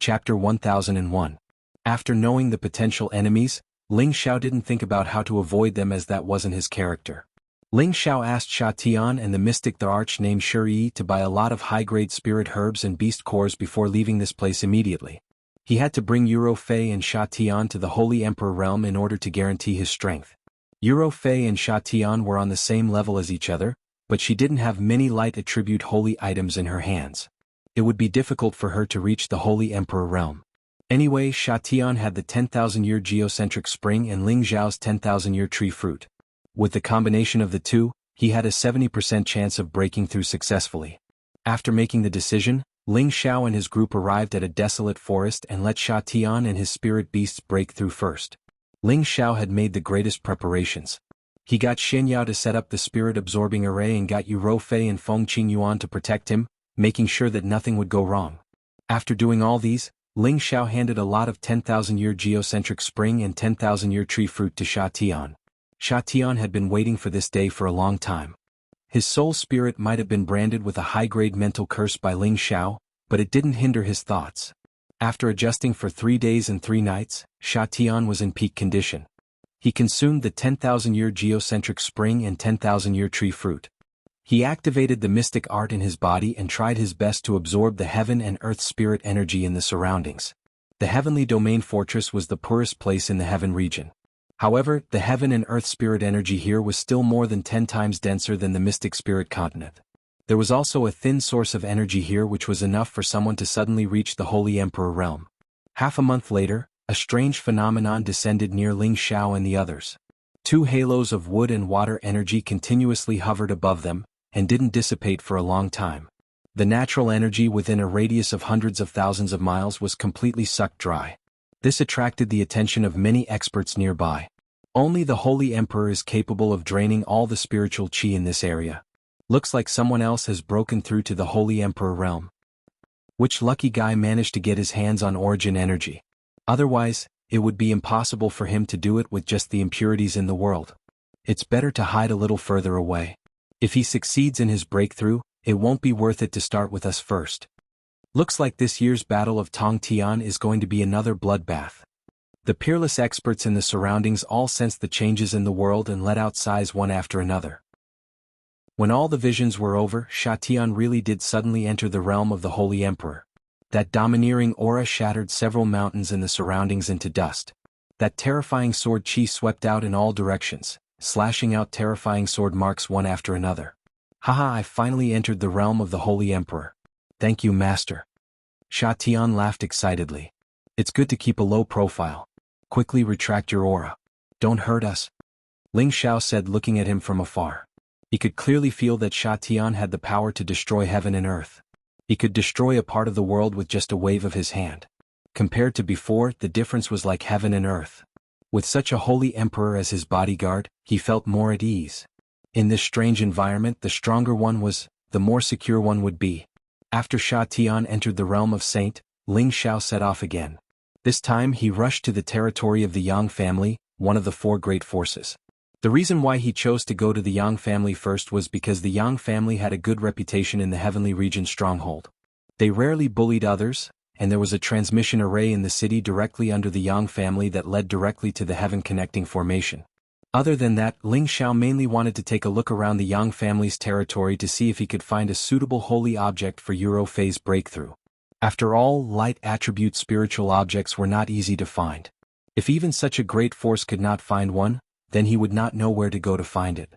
Chapter 1001. After knowing the potential enemies, Ling Xiao didn't think about how to avoid them as that wasn't his character. Ling Xiao asked Sha Tian and the mystic the arch named Shi to buy a lot of high-grade spirit herbs and beast cores before leaving this place immediately. He had to bring Euro Fei and Sha Tian to the Holy Emperor realm in order to guarantee his strength. Euro Fei and Sha Tian were on the same level as each other, but she didn't have many light attribute holy items in her hands. It would be difficult for her to reach the Holy Emperor realm. Anyway, Sha Tian had the 10,000-year geocentric spring and Ling Xiao's 10,000-year tree fruit. With the combination of the two, he had a 70% chance of breaking through successfully. After making the decision, Ling Xiao and his group arrived at a desolate forest and let Sha Tian and his spirit beasts break through first. Ling Xiao had made the greatest preparations. He got Shen Yao to set up the spirit-absorbing array and got Yu Rofei and Feng Qingyuan to protect him, making sure that nothing would go wrong. After doing all these, Ling Xiao handed a lot of 10,000-year geocentric spring and 10,000-year tree fruit to Sha Tian. Sha Tian had been waiting for this day for a long time. His soul spirit might have been branded with a high-grade mental curse by Ling Xiao, but it didn't hinder his thoughts. After adjusting for 3 days and 3 nights, Sha Tian was in peak condition. He consumed the 10,000-year geocentric spring and 10,000-year tree fruit. He activated the mystic art in his body and tried his best to absorb the heaven and earth spirit energy in the surroundings. The heavenly domain fortress was the poorest place in the heaven region. However, the heaven and earth spirit energy here was still more than 10 times denser than the mystic spirit continent. There was also a thin source of energy here which was enough for someone to suddenly reach the Holy Emperor realm. Half a month later, a strange phenomenon descended near Ling Xiao and the others. 2 halos of wood and water energy continuously hovered above them, and didn't dissipate for a long time. The natural energy within a radius of hundreds of thousands of miles was completely sucked dry. This attracted the attention of many experts nearby. Only the Holy Emperor is capable of draining all the spiritual qi in this area. Looks like someone else has broken through to the Holy Emperor realm. Which lucky guy managed to get his hands on origin energy? Otherwise, it would be impossible for him to do it with just the impurities in the world. It's better to hide a little further away. If he succeeds in his breakthrough, it won't be worth it to start with us first. Looks like this year's Battle of Tong Tian is going to be another bloodbath. The peerless experts in the surroundings all sensed the changes in the world and let out sighs one after another. When all the visions were over, Sha Tian really did suddenly enter the realm of the Holy Emperor. That domineering aura shattered several mountains in the surroundings into dust. That terrifying sword qi swept out in all directions, slashing out terrifying sword marks one after another. Haha, I finally entered the realm of the Holy Emperor. Thank you, Master. Sha Tian laughed excitedly. It's good to keep a low profile. Quickly retract your aura. Don't hurt us. Ling Xiao said, looking at him from afar. He could clearly feel that Sha Tian had the power to destroy heaven and earth. He could destroy a part of the world with just a wave of his hand. Compared to before, the difference was like heaven and earth. With such a holy emperor as his bodyguard, he felt more at ease. In this strange environment, the stronger one was, the more secure one would be. After Sha Tian entered the realm of Saint, Ling Xiao set off again. This time he rushed to the territory of the Yang family, one of the 4 great forces. The reason why he chose to go to the Yang family first was because the Yang family had a good reputation in the heavenly region stronghold. They rarely bullied others, and there was a transmission array in the city directly under the Yang family that led directly to the heaven connecting formation. Other than that, Ling Xiao mainly wanted to take a look around the Yang family's territory to see if he could find a suitable holy object for Euro Fei's breakthrough. After all, light attribute spiritual objects were not easy to find. If even such a great force could not find one, then he would not know where to go to find it.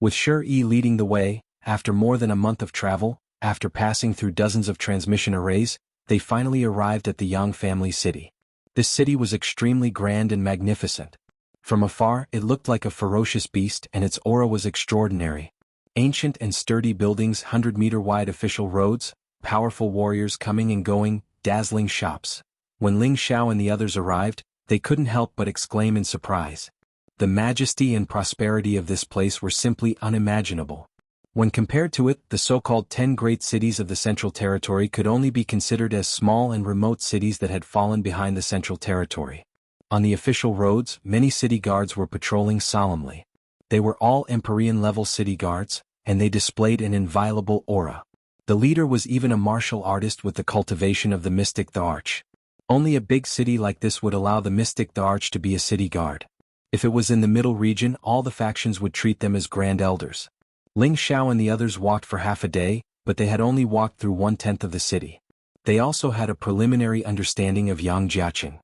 With Shi leading the way, after more than a month of travel, after passing through dozens of transmission arrays, they finally arrived at the Yang family city. This city was extremely grand and magnificent. From afar, it looked like a ferocious beast and its aura was extraordinary. Ancient and sturdy buildings, 100-meter-wide official roads, powerful warriors coming and going, dazzling shops. When Ling Xiao and the others arrived, they couldn't help but exclaim in surprise. The majesty and prosperity of this place were simply unimaginable. When compared to it, the so-called 10 great cities of the Central Territory could only be considered as small and remote cities that had fallen behind the Central Territory. On the official roads, many city guards were patrolling solemnly. They were all Empyrean-level city guards, and they displayed an inviolable aura. The leader was even a martial artist with the cultivation of the mystic the arch. Only a big city like this would allow the mystic the Arch to be a city guard. If it was in the middle region, all the factions would treat them as grand elders. Ling Xiao and the others walked for half a day, but they had only walked through 1/10 of the city. They also had a preliminary understanding of Yang Jiaqing.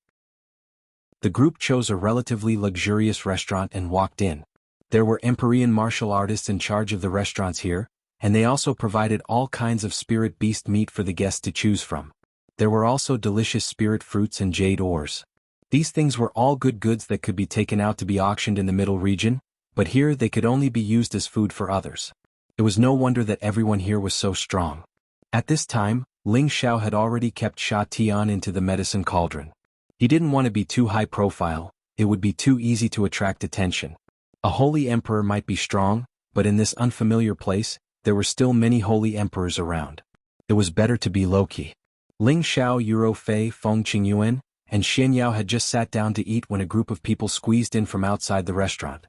The group chose a relatively luxurious restaurant and walked in. There were Empyrean martial artists in charge of the restaurants here, and they also provided all kinds of spirit beast meat for the guests to choose from. There were also delicious spirit fruits and jade ores. These things were all good goods that could be taken out to be auctioned in the middle region, but here they could only be used as food for others. It was no wonder that everyone here was so strong. At this time, Ling Xiao had already kept Sha Tian into the medicine cauldron. He didn't want to be too high profile, it would be too easy to attract attention. A holy emperor might be strong, but in this unfamiliar place, there were still many holy emperors around. It was better to be low-key. Ling Xiao, Euro Fei, Feng Qingyuan, and Xian Yao had just sat down to eat when a group of people squeezed in from outside the restaurant.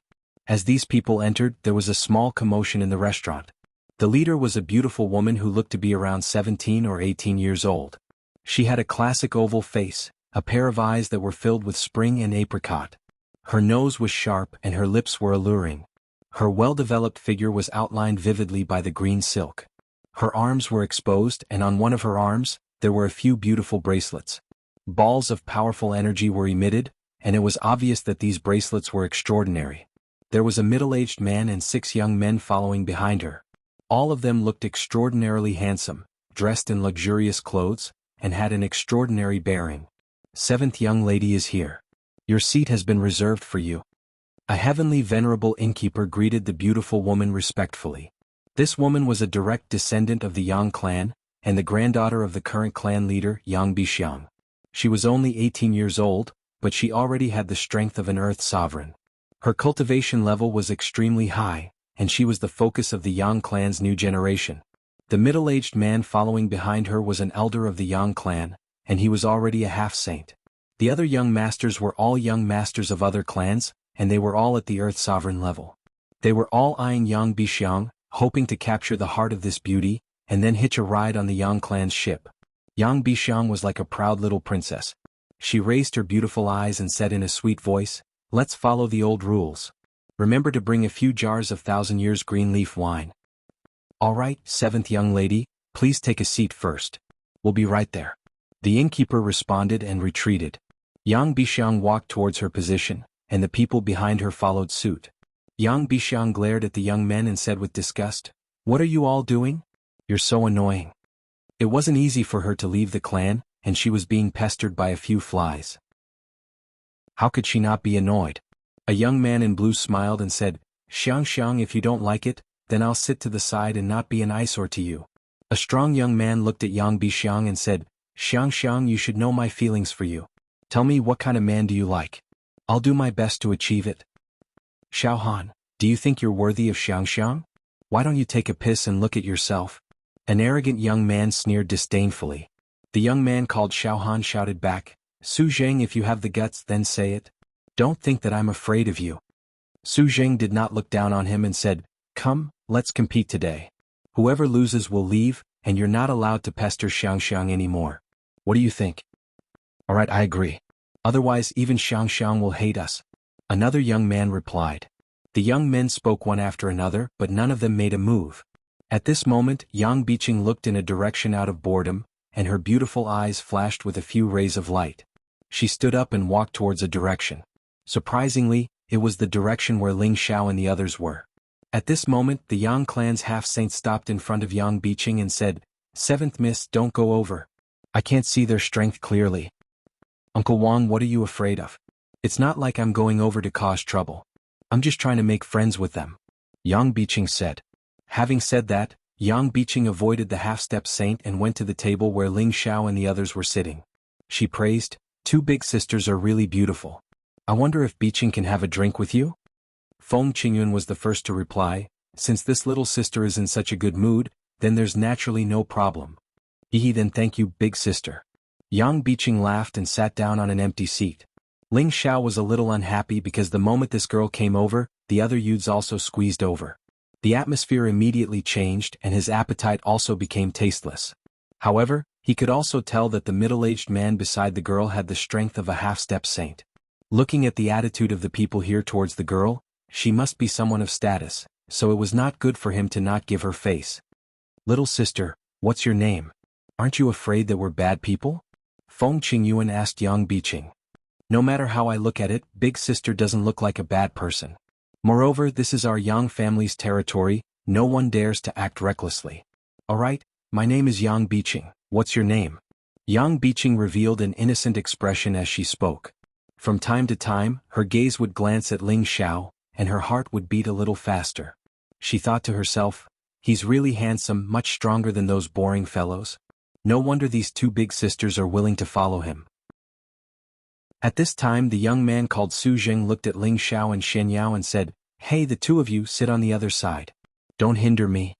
As these people entered, there was a small commotion in the restaurant. The leader was a beautiful woman who looked to be around 17 or 18 years old. She had a classic oval face, a pair of eyes that were filled with spring and apricot. Her nose was sharp and her lips were alluring. Her well-developed figure was outlined vividly by the green silk. Her arms were exposed, and on one of her arms, there were a few beautiful bracelets. Balls of powerful energy were emitted, and it was obvious that these bracelets were extraordinary. There was a middle-aged man and 6 young men following behind her. All of them looked extraordinarily handsome, dressed in luxurious clothes, and had an extraordinary bearing. 7th young lady is here. Your seat has been reserved for you. A heavenly venerable innkeeper greeted the beautiful woman respectfully. This woman was a direct descendant of the Yang clan, and the granddaughter of the current clan leader, Yang Bixiang. She was only 18 years old, but she already had the strength of an earth sovereign. Her cultivation level was extremely high, and she was the focus of the Yang clan's new generation. The middle-aged man following behind her was an elder of the Yang clan, and he was already a half-saint. The other young masters were all young masters of other clans, and they were all at the earth sovereign level. They were all eyeing Yang Bixiang, hoping to capture the heart of this beauty, and then hitch a ride on the Yang clan's ship. Yang Bixiang was like a proud little princess. She raised her beautiful eyes and said in a sweet voice, "Let's follow the old rules. Remember to bring a few jars of 1,000 years green leaf wine." "All right, 7th young lady, please take a seat first. We'll be right there." The innkeeper responded and retreated. Yang Bixiang walked towards her position, and the people behind her followed suit. Yang Bixiang glared at the young men and said with disgust, "What are you all doing? You're so annoying." It wasn't easy for her to leave the clan, and she was being pestered by a few flies. How could she not be annoyed? A young man in blue smiled and said, "Xiang, if you don't like it, then I'll sit to the side and not be an eyesore to you." A strong young man looked at Yang Bixiang and said, "Xiang, you should know my feelings for you. Tell me, what kind of man do you like? I'll do my best to achieve it." "Xiao Han, do you think you're worthy of Xiang? Why don't you take a piss and look at yourself?" An arrogant young man sneered disdainfully. The young man called Xiao Han shouted back, "Su Zheng, if you have the guts, then say it. Don't think that I'm afraid of you." Su Zheng did not look down on him and said, "Come, let's compete today. Whoever loses will leave, and you're not allowed to pester Xiang anymore. What do you think?" "Alright, I agree. Otherwise even Xiang will hate us." Another young man replied. The young men spoke one after another, but none of them made a move. At this moment, Yang Biqing looked in a direction out of boredom, and her beautiful eyes flashed with a few rays of light. She stood up and walked towards a direction. Surprisingly, it was the direction where Ling Xiao and the others were. At this moment, the Yang clan's half-saint stopped in front of Yang Biqing and said, "7th Miss, don't go over. I can't see their strength clearly." "Uncle Wang, what are you afraid of? It's not like I'm going over to cause trouble. I'm just trying to make friends with them," Yang Biqing said. Having said that, Yang Biqing avoided the half-step saint and went to the table where Ling Xiao and the others were sitting. She praised, "Two big sisters are really beautiful. I wonder if Biqing can have a drink with you?" Feng Qingyuan was the first to reply, "Since this little sister is in such a good mood, then there's naturally no problem." Then thank you, big sister." Yang Biqing laughed and sat down on an empty seat. Ling Xiao was a little unhappy because the moment this girl came over, the other youths also squeezed over. The atmosphere immediately changed and his appetite also became tasteless. However, He could also tell that the middle-aged man beside the girl had the strength of a half-step saint. Looking at the attitude of the people here towards the girl, she must be someone of status, so it was not good for him to not give her face. "Little sister, what's your name? Aren't you afraid that we're bad people?" Feng Qingyuan asked Yang Biqing. "No matter how I look at it, big sister doesn't look like a bad person. Moreover, this is our Yang family's territory, no one dares to act recklessly." "Alright, my name is Yang Biqing, what's your name?" Yang Biqing revealed an innocent expression as she spoke. From time to time, her gaze would glance at Ling Xiao, and her heart would beat a little faster. She thought to herself, "He's really handsome, much stronger than those boring fellows. No wonder these two big sisters are willing to follow him." At this time the young man called Su Zheng looked at Ling Xiao and Shen Yao and said, "Hey, the two of you sit on the other side. Don't hinder me."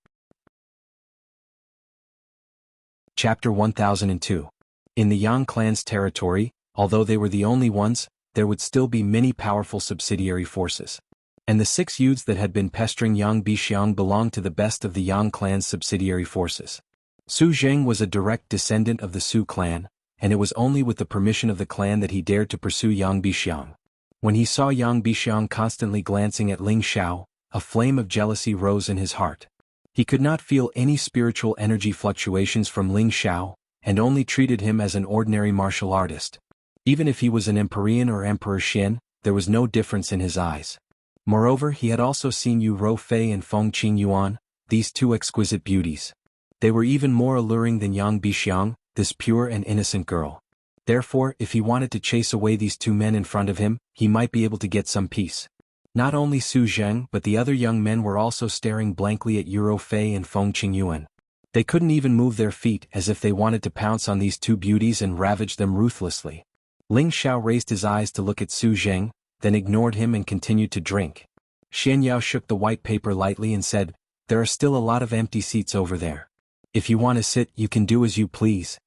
Chapter 1002. In the Yang clan's territory, although they were the only ones, there would still be many powerful subsidiary forces. And the 6 youths that had been pestering Yang Bixiang belonged to the best of the Yang clan's subsidiary forces. Su Zheng was a direct descendant of the Su clan, and it was only with the permission of the clan that he dared to pursue Yang Bixiang. When he saw Yang Bixiang constantly glancing at Ling Xiao, a flame of jealousy rose in his heart. He could not feel any spiritual energy fluctuations from Ling Xiao, and only treated him as an ordinary martial artist. Even if he was an Empyrean or Emperor Xin, there was no difference in his eyes. Moreover, he had also seen Yu Rofei and Feng Qingyuan, these two exquisite beauties. They were even more alluring than Yang Bixiang, this pure and innocent girl. Therefore, if he wanted to chase away these two men in front of him, he might be able to get some peace. Not only Su Zheng but the other young men were also staring blankly at Yu Rofei and Feng Qingyuan. They couldn't even move their feet as if they wanted to pounce on these two beauties and ravage them ruthlessly. Ling Xiao raised his eyes to look at Su Zheng, then ignored him and continued to drink. Shen Yao shook the white paper lightly and said, "There are still a lot of empty seats over there. If you want to sit, you can do as you please."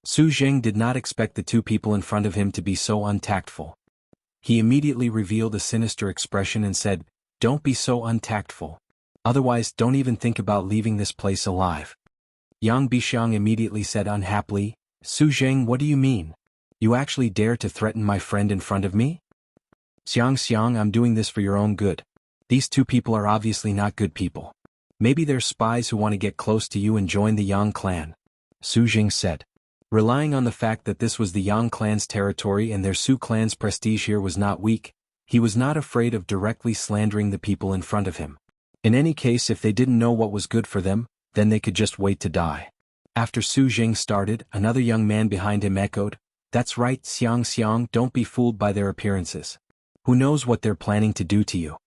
Su Zheng did not expect the two people in front of him to be so untactful. He immediately revealed a sinister expression and said, "Don't be so untactful. Otherwise, don't even think about leaving this place alive." Yang Bixiang immediately said unhappily, "Su Zheng, what do you mean? You actually dare to threaten my friend in front of me?" Xiang, I'm doing this for your own good. These two people are obviously not good people. Maybe they're spies who want to get close to you and join the Yang clan," Su Zheng said. Relying on the fact that this was the Yang clan's territory and their Su clan's prestige here was not weak, he was not afraid of directly slandering the people in front of him. In any case, if they didn't know what was good for them, then they could just wait to die. After Su Zheng started, another young man behind him echoed, "That's right, Xiang, don't be fooled by their appearances. Who knows what they're planning to do to you?"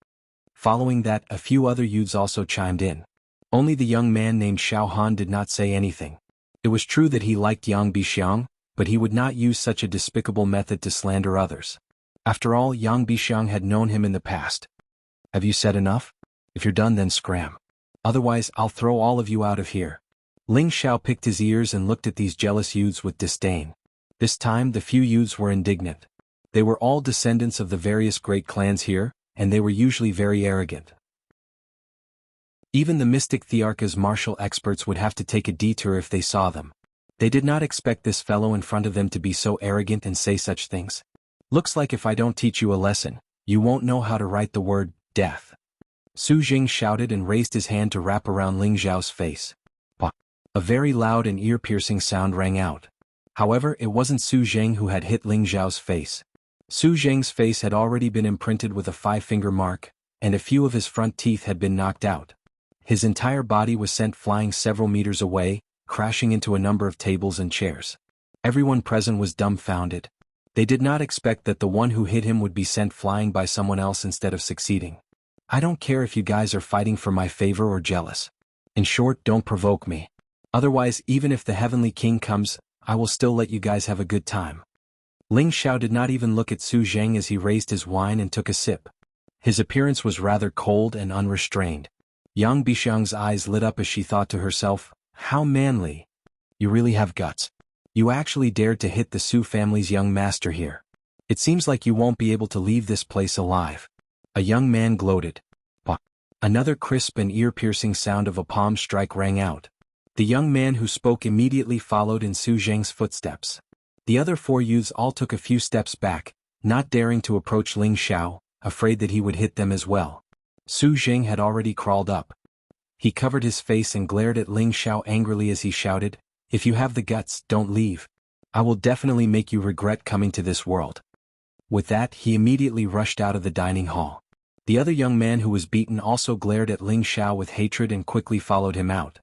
Following that, a few other youths also chimed in. Only the young man named Xiao Han did not say anything. It was true that he liked Yang Bixiang, but he would not use such a despicable method to slander others. After all, Yang Bixiang had known him in the past. "Have you said enough? If you're done, then scram. Otherwise, I'll throw all of you out of here." Ling Xiao picked his ears and looked at these jealous youths with disdain. This time the few youths were indignant. They were all descendants of the various great clans here, and they were usually very arrogant. Even the mystic Thearka's martial experts would have to take a detour if they saw them. They did not expect this fellow in front of them to be so arrogant and say such things. "Looks like if I don't teach you a lesson, you won't know how to write the word, death." Su Zheng shouted and raised his hand to wrap around Ling Xiao's face. Bah! A very loud and ear-piercing sound rang out. However, it wasn't Su Zheng who had hit Ling Xiao's face. Su Zheng's face had already been imprinted with a 5-finger mark, and a few of his front teeth had been knocked out. His entire body was sent flying several meters away, crashing into a number of tables and chairs. Everyone present was dumbfounded. They did not expect that the one who hit him would be sent flying by someone else instead of succeeding. "I don't care if you guys are fighting for my favor or jealous. In short, don't provoke me. Otherwise, even if the Heavenly King comes, I will still let you guys have a good time." Ling Xiao did not even look at Su Zheng as he raised his wine and took a sip. His appearance was rather cold and unrestrained. Yang Bixiang's eyes lit up as she thought to herself, "How manly. You really have guts. You actually dared to hit the Su family's young master here. It seems like you won't be able to leave this place alive." A young man gloated. Bah! Another crisp and ear-piercing sound of a palm strike rang out. The young man who spoke immediately followed in Su Zheng's footsteps. The other 4 youths all took a few steps back, not daring to approach Ling Xiao, afraid that he would hit them as well. Su Zheng had already crawled up. He covered his face and glared at Ling Xiao angrily as he shouted, "If you have the guts, don't leave. I will definitely make you regret coming to this world." With that, he immediately rushed out of the dining hall. The other young man who was beaten also glared at Ling Xiao with hatred and quickly followed him out.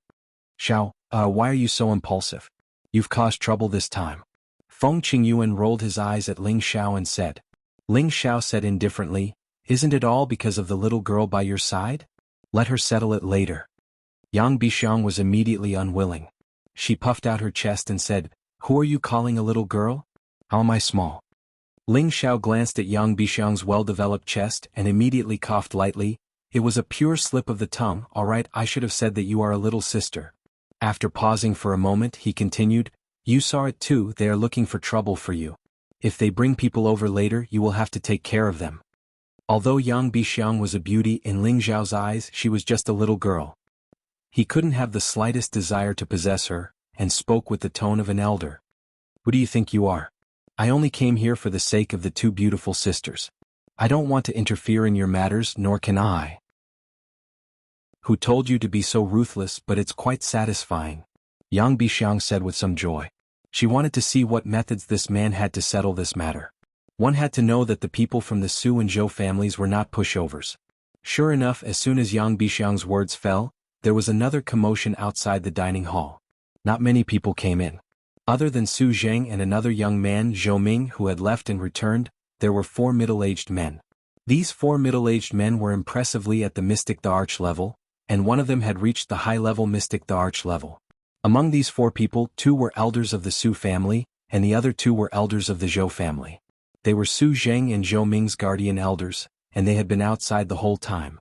"Xiao, why are you so impulsive? You've caused trouble this time." Feng Qingyuan rolled his eyes at Ling Xiao and said. Ling Xiao said indifferently, "Isn't it all because of the little girl by your side? Let her settle it later." Yang Bixiang was immediately unwilling. She puffed out her chest and said, "Who are you calling a little girl? How am I small?" Ling Xiao glanced at Yang Bixiang's well-developed chest and immediately coughed lightly. "It was a pure slip of the tongue, all right, I should have said that you are a little sister." After pausing for a moment, he continued, "You saw it too, they are looking for trouble for you. If they bring people over later, you will have to take care of them." Although Yang Bixiang was a beauty in Ling Xiao's eyes, she was just a little girl. He couldn't have the slightest desire to possess her, and spoke with the tone of an elder. "Who do you think you are? I only came here for the sake of the 2 beautiful sisters. I don't want to interfere in your matters, nor can I." "Who told you to be so ruthless? But it's quite satisfying," Yang Bixiang said with some joy. She wanted to see what methods this man had to settle this matter. One had to know that the people from the Su and Zhou families were not pushovers. Sure enough, as soon as Yang Bixiang's words fell, there was another commotion outside the dining hall. Not many people came in. Other than Su Zheng and another young man, Zhou Ming, who had left and returned, there were 4 middle-aged men. These 4 middle-aged men were impressively at the Mystic the Arch level, and one of them had reached the high-level Mystic the Arch level. Among these 4 people, 2 were elders of the Su family, and the other 2 were elders of the Zhou family. They were Su Zheng and Zhou Ming's guardian elders, and they had been outside the whole time.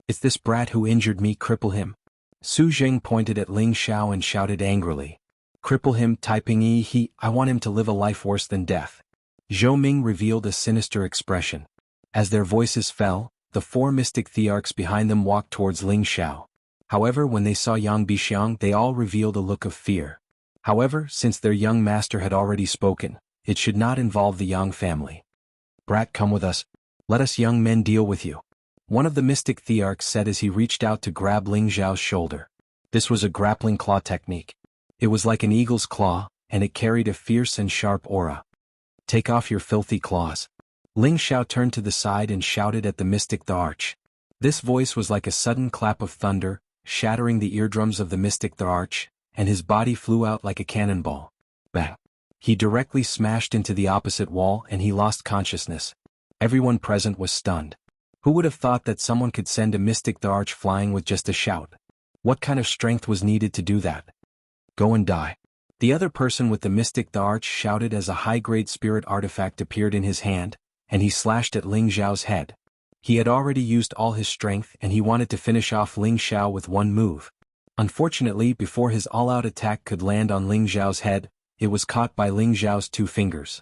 "It's this brat who injured me, cripple him." Su Zheng pointed at Ling Xiao and shouted angrily. "Cripple him, Taiping Yi, I want him to live a life worse than death." Zhou Ming revealed a sinister expression. As their voices fell, the 4 mystic thearchs behind them walked towards Ling Xiao. However, when they saw Yang Bixiang, they all revealed a look of fear. However, since their young master had already spoken, it should not involve the Yang family. "Brat, come with us. Let us young men deal with you," one of the mystic thearchs said as he reached out to grab Ling Xiao's shoulder. This was a grappling claw technique. It was like an eagle's claw, and it carried a fierce and sharp aura. "Take off your filthy claws." Ling Xiao turned to the side and shouted at the mystic thearch. This voice was like a sudden clap of thunder, shattering the eardrums of the mystic thearch, and his body flew out like a cannonball. Bang! He directly smashed into the opposite wall and he lost consciousness. Everyone present was stunned. Who would have thought that someone could send a mystic thearch flying with just a shout? What kind of strength was needed to do that? "Go and die." The other person with the mystic thearch shouted as a high-grade spirit artifact appeared in his hand, and he slashed at Ling Xiao's head. He had already used all his strength and he wanted to finish off Ling Xiao with one move. Unfortunately, before his all-out attack could land on Ling Xiao's head, it was caught by Ling Xiao's 2 fingers.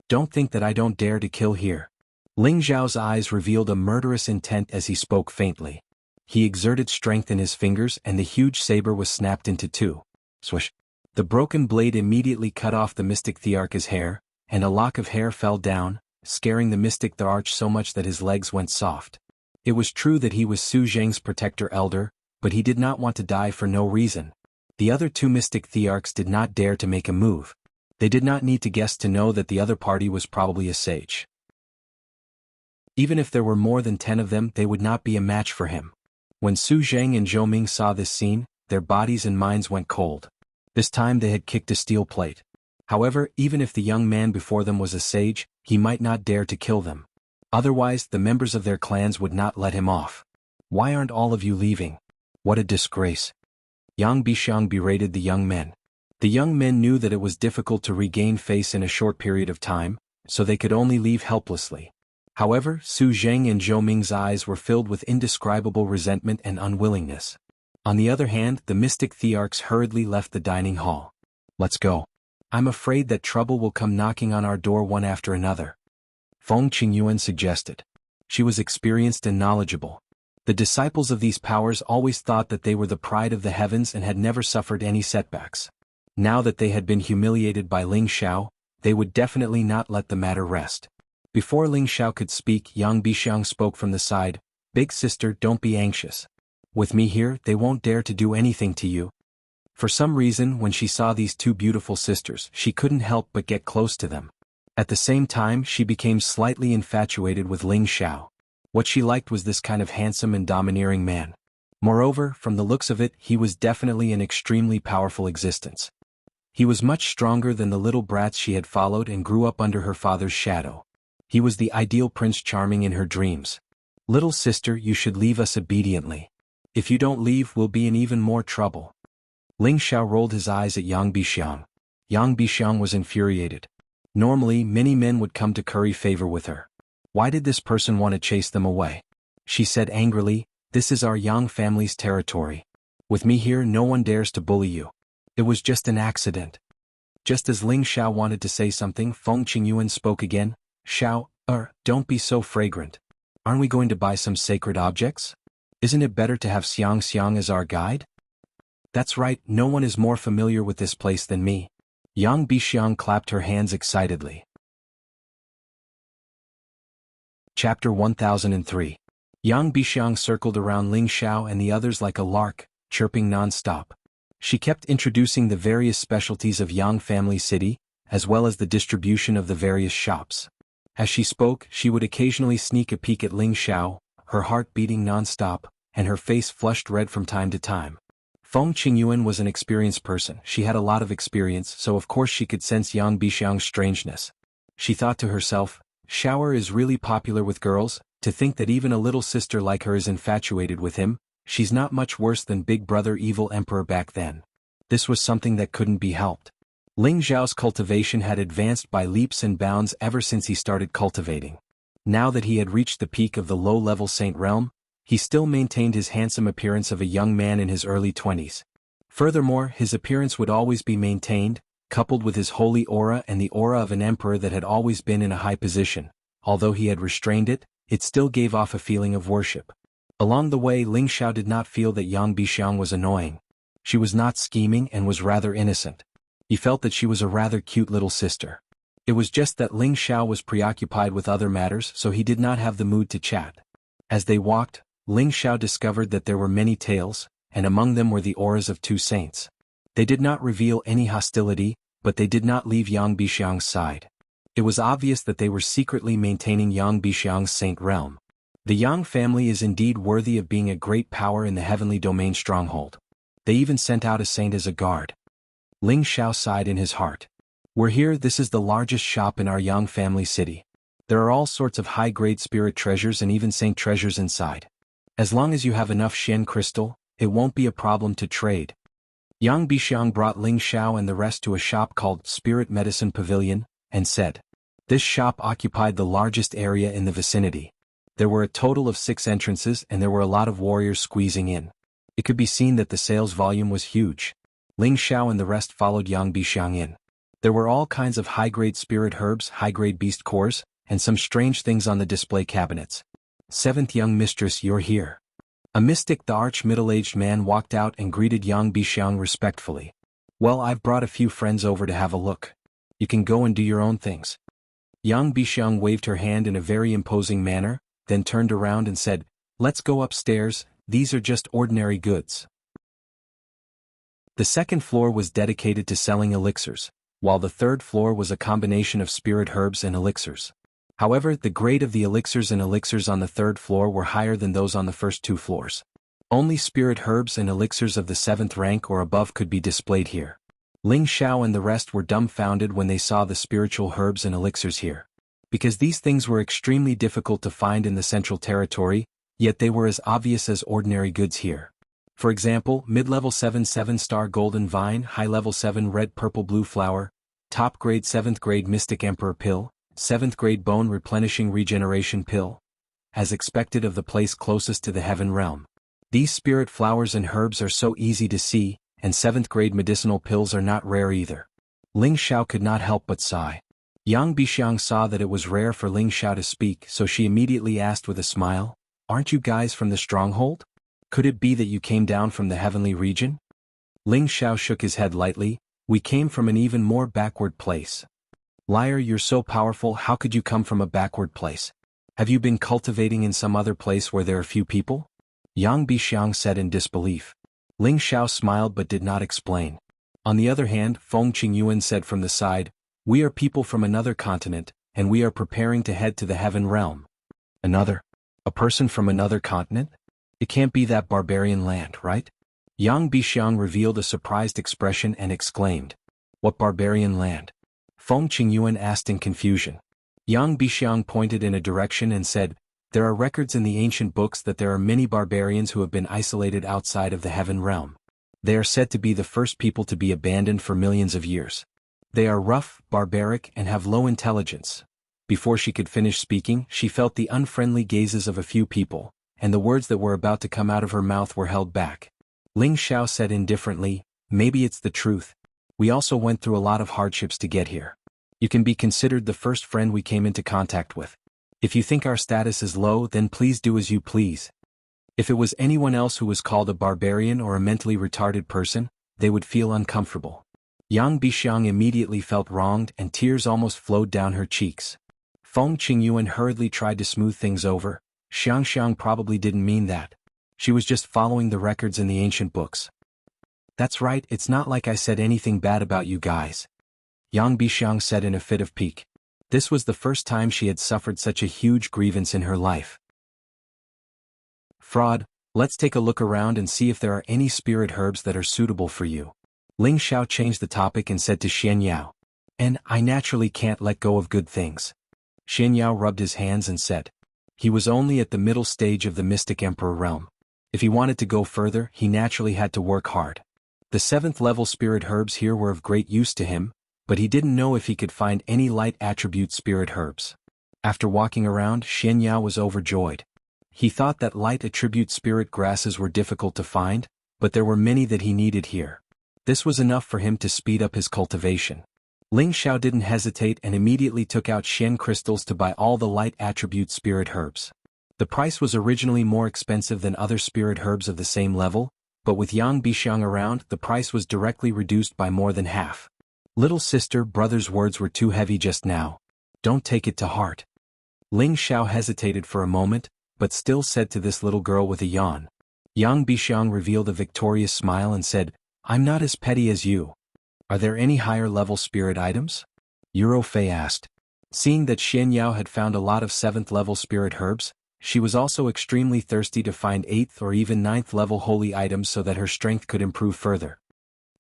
"Don't think that I don't dare to kill here." Ling Xiao's eyes revealed a murderous intent as he spoke faintly. He exerted strength in his fingers and the huge saber was snapped into 2. Swish! The broken blade immediately cut off the mystic thearch's hair, and a lock of hair fell down, scaring the mystic thearch so much that his legs went soft. It was true that he was Su Zheng's protector elder, but he did not want to die for no reason. The other 2 mystic thearchs did not dare to make a move. They did not need to guess to know that the other party was probably a sage. Even if there were more than 10 of them, they would not be a match for him. When Su Zheng and Zhou Ming saw this scene, their bodies and minds went cold. This time they had kicked a steel plate. However, even if the young man before them was a sage, he might not dare to kill them. Otherwise, the members of their clans would not let him off. "Why aren't all of you leaving? What a disgrace." Yang Bixiang berated the young men. The young men knew that it was difficult to regain face in a short period of time, so they could only leave helplessly. However, Su Zheng and Zhou Ming's eyes were filled with indescribable resentment and unwillingness. On the other hand, the mystic thearchs hurriedly left the dining hall. "Let's go. I'm afraid that trouble will come knocking on our door one after another," Feng Qingyuan suggested. She was experienced and knowledgeable. The disciples of these powers always thought that they were the pride of the heavens and had never suffered any setbacks. Now that they had been humiliated by Ling Xiao, they would definitely not let the matter rest. Before Ling Xiao could speak, Yang Bixiang spoke from the side. "Big sister, don't be anxious. With me here, they won't dare to do anything to you." For some reason, when she saw these two beautiful sisters, she couldn't help but get close to them. At the same time, she became slightly infatuated with Ling Xiao. What she liked was this kind of handsome and domineering man. Moreover, from the looks of it, he was definitely an extremely powerful existence. He was much stronger than the little brats she had followed and grew up under her father's shadow. He was the ideal Prince Charming in her dreams. "Little sister, you should leave us obediently. If you don't leave, we'll be in even more trouble." Ling Xiao rolled his eyes at Yang Bixiang. Yang Bixiang was infuriated. Normally, many men would come to curry favor with her. Why did this person want to chase them away? She said angrily, "This is our Yang family's territory. With me here, no one dares to bully you. It was just an accident." Just as Ling Xiao wanted to say something, Feng Qingyuan spoke again. "Xiao, don't be so fragrant. Aren't we going to buy some sacred objects? Isn't it better to have Xiang Xiang as our guide?" "That's right, no one is more familiar with this place than me." Yang Bixiang clapped her hands excitedly. Chapter 1003. Yang Bixiang circled around Ling Xiao and the others like a lark, chirping non-stop. She kept introducing the various specialties of Yang family city, as well as the distribution of the various shops. As she spoke, she would occasionally sneak a peek at Ling Xiao, her heart beating non-stop, and her face flushed red from time to time. Feng Qingyuan was an experienced person. She had a lot of experience, so of course she could sense Yang Bixiang's strangeness. She thought to herself, "Xiao is really popular with girls. To think that even a little sister like her is infatuated with him, she's not much worse than Big Brother Evil Emperor back then." This was something that couldn't be helped. Ling Xiao's cultivation had advanced by leaps and bounds ever since he started cultivating. Now that he had reached the peak of the low-level Saint realm, he still maintained his handsome appearance of a young man in his early 20s. Furthermore, his appearance would always be maintained, coupled with his holy aura and the aura of an emperor that had always been in a high position. Although he had restrained it, it still gave off a feeling of worship. Along the way, Ling Xiao did not feel that Yang Bixiang was annoying. She was not scheming and was rather innocent. He felt that she was a rather cute little sister. It was just that Ling Xiao was preoccupied with other matters, so he did not have the mood to chat. As they walked, Ling Xiao discovered that there were many tales, and among them were the auras of two saints. They did not reveal any hostility, but they did not leave Yang Bixiang's side. It was obvious that they were secretly maintaining Yang Bixiang's saint realm. The Yang family is indeed worthy of being a great power in the heavenly domain stronghold. They even sent out a saint as a guard. Ling Xiao sighed in his heart. "We're here, this is the largest shop in our Yang family city. There are all sorts of high-grade spirit treasures and even saint treasures inside. As long as you have enough Xian crystal, it won't be a problem to trade." Yang Bixiang brought Ling Xiao and the rest to a shop called Spirit Medicine Pavilion, and said. This shop occupied the largest area in the vicinity. There were a total of 6 entrances and there were a lot of warriors squeezing in. It could be seen that the sales volume was huge. Ling Xiao and the rest followed Yang Bixiang in. There were all kinds of high-grade spirit herbs, high-grade beast cores, and some strange things on the display cabinets. "Seventh young mistress, you're here." A mystic, the arch-middle-aged man walked out and greeted Yang Bixiang respectfully. "Well, I've brought a few friends over to have a look. You can go and do your own things." Yang Bixiang waved her hand in a very imposing manner, then turned around and said, "Let's go upstairs, these are just ordinary goods." The second floor was dedicated to selling elixirs, while the third floor was a combination of spirit herbs and elixirs. However, the grade of the elixirs and elixirs on the third floor were higher than those on the first 2 floors. Only spirit herbs and elixirs of the 7th rank or above could be displayed here. Ling Xiao and the rest were dumbfounded when they saw the spiritual herbs and elixirs here. Because these things were extremely difficult to find in the Central Territory, yet they were as obvious as ordinary goods here. For example, mid-level 7 7-star golden vine, high-level 7 red purple blue flower, top-grade 7th grade mystic emperor pill, 7th grade bone replenishing regeneration pill. As expected of the place closest to the heaven realm. These spirit flowers and herbs are so easy to see, and 7th grade medicinal pills are not rare either. Ling Xiao could not help but sigh. Yang Bixiang saw that it was rare for Ling Xiao to speak, so she immediately asked with a smile, Aren't you guys from the stronghold? Could it be that you came down from the heavenly region? Ling Xiao shook his head lightly. We came from an even more backward place. Liar, you're so powerful, how could you come from a backward place? Have you been cultivating in some other place where there are few people? Yang Bixiang said in disbelief. Ling Xiao smiled but did not explain. On the other hand, Feng Qingyuan said from the side, we are people from another continent, and we are preparing to head to the heaven realm. Another? A person from another continent? It can't be that barbarian land, right? Yang Bixiang revealed a surprised expression and exclaimed. What barbarian land? Feng Qingyuan asked in confusion. Yang Bixiang pointed in a direction and said, there are records in the ancient books that there are many barbarians who have been isolated outside of the heaven realm. They are said to be the first people to be abandoned for millions of years. They are rough, barbaric, and have low intelligence. Before she could finish speaking, she felt the unfriendly gazes of a few people, and the words that were about to come out of her mouth were held back. Ling Xiao said indifferently, maybe it's the truth. We also went through a lot of hardships to get here. You can be considered the first friend we came into contact with. If you think our status is low, then please do as you please. If it was anyone else who was called a barbarian or a mentally retarded person, they would feel uncomfortable. Yang Bixiang immediately felt wronged and tears almost flowed down her cheeks. Feng Qingyuan hurriedly tried to smooth things over. Xiang probably didn't mean that. She was just following the records in the ancient books. That's right, it's not like I said anything bad about you guys. Yang Bixiang said in a fit of pique. This was the first time she had suffered such a huge grievance in her life. Fraud, let's take a look around and see if there are any spirit herbs that are suitable for you. Ling Xiao changed the topic and said to Xian Yao. And I naturally can't let go of good things. Xian Yao rubbed his hands and said. He was only at the middle stage of the Mystic Emperor realm. If he wanted to go further, he naturally had to work hard. The 7th level spirit herbs here were of great use to him, but he didn't know if he could find any light attribute spirit herbs. After walking around, Xian Yao was overjoyed. He thought that light attribute spirit grasses were difficult to find, but there were many that he needed here. This was enough for him to speed up his cultivation. Ling Xiao didn't hesitate and immediately took out Shen crystals to buy all the light attribute spirit herbs. The price was originally more expensive than other spirit herbs of the same level, but with Yang Bixiang around, the price was directly reduced by more than half. Little sister, brother's words were too heavy just now. Don't take it to heart. Ling Xiao hesitated for a moment, but still said to this little girl with a yawn. Yang Bixiang revealed a victorious smile and said, I'm not as petty as you. Are there any higher level spirit items? Euro Fei asked. Seeing that Xian Yao had found a lot of 7th level spirit herbs, she was also extremely thirsty to find 8th or even 9th level holy items so that her strength could improve further.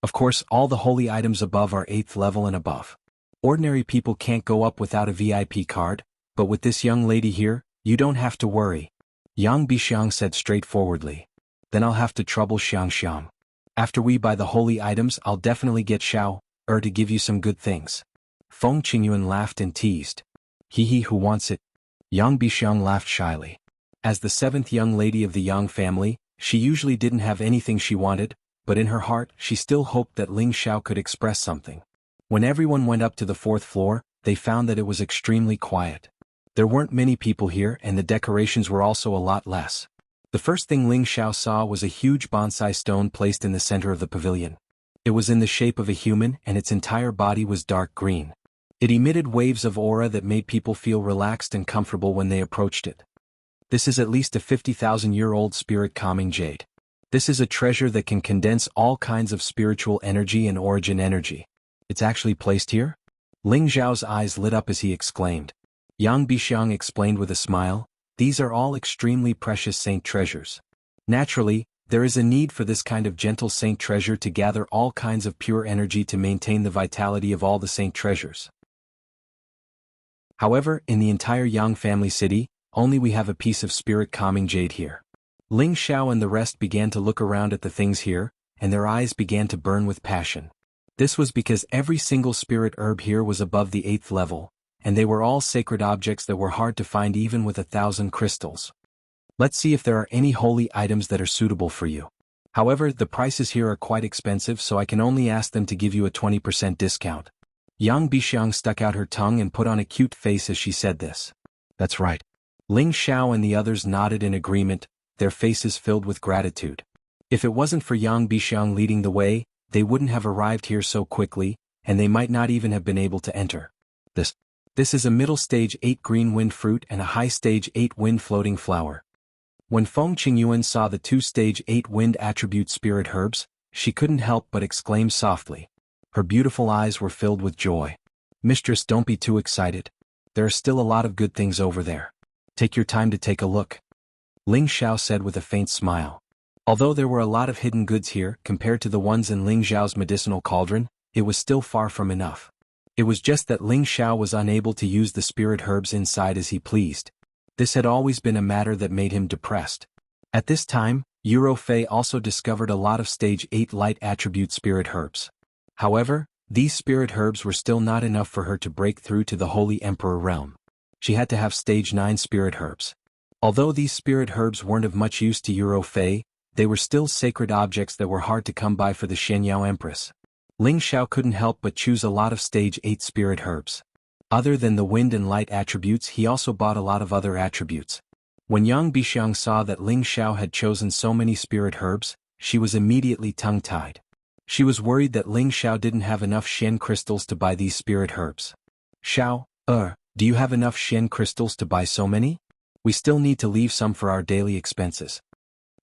Of course, all the holy items above are 8th level and above. Ordinary people can't go up without a VIP card, but with this young lady here, you don't have to worry. Yang Bixiang said straightforwardly. Then I'll have to trouble Xiang. After we buy the holy items, I'll definitely get Xiao to give you some good things. Feng Qingyuan laughed and teased. He who wants it? Yang Bixiang laughed shyly. As the 7th young lady of the Yang family, she usually didn't have anything she wanted, but in her heart, she still hoped that Ling Xiao could express something. When everyone went up to the 4th floor, they found that it was extremely quiet. There weren't many people here and the decorations were also a lot less. The first thing Ling Xiao saw was a huge bonsai stone placed in the center of the pavilion. It was in the shape of a human and its entire body was dark green. It emitted waves of aura that made people feel relaxed and comfortable when they approached it. This is at least a 50,000-year-old spirit calming jade. This is a treasure that can condense all kinds of spiritual energy and origin energy. It's actually placed here? Ling Xiao's eyes lit up as he exclaimed. Yang Bixiang explained with a smile, these are all extremely precious saint treasures. Naturally, there is a need for this kind of gentle saint treasure to gather all kinds of pure energy to maintain the vitality of all the saint treasures. However, in the entire Yang family city, only we have a piece of spirit calming jade here. Ling Xiao and the rest began to look around at the things here, and their eyes began to burn with passion. This was because every single spirit herb here was above the 8th level, and they were all sacred objects that were hard to find even with 1,000 crystals. Let's see if there are any holy items that are suitable for you. However, the prices here are quite expensive, so I can only ask them to give you a 20% discount. Yang Bixiang stuck out her tongue and put on a cute face as she said this. That's right. Ling Xiao and the others nodded in agreement, their faces filled with gratitude. If it wasn't for Yang Bixiang leading the way, they wouldn't have arrived here so quickly, and they might not even have been able to enter. This is a middle stage 8 green wind fruit and a high stage 8 wind floating flower. When Feng Qingyuan saw the 2 stage 8 wind attribute spirit herbs, she couldn't help but exclaim softly. Her beautiful eyes were filled with joy. Mistress, don't be too excited. There are still a lot of good things over there. Take your time to take a look. Ling Xiao said with a faint smile. Although there were a lot of hidden goods here compared to the ones in Ling Xiao's medicinal cauldron, it was still far from enough. It was just that Ling Xiao was unable to use the spirit herbs inside as he pleased. This had always been a matter that made him depressed. At this time, Euro Fei also discovered a lot of stage 8 light attribute spirit herbs. However, these spirit herbs were still not enough for her to break through to the Holy Emperor realm. She had to have stage 9 spirit herbs. Although these spirit herbs weren't of much use to Euro Fei, they were still sacred objects that were hard to come by for the Shenyao Empress. Ling Xiao couldn't help but choose a lot of stage 8 spirit herbs. Other than the wind and light attributes, he also bought a lot of other attributes. When Yang Bixiang saw that Ling Xiao had chosen so many spirit herbs, she was immediately tongue-tied. She was worried that Ling Xiao didn't have enough Shen crystals to buy these spirit herbs. Xiao, do you have enough Shen crystals to buy so many? We still need to leave some for our daily expenses.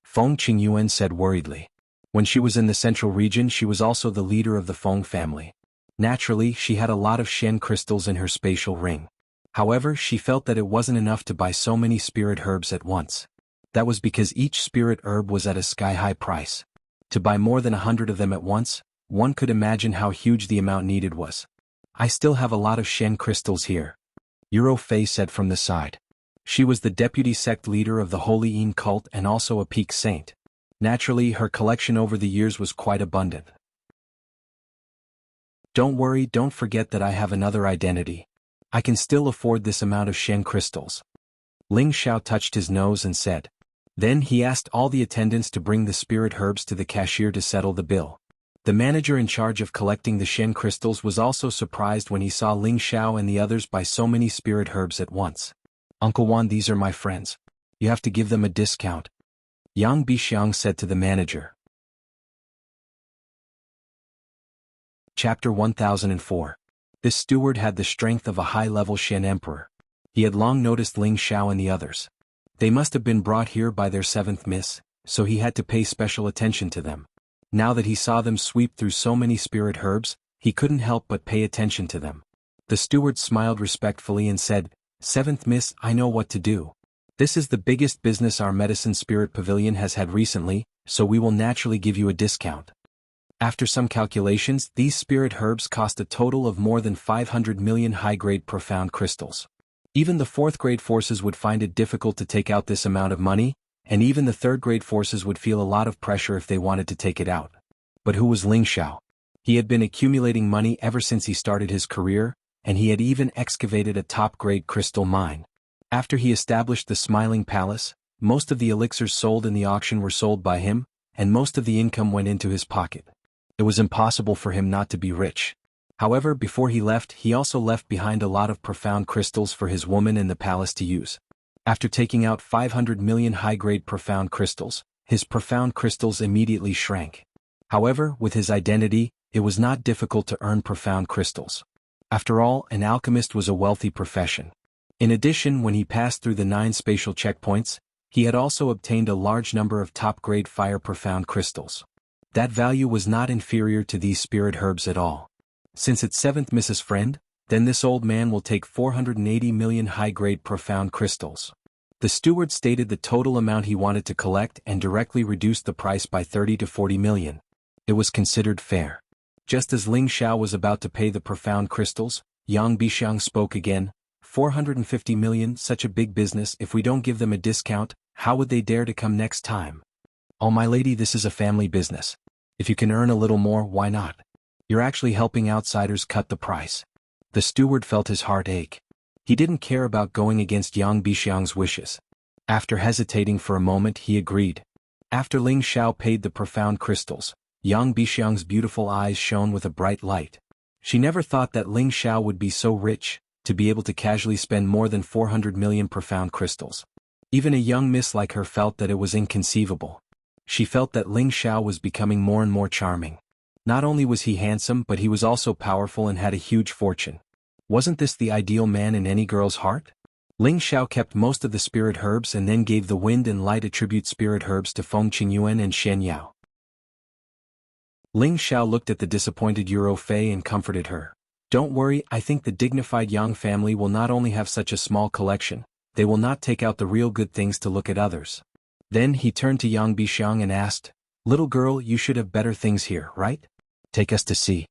Feng Qingyuan said worriedly. When she was in the central region, she was also the leader of the Feng family. Naturally, she had a lot of Shen crystals in her spatial ring. However, she felt that it wasn't enough to buy so many spirit herbs at once. That was because each spirit herb was at a sky-high price. To buy more than 100 of them at once, one could imagine how huge the amount needed was. I still have a lot of Shen crystals here. Euro Fei said from the side. She was the deputy sect leader of the Holy Yin cult and also a peak saint. Naturally, her collection over the years was quite abundant. Don't worry, don't forget that I have another identity. I can still afford this amount of Shen crystals. Ling Xiao touched his nose and said. Then he asked all the attendants to bring the spirit herbs to the cashier to settle the bill. The manager in charge of collecting the Shen crystals was also surprised when he saw Ling Xiao and the others buy so many spirit herbs at once. Uncle Wan, these are my friends. You have to give them a discount. Yang Bixiang said to the manager. Chapter 1004. This steward had the strength of a high-level Shen emperor. He had long noticed Ling Xiao and the others. They must have been brought here by their 7th miss, so he had to pay special attention to them. Now that he saw them sweep through so many spirit herbs, he couldn't help but pay attention to them. The steward smiled respectfully and said, 7th miss, I know what to do. This is the biggest business our medicine spirit pavilion has had recently, so we will naturally give you a discount. After some calculations, these spirit herbs cost a total of more than 500 million high-grade profound crystals. Even the 4th-grade forces would find it difficult to take out this amount of money, and even the 3rd-grade forces would feel a lot of pressure if they wanted to take it out. But who was Ling Xiao? He had been accumulating money ever since he started his career, and he had even excavated a top-grade crystal mine. After he established the Smiling Palace, most of the elixirs sold in the auction were sold by him, and most of the income went into his pocket. It was impossible for him not to be rich. However, before he left, he also left behind a lot of profound crystals for his woman in the palace to use. After taking out 500 million high-grade profound crystals, his profound crystals immediately shrank. However, with his identity, it was not difficult to earn profound crystals. After all, an alchemist was a wealthy profession. In addition, when he passed through the 9 spatial checkpoints, he had also obtained a large number of top-grade fire profound crystals. That value was not inferior to these spirit herbs at all. Since it's 7th Mrs. Friend, then this old man will take 480 million high-grade profound crystals. The steward stated the total amount he wanted to collect and directly reduced the price by 30 to 40 million. It was considered fair. Just as Ling Xiao was about to pay the profound crystals, Yang Bixiang spoke again. 450 million, such a big business, if we don't give them a discount, how would they dare to come next time? Oh my lady, this is a family business. If you can earn a little more, why not? You're actually helping outsiders cut the price. The steward felt his heart ache. He didn't care about going against Yang Bixiang's wishes. After hesitating for a moment, he agreed. After Ling Xiao paid the profound crystals, Yang Bixiang's beautiful eyes shone with a bright light. She never thought that Ling Xiao would be so rich, to be able to casually spend more than 400 million profound crystals. Even a young miss like her felt that it was inconceivable. She felt that Ling Xiao was becoming more and more charming. Not only was he handsome, but he was also powerful and had a huge fortune. Wasn't this the ideal man in any girl's heart? Ling Xiao kept most of the spirit herbs and then gave the wind and light attribute spirit herbs to Feng Qingyuan and Shen Yao. Ling Xiao looked at the disappointed Euro Fei and comforted her. Don't worry, I think the dignified Yang family will not only have such a small collection, they will not take out the real good things to look at others. Then he turned to Yang Bixiang and asked, Little girl, you should have better things here, right? Take us to see.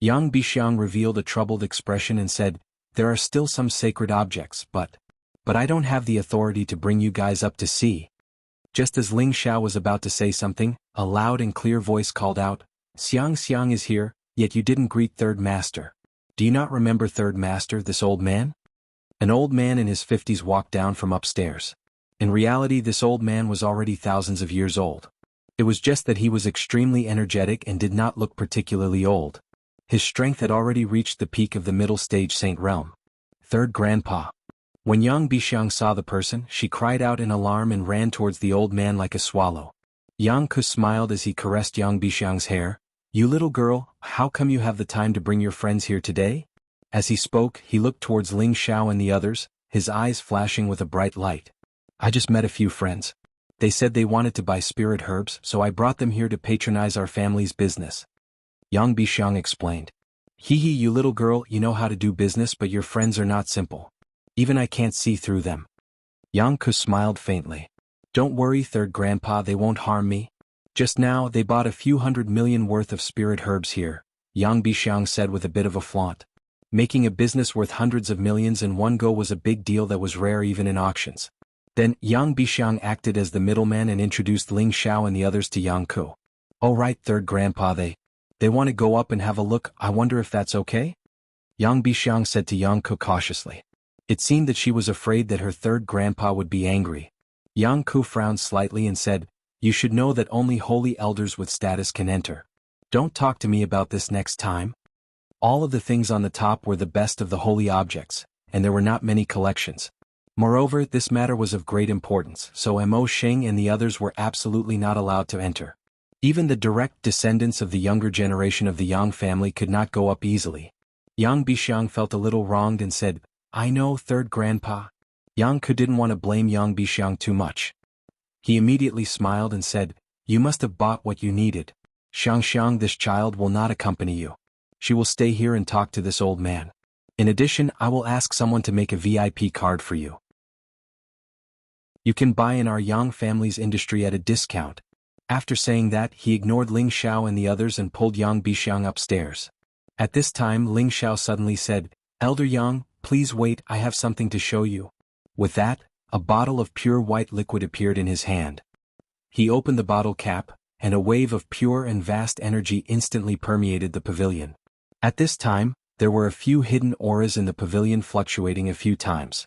Yang Bixiang revealed a troubled expression and said, There are still some sacred objects, but I don't have the authority to bring you guys up to see. Just as Ling Xiao was about to say something, a loud and clear voice called out, Xiang Xiang is here, yet you didn't greet Third Master. Do you not remember Third Master, this old man? An old man in his 50s walked down from upstairs. In reality, this old man was already thousands of years old. It was just that he was extremely energetic and did not look particularly old. His strength had already reached the peak of the middle stage Saint Realm. Third Grandpa. When Yang Bixiang saw the person, she cried out in alarm and ran towards the old man like a swallow. Yang Ke smiled as he caressed Yang Bixiang's hair. You little girl, how come you have the time to bring your friends here today? As he spoke, he looked towards Ling Xiao and the others, his eyes flashing with a bright light. I just met a few friends. They said they wanted to buy spirit herbs, so I brought them here to patronize our family's business. Yang Bixiang explained. Hee hee, you little girl, you know how to do business, but your friends are not simple. Even I can't see through them. Yang Ke smiled faintly. Don't worry, Third Grandpa, they won't harm me. Just now, they bought a few 100 million worth of spirit herbs here, Yang Bixiang said with a bit of a flaunt. Making a business worth hundreds of millions in one go was a big deal that was rare even in auctions. Then, Yang Bixiang acted as the middleman and introduced Ling Xiao and the others to Yang Ke. All right, Third Grandpa, they want to go up and have a look, I wonder if that's okay? Yang Bixiang said to Yang Ke cautiously. It seemed that she was afraid that her third grandpa would be angry. Yang Ke frowned slightly and said, You should know that only holy elders with status can enter. Don't talk to me about this next time. All of the things on the top were the best of the holy objects, and there were not many collections. Moreover, this matter was of great importance, so Mo Sheng and the others were absolutely not allowed to enter. Even the direct descendants of the younger generation of the Yang family could not go up easily. Yang Bixiang felt a little wronged and said, I know, Third Grandpa. Yang Ke didn't want to blame Yang Bixiang too much. He immediately smiled and said, You must have bought what you needed. Xiang, this child will not accompany you. She will stay here and talk to this old man. In addition, I will ask someone to make a VIP card for you. You can buy in our Yang family's industry at a discount. After saying that, he ignored Ling Xiao and the others and pulled Yang Bixiang upstairs. At this time, Ling Xiao suddenly said, Elder Yang, please wait, I have something to show you. With that, a bottle of pure white liquid appeared in his hand. He opened the bottle cap, and a wave of pure and vast energy instantly permeated the pavilion. At this time, there were a few hidden auras in the pavilion fluctuating a few times.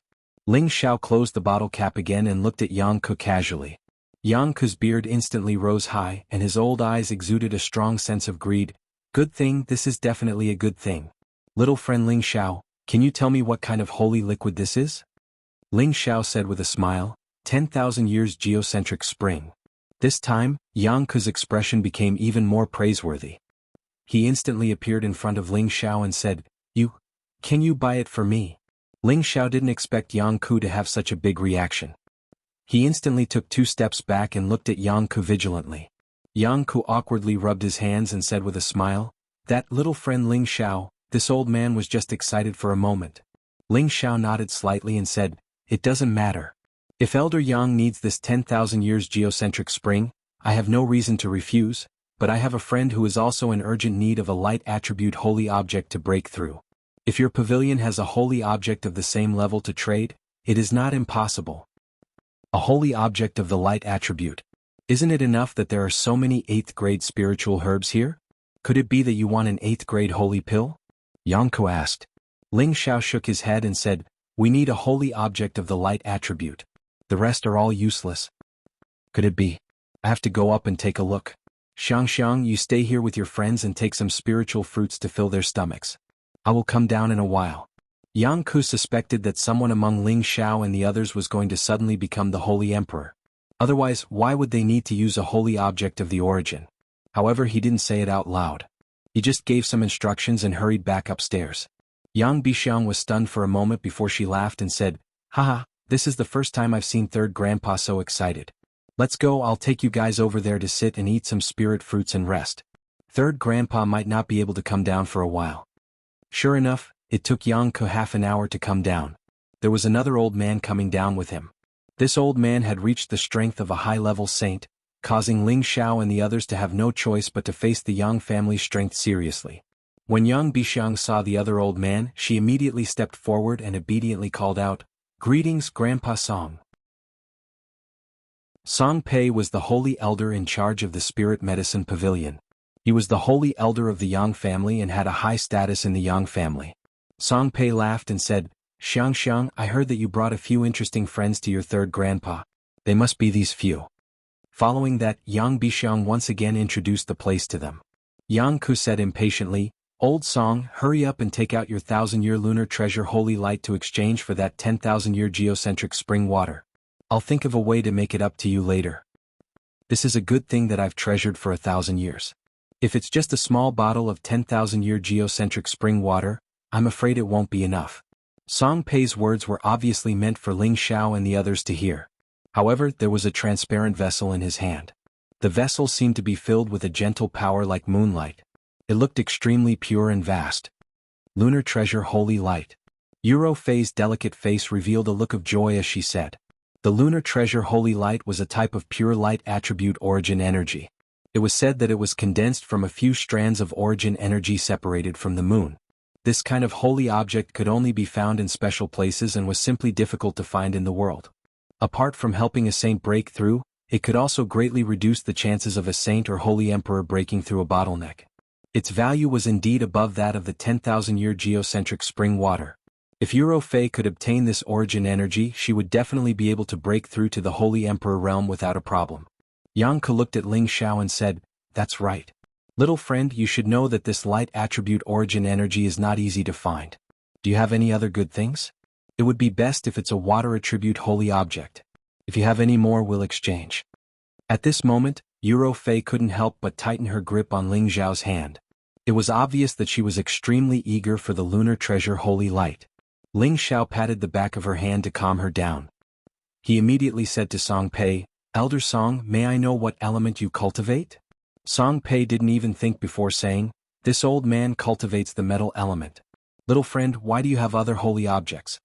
Ling Xiao closed the bottle cap again and looked at Yang Ke casually. Yang Ke's beard instantly rose high and his old eyes exuded a strong sense of greed. Good thing, this is definitely a good thing. Little friend Ling Xiao, can you tell me what kind of holy liquid this is? Ling Xiao said with a smile, 10,000 years geocentric spring. This time, Yang Ke's expression became even more praiseworthy. He instantly appeared in front of Ling Xiao and said, Can you buy it for me? Ling Xiao didn't expect Yang Ke to have such a big reaction. He instantly took 2 steps back and looked at Yang Ke vigilantly. Yang Ke awkwardly rubbed his hands and said with a smile, That little friend Ling Xiao, this old man was just excited for a moment. Ling Xiao nodded slightly and said, It doesn't matter. If Elder Yang needs this 10,000 years geocentric spring, I have no reason to refuse, but I have a friend who is also in urgent need of a light attribute holy object to break through. If your pavilion has a holy object of the same level to trade, it is not impossible. A holy object of the light attribute. Isn't it enough that there are so many 8th grade spiritual herbs here? Could it be that you want an 8th grade holy pill? Yang Ke asked. Ling Xiao shook his head and said, We need a holy object of the light attribute. The rest are all useless. Could it be? I have to go up and take a look. Xiang, you stay here with your friends and take some spiritual fruits to fill their stomachs. I will come down in a while. Yang Ku suspected that someone among Ling Xiao and the others was going to suddenly become the Holy Emperor. Otherwise, why would they need to use a holy object of the origin? However, he didn't say it out loud. He just gave some instructions and hurried back upstairs. Yang Bixiang was stunned for a moment before she laughed and said, "Haha, this is the first time I've seen Third Grandpa so excited. Let's go, I'll take you guys over there to sit and eat some spirit fruits and rest. Third Grandpa might not be able to come down for a while." Sure enough, it took Yang Ku half an hour to come down. There was another old man coming down with him. This old man had reached the strength of a high-level saint, causing Ling Xiao and the others to have no choice but to face the Yang family's strength seriously. When Yang Bixiang saw the other old man, she immediately stepped forward and obediently called out, "Greetings, Grandpa Song." Song Pei was the holy elder in charge of the spirit medicine pavilion. He was the holy elder of the Yang family and had a high status in the Yang family. Song Pei laughed and said, Xiang, I heard that you brought a few interesting friends to your third grandpa. They must be these few." Following that, Yang Bixiang once again introduced the place to them. Yang Ku said impatiently, "Old Song, hurry up and take out your 1,000-year lunar treasure holy light to exchange for that 10,000-year geocentric spring water. I'll think of a way to make it up to you later. This is a good thing that I've treasured for 1,000 years. If it's just a small bottle of 10,000-year geocentric spring water, I'm afraid it won't be enough." Song Pei's words were obviously meant for Ling Xiao and the others to hear. However, there was a transparent vessel in his hand. The vessel seemed to be filled with a gentle power like moonlight. It looked extremely pure and vast. Lunar treasure holy light. Euro Fei's delicate face revealed a look of joy as she said. The lunar treasure holy light was a type of pure light attribute origin energy. It was said that it was condensed from a few strands of origin energy separated from the moon. This kind of holy object could only be found in special places and was simply difficult to find in the world. Apart from helping a saint break through, it could also greatly reduce the chances of a saint or holy emperor breaking through a bottleneck. Its value was indeed above that of the 10,000-year geocentric spring water. If Euro Fei could obtain this origin energy, she would definitely be able to break through to the holy emperor realm without a problem. Yang Ke looked at Ling Xiao and said, "That's right. Little friend, you should know that this light attribute origin energy is not easy to find. Do you have any other good things? It would be best if it's a water attribute holy object. If you have any more, we'll exchange." At this moment, Euro Fei couldn't help but tighten her grip on Ling Xiao's hand. It was obvious that she was extremely eager for the lunar treasure holy light. Ling Xiao patted the back of her hand to calm her down. He immediately said to Song Pei, "Elder Song, may I know what element you cultivate?" Song Pei didn't even think before saying, "This old man cultivates the metal element. Little friend, why do you have other holy objects?"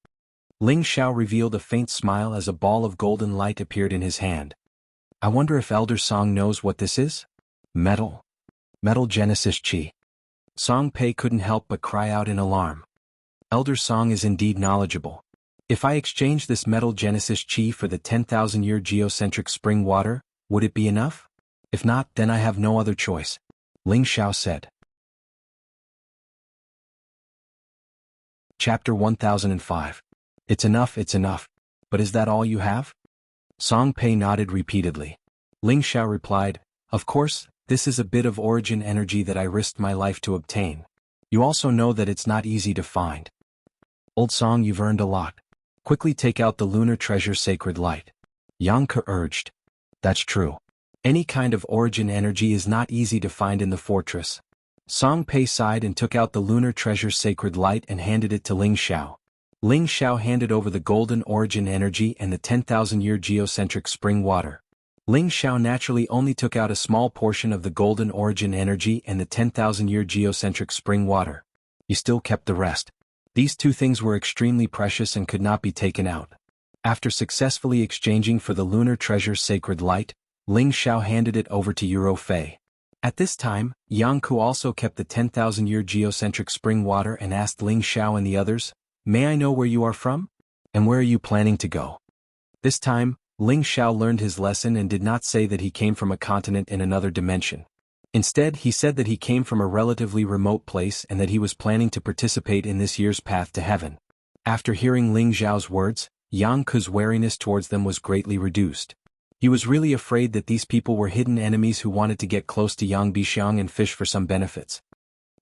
Ling Xiao revealed a faint smile as a ball of golden light appeared in his hand. "I wonder if Elder Song knows what this is?" "Metal. Metal Genesis Chi." Song Pei couldn't help but cry out in alarm. Elder Song is indeed knowledgeable. If I exchange this metal Genesis Chi for the 10,000-year geocentric spring water, would it be enough? If not, then I have no other choice," Ling Xiao said. Chapter 1005. It's enough. But is that all you have?" Song Pei nodded repeatedly. Ling Xiao replied, "Of course, this is a bit of origin energy that I risked my life to obtain. You also know that it's not easy to find. Old Song, you've earned a lot. Quickly take out the lunar treasure sacred light," Yang Ke urged. "That's true. Any kind of origin energy is not easy to find in the fortress." Song Pei sighed and took out the lunar treasure sacred light and handed it to Ling Xiao. Ling Xiao handed over the golden origin energy and the 10,000-year geocentric spring water. Ling Xiao naturally only took out a small portion of the golden origin energy and the 10,000-year geocentric spring water. He still kept the rest. These two things were extremely precious and could not be taken out. After successfully exchanging for the lunar treasure sacred light, Ling Xiao handed it over to Euro Fei. At this time, Yang Ku also kept the 10,000-year geocentric spring water and asked Ling Xiao and the others, "May I know where you are from? And where are you planning to go?" This time, Ling Xiao learned his lesson and did not say that he came from a continent in another dimension. Instead, he said that he came from a relatively remote place and that he was planning to participate in this year's path to heaven. After hearing Ling Xiao's words, Yang Ku's wariness towards them was greatly reduced. He was really afraid that these people were hidden enemies who wanted to get close to Yang Bixiang and fish for some benefits.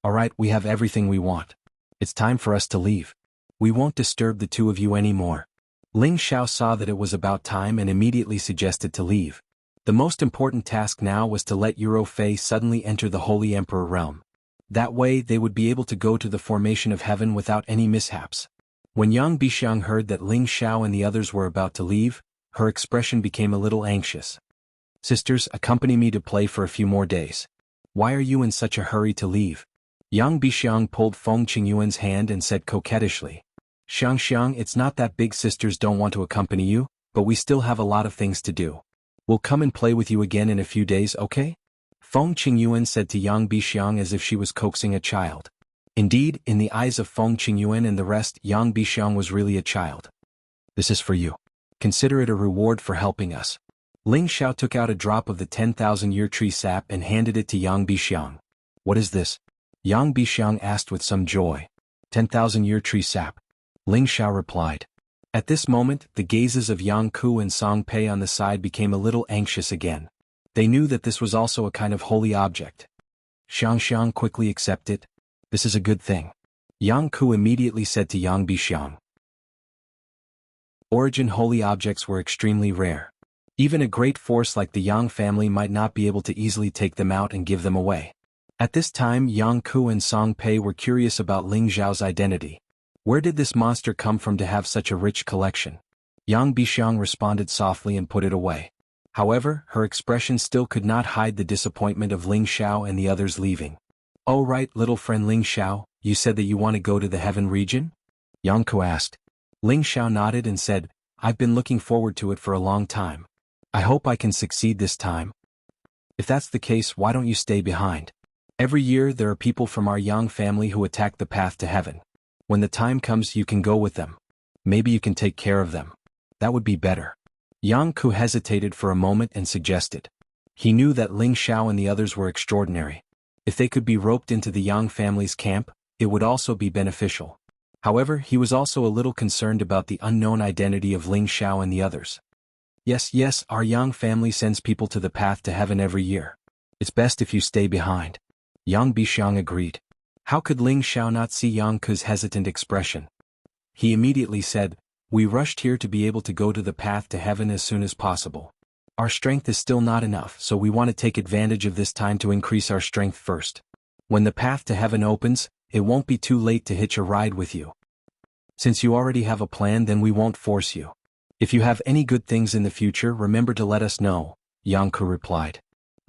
"Alright, we have everything we want. It's time for us to leave." We won't disturb the two of you anymore. Ling Xiao saw that it was about time and immediately suggested to leave. The most important task now was to let Euro Fei suddenly enter the Holy Emperor realm. That way they would be able to go to the formation of heaven without any mishaps. When Yang Bixiang heard that Ling Xiao and the others were about to leave, her expression became a little anxious. Sisters, accompany me to play for a few more days. Why are you in such a hurry to leave? Yang Bixiang pulled Feng Qingyuan's hand and said coquettishly. Xiang, it's not that big sisters don't want to accompany you, but we still have a lot of things to do. We'll come and play with you again in a few days, okay? Feng Qingyuan said to Yang Bixiang as if she was coaxing a child. Indeed, in the eyes of Feng Qingyuan and the rest, Yang Bixiang was really a child. This is for you. Consider it a reward for helping us. Ling Xiao took out a drop of the 10,000-year tree sap and handed it to Yang Bixiang. What is this? Yang Bixiang asked with some joy. 10,000-year tree sap. Ling Xiao replied. At this moment, the gazes of Yang Ku and Song Pei on the side became a little anxious again. They knew that this was also a kind of holy object. Xiang quickly accept it. This is a good thing. Yang Ku immediately said to Yang Bixiang. Origin holy objects were extremely rare. Even a great force like the Yang family might not be able to easily take them out and give them away. At this time, Yang Ku and Song Pei were curious about Ling Xiao's identity. Where did this monster come from to have such a rich collection? Yang Bixiang responded softly and put it away. However, her expression still could not hide the disappointment of Ling Xiao and the others leaving. Oh right, little friend Ling Xiao, you said that you want to go to the heaven region? Yang Ku asked. Ling Xiao nodded and said, I've been looking forward to it for a long time. I hope I can succeed this time. If that's the case, why don't you stay behind? Every year there are people from our Yang family who attack the path to heaven. When the time comes, you can go with them. Maybe you can take care of them. That would be better. Yang Ku hesitated for a moment and suggested. He knew that Ling Xiao and the others were extraordinary. If they could be roped into the Yang family's camp, it would also be beneficial. However, he was also a little concerned about the unknown identity of Ling Xiao and the others. Yes, our Yang family sends people to the path to heaven every year. It's best if you stay behind. Yang Bixiang agreed. How could Ling Xiao not see Yang Ku's hesitant expression? He immediately said, We rushed here to be able to go to the path to heaven as soon as possible. Our strength is still not enough, so we want to take advantage of this time to increase our strength first. When the path to heaven opens, it won't be too late to hitch a ride with you. Since you already have a plan, then we won't force you. If you have any good things in the future, remember to let us know, Yang Ku replied.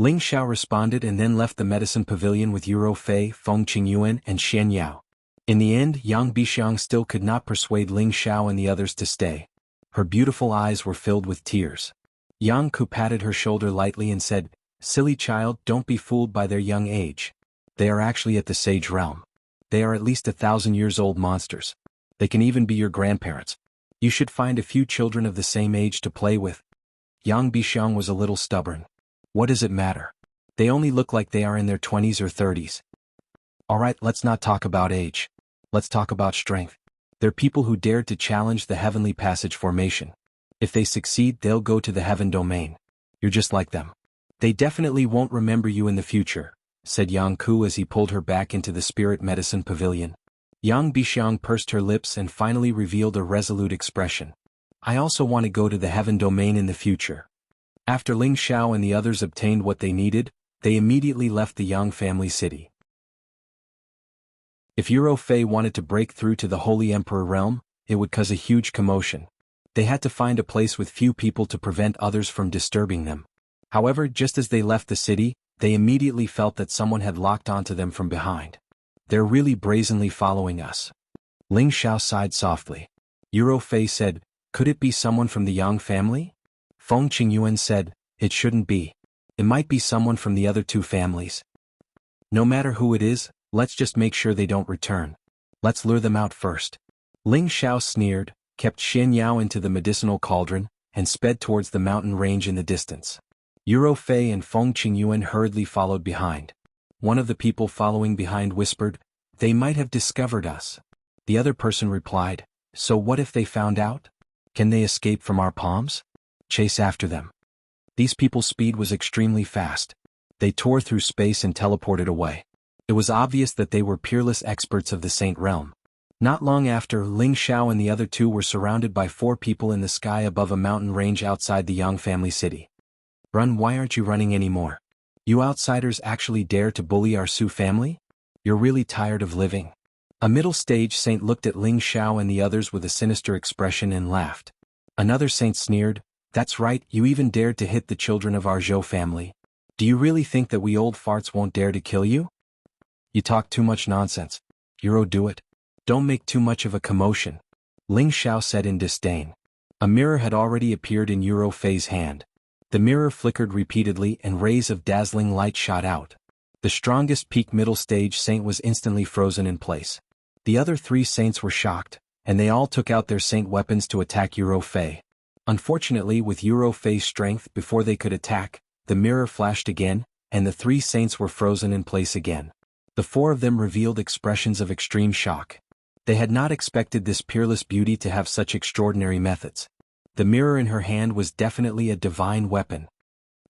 Ling Xiao responded and then left the medicine pavilion with Euro Fei, Feng Qingyuan and Xian Yao. In the end, Yang Bixiang still could not persuade Ling Xiao and the others to stay. Her beautiful eyes were filled with tears. Yang Ku patted her shoulder lightly and said, Silly child, don't be fooled by their young age. They are actually at the sage realm. They are at least 1,000-years-old monsters. They can even be your grandparents. You should find a few children of the same age to play with. Yang Bixiang was a little stubborn. What does it matter? They only look like they are in their 20s or 30s. Alright, let's not talk about age. Let's talk about strength. They're people who dared to challenge the heavenly passage formation. If they succeed, they'll go to the heaven domain. You're just like them. They definitely won't remember you in the future, said Yang Ku as he pulled her back into the spirit medicine pavilion. Yang Bixiang pursed her lips and finally revealed a resolute expression. I also want to go to the heaven domain in the future. After Ling Xiao and the others obtained what they needed, they immediately left the Yang family city. If Euro Fei wanted to break through to the Holy Emperor realm, it would cause a huge commotion. They had to find a place with few people to prevent others from disturbing them. However, just as they left the city, they immediately felt that someone had locked onto them from behind. They're really brazenly following us. Ling Xiao sighed softly. Euro Fei said, Could it be someone from the Yang family? Feng Qingyuan said, It shouldn't be. It might be someone from the other two families. No matter who it is, let's just make sure they don't return. Let's lure them out first. Ling Xiao sneered, kept Xian Yao into the medicinal cauldron, and sped towards the mountain range in the distance. Euro Fei and Feng Qingyuan hurriedly followed behind. One of the people following behind whispered, They might have discovered us. The other person replied, So what if they found out? Can they escape from our palms? Chase after them. These people's speed was extremely fast. They tore through space and teleported away. It was obvious that they were peerless experts of the Saint Realm. Not long after, Ling Xiao and the other two were surrounded by 4 people in the sky above a mountain range outside the Yang family city. Run, why aren't you running anymore? You outsiders actually dare to bully our Su family? You're really tired of living. A middle-stage saint looked at Ling Xiao and the others with a sinister expression and laughed. Another saint sneered, that's right, you even dared to hit the children of our Zhou family. Do you really think that we old farts won't dare to kill you? You talk too much nonsense. Euro, do it. Don't make too much of a commotion. Ling Xiao said in disdain. A mirror had already appeared in Euro Fei's hand. The mirror flickered repeatedly and rays of dazzling light shot out. The strongest peak middle stage saint was instantly frozen in place. The other 3 saints were shocked, and they all took out their saint weapons to attack Euro Fei. Unfortunately, with Euro Fei's strength, before they could attack, the mirror flashed again, and the 3 saints were frozen in place again. The 4 of them revealed expressions of extreme shock. They had not expected this peerless beauty to have such extraordinary methods. The mirror in her hand was definitely a divine weapon.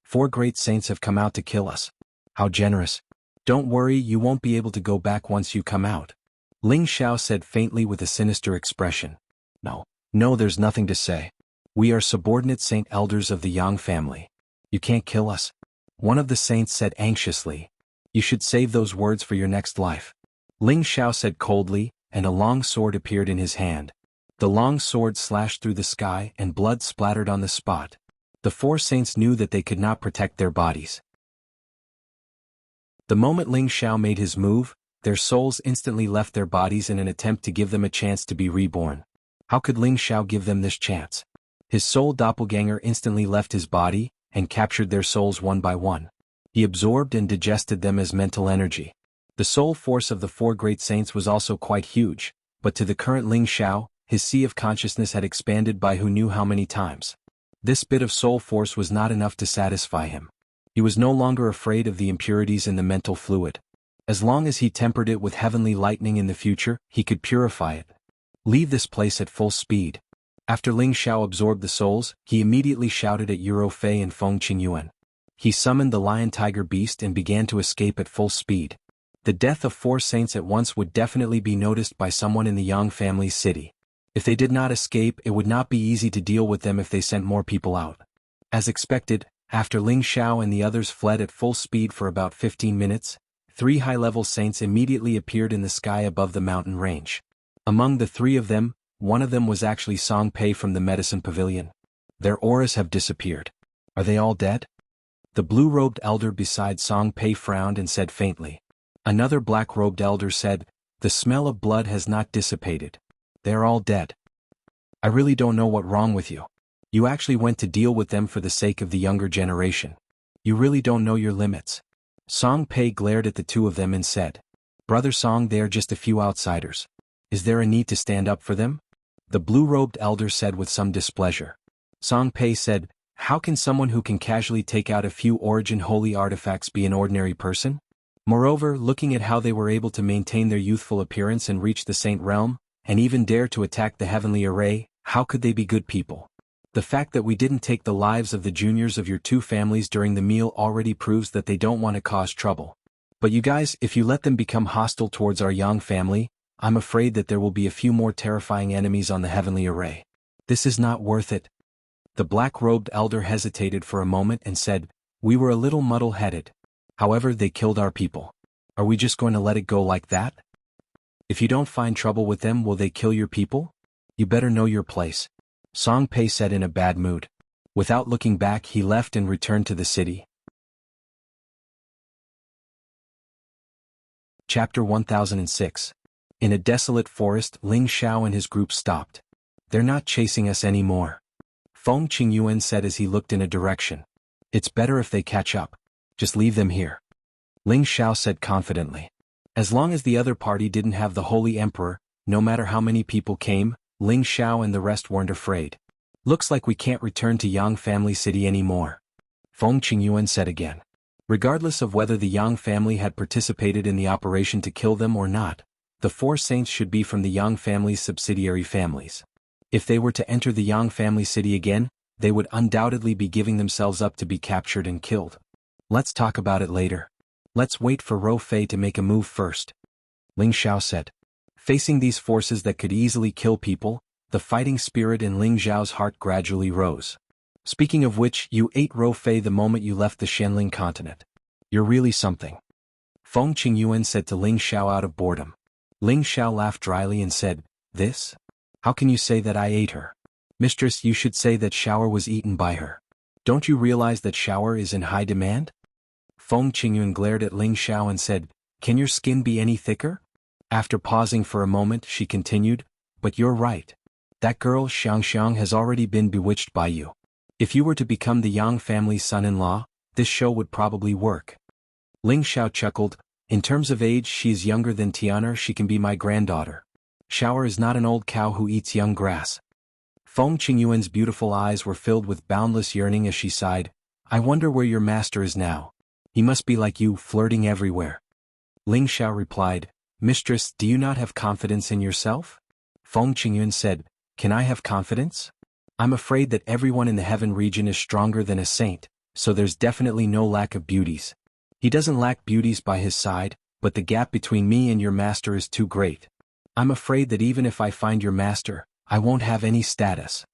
4 great saints have come out to kill us. How generous. Don't worry, you won't be able to go back once you come out. Ling Xiao said faintly with a sinister expression. No, there's nothing to say. We are subordinate saint elders of the Yang family. You can't kill us. One of the saints said anxiously. You should save those words for your next life. Ling Xiao said coldly, and a long sword appeared in his hand. The long sword slashed through the sky and blood splattered on the spot. The 4 saints knew that they could not protect their bodies. The moment Ling Xiao made his move, their souls instantly left their bodies in an attempt to give them a chance to be reborn. How could Ling Xiao give them this chance? His soul doppelganger instantly left his body, and captured their souls one by one. He absorbed and digested them as mental energy. The soul force of the 4 great saints was also quite huge, but to the current Ling Xiao, his sea of consciousness had expanded by who knew how many times. This bit of soul force was not enough to satisfy him. He was no longer afraid of the impurities in the mental fluid. As long as he tempered it with heavenly lightning in the future, he could purify it. Leave this place at full speed. After Ling Xiao absorbed the souls, he immediately shouted at Euro Fei and Feng Qingyuan. He summoned the lion-tiger beast and began to escape at full speed. The death of 4 saints at once would definitely be noticed by someone in the Yang family's city. If they did not escape, it would not be easy to deal with them if they sent more people out. As expected, after Ling Xiao and the others fled at full speed for about 15 minutes, 3 high-level saints immediately appeared in the sky above the mountain range. Among the 3 of them, one of them was actually Song Pei from the medicine pavilion. Their auras have disappeared. Are they all dead? The blue-robed elder beside Song Pei frowned and said faintly. Another black-robed elder said, the smell of blood has not dissipated. They are all dead. I really don't know what's wrong with you. You actually went to deal with them for the sake of the younger generation. You really don't know your limits. Song Pei glared at the 2 of them and said, Brother Song, they are just a few outsiders. Is there a need to stand up for them? The blue-robed elder said with some displeasure. Song Pei said, how can someone who can casually take out a few origin holy artifacts be an ordinary person? Moreover, looking at how they were able to maintain their youthful appearance and reach the saint realm, and even dare to attack the heavenly array, how could they be good people? The fact that we didn't take the lives of the juniors of your 2 families during the meal already proves that they don't want to cause trouble. But you guys, if you let them become hostile towards our Yang family, I'm afraid that there will be a few more terrifying enemies on the heavenly array. This is not worth it. The black-robed elder hesitated for a moment and said, we were a little muddle-headed. However, they killed our people. Are we just going to let it go like that? If you don't find trouble with them, will they kill your people? You better know your place. Song Pei said in a bad mood. Without looking back, he left and returned to the city. Chapter 1006. In a desolate forest, Ling Xiao and his group stopped. They're not chasing us anymore. Feng Qingyuan said as he looked in a direction. It's better if they catch up. Just leave them here. Ling Xiao said confidently. As long as the other party didn't have the Holy Emperor, no matter how many people came, Ling Xiao and the rest weren't afraid. Looks like we can't return to Yang family city anymore. Feng Qingyuan said again. Regardless of whether the Yang family had participated in the operation to kill them or not, the 4 saints should be from the Yang family's subsidiary families. If they were to enter the Yang family city again, they would undoubtedly be giving themselves up to be captured and killed. Let's talk about it later. Let's wait for Ro Fei to make a move first. Ling Xiao said. Facing these forces that could easily kill people, the fighting spirit in Ling Xiao's heart gradually rose. Speaking of which, you ate Ro Fei the moment you left the Shenling continent. You're really something. Feng Qingyuan said to Ling Xiao out of boredom. Ling Xiao laughed dryly and said, "This? How can you say that I ate her? Mistress, you should say that Shower was eaten by her. Don't you realize that Shower is in high demand?" Feng Qingyuan glared at Ling Xiao and said, "Can your skin be any thicker?" After pausing for a moment, she continued, "But you're right. That girl Xiangxiang has already been bewitched by you. If you were to become the Yang family's son-in-law, this show would probably work." Ling Xiao chuckled, "In terms of age she is younger than Tiana, she can be my granddaughter. Shower is not an old cow who eats young grass." Feng Qingyuan's beautiful eyes were filled with boundless yearning as she sighed, "I wonder where your master is now. He must be like you, flirting everywhere." Ling Xiao replied, "Mistress, do you not have confidence in yourself?" Feng Qingyuan said, "Can I have confidence? I'm afraid that everyone in the heaven region is stronger than a saint, so there's definitely no lack of beauties. He doesn't lack beauties by his side, but the gap between me and your master is too great. I'm afraid that even if I find your master, I won't have any status."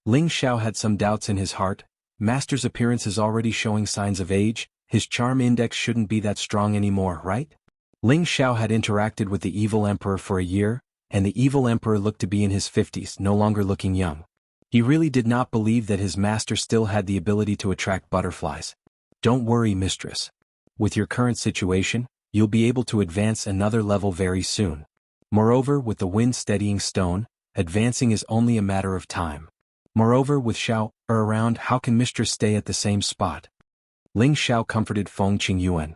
Ling Xiao had some doubts in his heart. Master's appearance is already showing signs of age, his charm index shouldn't be that strong anymore, right? Ling Xiao had interacted with the evil emperor for a year, and the evil emperor looked to be in his 50s, no longer looking young. He really did not believe that his master still had the ability to attract butterflies. "Don't worry, mistress. With your current situation, you'll be able to advance another level very soon. Moreover, with the wind-steadying stone, advancing is only a matter of time. Moreover, with Xiao around, how can mistress stay at the same spot?" Ling Xiao comforted Feng Qingyuan.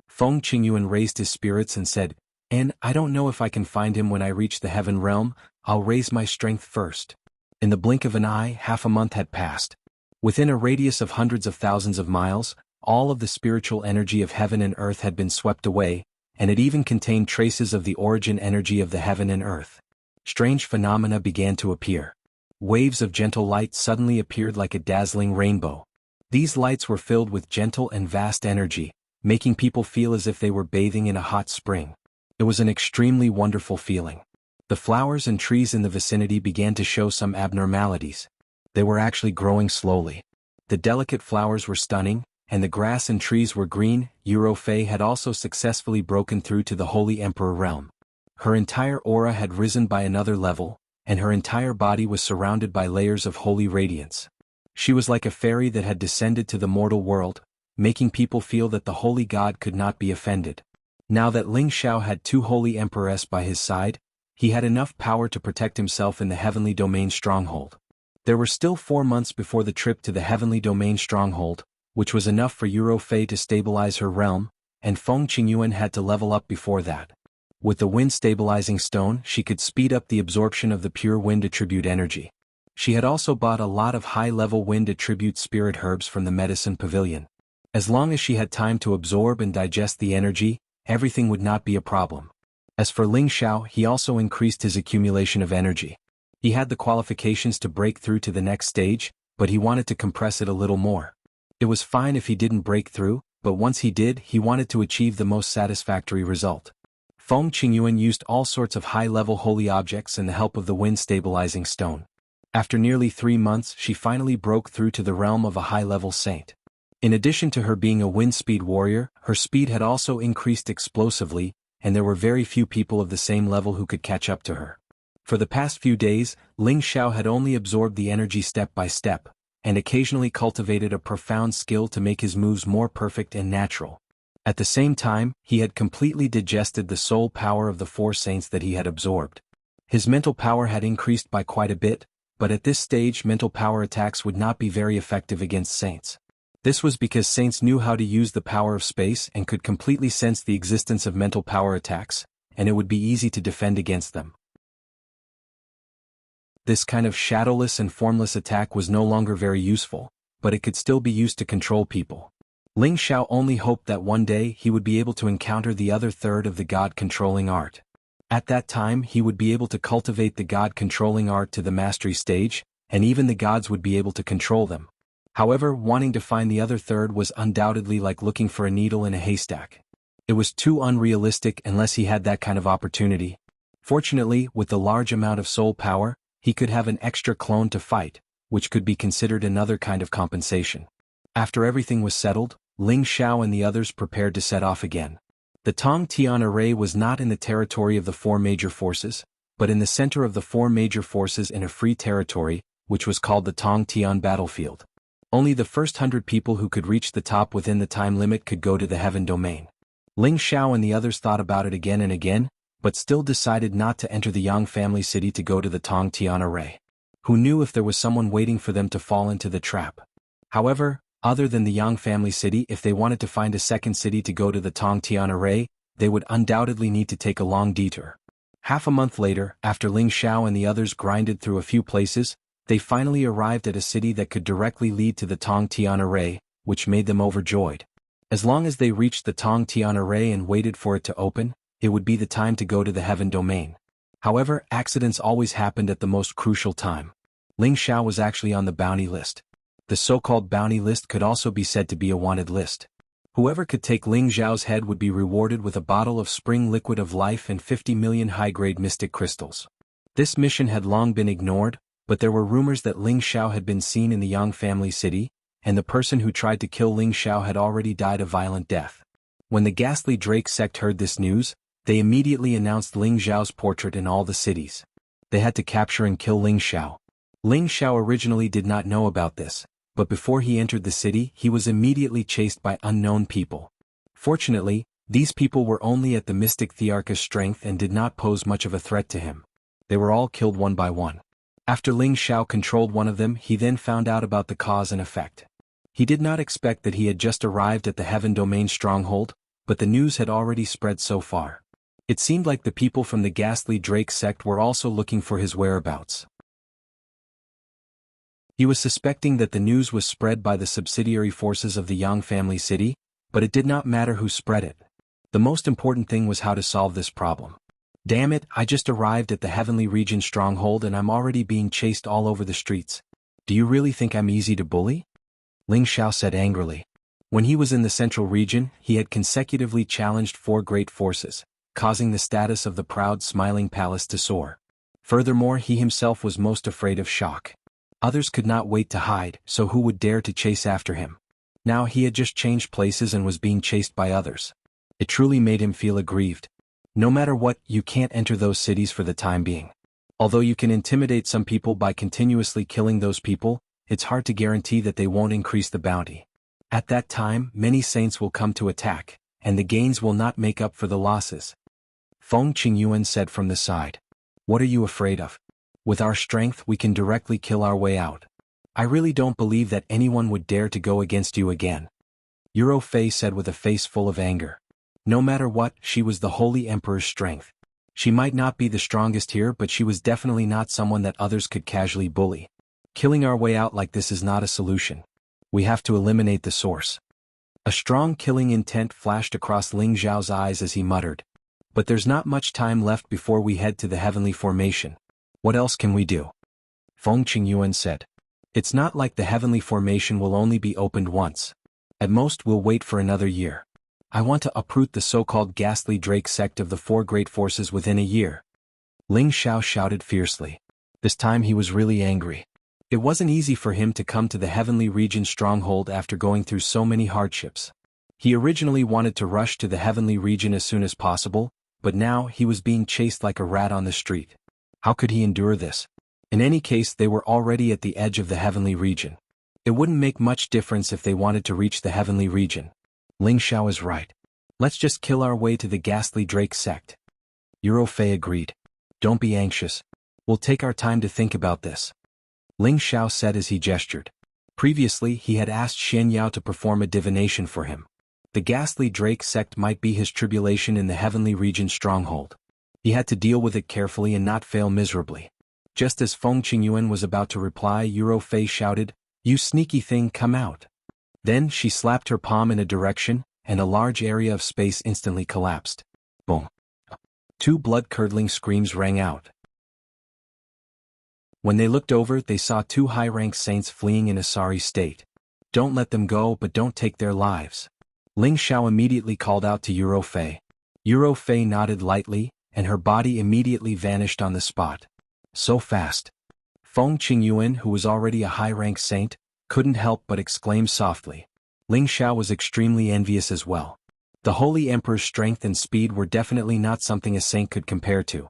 Feng Qingyuan raised his spirits and said, I don't know if I can find him when I reach the heaven realm. I'll raise my strength first." In the blink of an eye, half a month had passed. Within a radius of hundreds of thousands of miles, all of the spiritual energy of heaven and earth had been swept away, and it even contained traces of the origin energy of the heaven and earth. Strange phenomena began to appear. Waves of gentle light suddenly appeared like a dazzling rainbow. These lights were filled with gentle and vast energy, making people feel as if they were bathing in a hot spring. It was an extremely wonderful feeling. The flowers and trees in the vicinity began to show some abnormalities. They were actually growing slowly. The delicate flowers were stunning, and the grass and trees were green. Ro Fei had also successfully broken through to the Holy Emperor realm. Her entire aura had risen by another level, and her entire body was surrounded by layers of holy radiance. She was like a fairy that had descended to the mortal world, making people feel that the holy god could not be offended. Now that Ling Xiao had two holy emperors by his side, he had enough power to protect himself in the heavenly domain stronghold. There were still 4 months before the trip to the heavenly domain stronghold, which was enough for Ro Fei to stabilize her realm, and Feng Qingyuan had to level up before that. With the wind-stabilizing stone, she could speed up the absorption of the pure wind attribute energy. She had also bought a lot of high-level wind attribute spirit herbs from the medicine pavilion. As long as she had time to absorb and digest the energy, everything would not be a problem. As for Ling Xiao, he also increased his accumulation of energy. He had the qualifications to break through to the next stage, but he wanted to compress it a little more. It was fine if he didn't break through, but once he did, he wanted to achieve the most satisfactory result. Feng Qingyuan used all sorts of high-level holy objects and the help of the wind-stabilizing stone. After nearly 3 months, she finally broke through to the realm of a high-level saint. In addition to her being a wind-speed warrior, her speed had also increased explosively, and there were very few people of the same level who could catch up to her. For the past few days, Ling Xiao had only absorbed the energy step by step, and occasionally cultivated a profound skill to make his moves more perfect and natural. At the same time, he had completely digested the soul power of the 4 saints that he had absorbed. His mental power had increased by quite a bit, but at this stage mental power attacks would not be very effective against saints. This was because saints knew how to use the power of space and could completely sense the existence of mental power attacks, and it would be easy to defend against them. This kind of shadowless and formless attack was no longer very useful, but it could still be used to control people. Ling Xiao only hoped that one day he would be able to encounter the other third of the god-controlling art. At that time he would be able to cultivate the god-controlling art to the mastery stage, and even the gods would be able to control them. However, wanting to find the other third was undoubtedly like looking for a needle in a haystack. It was too unrealistic unless he had that kind of opportunity. Fortunately, with the large amount of soul power, he could have an extra clone to fight, which could be considered another kind of compensation. After everything was settled, Ling Xiao and the others prepared to set off again. The Tong Tian array was not in the territory of the four major forces, but in the center of the four major forces in a free territory, which was called the Tong Tian battlefield. Only the first 100 people who could reach the top within the time limit could go to the heaven domain. Ling Xiao and the others thought about it again and again, but still decided not to enter the Yang family city to go to the Tong Tian array. Who knew if there was someone waiting for them to fall into the trap? However, other than the Yang family city, if they wanted to find a second city to go to the Tong Tian array, they would undoubtedly need to take a long detour. Half a month later, after Ling Xiao and the others grinded through a few places, they finally arrived at a city that could directly lead to the Tong Tian array, which made them overjoyed. As long as they reached the Tong Tian array and waited for it to open, it would be the time to go to the heaven domain. However, accidents always happened at the most crucial time. Ling Xiao was actually on the bounty list. The so-called bounty list could also be said to be a wanted list. Whoever could take Ling Xiao's head would be rewarded with a bottle of spring liquid of life and 50 million high-grade mystic crystals. This mission had long been ignored, but there were rumors that Ling Xiao had been seen in the Yang family city, and the person who tried to kill Ling Xiao had already died a violent death. When the ghastly Drake sect heard this news, they immediately announced Ling Xiao's portrait in all the cities. They had to capture and kill Ling Xiao. Ling Xiao originally did not know about this, but before he entered the city he was immediately chased by unknown people. Fortunately, these people were only at the mystic Thearcha's strength and did not pose much of a threat to him. They were all killed one by one. After Ling Xiao controlled one of them, he then found out about the cause and effect. He did not expect that he had just arrived at the Heaven Domain stronghold, but the news had already spread so far. It seemed like the people from the ghastly Drake sect were also looking for his whereabouts. He was suspecting that the news was spread by the subsidiary forces of the Yang family city, but it did not matter who spread it. The most important thing was how to solve this problem. Damn it, I just arrived at the Heavenly Region stronghold and I'm already being chased all over the streets. Do you really think I'm easy to bully? Ling Xiao said angrily. When he was in the central region, he had consecutively challenged 4 great forces, causing the status of the proud smiling palace to soar. Furthermore, he himself was most afraid of shock. Others could not wait to hide, so who would dare to chase after him? Now he had just changed places and was being chased by others. It truly made him feel aggrieved. No matter what, you can't enter those cities for the time being. Although you can intimidate some people by continuously killing those people, it's hard to guarantee that they won't increase the bounty. At that time, many saints will come to attack, and the gains will not make up for the losses. Feng Qingyuan said from the side. What are you afraid of? With our strength we can directly kill our way out. I really don't believe that anyone would dare to go against you again. Euro Fei said with a face full of anger. No matter what, she was the Holy Emperor's strength. She might not be the strongest here, but she was definitely not someone that others could casually bully. Killing our way out like this is not a solution. We have to eliminate the source. A strong killing intent flashed across Ling Xiao's eyes as he muttered. But there's not much time left before we head to the heavenly formation. What else can we do? Feng Qingyuan said. It's not like the heavenly formation will only be opened once. At most we'll wait for another year. I want to uproot the so-called ghastly Drake sect of the 4 great forces within a year. Ling Xiao shouted fiercely. This time he was really angry. It wasn't easy for him to come to the Heavenly Region stronghold after going through so many hardships. He originally wanted to rush to the Heavenly Region as soon as possible, but now he was being chased like a rat on the street. How could he endure this? In any case, they were already at the edge of the Heavenly Region. It wouldn't make much difference if they wanted to reach the Heavenly Region. Ling Xiao is right. Let's just kill our way to the ghastly Drake sect. Euro Fei agreed. Don't be anxious. We'll take our time to think about this. Ling Xiao said as he gestured. Previously, he had asked Xian Yao to perform a divination for him. The ghastly Drake sect might be his tribulation in the Heavenly Region stronghold. He had to deal with it carefully and not fail miserably. Just as Feng Qingyuan was about to reply, Euro Fei shouted, "You sneaky thing, come out." Then she slapped her palm in a direction, and a large area of space instantly collapsed. Boom. 2 blood-curdling screams rang out. When they looked over, they saw 2 high-ranked saints fleeing in a sorry state. Don't let them go, but don't take their lives. Ling Xiao immediately called out to Euro Fei. Euro Fei nodded lightly, and her body immediately vanished on the spot. So fast. Feng Qingyuan, who was already a high-rank saint, couldn't help but exclaim softly. Ling Xiao was extremely envious as well. The Holy Emperor's strength and speed were definitely not something a saint could compare to.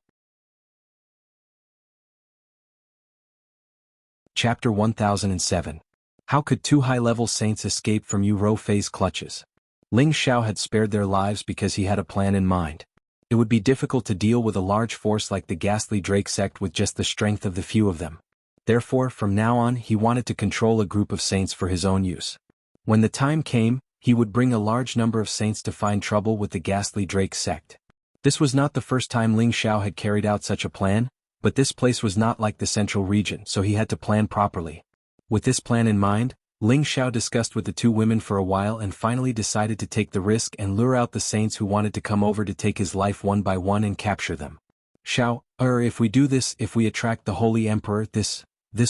Chapter 1007. How could two high-level saints escape from Euro Fei's clutches? Ling Xiao had spared their lives because he had a plan in mind. It would be difficult to deal with a large force like the ghastly Drake sect with just the strength of the few of them. Therefore, from now on he wanted to control a group of saints for his own use. When the time came, he would bring a large number of saints to find trouble with the ghastly Drake sect. This was not the first time Ling Xiao had carried out such a plan, but this place was not like the central region, so he had to plan properly. With this plan in mind, Ling Xiao discussed with the two women for a while and finally decided to take the risk and lure out the saints who wanted to come over to take his life one by one and capture them. Xiao, if we do this, if we attract the Holy Emperor, this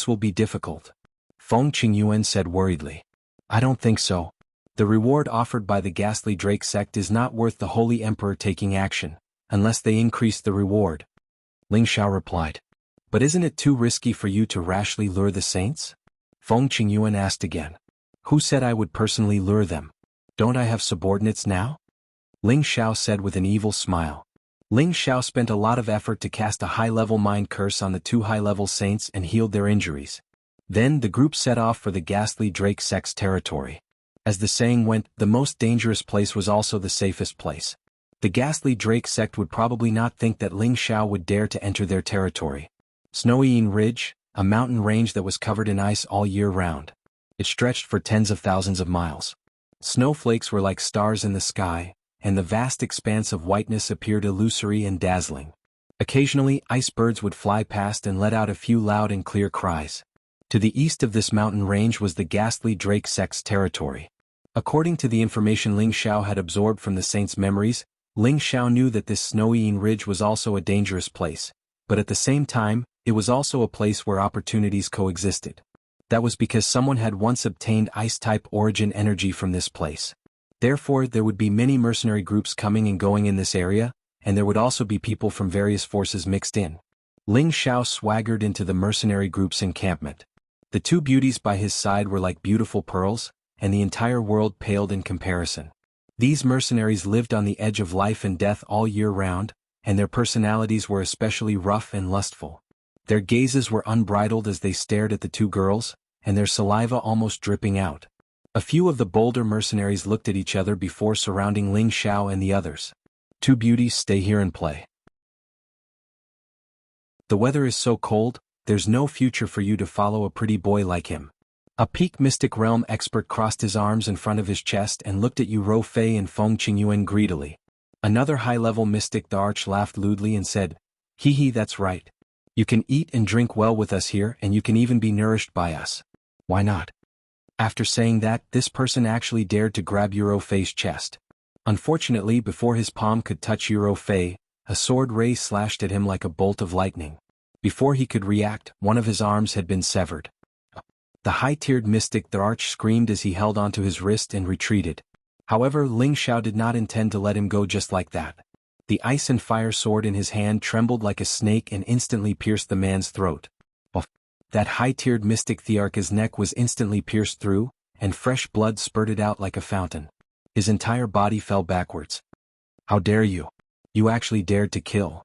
will be difficult. Feng Qingyuan said worriedly. I don't think so. The reward offered by the ghastly Drake sect is not worth the Holy Emperor taking action, unless they increase the reward. Ling Xiao replied. But isn't it too risky for you to rashly lure the saints? Feng Qingyuan asked again. Who said I would personally lure them? Don't I have subordinates now? Ling Xiao said with an evil smile. Ling Xiao spent a lot of effort to cast a high-level mind curse on the two high-level saints and healed their injuries. Then the group set off for the ghastly Drake sect's territory. As the saying went, the most dangerous place was also the safest place. The ghastly Drake sect would probably not think that Ling Xiao would dare to enter their territory. Snowy Ridge, a mountain range that was covered in ice all year round. It stretched for tens of thousands of miles. Snowflakes were like stars in the sky, and the vast expanse of whiteness appeared illusory and dazzling. Occasionally, ice birds would fly past and let out a few loud and clear cries. To the east of this mountain range was the ghastly Drake sect's territory. According to the information Ling Xiao had absorbed from the saints' memories, Ling Xiao knew that this snowy ridge was also a dangerous place, but at the same time, it was also a place where opportunities coexisted. That was because someone had once obtained ice-type origin energy from this place. Therefore, there would be many mercenary groups coming and going in this area, and there would also be people from various forces mixed in. Ling Xiao swaggered into the mercenary group's encampment. The two beauties by his side were like beautiful pearls, and the entire world paled in comparison. These mercenaries lived on the edge of life and death all year round, and their personalities were especially rough and lustful. Their gazes were unbridled as they stared at the two girls, and their saliva almost dripping out. A few of the bolder mercenaries looked at each other before surrounding Ling Xiao and the others. Two beauties, stay here and play. The weather is so cold, there's no future for you to follow a pretty boy like him. A peak mystic realm expert crossed his arms in front of his chest and looked at Euro Fei and Feng Qingyuan greedily. Another high-level mystic the Arch laughed lewdly and said, Hee, that's right. You can eat and drink well with us here, and you can even be nourished by us. Why not? After saying that, this person actually dared to grab Euro Fei's chest. Unfortunately, before his palm could touch Euro Fei, a sword ray slashed at him like a bolt of lightning. Before he could react, one of his arms had been severed. The high-tiered mystic the Arch screamed as he held onto his wrist and retreated. However, Ling Xiao did not intend to let him go just like that. The ice and fire sword in his hand trembled like a snake and instantly pierced the man's throat. That high-tiered mystic Thearch's neck was instantly pierced through, and fresh blood spurted out like a fountain. His entire body fell backwards. How dare you? You actually dared to kill.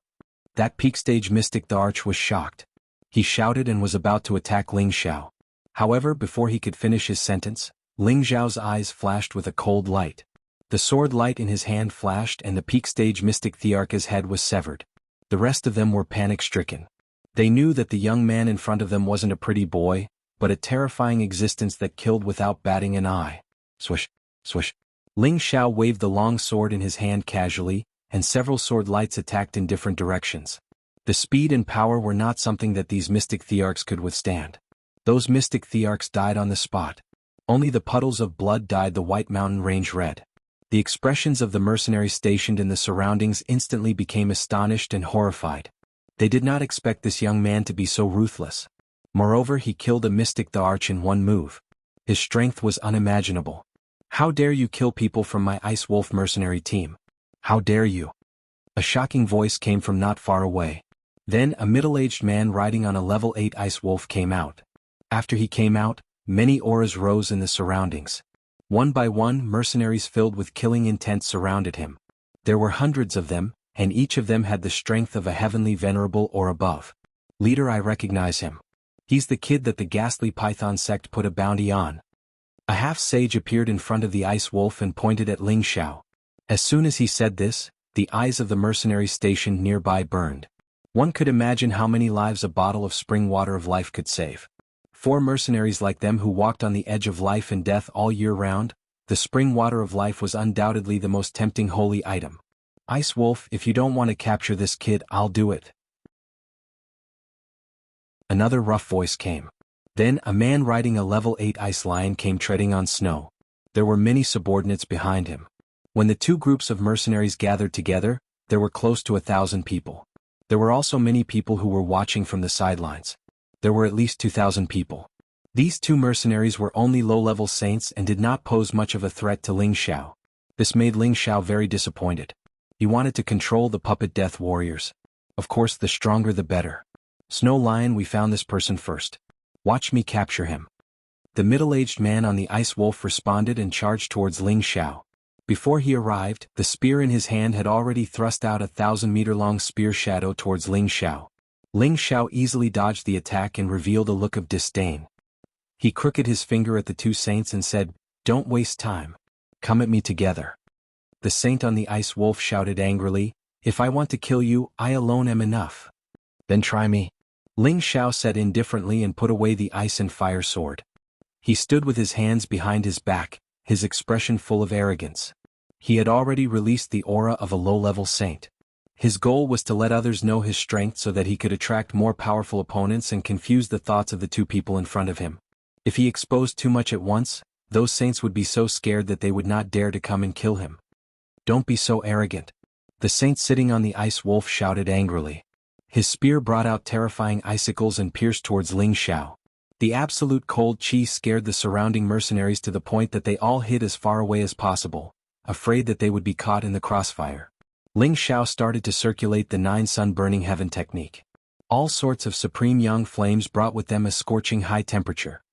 That peak-stage mystic the Arch was shocked. He shouted and was about to attack Ling Xiao. However, before he could finish his sentence, Ling Xiao's eyes flashed with a cold light. The sword light in his hand flashed and the peak-stage mystic Thearch's head was severed. The rest of them were panic-stricken. They knew that the young man in front of them wasn't a pretty boy, but a terrifying existence that killed without batting an eye. Swish, swish. Ling Xiao waved the long sword in his hand casually, and several sword lights attacked in different directions. The speed and power were not something that these mystic Thearchs could withstand. Those mystic Thearchs died on the spot. Only the puddles of blood dyed the White Mountain Range red. The expressions of the mercenaries stationed in the surroundings instantly became astonished and horrified. They did not expect this young man to be so ruthless. Moreover, he killed a mystic the Arch in one move. His strength was unimaginable. How dare you kill people from my Ice Wolf mercenary team? How dare you? A shocking voice came from not far away. Then a middle-aged man riding on a level 8 Ice Wolf came out. After he came out, many auras rose in the surroundings. One by one, mercenaries filled with killing intent surrounded him. There were hundreds of them, and each of them had the strength of a heavenly venerable or above. Leader, I recognize him. He's the kid that the ghastly Python sect put a bounty on. A half-sage appeared in front of the Ice Wolf and pointed at Ling Xiao. As soon as he said this, the eyes of the mercenaries stationed nearby burned. One could imagine how many lives a bottle of spring water of life could save. 4 mercenaries like them who walked on the edge of life and death all year round, the spring water of life was undoubtedly the most tempting holy item. Ice Wolf, if you don't want to capture this kid, I'll do it. Another rough voice came. Then a man riding a level 8 ice lion came treading on snow. There were many subordinates behind him. When the 2 groups of mercenaries gathered together, there were close to 1,000 people. There were also many people who were watching from the sidelines. There were at least 2,000 people. These 2 mercenaries were only low-level saints and did not pose much of a threat to Ling Xiao. This made Ling Xiao very disappointed. He wanted to control the puppet death warriors. Of course, the stronger the better. Snow Lion, we found this person first. Watch me capture him. The middle-aged man on the Ice Wolf responded and charged towards Ling Xiao. Before he arrived, the spear in his hand had already thrust out a 1,000-meter-long spear shadow towards Ling Xiao. Ling Xiao easily dodged the attack and revealed a look of disdain. He crooked his finger at the 2 saints and said, "Don't waste time. Come at me together." The saint on the Ice Wolf shouted angrily, "If I want to kill you, I alone am enough. Then try me." Ling Xiao said indifferently and put away the ice and fire sword. He stood with his hands behind his back, his expression full of arrogance. He had already released the aura of a low-level saint. His goal was to let others know his strength so that he could attract more powerful opponents and confuse the thoughts of the 2 people in front of him. If he exposed too much at once, those saints would be so scared that they would not dare to come and kill him. "Don't be so arrogant." The saint sitting on the Ice Wolf shouted angrily. His spear brought out terrifying icicles and pierced towards Ling Xiao. The absolute cold chi scared the surrounding mercenaries to the point that they all hid as far away as possible, afraid that they would be caught in the crossfire. Ling Xiao started to circulate the 9 sun burning heaven technique. All sorts of supreme young flames brought with them a scorching high temperature.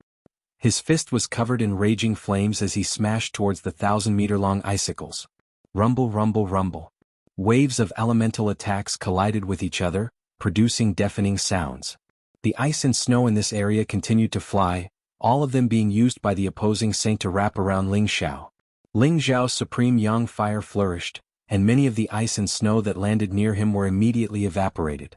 His fist was covered in raging flames as he smashed towards the 1,000-meter-long icicles. Rumble, rumble, rumble. Waves of elemental attacks collided with each other, producing deafening sounds. The ice and snow in this area continued to fly, all of them being used by the opposing saint to wrap around Ling Xiao. Ling Xiao's supreme yang fire flourished, and many of the ice and snow that landed near him were immediately evaporated.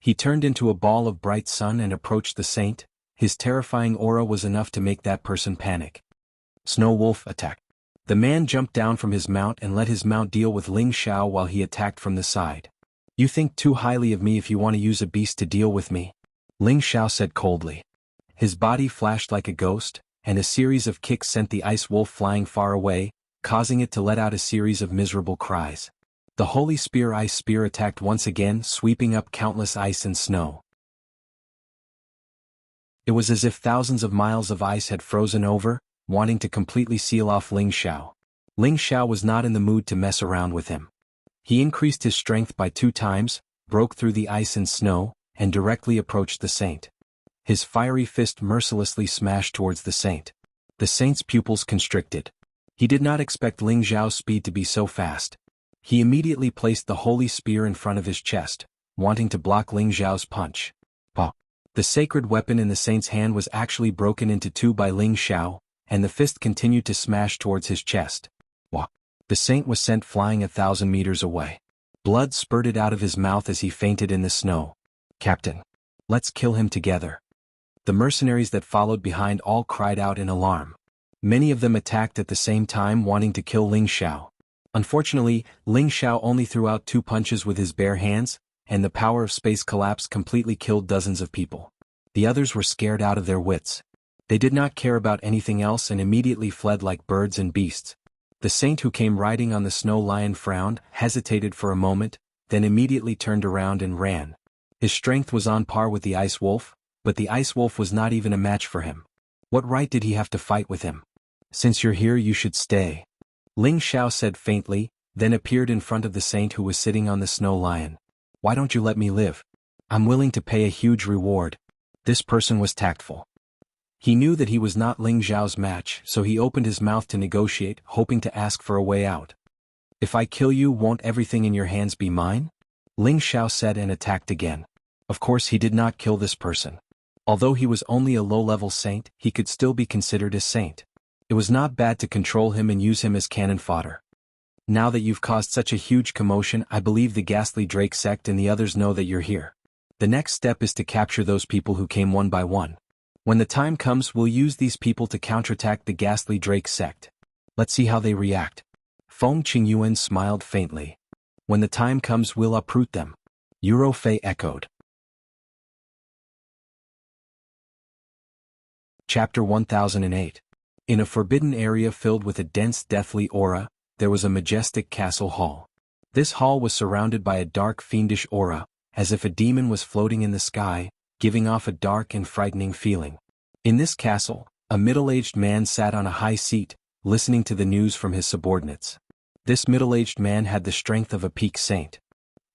He turned into a ball of bright sun and approached the saint. His terrifying aura was enough to make that person panic. Snow Wolf attack. The man jumped down from his mount and let his mount deal with Ling Xiao while he attacked from the side. "You think too highly of me if you want to use a beast to deal with me," Ling Xiao said coldly. His body flashed like a ghost, and a series of kicks sent the Ice Wolf flying far away, causing it to let out a series of miserable cries. The Holy Spear Ice Spear attacked once again, sweeping up countless ice and snow. It was as if thousands of miles of ice had frozen over, wanting to completely seal off Ling Xiao. Ling Xiao was not in the mood to mess around with him. He increased his strength by 2 times, broke through the ice and snow, and directly approached the saint. His fiery fist mercilessly smashed towards the saint. The saint's pupils constricted. He did not expect Ling Xiao's speed to be so fast. He immediately placed the holy spear in front of his chest, wanting to block Ling Xiao's punch. Pah! The sacred weapon in the saint's hand was actually broken into 2 by Ling Xiao, and the fist continued to smash towards his chest. Wah! The saint was sent flying 1,000 meters away. Blood spurted out of his mouth as he fainted in the snow. "Captain, let's kill him together." The mercenaries that followed behind all cried out in alarm. Many of them attacked at the same time, wanting to kill Ling Xiao. Unfortunately, Ling Xiao only threw out 2 punches with his bare hands, and the power of space collapse completely killed dozens of people. The others were scared out of their wits. They did not care about anything else and immediately fled like birds and beasts. The saint who came riding on the snow lion frowned, hesitated for a moment, then immediately turned around and ran. His strength was on par with the Ice Wolf, but the Ice Wolf was not even a match for him. What right did he have to fight with him? Since you're here you should stay. Ling Xiao said faintly, then appeared in front of the saint who was sitting on the snow lion. Why don't you let me live? I'm willing to pay a huge reward. This person was tactful. He knew that he was not Ling Xiao's match, so he opened his mouth to negotiate, hoping to ask for a way out. If I kill you, won't everything in your hands be mine? Ling Xiao said and attacked again. Of course he did not kill this person. Although he was only a low-level saint, he could still be considered a saint. It was not bad to control him and use him as cannon fodder. Now that you've caused such a huge commotion, I believe the Ghastly Drake sect and the others know that you're here. The next step is to capture those people who came one by one. When the time comes, we'll use these people to counterattack the Ghastly Drake sect. Let's see how they react. Feng Qingyuan smiled faintly. When the time comes, we'll uproot them. Eurofei echoed. Chapter 1008. In a forbidden area filled with a dense deathly aura, there was a majestic castle hall. This hall was surrounded by a dark fiendish aura, as if a demon was floating in the sky, giving off a dark and frightening feeling. In this castle, a middle-aged man sat on a high seat, listening to the news from his subordinates. This middle-aged man had the strength of a peak saint.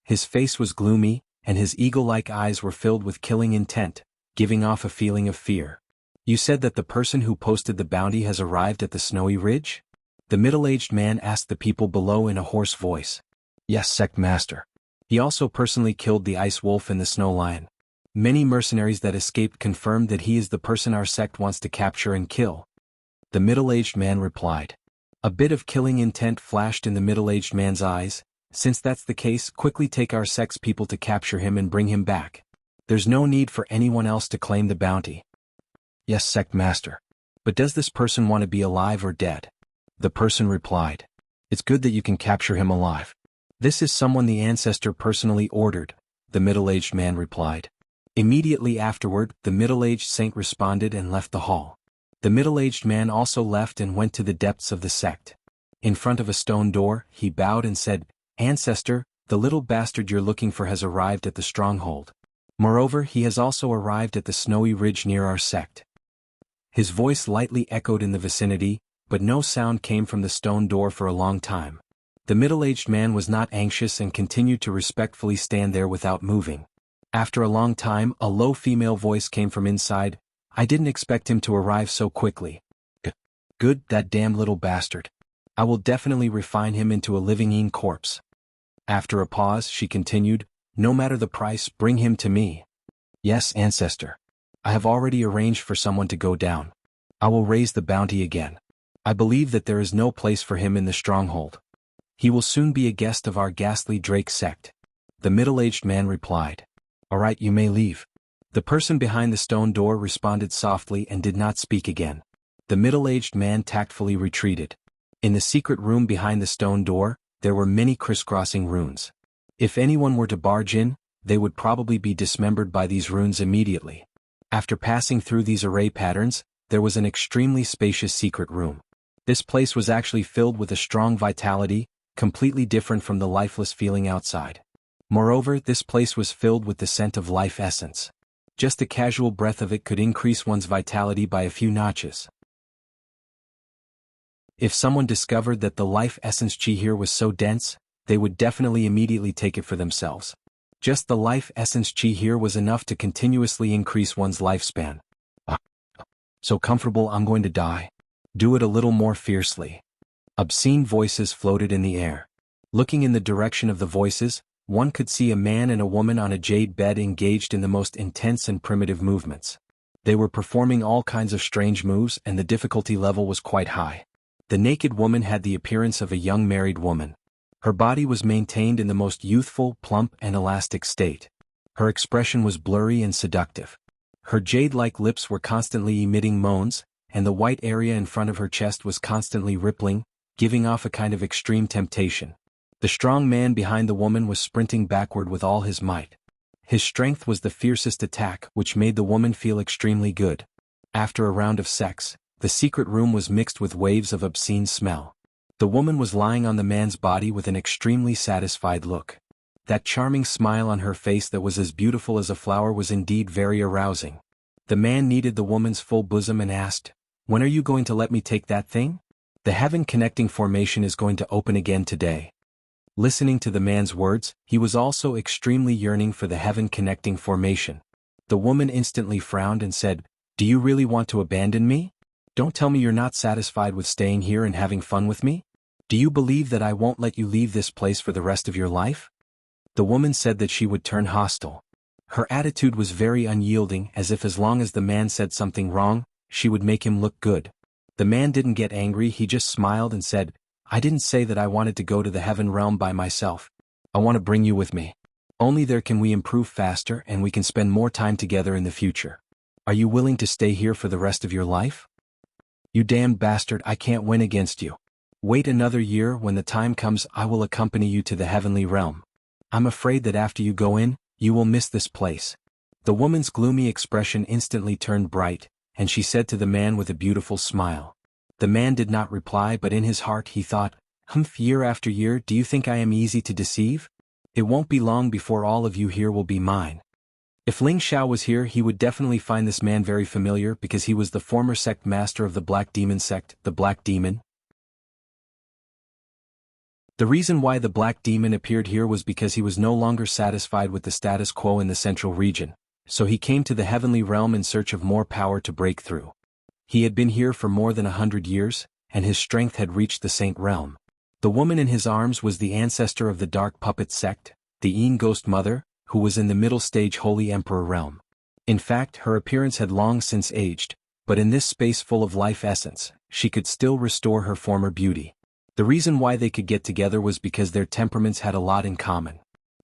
His face was gloomy, and his eagle-like eyes were filled with killing intent, giving off a feeling of fear. You said that the person who posted the bounty has arrived at the snowy ridge? The middle-aged man asked the people below in a hoarse voice. Yes, sect master. He also personally killed the ice wolf and the snow lion. Many mercenaries that escaped confirmed that he is the person our sect wants to capture and kill. The middle-aged man replied. A bit of killing intent flashed in the middle-aged man's eyes. Since that's the case, quickly take our sect's people to capture him and bring him back. There's no need for anyone else to claim the bounty. Yes, sect master. But does this person want to be alive or dead? The person replied. It's good that you can capture him alive. This is someone the ancestor personally ordered, the middle-aged man replied. Immediately afterward, the middle-aged saint responded and left the hall. The middle-aged man also left and went to the depths of the sect. In front of a stone door, he bowed and said, Ancestor, the little bastard you're looking for has arrived at the stronghold. Moreover, he has also arrived at the snowy ridge near our sect. His voice lightly echoed in the vicinity, but no sound came from the stone door for a long time. The middle-aged man was not anxious and continued to respectfully stand there without moving. After a long time, a low female voice came from inside. I didn't expect him to arrive so quickly. Good, that damn little bastard. I will definitely refine him into a living corpse. After a pause, she continued, no matter the price, bring him to me. Yes, ancestor. I have already arranged for someone to go down. I will raise the bounty again. I believe that there is no place for him in the stronghold. He will soon be a guest of our Ghastly Drake sect. The middle-aged man replied. All right, you may leave. The person behind the stone door responded softly and did not speak again. The middle-aged man tactfully retreated. In the secret room behind the stone door, there were many crisscrossing runes. If anyone were to barge in, they would probably be dismembered by these runes immediately. After passing through these array patterns, there was an extremely spacious secret room. This place was actually filled with a strong vitality, completely different from the lifeless feeling outside. Moreover, this place was filled with the scent of life essence. Just a casual breath of it could increase one's vitality by a few notches. If someone discovered that the life essence chi here was so dense, they would definitely immediately take it for themselves. Just the life essence chi here was enough to continuously increase one's lifespan. So comfortable, I'm going to die. Do it a little more fiercely. Obscene voices floated in the air. Looking in the direction of the voices, one could see a man and a woman on a jade bed engaged in the most intense and primitive movements. They were performing all kinds of strange moves and the difficulty level was quite high. The naked woman had the appearance of a young married woman. Her body was maintained in the most youthful, plump and elastic state. Her expression was blurry and seductive. Her jade-like lips were constantly emitting moans, and the white area in front of her chest was constantly rippling, giving off a kind of extreme temptation. The strong man behind the woman was sprinting backward with all his might. His strength was the fiercest attack, which made the woman feel extremely good. After a round of sex, the secret room was mixed with waves of obscene smell. The woman was lying on the man's body with an extremely satisfied look. That charming smile on her face that was as beautiful as a flower was indeed very arousing. The man kneaded the woman's full bosom and asked, When are you going to let me take that thing? The heaven connecting formation is going to open again today. Listening to the man's words, he was also extremely yearning for the heaven connecting formation. The woman instantly frowned and said, "Do you really want to abandon me? Don't tell me you're not satisfied with staying here and having fun with me? Do you believe that I won't let you leave this place for the rest of your life?" The woman said that she would turn hostile. Her attitude was very unyielding, as if as long as the man said something wrong, she would make him look good. The man didn't get angry, he just smiled and said, "I didn't say that I wanted to go to the heaven realm by myself. I want to bring you with me. Only there can we improve faster and we can spend more time together in the future. Are you willing to stay here for the rest of your life?" "You damned bastard, I can't win against you. Wait another year, when the time comes I will accompany you to the heavenly realm. I'm afraid that after you go in, you will miss this place." The woman's gloomy expression instantly turned bright, and she said to the man with a beautiful smile. The man did not reply, but in his heart he thought, "Humph, year after year, do you think I am easy to deceive? It won't be long before all of you here will be mine." If Ling Xiao was here, he would definitely find this man very familiar, because he was the former sect master of the Black Demon sect, the Black Demon. The reason why the Black Demon appeared here was because he was no longer satisfied with the status quo in the central region, so he came to the heavenly realm in search of more power to break through. He had been here for more than 100 years, and his strength had reached the Saint Realm. The woman in his arms was the ancestor of the Dark Puppet sect, the Yin Ghost Mother, who was in the middle stage Holy Emperor realm. In fact, her appearance had long since aged, but in this space full of life essence, she could still restore her former beauty. The reason why they could get together was because their temperaments had a lot in common.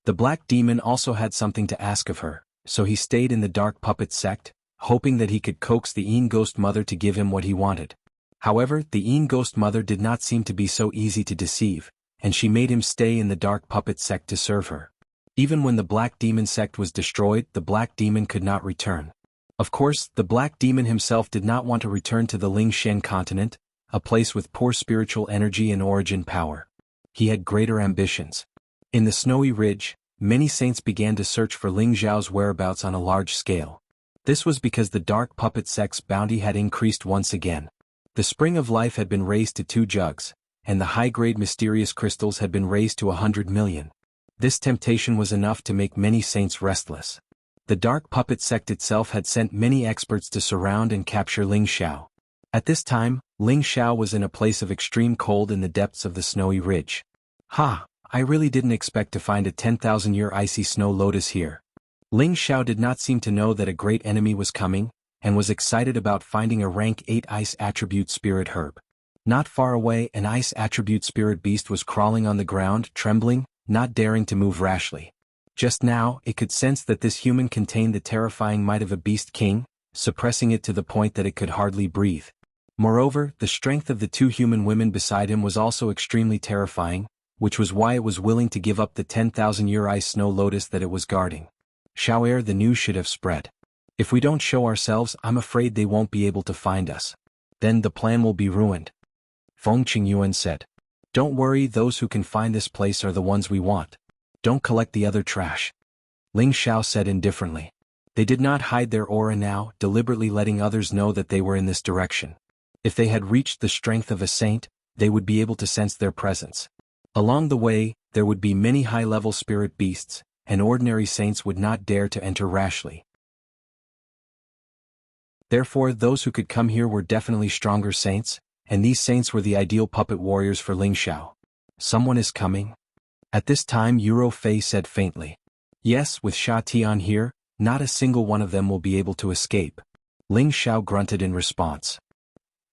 The Black Demon also had something to ask of her, so he stayed in the Dark Puppet sect, hoping that he could coax the Yin Ghost Mother to give him what he wanted. However, the Yin Ghost Mother did not seem to be so easy to deceive, and she made him stay in the Dark Puppet sect to serve her. Even when the Black Demon sect was destroyed, the Black Demon could not return. Of course, the Black Demon himself did not want to return to the Ling Shen continent, a place with poor spiritual energy and origin power. He had greater ambitions. In the Snowy Ridge, many saints began to search for Ling Xiao's whereabouts on a large scale. This was because the Dark Puppet sect's bounty had increased once again. The Spring of Life had been raised to 2 jugs, and the high-grade mysterious crystals had been raised to 100 million. This temptation was enough to make many saints restless. The Dark Puppet sect itself had sent many experts to surround and capture Ling Xiao. At this time, Ling Xiao was in a place of extreme cold in the depths of the Snowy Ridge. "Ha, I really didn't expect to find a 10,000-year icy snow lotus here." Ling Xiao did not seem to know that a great enemy was coming, and was excited about finding a rank 8 ice attribute spirit herb. Not far away, an ice attribute spirit beast was crawling on the ground, trembling, not daring to move rashly. Just now, it could sense that this human contained the terrifying might of a beast king, suppressing it to the point that it could hardly breathe. Moreover, the strength of the 2 human women beside him was also extremely terrifying, which was why it was willing to give up the 10,000-year ice snow lotus that it was guarding. "Xiao'er, the news should have spread. If we don't show ourselves, I'm afraid they won't be able to find us. Then the plan will be ruined." Feng Qingyuan said. "Don't worry, those who can find this place are the ones we want. Don't collect the other trash." Ling Xiao said indifferently. They did not hide their aura now, deliberately letting others know that they were in this direction. If they had reached the strength of a saint, they would be able to sense their presence. Along the way, there would be many high-level spirit beasts, and ordinary saints would not dare to enter rashly. Therefore, those who could come here were definitely stronger saints, and these saints were the ideal puppet warriors for Ling Xiao. "Someone is coming." At this time, Euro Fei said faintly. "Yes, with Sha Tian here, not a single one of them will be able to escape." Ling Xiao grunted in response.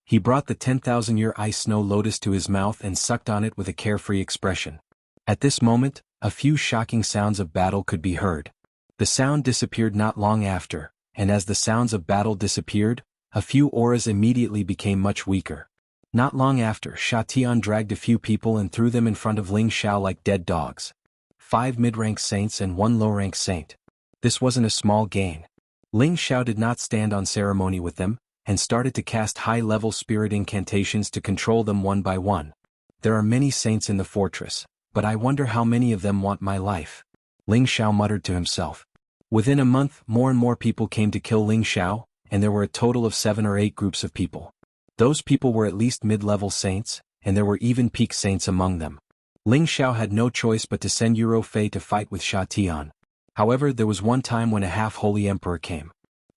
He brought the 10,000-year ice snow lotus to his mouth and sucked on it with a carefree expression. At this moment, a few shocking sounds of battle could be heard. The sound disappeared not long after, and as the sounds of battle disappeared, a few auras immediately became much weaker. Not long after, Sha Tian dragged a few people and threw them in front of Ling Xiao like dead dogs. 5 mid-rank saints and 1 low-rank saint. This wasn't a small gain. Ling Xiao did not stand on ceremony with them, and started to cast high-level spirit incantations to control them one by one. "There are many saints in the fortress, but I wonder how many of them want my life," Ling Xiao muttered to himself. Within a month, more and more people came to kill Ling Xiao, and there were a total of 7 or 8 groups of people. Those people were at least mid-level saints, and there were even peak saints among them. Ling Xiao had no choice but to send Yuro Fei to fight with Sha Tian. However, there was one time when a half-holy emperor came.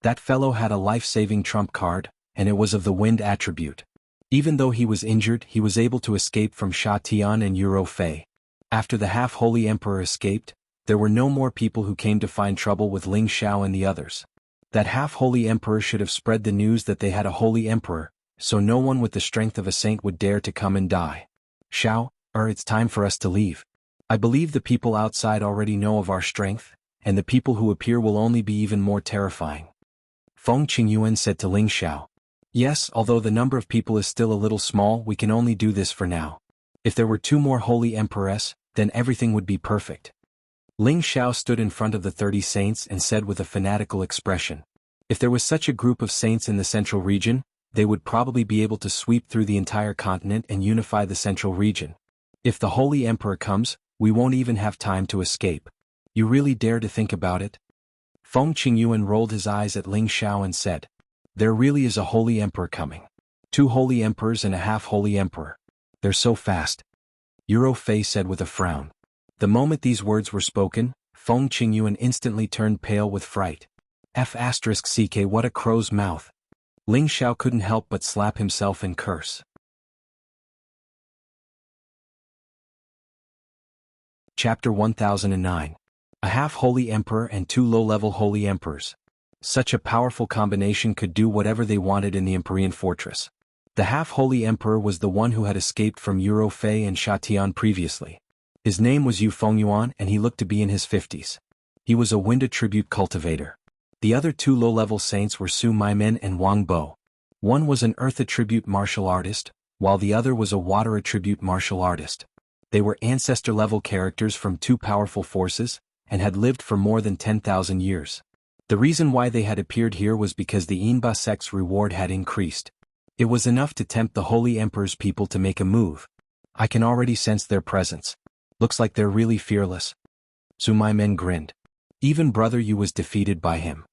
That fellow had a life-saving trump card, and it was of the wind attribute. Even though he was injured, he was able to escape from Sha Tian and Yuro Fei. After the half-holy emperor escaped, there were no more people who came to find trouble with Ling Xiao and the others. That half-holy emperor should have spread the news that they had a holy emperor, so no one with the strength of a saint would dare to come and die. Xiao, it's time for us to leave. I believe the people outside already know of our strength, and the people who appear will only be even more terrifying. Feng Qingyuan said to Ling Xiao. Yes, although the number of people is still a little small, we can only do this for now. If there were 2 more holy empress, then everything would be perfect. Ling Xiao stood in front of the 30 saints and said with a fanatical expression. If there was such a group of saints in the central region, they would probably be able to sweep through the entire continent and unify the central region. If the Holy Emperor comes, we won't even have time to escape. You really dare to think about it? Feng Qingyuan rolled his eyes at Ling Xiao and said. There really is a Holy Emperor coming. 2 Holy Emperors and a half-Holy Emperor. They're so fast. Yuro Fei said with a frown. The moment these words were spoken, Feng Qingyuan instantly turned pale with fright. F***ck, what a crow's mouth. Ling Xiao couldn't help but slap himself and curse. Chapter 1009. A half-holy emperor and 2 low-level holy emperors. Such a powerful combination could do whatever they wanted in the Empyrean fortress. The half-holy emperor was the one who had escaped from Yuro Fei and Sha Tian previously. His name was Yu Fengyuan and he looked to be in his 50s. He was a wind attribute cultivator. The other 2 low-level saints were Su Maimen and Wang Bo. One was an earth attribute martial artist, while the other was a water attribute martial artist. They were ancestor-level characters from 2 powerful forces, and had lived for more than 10,000 years. The reason why they had appeared here was because the Yinba sect's reward had increased. It was enough to tempt the Holy Emperor's people to make a move. I can already sense their presence. Looks like they're really fearless. Su Maimen grinned. Even Brother Yu was defeated by him.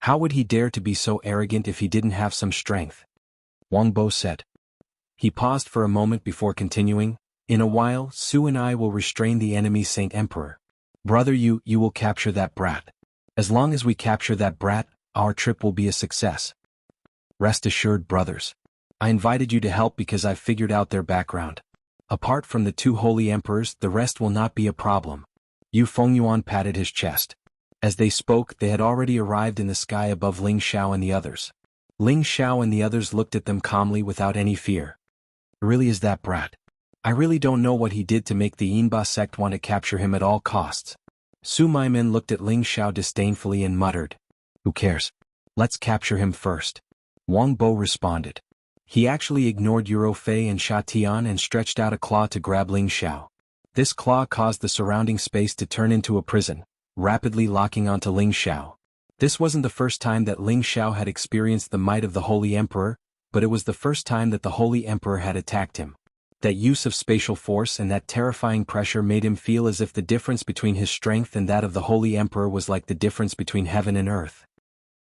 How would he dare to be so arrogant if he didn't have some strength? Wang Bo said. He paused for a moment before continuing. In a while, Su and I will restrain the enemy Saint Emperor. Brother Yu, you will capture that brat. As long as we capture that brat, our trip will be a success. Rest assured, brothers. I invited you to help because I've figured out their background. Apart from the 2 holy emperors, the rest will not be a problem. Yu Fengyuan patted his chest. As they spoke, they had already arrived in the sky above Ling Xiao and the others. Ling Xiao and the others looked at them calmly without any fear. Really is that brat? I really don't know what he did to make the Yinba sect want to capture him at all costs. Su Maimen looked at Ling Xiao disdainfully and muttered. Who cares? Let's capture him first. Wang Bo responded. He actually ignored Yuro Fei and Sha Tian and stretched out a claw to grab Ling Xiao. This claw caused the surrounding space to turn into a prison, rapidly locking onto Ling Xiao. This wasn't the first time that Ling Xiao had experienced the might of the Holy Emperor, but it was the first time that the Holy Emperor had attacked him. That use of spatial force and that terrifying pressure made him feel as if the difference between his strength and that of the Holy Emperor was like the difference between heaven and earth.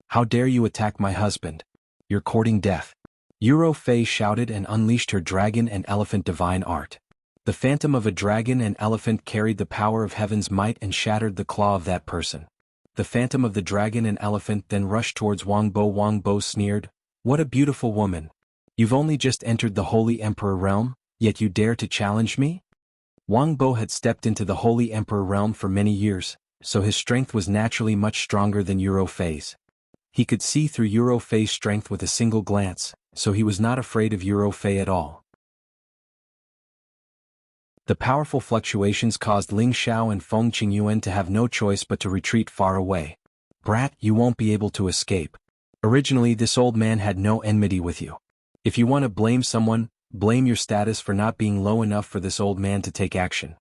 How dare you attack my husband? You're courting death. Yuro Fei shouted and unleashed her dragon and elephant divine art. The phantom of a dragon and elephant carried the power of heaven's might and shattered the claw of that person. The phantom of the dragon and elephant then rushed towards Wang Bo. Wang Bo sneered, "What a beautiful woman. You've only just entered the Holy Emperor realm, yet you dare to challenge me?" Wang Bo had stepped into the Holy Emperor realm for many years, so his strength was naturally much stronger than Yuro Fei's. He could see through Yuro Fei's strength with a single glance, so he was not afraid of Yuro Fei at all. The powerful fluctuations caused Ling Xiao and Feng Qingyuan to have no choice but to retreat far away. "Brat, you won't be able to escape. Originally this old man had no enmity with you. If you want to blame someone, blame your status for not being low enough for this old man to take action."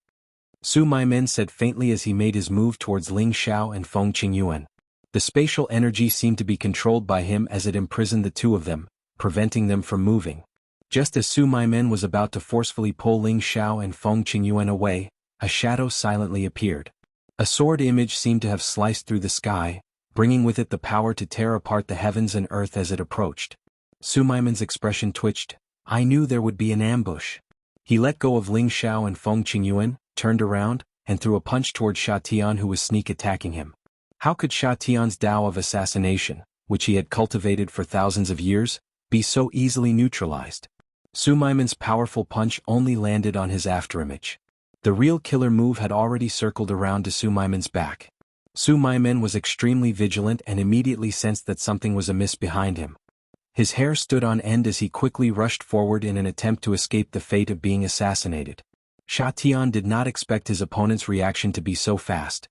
Su Maimen said faintly as he made his move towards Ling Xiao and Feng Qingyuan. The spatial energy seemed to be controlled by him as it imprisoned the 2 of them, preventing them from moving. Just as Su Maimen was about to forcefully pull Ling Xiao and Feng Qingyuan away, a shadow silently appeared. A sword image seemed to have sliced through the sky, bringing with it the power to tear apart the heavens and earth as it approached. Su Maiman's expression twitched. I knew there would be an ambush. He let go of Ling Xiao and Feng Qingyuan, turned around, and threw a punch toward Sha Tian, who was sneak attacking him. How could Sha Tian's Tao of assassination, which he had cultivated for thousands of years, be so easily neutralized? Su Maiman's powerful punch only landed on his afterimage. The real killer move had already circled around to Su Maiman's back. Su Maiman was extremely vigilant and immediately sensed that something was amiss behind him. His hair stood on end as he quickly rushed forward in an attempt to escape the fate of being assassinated. Sha Tian did not expect his opponent's reaction to be so fast.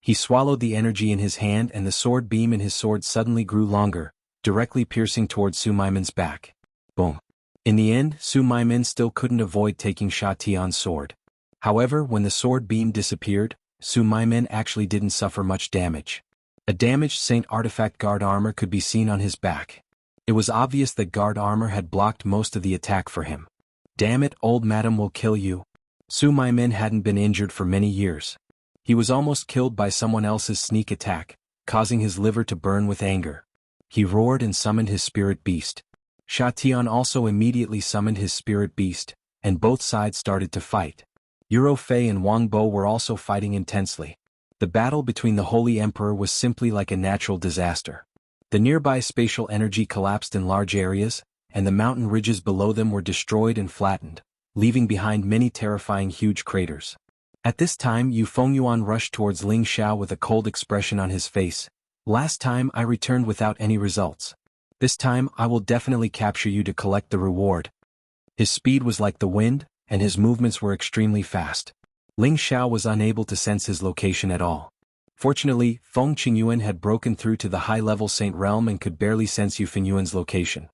He swallowed the energy in his hand and the sword beam in his sword suddenly grew longer, directly piercing towards Su Maiman's back. Boom. In the end, Su Maiman still couldn't avoid taking Sha Tian's sword. However, when the sword beam disappeared, Su Maiman actually didn't suffer much damage. A damaged Saint artifact guard armor could be seen on his back. It was obvious that guard armor had blocked most of the attack for him. Damn it, old madam will kill you. Su Maiman hadn't been injured for many years. He was almost killed by someone else's sneak attack, causing his liver to burn with anger. He roared and summoned his spirit beast. Sha Tian also immediately summoned his spirit beast, and both sides started to fight. Euro Fei and Wang Bo were also fighting intensely. The battle between the Holy Emperor was simply like a natural disaster. The nearby spatial energy collapsed in large areas, and the mountain ridges below them were destroyed and flattened, leaving behind many terrifying huge craters. At this time Yu Fengyuan rushed towards Ling Xiao with a cold expression on his face. Last time I returned without any results. This time I will definitely capture you to collect the reward. His speed was like the wind, and his movements were extremely fast. Ling Xiao was unable to sense his location at all. Fortunately, Feng Qingyuan had broken through to the high-level Saint realm and could barely sense Yu Fenyuan's location.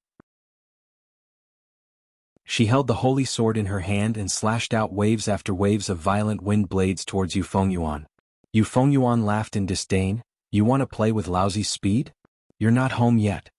She held the holy sword in her hand and slashed out waves after waves of violent wind blades towards Yu Fengyuan. Yu Fengyuan laughed in disdain. You want to play with lousy speed? You're not home yet.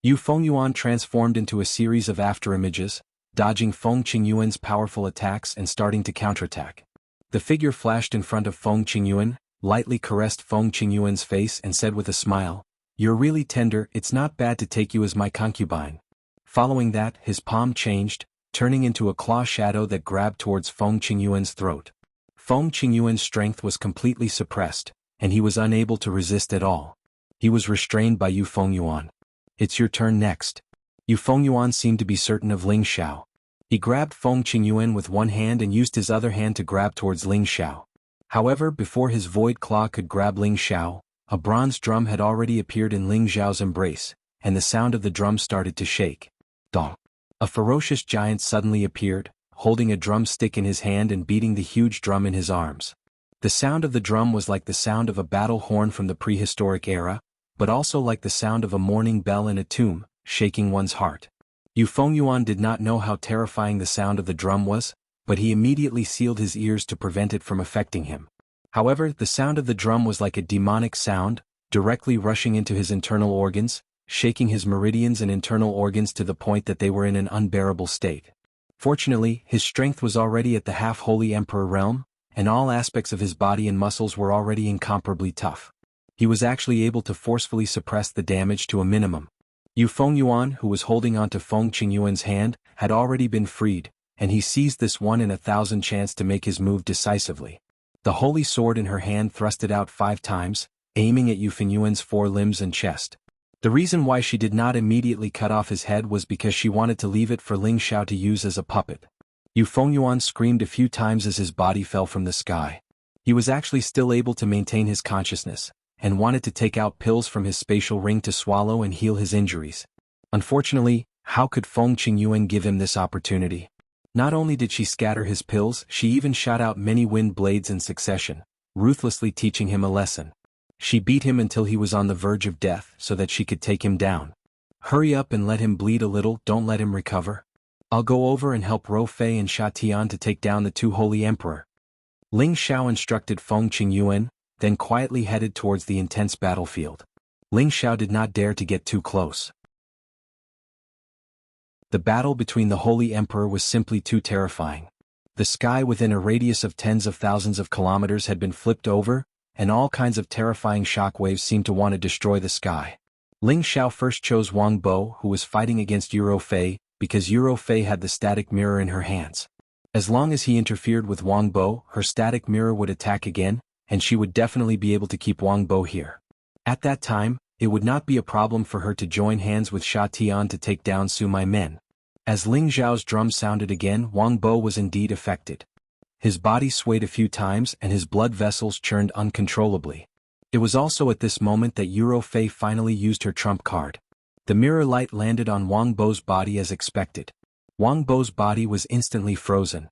Yu Fengyuan transformed into a series of afterimages, dodging Feng Qingyuan's powerful attacks and starting to counterattack. The figure flashed in front of Feng Qingyuan, lightly caressed Feng Qingyuan's face and said with a smile, You're really tender, it's not bad to take you as my concubine. Following that, his palm changed, turning into a claw shadow that grabbed towards Feng Qingyuan's throat. Feng Qingyuan's strength was completely suppressed, and he was unable to resist at all. He was restrained by Yu Fengyuan. It's your turn next. Yu Fengyuan seemed to be certain of Ling Xiao. He grabbed Feng Qingyuan with one hand and used his other hand to grab towards Ling Xiao. However, before his void claw could grab Ling Xiao, a bronze drum had already appeared in Ling Xiao's embrace, and the sound of the drum started to shake. Dong. A ferocious giant suddenly appeared, holding a drumstick in his hand and beating the huge drum in his arms. The sound of the drum was like the sound of a battle horn from the prehistoric era, but also like the sound of a mourning bell in a tomb, shaking one's heart. Yu Fengyuan did not know how terrifying the sound of the drum was, but he immediately sealed his ears to prevent it from affecting him. However, the sound of the drum was like a demonic sound, directly rushing into his internal organs, shaking his meridians and internal organs to the point that they were in an unbearable state. Fortunately, his strength was already at the half-holy emperor realm, and all aspects of his body and muscles were already incomparably tough. He was actually able to forcefully suppress the damage to a minimum. Yu Fengyuan, who was holding onto Feng Qingyuan's hand, had already been freed, and he seized this 1 in 1,000 chance to make his move decisively. The holy sword in her hand thrusted out 5 times, aiming at Yu Fenyuan's 4 limbs and chest. The reason why she did not immediately cut off his head was because she wanted to leave it for Ling Xiao to use as a puppet. Yu Fengyuan screamed a few times as his body fell from the sky. He was actually still able to maintain his consciousness, and wanted to take out pills from his spatial ring to swallow and heal his injuries. Unfortunately, how could Feng Qingyuan give him this opportunity? Not only did she scatter his pills, she even shot out many wind blades in succession, ruthlessly teaching him a lesson. She beat him until he was on the verge of death so that she could take him down. Hurry up and let him bleed a little, don't let him recover. I'll go over and help Ro Fei and Sha Tian to take down the 2 holy emperor. Ling Xiao instructed Feng Qingyuan, then quietly headed towards the intense battlefield. Ling Xiao did not dare to get too close. The battle between the Holy Emperor was simply too terrifying. The sky within a radius of tens of thousands of kilometers had been flipped over, and all kinds of terrifying shockwaves seemed to want to destroy the sky. Ling Xiao first chose Wang Bo, who was fighting against Yuro Fei, because Yuro Fei had the static mirror in her hands. As long as he interfered with Wang Bo, her static mirror would attack again, and she would definitely be able to keep Wang Bo here. At that time, it would not be a problem for her to join hands with Sha Tian to take down Su Mai Men. As Ling Xiao's drum sounded again, Wang Bo was indeed affected. His body swayed a few times and his blood vessels churned uncontrollably. It was also at this moment that Yuro Fei finally used her trump card. The mirror light landed on Wang Bo's body as expected. Wang Bo's body was instantly frozen.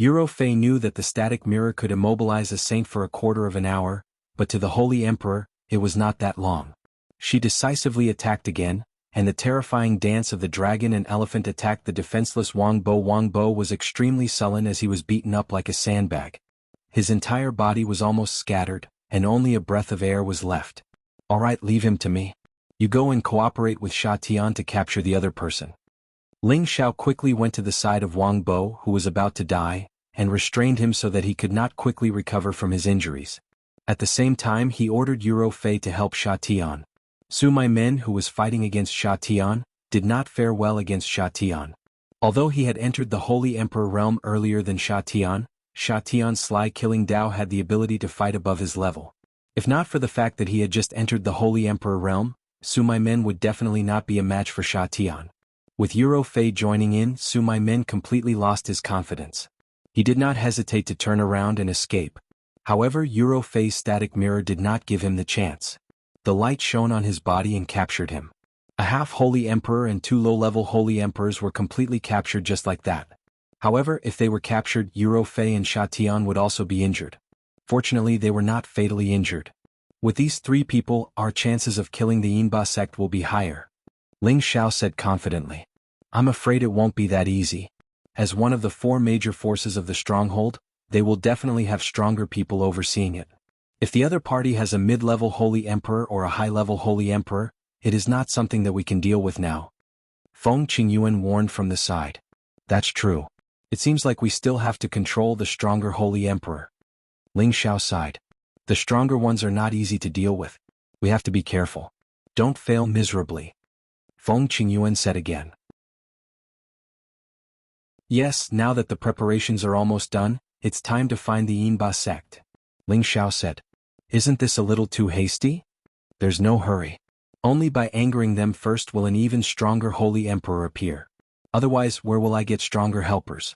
Yuro Fei knew that the static mirror could immobilize a saint for a quarter of an hour, but to the Holy Emperor, it was not that long. She decisively attacked again, and the terrifying dance of the dragon and elephant attacked the defenseless Wang Bo. Wang Bo was extremely sullen as he was beaten up like a sandbag. His entire body was almost scattered, and only a breath of air was left. "Alright, leave him to me. You go and cooperate with Sha Tian to capture the other person." Ling Xiao quickly went to the side of Wang Bo, who was about to die, and restrained him so that he could not quickly recover from his injuries. At the same time he ordered Yuro Fei to help Sha Tian. Su Mai Men, who was fighting against Sha Tian, did not fare well against Sha Tian. Although he had entered the Holy Emperor realm earlier than Sha Tian's sly killing Dao had the ability to fight above his level. If not for the fact that he had just entered the Holy Emperor realm, Su Mai Men would definitely not be a match for Sha Tian. With Yuro Fei joining in, Su Mai Men completely lost his confidence. He did not hesitate to turn around and escape. However, Yuro Fei's static mirror did not give him the chance. The light shone on his body and captured him. A half-holy emperor and 2 low-level holy emperors were completely captured just like that. However, if they were captured, Yuro Fei and Sha Tian would also be injured. Fortunately, they were not fatally injured. With these 3 people, our chances of killing the Yinba sect will be higher. Ling Xiao said confidently. "I'm afraid it won't be that easy. As one of the 4 major forces of the stronghold, they will definitely have stronger people overseeing it. If the other party has a mid-level holy emperor or a high-level holy emperor, it is not something that we can deal with now." Feng Qingyuan warned from the side. "That's true. It seems like we still have to control the stronger holy emperor." Ling Xiao sighed. "The stronger ones are not easy to deal with. We have to be careful. Don't fail miserably." Feng Qingyuan said again. "Yes, now that the preparations are almost done, it's time to find the Yinba sect," Ling Xiao said. "Isn't this a little too hasty? There's no hurry. Only by angering them first will an even stronger holy emperor appear. Otherwise, where will I get stronger helpers?"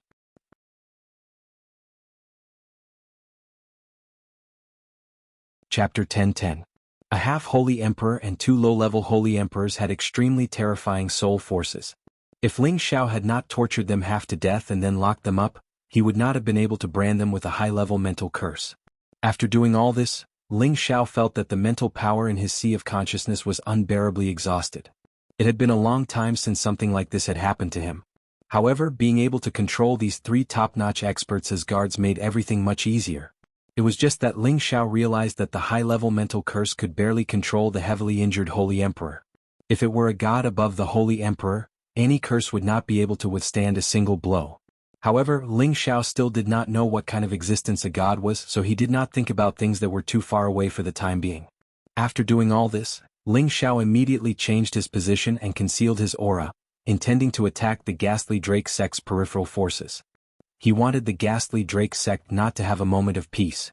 Chapter 10:10. A half-holy emperor and 2 low-level holy emperors had extremely terrifying soul forces. If Ling Xiao had not tortured them half to death and then locked them up, he would not have been able to brand them with a high-level mental curse. After doing all this, Ling Xiao felt that the mental power in his sea of consciousness was unbearably exhausted. It had been a long time since something like this had happened to him. However, being able to control these 3 top-notch experts as guards made everything much easier. It was just that Ling Xiao realized that the high-level mental curse could barely control the heavily injured Holy Emperor. If it were a god above the Holy Emperor, any curse would not be able to withstand a single blow. However, Ling Xiao still did not know what kind of existence a god was, so he did not think about things that were too far away for the time being. After doing all this, Ling Xiao immediately changed his position and concealed his aura, intending to attack the Ghastly Drake sect's peripheral forces. He wanted the Ghastly Drake sect not to have a moment of peace.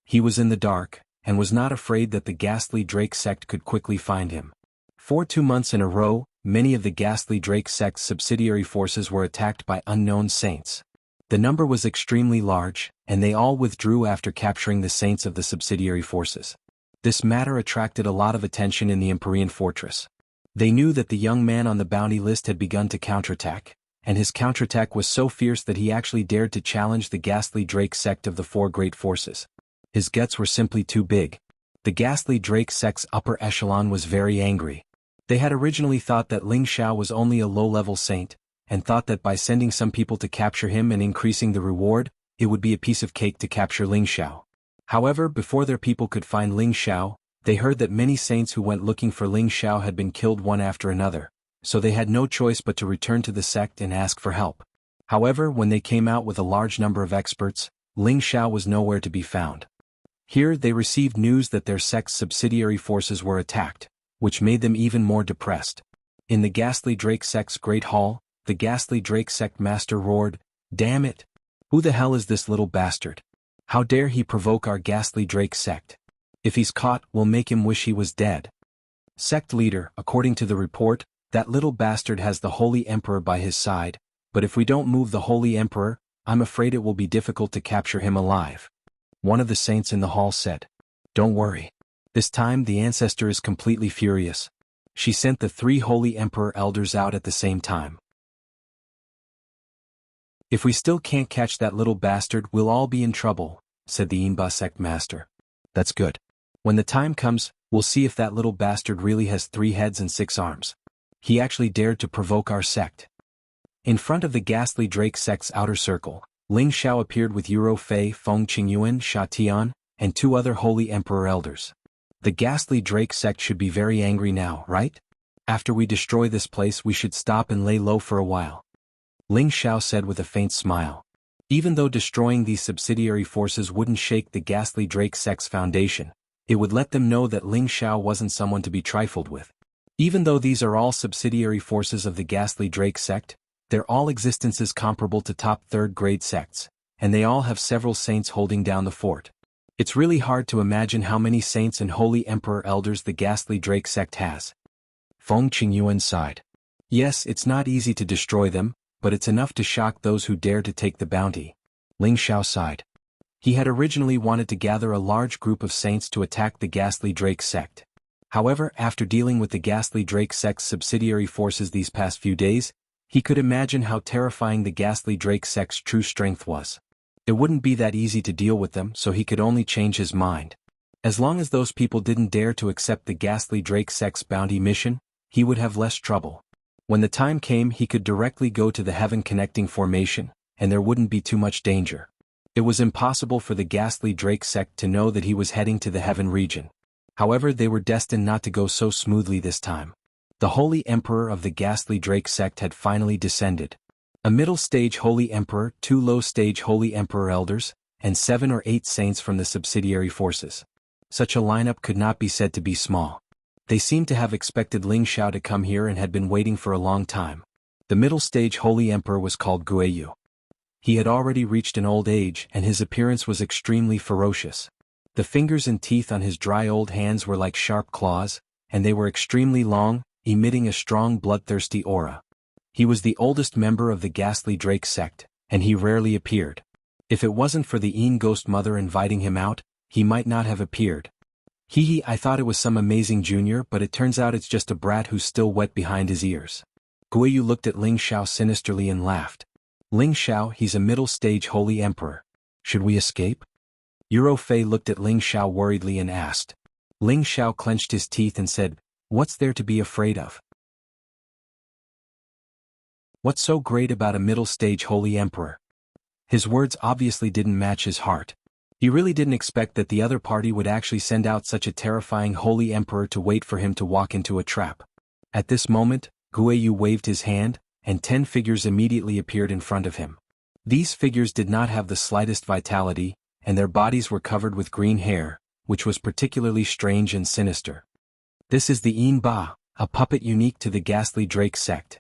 He was in the dark, and was not afraid that the Ghastly Drake sect could quickly find him. For 2 months in a row, many of the Ghastly Drake sect's subsidiary forces were attacked by unknown saints. The number was extremely large, and they all withdrew after capturing the saints of the subsidiary forces. This matter attracted a lot of attention in the Empyrean fortress. They knew that the young man on the bounty list had begun to counterattack, and his counterattack was so fierce that he actually dared to challenge the Ghastly Drake sect of the 4 great forces. His guts were simply too big. The Ghastly Drake sect's upper echelon was very angry. They had originally thought that Ling Xiao was only a low-level saint, and thought that by sending some people to capture him and increasing the reward, it would be a piece of cake to capture Ling Xiao. However, before their people could find Ling Xiao, they heard that many saints who went looking for Ling Xiao had been killed one after another, so they had no choice but to return to the sect and ask for help. However, when they came out with a large number of experts, Ling Xiao was nowhere to be found. Here they received news that their sect's subsidiary forces were attacked, which made them even more depressed. In the ghastly Drake sect's great hall, the ghastly Drake sect master roared, "Damn it! Who the hell is this little bastard? How dare he provoke our ghastly Drake sect? If he's caught, we'll make him wish he was dead." Sect leader, according to the report, that little bastard has the Holy Emperor by his side, but if we don't move the Holy Emperor, I'm afraid it will be difficult to capture him alive. One of the saints in the hall said. Don't worry. This time the ancestor is completely furious. She sent the 3 Holy Emperor elders out at the same time. If we still can't catch that little bastard, we'll all be in trouble, said the Inba sect master. That's good. When the time comes, we'll see if that little bastard really has 3 heads and 6 arms. He actually dared to provoke our sect. In front of the ghastly Drake sect's outer circle, Ling Xiao appeared with Yuro Fei, Feng Qingyuan, Sha Tian, and 2 other Holy Emperor elders. The ghastly Drake sect should be very angry now, right? After we destroy this place, we should stop and lay low for a while. Ling Xiao said with a faint smile. Even though destroying these subsidiary forces wouldn't shake the ghastly Drake sect's foundation, it would let them know that Ling Xiao wasn't someone to be trifled with. Even though these are all subsidiary forces of the ghastly Drake sect, they're all existences comparable to top 3rd-grade sects, and they all have several saints holding down the fort. It's really hard to imagine how many saints and Holy Emperor elders the ghastly Drake sect has. Feng Qingyuan sighed. Yes, it's not easy to destroy them, but it's enough to shock those who dare to take the bounty. Ling Xiao sighed. He had originally wanted to gather a large group of saints to attack the ghastly Drake sect. However, after dealing with the ghastly Drake sect's subsidiary forces these past few days, he could imagine how terrifying the ghastly Drake sect's true strength was. It wouldn't be that easy to deal with them, so he could only change his mind. As long as those people didn't dare to accept the ghastly Drake sect's bounty mission, he would have less trouble. When the time came, he could directly go to the heaven connecting formation, and there wouldn't be too much danger. It was impossible for the ghastly Drake sect to know that he was heading to the heaven region. However, they were destined not to go so smoothly this time. The Holy Emperor of the ghastly Drake sect had finally descended. A middle-stage Holy Emperor, 2 low-stage Holy Emperor elders, and 7 or 8 saints from the subsidiary forces. Such a lineup could not be said to be small. They seemed to have expected Ling Xiao to come here and had been waiting for a long time. The middle-stage Holy Emperor was called Guiyu. He had already reached an old age, and his appearance was extremely ferocious. The fingers and teeth on his dry old hands were like sharp claws, and they were extremely long, emitting a strong bloodthirsty aura. He was the oldest member of the ghastly Drake sect, and he rarely appeared. If it wasn't for the Een ghost mother inviting him out, he might not have appeared. Hee, I thought it was some amazing junior, but it turns out it's just a brat who's still wet behind his ears. Guiyu looked at Ling Xiao sinisterly and laughed. Ling Xiao, he's a middle-stage Holy Emperor. Should we escape? Yuro Fei looked at Ling Xiao worriedly and asked. Ling Xiao clenched his teeth and said, What's there to be afraid of? What's so great about a middle-stage Holy Emperor? His words obviously didn't match his heart. He really didn't expect that the other party would actually send out such a terrifying Holy Emperor to wait for him to walk into a trap. At this moment, Guiyu waved his hand, and 10 figures immediately appeared in front of him. These figures did not have the slightest vitality, and their bodies were covered with green hair, which was particularly strange and sinister. This is the Een Ba, a puppet unique to the ghastly Drake sect.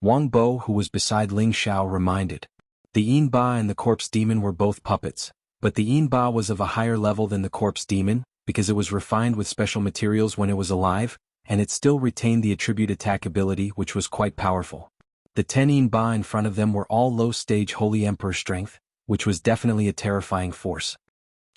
Wang Bo, who was beside Ling Xiao, reminded. The Een Ba and the corpse demon were both puppets, but the Een Ba was of a higher level than the corpse demon, because it was refined with special materials when it was alive, and it still retained the attribute attack ability, which was quite powerful. The 10 Een Ba in front of them were all low-stage Holy Emperor strength, which was definitely a terrifying force.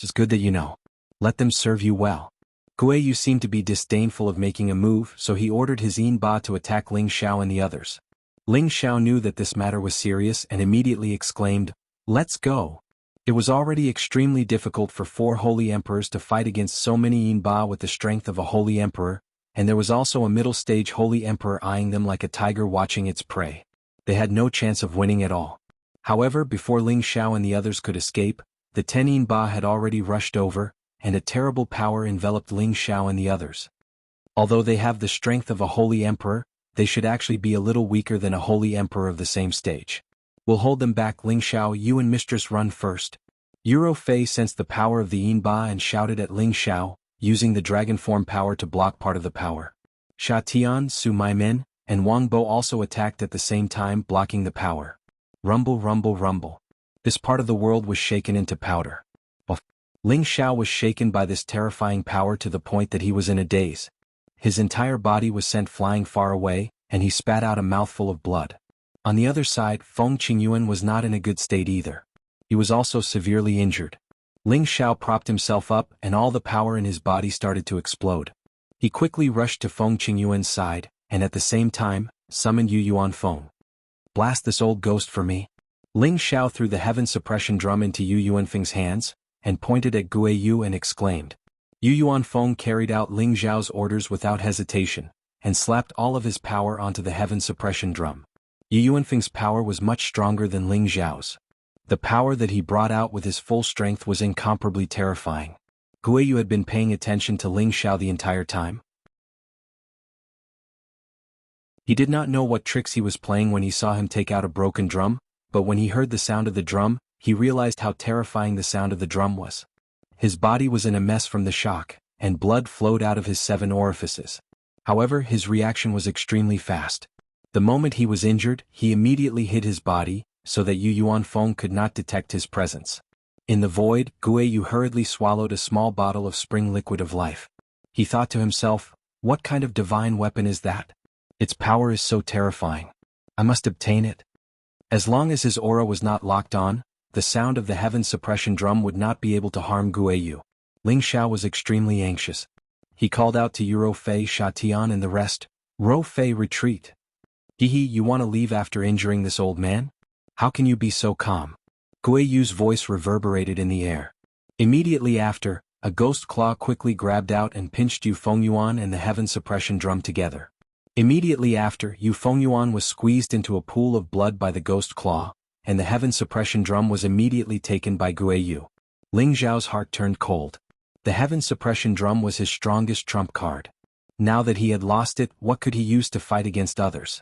It's good that you know. Let them serve you well. Guiyu seemed to be disdainful of making a move, so he ordered his Een Ba to attack Ling Xiao and the others. Ling Xiao knew that this matter was serious and immediately exclaimed, Let's go! It was already extremely difficult for 4 Holy Emperors to fight against so many Een Ba with the strength of a Holy Emperor, and there was also a middle-stage Holy Emperor eyeing them like a tiger watching its prey. They had no chance of winning at all. However, before Ling Xiao and the others could escape, the 10 Een Ba had already rushed over, and a terrible power enveloped Ling Xiao and the others. Although they have the strength of a Holy Emperor, they should actually be a little weaker than a Holy Emperor of the same stage. We'll hold them back. Ling Xiao, you and Mistress run first. Yuro Fei sensed the power of the Een Ba and shouted at Ling Xiao, using the dragon form power to block part of the power. Sha Tian, Su Maimen, and Wang Bo also attacked at the same time, blocking the power. Rumble, rumble, rumble. This part of the world was shaken into powder. Ling Xiao was shaken by this terrifying power to the point that he was in a daze. His entire body was sent flying far away, and he spat out a mouthful of blood. On the other side, Feng Qingyuan was not in a good state either. He was also severely injured. Ling Xiao propped himself up and all the power in his body started to explode. He quickly rushed to Feng Qingyuan's side, and at the same time, summoned Yu Yuan Feng. Blast this old ghost for me. Ling Xiao threw the heaven suppression drum into Yu Yuanfeng's hands, and pointed at Gui Yu and exclaimed. Yu Yuanfeng carried out Ling Xiao's orders without hesitation, and slapped all of his power onto the heaven suppression drum. Yu Yuanfeng's power was much stronger than Ling Xiao's. The power that he brought out with his full strength was incomparably terrifying. Gui Yu had been paying attention to Ling Xiao the entire time. He did not know what tricks he was playing when he saw him take out a broken drum, but when he heard the sound of the drum, he realized how terrifying the sound of the drum was. His body was in a mess from the shock, and blood flowed out of his 7 orifices. However, his reaction was extremely fast. The moment he was injured, he immediately hid his body, so that Yu Yuanfeng could not detect his presence. In the void, Gui Yu hurriedly swallowed a small bottle of spring liquid of life. He thought to himself, what kind of divine weapon is that? Its power is so terrifying. I must obtain it. As long as his aura was not locked on, the sound of the heaven suppression drum would not be able to harm Gui Yu. Ling Xiao was extremely anxious. He called out to Yu Fei, Sha Tian and the rest, Ro Fei, retreat. Hehe, you want to leave after injuring this old man? How can you be so calm? Gui Yu's voice reverberated in the air. Immediately after, a ghost claw quickly grabbed out and pinched Yu Fengyuan and the heaven suppression drum together. Immediately after, Yu Fengyuan was squeezed into a pool of blood by the ghost claw, and the heaven suppression drum was immediately taken by Gui Yu. Ling Xiao's heart turned cold. The heaven suppression drum was his strongest trump card. Now that he had lost it, what could he use to fight against others?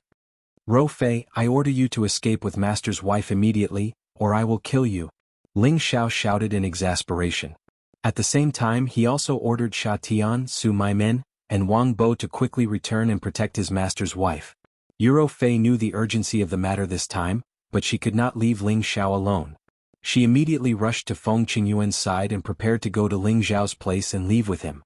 Ro Fei, I order you to escape with Master's wife immediately, or I will kill you. Ling Xiao shouted in exasperation. At the same time he also ordered Sha Tian, Su Maimen, and Wang Bo to quickly return and protect his master's wife. Yu Fei knew the urgency of the matter this time, but she could not leave Ling Xiao alone. She immediately rushed to Feng Qingyuan's side and prepared to go to Ling Xiao's place and leave with him.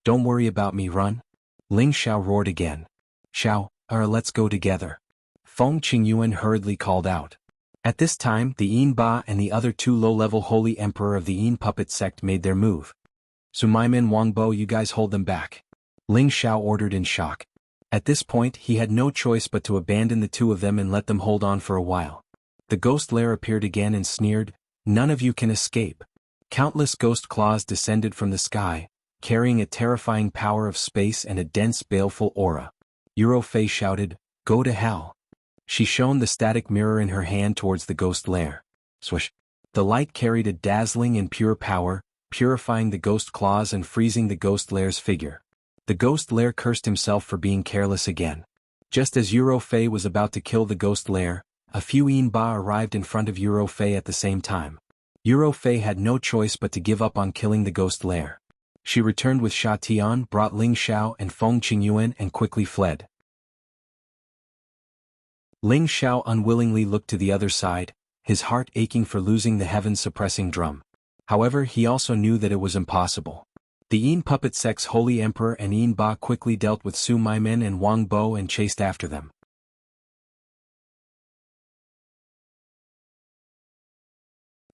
Don't worry about me, run. Ling Xiao roared again. Xiao, let's go together. Feng Qingyuan hurriedly called out. At this time the Yin Ba and the other 2 low-level holy emperor of the Yin puppet sect made their move. Su Maimen, Wang Bo, you guys hold them back. Ling Xiao ordered in shock. At this point he had no choice but to abandon the 2 of them and let them hold on for a while. The ghost lair appeared again and sneered, none of you can escape. Countless ghost claws descended from the sky, carrying a terrifying power of space and a dense baleful aura. Yu Fei shouted, go to hell. She shone the static mirror in her hand towards the ghost lair. Swish. The light carried a dazzling and pure power, purifying the ghost claws and freezing the ghost lair's figure. The ghost lair cursed himself for being careless again. Just as Yu Fei was about to kill the ghost lair, a few Yin Ba arrived in front of Yu Fei at the same time. Yu Fei had no choice but to give up on killing the ghost lair. She returned with Sha Tian, brought Ling Xiao and Feng Qingyuan and quickly fled. Ling Xiao unwillingly looked to the other side, his heart aching for losing the heaven-suppressing drum. However, he also knew that it was impossible. The Yin puppet sect's holy emperor and Yin Ba quickly dealt with Su Maimen and Wang Bo and chased after them.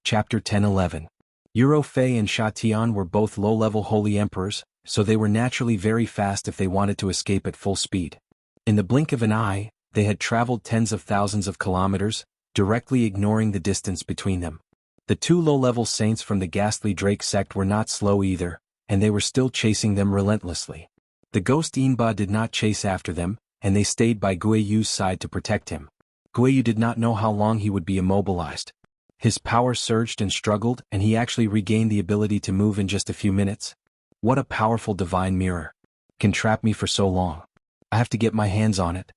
Chapter 10-11. Yu Fei and Sha Tian were both low-level holy emperors, so they were naturally very fast if they wanted to escape at full speed. In the blink of an eye, they had traveled tens of thousands of kilometers, directly ignoring the distance between them. The 2 low-level saints from the ghastly Drake sect were not slow either, and they were still chasing them relentlessly. The ghost Yinba did not chase after them, and they stayed by Gui Yu's side to protect him. Gui Yu did not know how long he would be immobilized. His power surged and struggled, and he actually regained the ability to move in just a few minutes. What a powerful divine mirror. Can trap me for so long. I have to get my hands on it.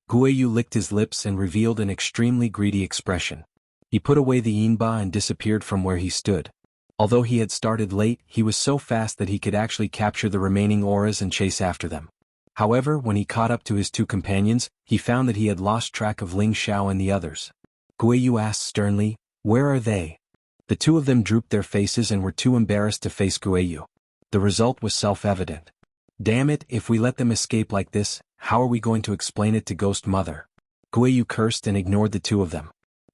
Gui Yu licked his lips and revealed an extremely greedy expression. He put away the Yinba and disappeared from where he stood. Although he had started late, he was so fast that he could actually capture the remaining auras and chase after them. However, when he caught up to his two companions, he found that he had lost track of Ling Xiao and the others. Guiyu asked sternly, "Where are they?" The two of them drooped their faces and were too embarrassed to face Guiyu. The result was self-evident. "Damn it, if we let them escape like this, how are we going to explain it to Ghost Mother?" Guiyu cursed and ignored the two of them.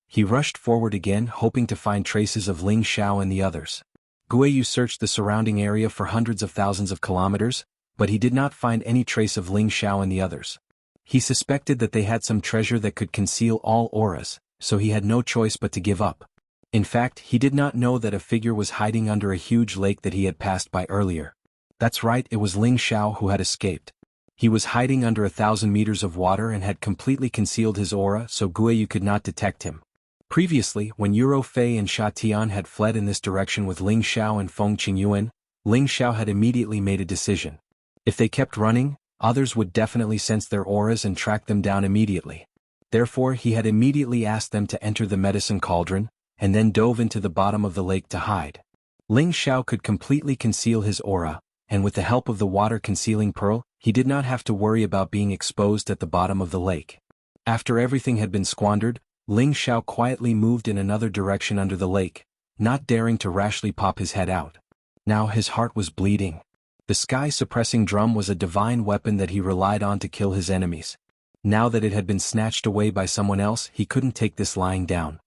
He rushed forward again, hoping to find traces of Ling Xiao and the others. Guiyu searched the surrounding area for hundreds of thousands of kilometers, but he did not find any trace of Ling Xiao and the others. He suspected that they had some treasure that could conceal all auras, so he had no choice but to give up. In fact, he did not know that a figure was hiding under a huge lake that he had passed by earlier. That's right, it was Ling Xiao who had escaped. He was hiding under 1,000 meters of water and had completely concealed his aura so Guiyu could not detect him. Previously, when Yuro Fei and Sha Tian had fled in this direction with Ling Xiao and Feng Qingyuan, Ling Xiao had immediately made a decision. If they kept running, others would definitely sense their auras and track them down immediately. Therefore, he had immediately asked them to enter the medicine cauldron, and then dove into the bottom of the lake to hide. Ling Xiao could completely conceal his aura, and with the help of the water-concealing pearl, he did not have to worry about being exposed at the bottom of the lake. After everything had been squandered, Ling Xiao quietly moved in another direction under the lake, not daring to rashly pop his head out. Now his heart was bleeding. The sky-suppressing drum was a divine weapon that he relied on to kill his enemies. Now that it had been snatched away by someone else, he couldn't take this lying down.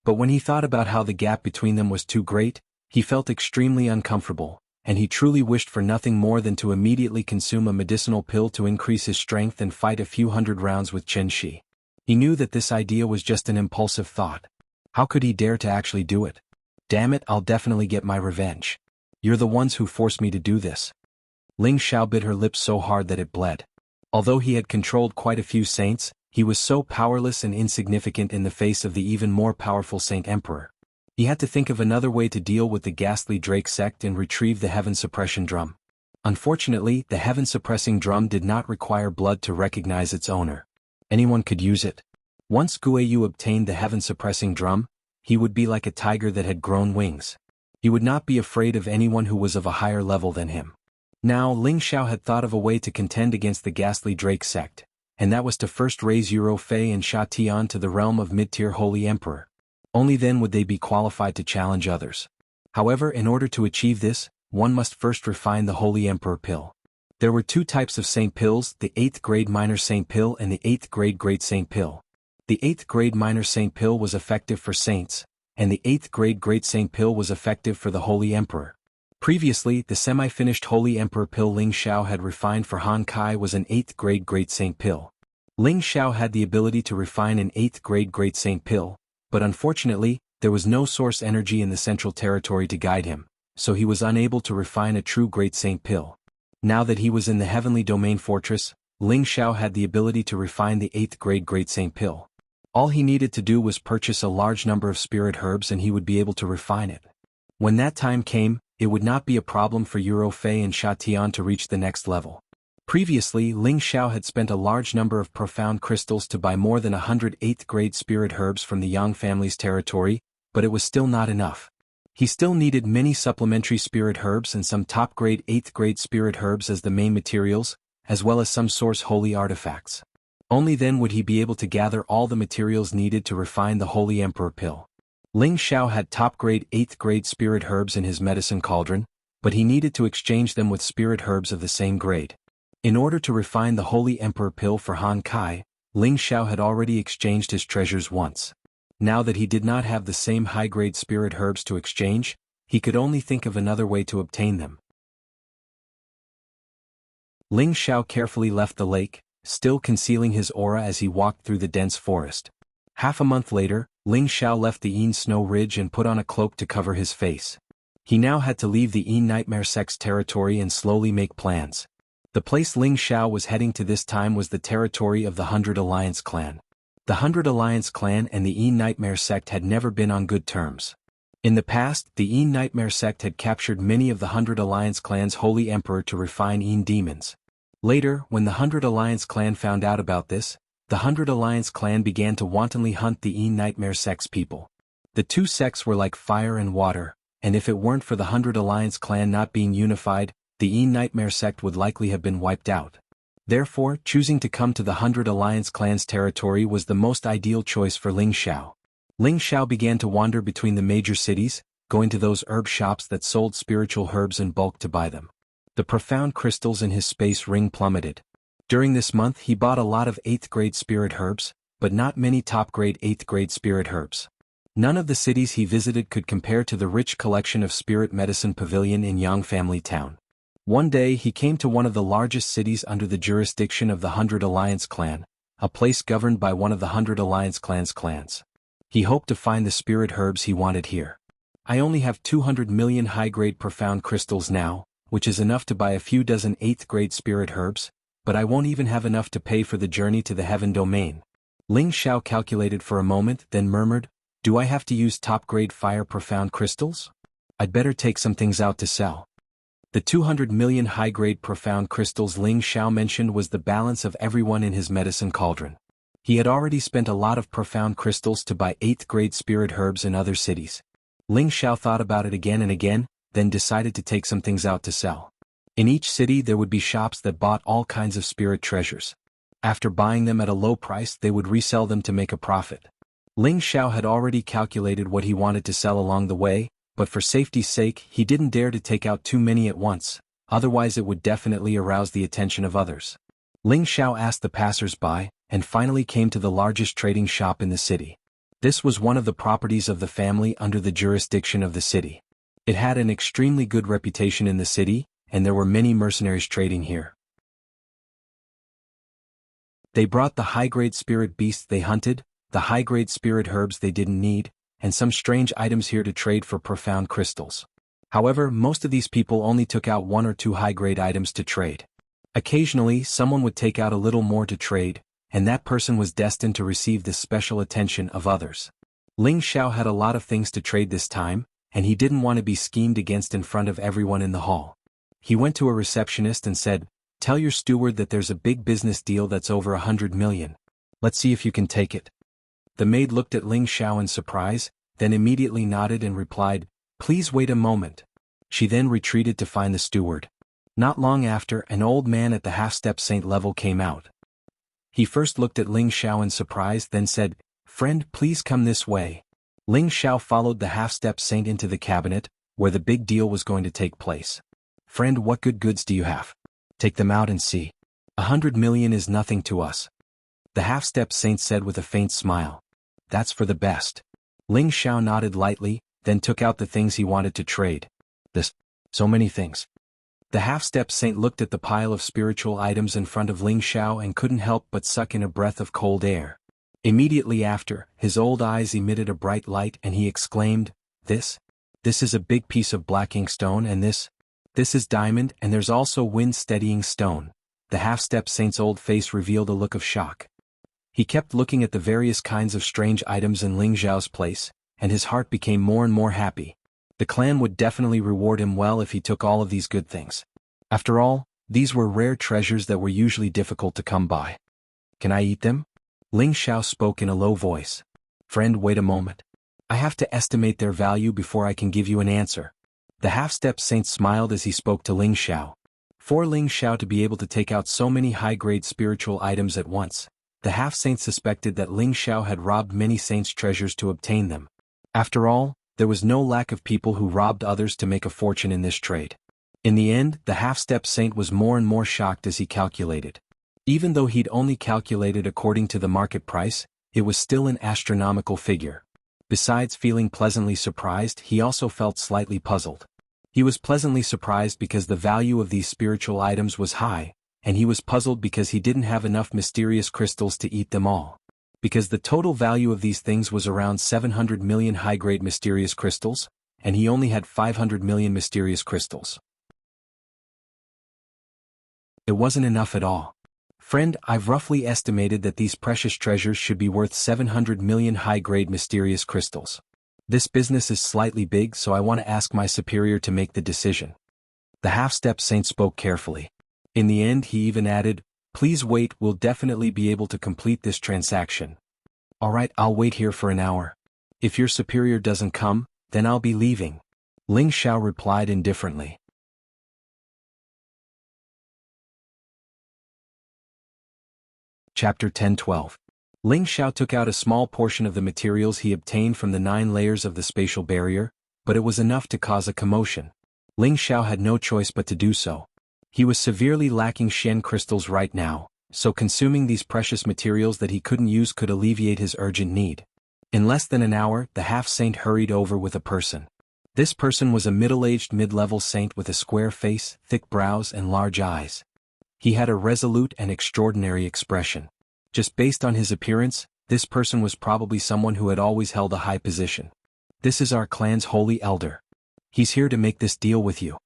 But when he thought about how the gap between them was too great, he felt extremely uncomfortable, and he truly wished for nothing more than to immediately consume a medicinal pill to increase his strength and fight a few hundred rounds with Chen Shi. He knew that this idea was just an impulsive thought. How could he dare to actually do it? Damn it, I'll definitely get my revenge. You're the ones who forced me to do this. Ling Xiao bit her lips so hard that it bled. Although he had controlled quite a few saints, he was so powerless and insignificant in the face of the even more powerful Saint Emperor. He had to think of another way to deal with the ghastly Drake sect and retrieve the Heaven Suppression Drum. Unfortunately, the Heaven Suppressing Drum did not require blood to recognize its owner. Anyone could use it. Once Guiyu obtained the Heaven Suppressing Drum, he would be like a tiger that had grown wings. He would not be afraid of anyone who was of a higher level than him. Now Ling Xiao had thought of a way to contend against the ghastly Drake sect, and that was to first raise Yuro Fei and Sha Tian to the realm of mid-tier Holy Emperor. Only then would they be qualified to challenge others. However, in order to achieve this, one must first refine the Holy Emperor pill. There were two types of Saint pills, the 8th grade Minor Saint pill and the 8th grade Great Saint pill. The 8th grade Minor Saint pill was effective for saints, and the 8th grade Great Saint pill was effective for the Holy Emperor. Previously, the semi-finished Holy Emperor pill Ling Xiao had refined for Han Kai was an 8th grade Great Saint pill. Ling Xiao had the ability to refine an 8th grade Great Saint pill, but unfortunately, there was no source energy in the central territory to guide him, so he was unable to refine a true Great Saint pill. Now that he was in the Heavenly Domain Fortress, Ling Xiao had the ability to refine the 8th grade Great Saint pill. All he needed to do was purchase a large number of spirit herbs and he would be able to refine it. When that time came, it would not be a problem for Yuro Fei and Sha Tian to reach the next level. Previously, Ling Xiao had spent a large number of profound crystals to buy more than 100 8th grade spirit herbs from the Yang family's territory, but it was still not enough. He still needed many supplementary spirit herbs and some top-grade 8th grade spirit herbs as the main materials, as well as some source holy artifacts. Only then would he be able to gather all the materials needed to refine the Holy Emperor pill. Ling Xiao had top-grade 8th grade spirit herbs in his medicine cauldron, but he needed to exchange them with spirit herbs of the same grade. In order to refine the Holy Emperor pill for Han Kai, Ling Xiao had already exchanged his treasures once. Now that he did not have the same high-grade spirit herbs to exchange, he could only think of another way to obtain them. Ling Xiao carefully left the lake, still concealing his aura as he walked through the dense forest. Half a month later, Ling Xiao left the Yin Snow Ridge and put on a cloak to cover his face. He now had to leave the Yin Nightmare Sect's territory and slowly make plans. The place Ling Xiao was heading to this time was the territory of the 100 Alliance clan. The 100 Alliance clan and the Yin Nightmare Sect had never been on good terms. In the past, the Yin Nightmare Sect had captured many of the 100 Alliance clan's holy emperor to refine Yin demons. Later, when the 100 Alliance clan found out about this, the 100 Alliance clan began to wantonly hunt the Yin Nightmare Sect's people. The two sects were like fire and water, and if it weren't for the 100 Alliance clan not being unified, the Yi Nightmare sect would likely have been wiped out. Therefore, choosing to come to the 100 Alliance Clans territory was the most ideal choice for Ling Xiao. Ling Xiao began to wander between the major cities, going to those herb shops that sold spiritual herbs in bulk to buy them. The profound crystals in his space ring plummeted. During this month he bought a lot of 8th grade spirit herbs, but not many top grade 8th grade spirit herbs. None of the cities he visited could compare to the rich collection of spirit medicine pavilion in Yang Family Town. One day he came to one of the largest cities under the jurisdiction of the 100 Alliance Clan, a place governed by one of the 100 Alliance clans. He hoped to find the spirit herbs he wanted here. I only have 200 million high-grade profound crystals now, which is enough to buy a few dozen 8th grade spirit herbs, but I won't even have enough to pay for the journey to the heaven domain. Ling Xiao calculated for a moment, then murmured, "Do I have to use top-grade fire profound crystals? I'd better take some things out to sell." The 200 million high-grade profound crystals Ling Xiao mentioned was the balance of everyone in his medicine cauldron. He had already spent a lot of profound crystals to buy 8th grade spirit herbs in other cities. Ling Xiao thought about it again and again, then decided to take some things out to sell. In each city there would be shops that bought all kinds of spirit treasures. After buying them at a low price they would resell them to make a profit. Ling Xiao had already calculated what he wanted to sell along the way, but for safety's sake he didn't dare to take out too many at once, otherwise it would definitely arouse the attention of others. Ling Xiao asked the passers-by, and finally came to the largest trading shop in the city. This was one of the properties of the family under the jurisdiction of the city. It had an extremely good reputation in the city, and there were many mercenaries trading here. They brought the high-grade spirit beasts they hunted, the high-grade spirit herbs they didn't need, and some strange items here to trade for profound crystals. However, most of these people only took out 1 or 2 high-grade items to trade. Occasionally, someone would take out a little more to trade, and that person was destined to receive the special attention of others. Ling Xiao had a lot of things to trade this time, and he didn't want to be schemed against in front of everyone in the hall. He went to a receptionist and said, "Tell your steward that there's a big business deal that's over 100 million. Let's see if you can take it." The maid looked at Ling Xiao in surprise, then immediately nodded and replied, "Please wait a moment." She then retreated to find the steward. Not long after, an old man at the half-step saint level came out. He first looked at Ling Xiao in surprise, then said, "Friend, please come this way." Ling Xiao followed the half-step saint into the cabinet, where the big deal was going to take place. "Friend, what good goods do you have? Take them out and see. 100 million is nothing to us." The half-step saint said with a faint smile, "That's for the best." Ling Xiao nodded lightly, then took out the things he wanted to trade. So many things. The half-step saint looked at the pile of spiritual items in front of Ling Xiao and couldn't help but suck in a breath of cold air. Immediately after, his old eyes emitted a bright light and he exclaimed, This is a big piece of black inkstone, and this is diamond, and there's also wind-steadying stone." The half-step saint's old face revealed a look of shock. He kept looking at the various kinds of strange items in Ling Xiao's place, and his heart became more and more happy. The clan would definitely reward him well if he took all of these good things. After all, these were rare treasures that were usually difficult to come by. "Can I eat them?" Ling Xiao spoke in a low voice. "Friend, wait a moment. I have to estimate their value before I can give you an answer." The half-step saint smiled as he spoke to Ling Xiao. For Ling Xiao to be able to take out so many high-grade spiritual items at once, the half-saint suspected that Ling Xiao had robbed many saints' treasures to obtain them. After all, there was no lack of people who robbed others to make a fortune in this trade. In the end, the half-step saint was more and more shocked as he calculated. Even though he'd only calculated according to the market price, it was still an astronomical figure. Besides feeling pleasantly surprised, he also felt slightly puzzled. He was pleasantly surprised because the value of these spiritual items was high, and he was puzzled because he didn't have enough mysterious crystals to eat them all. Because the total value of these things was around 700 million high-grade mysterious crystals, and he only had 500 million mysterious crystals. It wasn't enough at all. "Friend, I've roughly estimated that these precious treasures should be worth 700 million high-grade mysterious crystals. This business is slightly big, so I want to ask my superior to make the decision." The half-step saint spoke carefully. In the end he even added, "Please wait, we'll definitely be able to complete this transaction." "Alright, I'll wait here for an hour. If your superior doesn't come, then I'll be leaving." Ling Xiao replied indifferently. Chapter 10-12. Ling Xiao took out a small portion of the materials he obtained from the 9 layers of the spatial barrier, but it was enough to cause a commotion. Ling Xiao had no choice but to do so. He was severely lacking Shen crystals right now, so consuming these precious materials that he couldn't use could alleviate his urgent need. In less than an hour, the half-saint hurried over with a person. This person was a middle-aged mid-level saint with a square face, thick brows and large eyes. He had a resolute and extraordinary expression. Just based on his appearance, this person was probably someone who had always held a high position. "This is our clan's holy elder. He's here to make this deal with you,"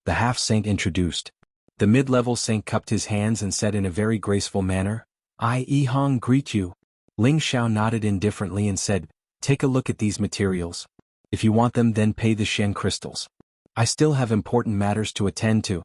the half-saint introduced. The mid-level saint cupped his hands and said in a very graceful manner, "I, Yihang, greet you." Ling Xiao nodded indifferently and said, "Take a look at these materials. If you want them, then pay the Shen crystals. I still have important matters to attend to."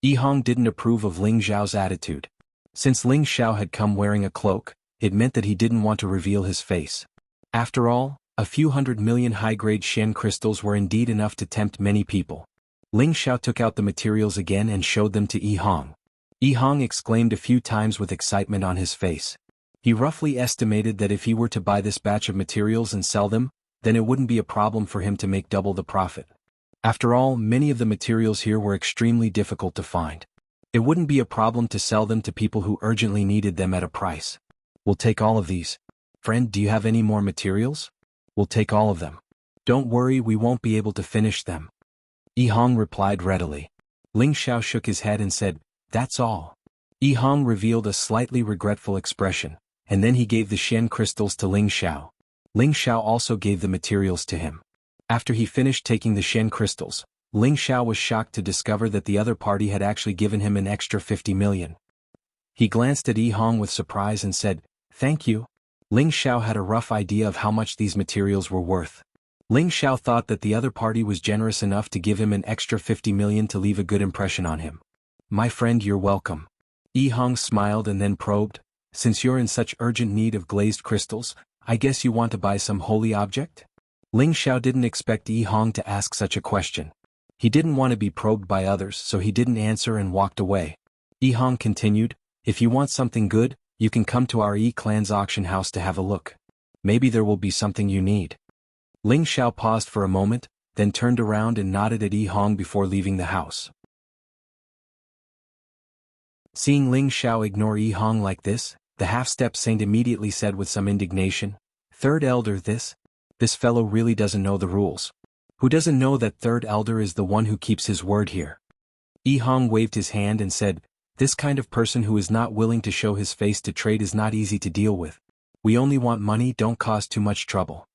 Yihang didn't approve of Ling Xiao's attitude. Since Ling Xiao had come wearing a cloak, it meant that he didn't want to reveal his face. After all, a few 100 million high-grade Shen crystals were indeed enough to tempt many people. Ling Xiao took out the materials again and showed them to Yihang. Yihang exclaimed a few times with excitement on his face. He roughly estimated that if he were to buy this batch of materials and sell them, then it wouldn't be a problem for him to make double the profit. After all, many of the materials here were extremely difficult to find. It wouldn't be a problem to sell them to people who urgently needed them at a price. "We'll take all of these. Friend, do you have any more materials?" "We'll take all of them. Don't worry, we won't be able to finish them," Yihang replied readily. Ling Xiao shook his head and said, "That's all." Yihang revealed a slightly regretful expression, and then he gave the Shen crystals to Ling Xiao. Ling Xiao also gave the materials to him. After he finished taking the Shen crystals, Ling Xiao was shocked to discover that the other party had actually given him an extra 50 million. He glanced at Yihang with surprise and said, "Thank you." Ling Xiao had a rough idea of how much these materials were worth. Ling Xiao thought that the other party was generous enough to give him an extra 50 million to leave a good impression on him. "My friend, you're welcome." Yihang smiled and then probed, "Since you're in such urgent need of glazed crystals, I guess you want to buy some holy object?" Ling Xiao didn't expect Yihang to ask such a question. He didn't want to be probed by others, so he didn't answer and walked away. Yihang continued, "If you want something good, you can come to our clan's auction house to have a look. Maybe there will be something you need." Ling Xiao paused for a moment, then turned around and nodded at Yihang before leaving the house. Seeing Ling Xiao ignore Yihang like this, the half-step saint immediately said with some indignation, "Third elder, this fellow really doesn't know the rules. Who doesn't know that third elder is the one who keeps his word here?" Yihang waved his hand and said, "This kind of person who is not willing to show his face to trade is not easy to deal with. We only want money, don't cause too much trouble."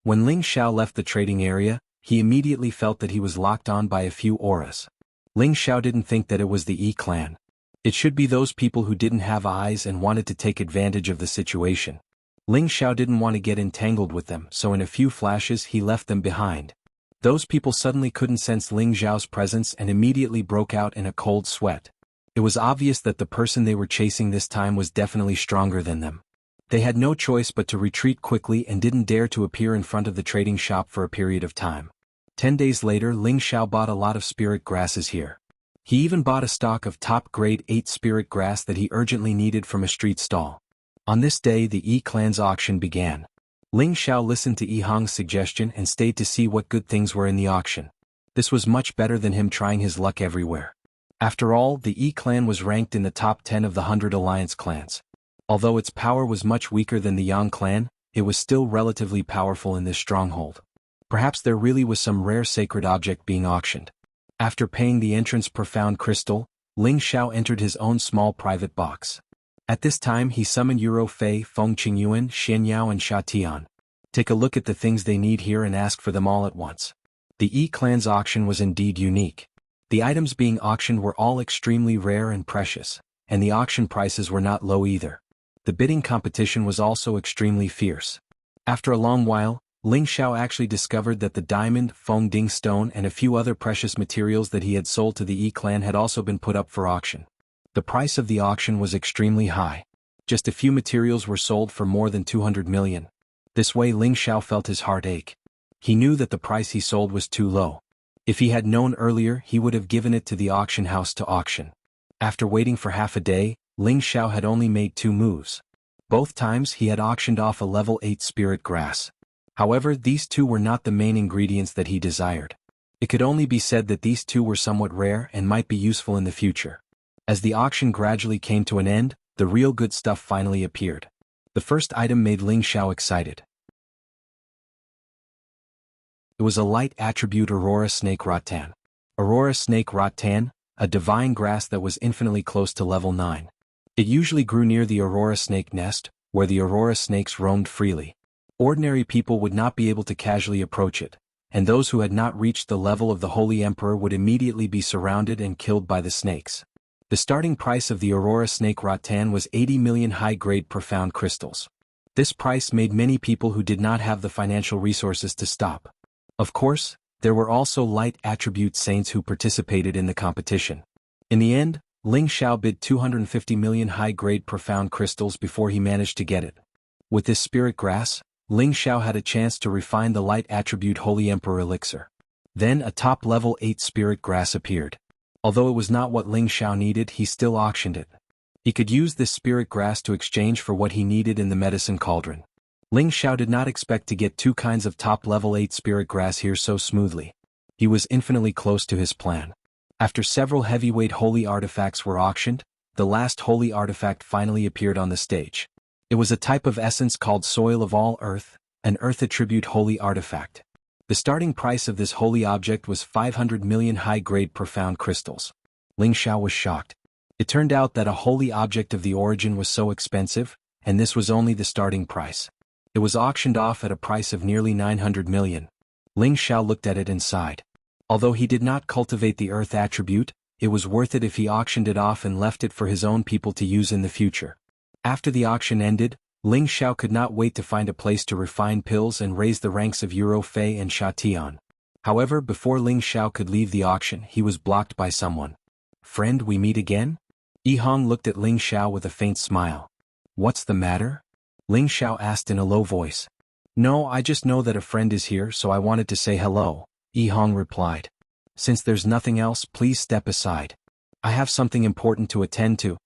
When Ling Xiao left the trading area, he immediately felt that he was locked on by a few auras. Ling Xiao didn't think that it was the clan. It should be those people who didn't have eyes and wanted to take advantage of the situation. Ling Xiao didn't want to get entangled with them, so in a few flashes he left them behind. Those people suddenly couldn't sense Ling Xiao's presence and immediately broke out in a cold sweat. It was obvious that the person they were chasing this time was definitely stronger than them. They had no choice but to retreat quickly and didn't dare to appear in front of the trading shop for a period of time. 10 days later, Ling Xiao bought a lot of spirit grasses here. He even bought a stock of top grade 8 spirit grass that he urgently needed from a street stall. On this day, the clan's auction began. Ling Xiao listened to Yihang's suggestion and stayed to see what good things were in the auction. This was much better than him trying his luck everywhere. After all, the clan was ranked in the top 10 of the 100 alliance clans. Although its power was much weaker than the Yang clan, it was still relatively powerful in this stronghold. Perhaps there really was some rare sacred object being auctioned. After paying the entrance profound crystal, Ling Xiao entered his own small private box. At this time he summoned Euro Fei, Feng Qingyuan, Xianyao and Sha Tian. Take a look at the things they need here and ask for them all at once. The clan's auction was indeed unique. The items being auctioned were all extremely rare and precious, and the auction prices were not low either. The bidding competition was also extremely fierce. After a long while, Ling Xiao actually discovered that the diamond, Feng Ding stone and a few other precious materials that he had sold to the clan had also been put up for auction. The price of the auction was extremely high. Just a few materials were sold for more than 200 million. This way Ling Xiao felt his heart ache. He knew that the price he sold was too low. If he had known earlier, he would have given it to the auction house to auction. After waiting for half a day, Ling Xiao had only made 2 moves. Both times he had auctioned off a level 8 spirit grass. However, these 2 were not the main ingredients that he desired. It could only be said that these 2 were somewhat rare and might be useful in the future. As the auction gradually came to an end, the real good stuff finally appeared. The first item made Ling Xiao excited. It was a light attribute Aurora Snake Rattan. Aurora Snake Rattan, a divine grass that was infinitely close to level 9. It usually grew near the Aurora Snake Nest, where the Aurora Snakes roamed freely. Ordinary people would not be able to casually approach it, and those who had not reached the level of the Holy Emperor would immediately be surrounded and killed by the snakes. The starting price of the Aurora Snake Rattan was 80 million high-grade profound crystals. This price made many people who did not have the financial resources to stop. Of course, there were also light attribute saints who participated in the competition. In the end, Ling Xiao bid 250 million high-grade profound crystals before he managed to get it. With this spirit grass, Ling Xiao had a chance to refine the light attribute Holy Emperor elixir. Then a top level 8 spirit grass appeared. Although it was not what Ling Xiao needed, he still auctioned it. He could use this spirit grass to exchange for what he needed in the medicine cauldron. Ling Xiao did not expect to get 2 kinds of top level 8 spirit grass here so smoothly. He was infinitely close to his plan. After several heavyweight holy artifacts were auctioned, the last holy artifact finally appeared on the stage. It was a type of essence called Soil of All Earth, an earth attribute holy artifact. The starting price of this holy object was 500 million high-grade profound crystals. Ling Xiao was shocked. It turned out that a holy object of the origin was so expensive, and this was only the starting price. It was auctioned off at a price of nearly 900 million. Ling Xiao looked at it and sighed. Although he did not cultivate the earth attribute, it was worth it if he auctioned it off and left it for his own people to use in the future. After the auction ended, Ling Xiao could not wait to find a place to refine pills and raise the ranks of Euro Fei and Sha Tian. However, before Ling Xiao could leave the auction, he was blocked by someone. "Friend, we meet again?" Yi Hong looked at Ling Xiao with a faint smile. "What's the matter?" Ling Xiao asked in a low voice. "No, I just know that a friend is here, so I wanted to say hello," Yi Hong replied. "Since there's nothing else, please step aside. I have something important to attend to,"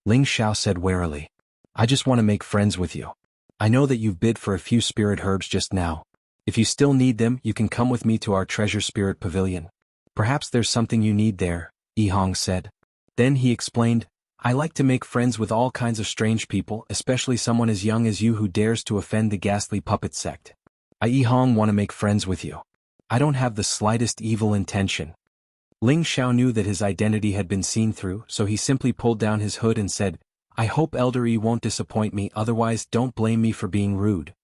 Ling Xiao said warily. "I just want to make friends with you. I know that you've bid for a few spirit herbs just now. If you still need them, you can come with me to our treasure spirit pavilion. Perhaps there's something you need there," Yi Hong said. Then he explained, "I like to make friends with all kinds of strange people, especially someone as young as you who dares to offend the ghastly puppet sect. I, Yi Hong, want to make friends with you. I don't have the slightest evil intention." Ling Xiao knew that his identity had been seen through, so he simply pulled down his hood and said, "I hope Elder Yi won't disappoint me, otherwise don't blame me for being rude."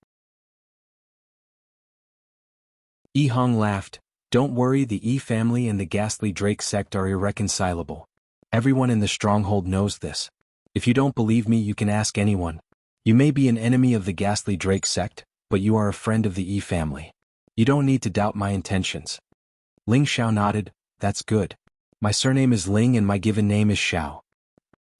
Yi Hong laughed. "Don't worry, the Yi family and the ghastly Drake sect are irreconcilable. Everyone in the stronghold knows this. If you don't believe me, you can ask anyone. You may be an enemy of the ghastly Drake sect, but you are a friend of the Yi family. You don't need to doubt my intentions." Ling Xiao nodded. "That's good. My surname is Ling and my given name is Xiao."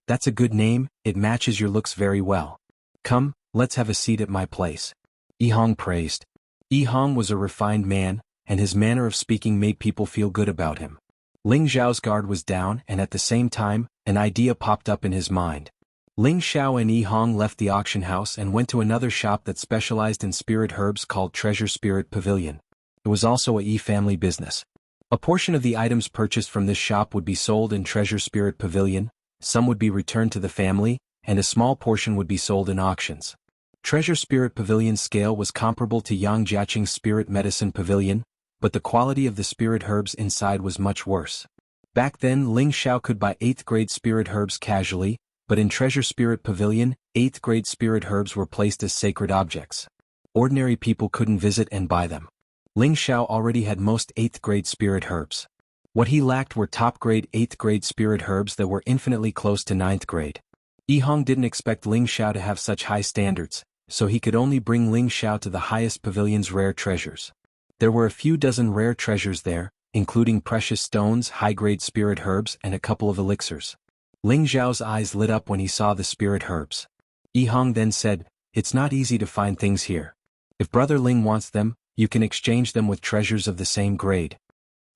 "That's a good name, it matches your looks very well. Come, let's have a seat at my place," Yi Hong praised. Yi Hong was a refined man, and his manner of speaking made people feel good about him. Ling Xiao's guard was down, and at the same time, an idea popped up in his mind. Ling Xiao and Yi Hong left the auction house and went to another shop that specialized in spirit herbs called Treasure Spirit Pavilion. It was also a Yi family business. A portion of the items purchased from this shop would be sold in Treasure Spirit Pavilion, some would be returned to the family, and a small portion would be sold in auctions. Treasure Spirit Pavilion's scale was comparable to Yang Jiaqing's Spirit Medicine Pavilion, but the quality of the spirit herbs inside was much worse. Back then, Ling Xiao could buy 8th grade spirit herbs casually, but in Treasure Spirit Pavilion, 8th grade spirit herbs were placed as sacred objects. Ordinary people couldn't visit and buy them. Ling Xiao already had most 8th grade spirit herbs. What he lacked were top-grade 8th grade spirit herbs that were infinitely close to 9th grade. Yi Hong didn't expect Ling Xiao to have such high standards, so he could only bring Ling Xiao to the highest pavilion's rare treasures. There were a few dozen rare treasures there, including precious stones, high-grade spirit herbs, and a couple of elixirs. Ling Xiao's eyes lit up when he saw the spirit herbs. Yi Hong then said, "It's not easy to find things here. If Brother Ling wants them, you can exchange them with treasures of the same grade."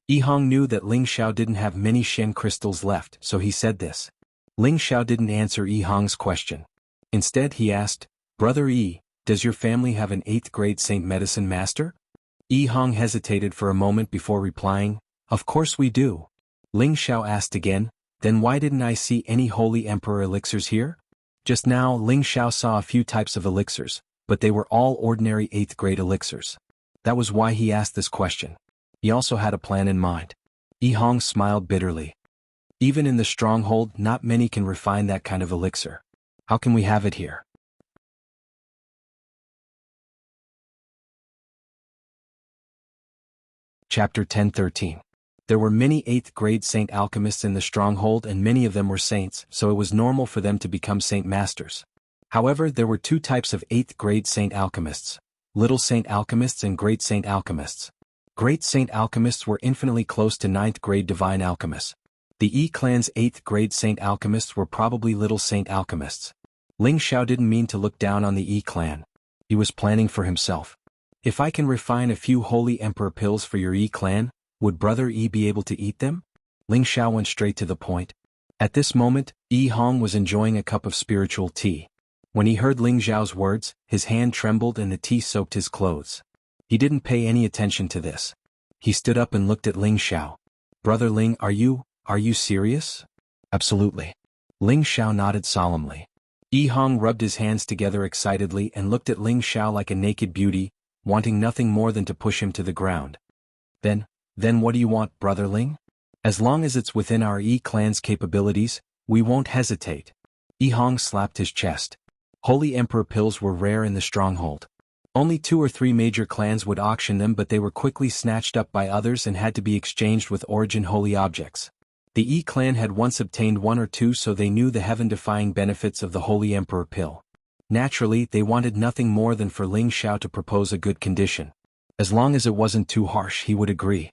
Yi Hong knew that Ling Xiao didn't have many Shen crystals left, so he said this. Ling Xiao didn't answer Yi Hong's question. Instead he asked, "Brother Yi, does your family have an 8th grade Saint Medicine Master?" Yi Hong hesitated for a moment before replying, "Of course we do." Ling Xiao asked again, "Then why didn't I see any Holy Emperor elixirs here?" Just now Ling Xiao saw a few types of elixirs, but they were all ordinary 8th grade elixirs. That was why he asked this question. He also had a plan in mind. Yi Hong smiled bitterly. Even in the stronghold, not many can refine that kind of elixir. How can we have it here? Chapter 10:13. There were many 8th grade saint alchemists in the stronghold and many of them were saints, so it was normal for them to become saint masters. However, there were 2 types of 8th grade saint alchemists: little saint alchemists and great saint alchemists. Great saint alchemists were infinitely close to 9th grade divine alchemists. The Yi clan's 8th grade saint alchemists were probably little saint alchemists. Ling Xiao didn't mean to look down on the Yi clan. He was planning for himself. "If I can refine a few Holy Emperor pills for your Yi clan, would Brother Yi be able to eat them?" Ling Xiao went straight to the point. At this moment, Yi Hong was enjoying a cup of spiritual tea. When he heard Ling Xiao's words, his hand trembled and the tea soaked his clothes. He didn't pay any attention to this. He stood up and looked at Ling Xiao. "Brother Ling, are you serious?" "Absolutely." Ling Xiao nodded solemnly. Yi Hong rubbed his hands together excitedly and looked at Ling Xiao like a naked beauty, wanting nothing more than to push him to the ground. Then what do you want, Brother Ling? As long as it's within our Yi clan's capabilities, we won't hesitate." Yi Hong slapped his chest. Holy Emperor pills were rare in the stronghold. Only 2 or 3 major clans would auction them, but they were quickly snatched up by others and had to be exchanged with origin holy objects. The Yi clan had once obtained 1 or 2, so they knew the heaven-defying benefits of the Holy Emperor pill. Naturally, they wanted nothing more than for Ling Xiao to propose a good condition. As long as it wasn't too harsh, he would agree.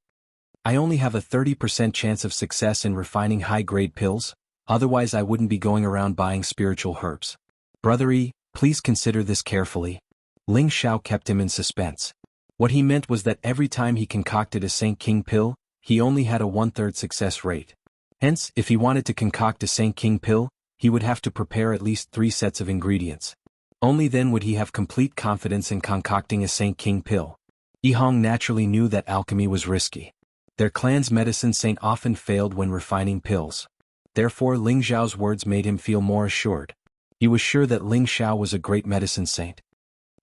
"I only have a 30% chance of success in refining high-grade pills, otherwise I wouldn't be going around buying spiritual herbs. Brother Yi, please consider this carefully." Ling Xiao kept him in suspense. What he meant was that every time he concocted a Saint King pill, he only had a 1/3 success rate. Hence, if he wanted to concoct a Saint King pill, he would have to prepare at least 3 sets of ingredients. Only then would he have complete confidence in concocting a Saint King pill. Yi Hong naturally knew that alchemy was risky. Their clan's medicine saint often failed when refining pills. Therefore Ling Xiao's words made him feel more assured. He was sure that Ling Xiao was a great medicine saint.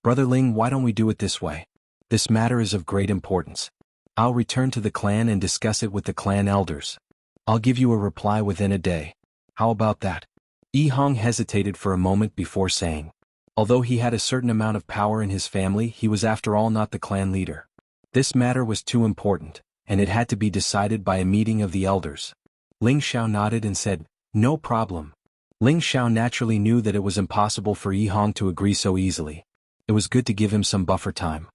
"Brother Ling, why don't we do it this way? This matter is of great importance. I'll return to the clan and discuss it with the clan elders. I'll give you a reply within a day. How about that?" Yi Hong hesitated for a moment before saying. Although he had a certain amount of power in his family, he was after all not the clan leader. This matter was too important, and it had to be decided by a meeting of the elders. Ling Xiao nodded and said, "No problem." Ling Xiao naturally knew that it was impossible for Yi Hong to agree so easily. It was good to give him some buffer time.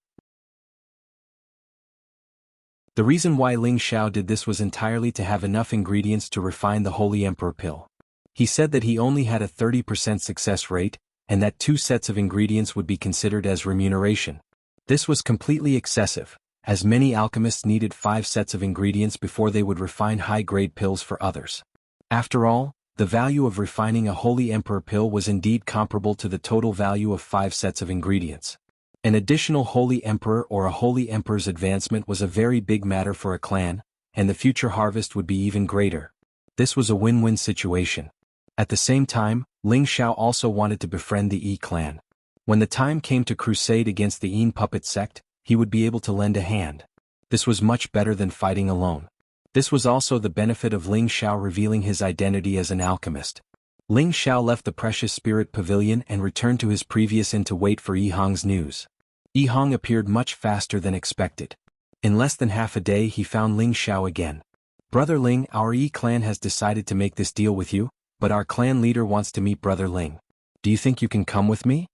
The reason why Ling Xiao did this was entirely to have enough ingredients to refine the Holy Emperor pill. He said that he only had a 30% success rate, and that 2 sets of ingredients would be considered as remuneration. This was completely excessive, as many alchemists needed 5 sets of ingredients before they would refine high-grade pills for others. After all, the value of refining a Holy Emperor pill was indeed comparable to the total value of 5 sets of ingredients. An additional Holy Emperor or a Holy Emperor's advancement was a very big matter for a clan, and the future harvest would be even greater. This was a win-win situation. At the same time, Ling Xiao also wanted to befriend the Yi clan. When the time came to crusade against the Yin puppet sect, he would be able to lend a hand. This was much better than fighting alone. This was also the benefit of Ling Xiao revealing his identity as an alchemist. Ling Xiao left the Precious Spirit Pavilion and returned to his previous inn to wait for Yi Hong's news. Yi Hong appeared much faster than expected. In less than half a day he found Ling Xiao again. "Brother Ling, our Yi clan has decided to make this deal with you, but our clan leader wants to meet Brother Ling. Do you think you can come with me?"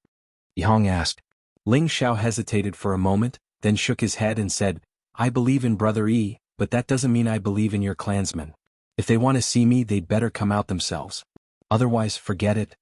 Yi Hong asked. Ling Xiao hesitated for a moment, then shook his head and said, "I believe in Brother Yi, but that doesn't mean I believe in your clansmen. If they want to see me, they'd better come out themselves. Otherwise, forget it."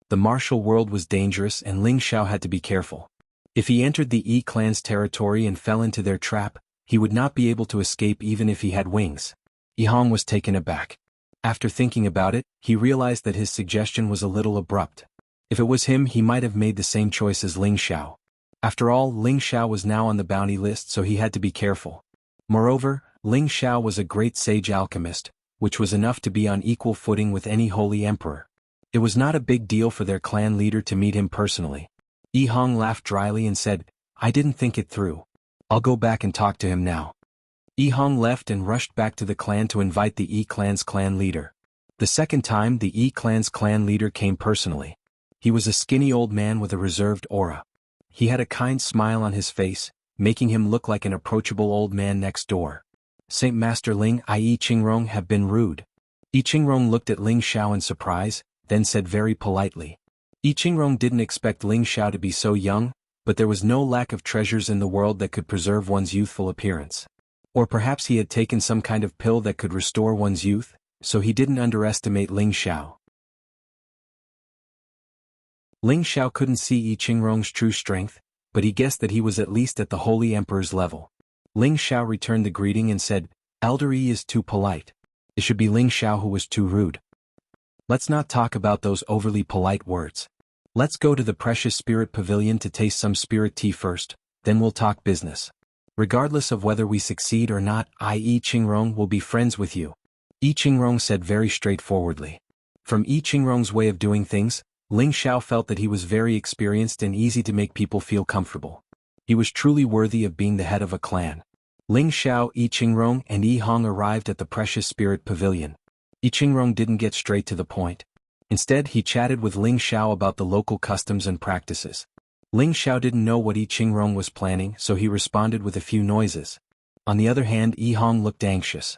The martial world was dangerous and Ling Xiao had to be careful. If he entered the Yi clan's territory and fell into their trap, he would not be able to escape even if he had wings. Yi Hong was taken aback. After thinking about it, he realized that his suggestion was a little abrupt. If it was him, he might have made the same choice as Ling Xiao. After all, Ling Xiao was now on the bounty list, so he had to be careful. Moreover, Ling Xiao was a great sage alchemist, which was enough to be on equal footing with any holy emperor. It was not a big deal for their clan leader to meet him personally. Yi Hong laughed dryly and said, "I didn't think it through. I'll go back and talk to him now." Yi Hong left and rushed back to the clan to invite the Yi clan's clan leader. The second time the Yi clan's clan leader came personally. He was a skinny old man with a reserved aura. He had a kind smile on his face, making him look like an approachable old man next door. "Saint Master Ling, I Yi Qingrong have been rude." Yi Qingrong looked at Ling Xiao in surprise, then said very politely. Yi Qingrong didn't expect Ling Xiao to be so young, but there was no lack of treasures in the world that could preserve one's youthful appearance. Or perhaps he had taken some kind of pill that could restore one's youth, so he didn't underestimate Ling Xiao. Ling Xiao couldn't see Yi Qingrong's true strength, but he guessed that he was at least at the Holy Emperor's level. Ling Xiao returned the greeting and said, "Elder Yi is too polite. It should be Ling Xiao who was too rude. Let's not talk about those overly polite words. Let's go to the Precious Spirit Pavilion to taste some spirit tea first, then we'll talk business. Regardless of whether we succeed or not, I Yi Qingrong will be friends with you," Yi Qingrong said very straightforwardly. From Yi Qingrong's way of doing things, Ling Xiao felt that he was very experienced and easy to make people feel comfortable. He was truly worthy of being the head of a clan. Ling Xiao, Yi Qingrong, and Yi Hong arrived at the Precious Spirit Pavilion. Yi Qingrong didn't get straight to the point. Instead, he chatted with Ling Xiao about the local customs and practices. Ling Xiao didn't know what Yi Qingrong was planning, so he responded with a few noises. On the other hand, Yi Hong looked anxious.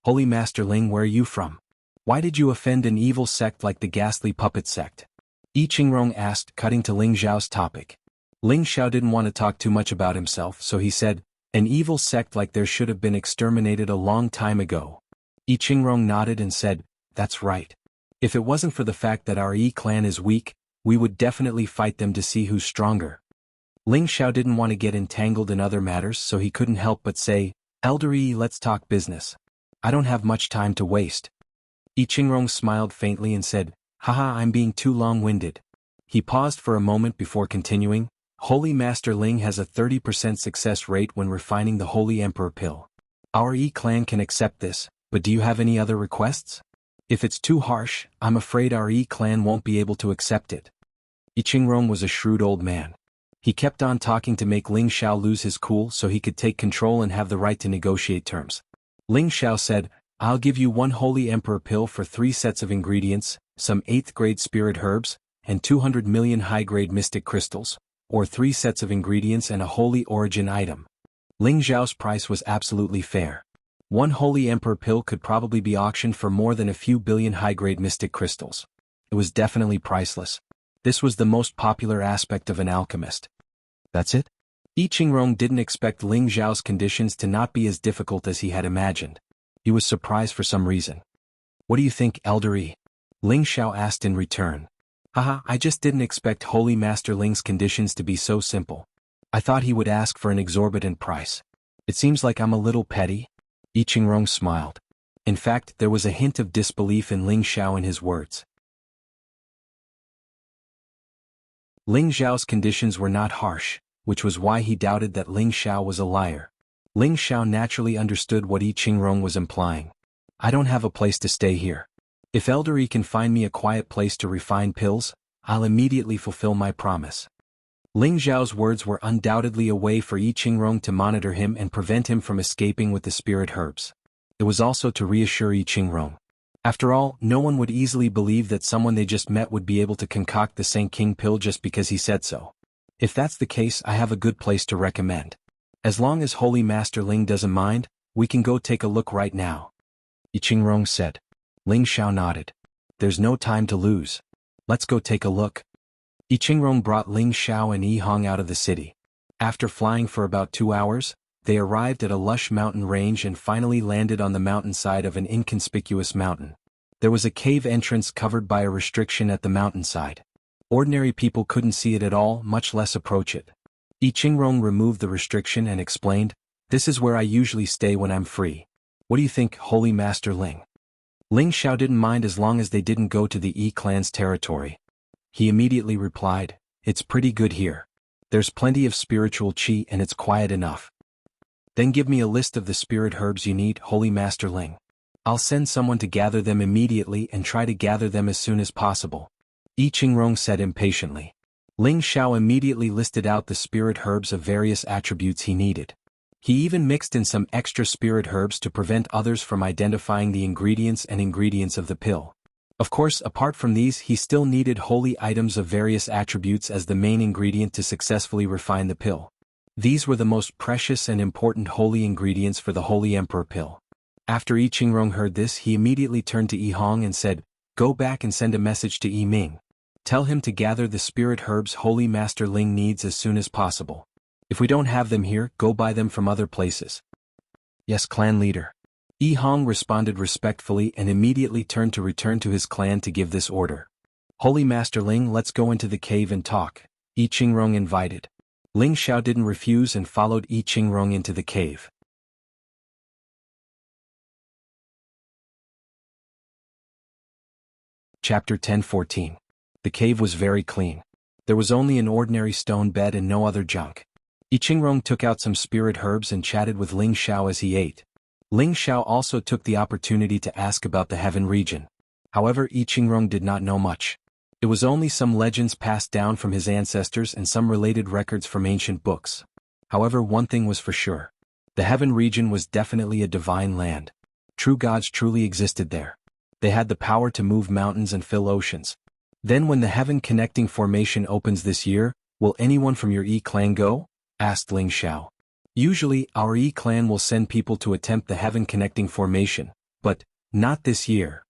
"Holy Master Ling, where are you from? Why did you offend an evil sect like the ghastly puppet sect?" Yi Qingrong asked, cutting to Ling Xiao's topic. Ling Xiao didn't want to talk too much about himself, so he said, "An evil sect like theirs should have been exterminated a long time ago." Yi Qingrong nodded and said, "That's right. If it wasn't for the fact that our Yi clan is weak, we would definitely fight them to see who's stronger." Ling Xiao didn't want to get entangled in other matters, so he couldn't help but say, "Elder Yi, let's talk business. I don't have much time to waste." Yi Qingrong smiled faintly and said, "Haha, I'm being too long-winded." He paused for a moment before continuing, "Holy Master Ling has a 30% success rate when refining the Holy Emperor pill. Our Yi clan can accept this, but do you have any other requests? If it's too harsh, I'm afraid our Yi clan won't be able to accept it." Yi Qingrong was a shrewd old man. He kept on talking to make Ling Xiao lose his cool so he could take control and have the right to negotiate terms. Ling Xiao said, "I'll give you 1 Holy Emperor pill for 3 sets of ingredients, some 8th-grade spirit herbs, and 200 million high-grade mystic crystals, or 3 sets of ingredients and a holy origin item." Ling Xiao's price was absolutely fair. 1 Holy Emperor pill could probably be auctioned for more than a few billion high-grade mystic crystals. It was definitely priceless. This was the most popular aspect of an alchemist. That's it? Yi Qingrong didn't expect Ling Xiao's conditions to not be as difficult as he had imagined. He was surprised for some reason. "What do you think, Elder Yi?" Ling Xiao asked in return. "Haha, I just didn't expect Holy Master Ling's conditions to be so simple. I thought he would ask for an exorbitant price. It seems like I'm a little petty." Yi Qingrong smiled. In fact, there was a hint of disbelief in Ling Xiao in his words. Ling Xiao's conditions were not harsh, which was why he doubted that Ling Xiao was a liar. Ling Xiao naturally understood what Yi Qingrong was implying. "I don't have a place to stay here. If Elder Yi can find me a quiet place to refine pills, I'll immediately fulfill my promise." Ling Xiao's words were undoubtedly a way for Yi Qingrong to monitor him and prevent him from escaping with the spirit herbs. It was also to reassure Yi Qingrong. After all, no one would easily believe that someone they just met would be able to concoct the Saint King pill just because he said so. If that's the case, I have a good place to recommend. As long as Holy Master Ling doesn't mind, we can go take a look right now," Yi Qingrong said. Ling Xiao nodded. "There's no time to lose. Let's go take a look." Yi Qingrong brought Ling Xiao and Yi Hong out of the city. After flying for about 2 hours, they arrived at a lush mountain range and finally landed on the mountainside of an inconspicuous mountain. There was a cave entrance covered by a restriction at the mountainside. Ordinary people couldn't see it at all, much less approach it. Yi Qingrong removed the restriction and explained, "This is where I usually stay when I'm free. What do you think, Holy Master Ling?" Ling Xiao didn't mind as long as they didn't go to the Yi clan's territory. He immediately replied, "It's pretty good here. There's plenty of spiritual qi and it's quiet enough. Then give me a list of the spirit herbs you need, Holy Master Ling. I'll send someone to gather them immediately and try to gather them as soon as possible," Yi Qingrong said impatiently. Ling Xiao immediately listed out the spirit herbs of various attributes he needed. He even mixed in some extra spirit herbs to prevent others from identifying the ingredients of the pill. Of course, apart from these, he still needed holy items of various attributes as the main ingredient to successfully refine the pill. These were the most precious and important holy ingredients for the Holy Emperor pill. After Yi Qingrong heard this, he immediately turned to Yi Hong and said, "Go back and send a message to Yi Ming. Tell him to gather the spirit herbs Holy Master Ling needs as soon as possible. If we don't have them here, go buy them from other places." "Yes, clan leader." Yi Hong responded respectfully and immediately turned to return to his clan to give this order. "Holy Master Ling, let's go into the cave and talk," Yi Qingrong invited. Ling Xiao didn't refuse and followed Yi Qingrong into the cave. Chapter 10:14. The cave was very clean. There was only an ordinary stone bed and no other junk. Yi Qingrong took out some spirit herbs and chatted with Ling Xiao as he ate. Ling Xiao also took the opportunity to ask about the heaven region. However, Yi Qingrong did not know much. It was only some legends passed down from his ancestors and some related records from ancient books. However, one thing was for sure. The heaven region was definitely a divine land. True gods truly existed there. They had the power to move mountains and fill oceans. Then when the heaven connecting formation opens this year, will anyone from your Yi clan go? Asked Ling Xiao. Usually, our Yi clan will send people to attempt the heaven connecting formation, but not this year,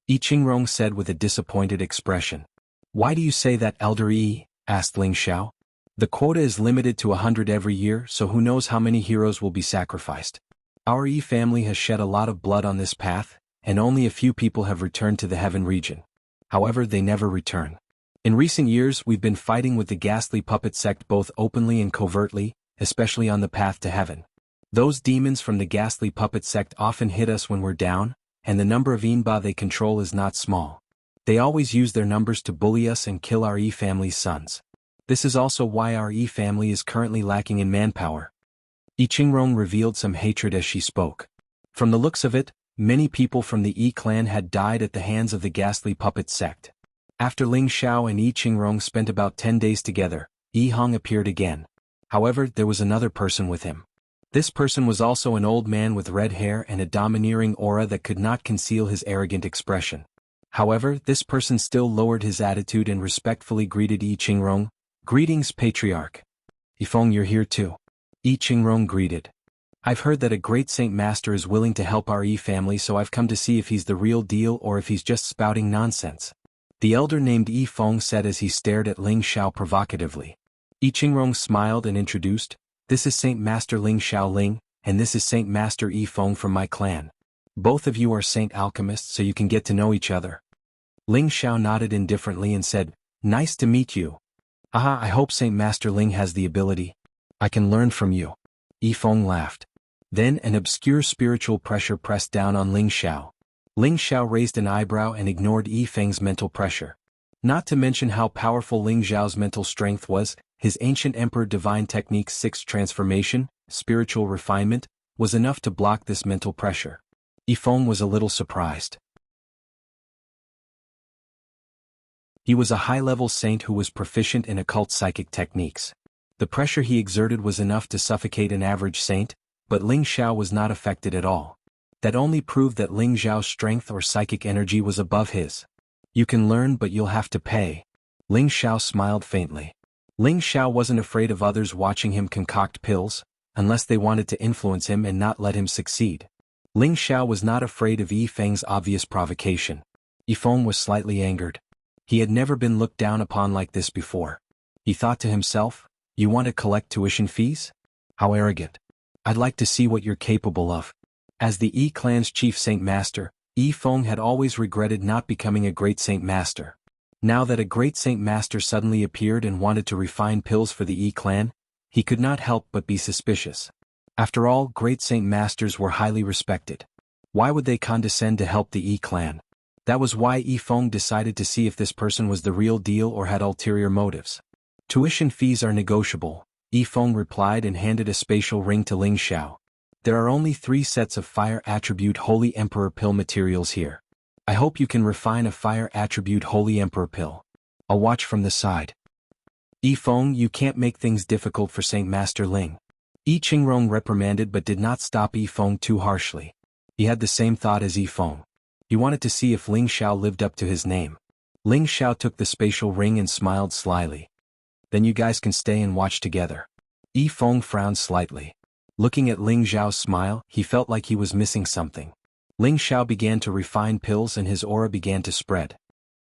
Yi Qingrong said with a disappointed expression. Why do you say that, Elder Yi? Asked Ling Xiao. The quota is limited to 100 every year, so who knows how many heroes will be sacrificed. Our Yi family has shed a lot of blood on this path, and only a few people have returned to the heaven region. However, they never return. In recent years, we've been fighting with the ghastly puppet sect both openly and covertly, especially on the path to heaven. Those demons from the ghastly puppet sect often hit us when we're down, and the number of Inba they control is not small. They always use their numbers to bully us and kill our Yi family's sons. This is also why our Yi family is currently lacking in manpower. Yi Qingrong revealed some hatred as she spoke. From the looks of it, many people from the Yi clan had died at the hands of the ghastly puppet sect. After Ling Xiao and Yi Qingrong spent about 10 days together, Yi Hong appeared again. However, there was another person with him. This person was also an old man with red hair and a domineering aura that could not conceal his arrogant expression. However, this person still lowered his attitude and respectfully greeted Yi Qingrong. "Greetings, Patriarch. Yifeng, you're here too." Yi Qingrong greeted. "I've heard that a great Saint Master is willing to help our Yi family, so I've come to see if he's the real deal or if he's just spouting nonsense," the elder named Yi Feng said as he stared at Ling Xiao provocatively. Yi Qingrong smiled and introduced, "This is Saint Master Ling Xiao Ling, and this is Saint Master Yi Feng from my clan. Both of you are Saint Alchemists, so you can get to know each other." Ling Xiao nodded indifferently and said, "Nice to meet you. Aha, I hope Saint Master Ling has the ability. I can learn from you." Yi Feng laughed. Then an obscure spiritual pressure pressed down on Ling Xiao. Ling Xiao raised an eyebrow and ignored Yi Feng's mental pressure. Not to mention how powerful Ling Xiao's mental strength was, his ancient Emperor Divine Technique's 6th transformation, spiritual refinement, was enough to block this mental pressure. Yi Feng was a little surprised. He was a high-level saint who was proficient in occult psychic techniques. The pressure he exerted was enough to suffocate an average saint, but Ling Xiao was not affected at all. That only proved that Ling Xiao's strength or psychic energy was above his. "You can learn, but you'll have to pay." Ling Xiao smiled faintly. Ling Xiao wasn't afraid of others watching him concoct pills, unless they wanted to influence him and not let him succeed. Ling Xiao was not afraid of Yi Feng's obvious provocation. Yi Feng was slightly angered. He had never been looked down upon like this before. He thought to himself, "You want to collect tuition fees? How arrogant. I'd like to see what you're capable of." As the Yi clan's chief Saint Master, Yi Feng had always regretted not becoming a great Saint Master. Now that a great Saint Master suddenly appeared and wanted to refine pills for the Yi clan, he could not help but be suspicious. After all, great Saint Masters were highly respected. Why would they condescend to help the Yi clan? That was why Yi Feng decided to see if this person was the real deal or had ulterior motives. Tuition fees are negotiable, Yi Feng replied and handed a spatial ring to Ling Xiao. There are only 3 sets of fire attribute Holy Emperor pill materials here. I hope you can refine a fire attribute Holy Emperor pill. I'll watch from the side. Yi Feng, you can't make things difficult for Saint Master Ling. Yi Qingrong reprimanded but did not stop Yi Feng too harshly. He had the same thought as Yi Feng. He wanted to see if Ling Xiao lived up to his name. Ling Xiao took the spatial ring and smiled slyly. Then you guys can stay and watch together. Yi Feng frowned slightly. Looking at Ling Xiao's smile, he felt like he was missing something. Ling Xiao began to refine pills and his aura began to spread.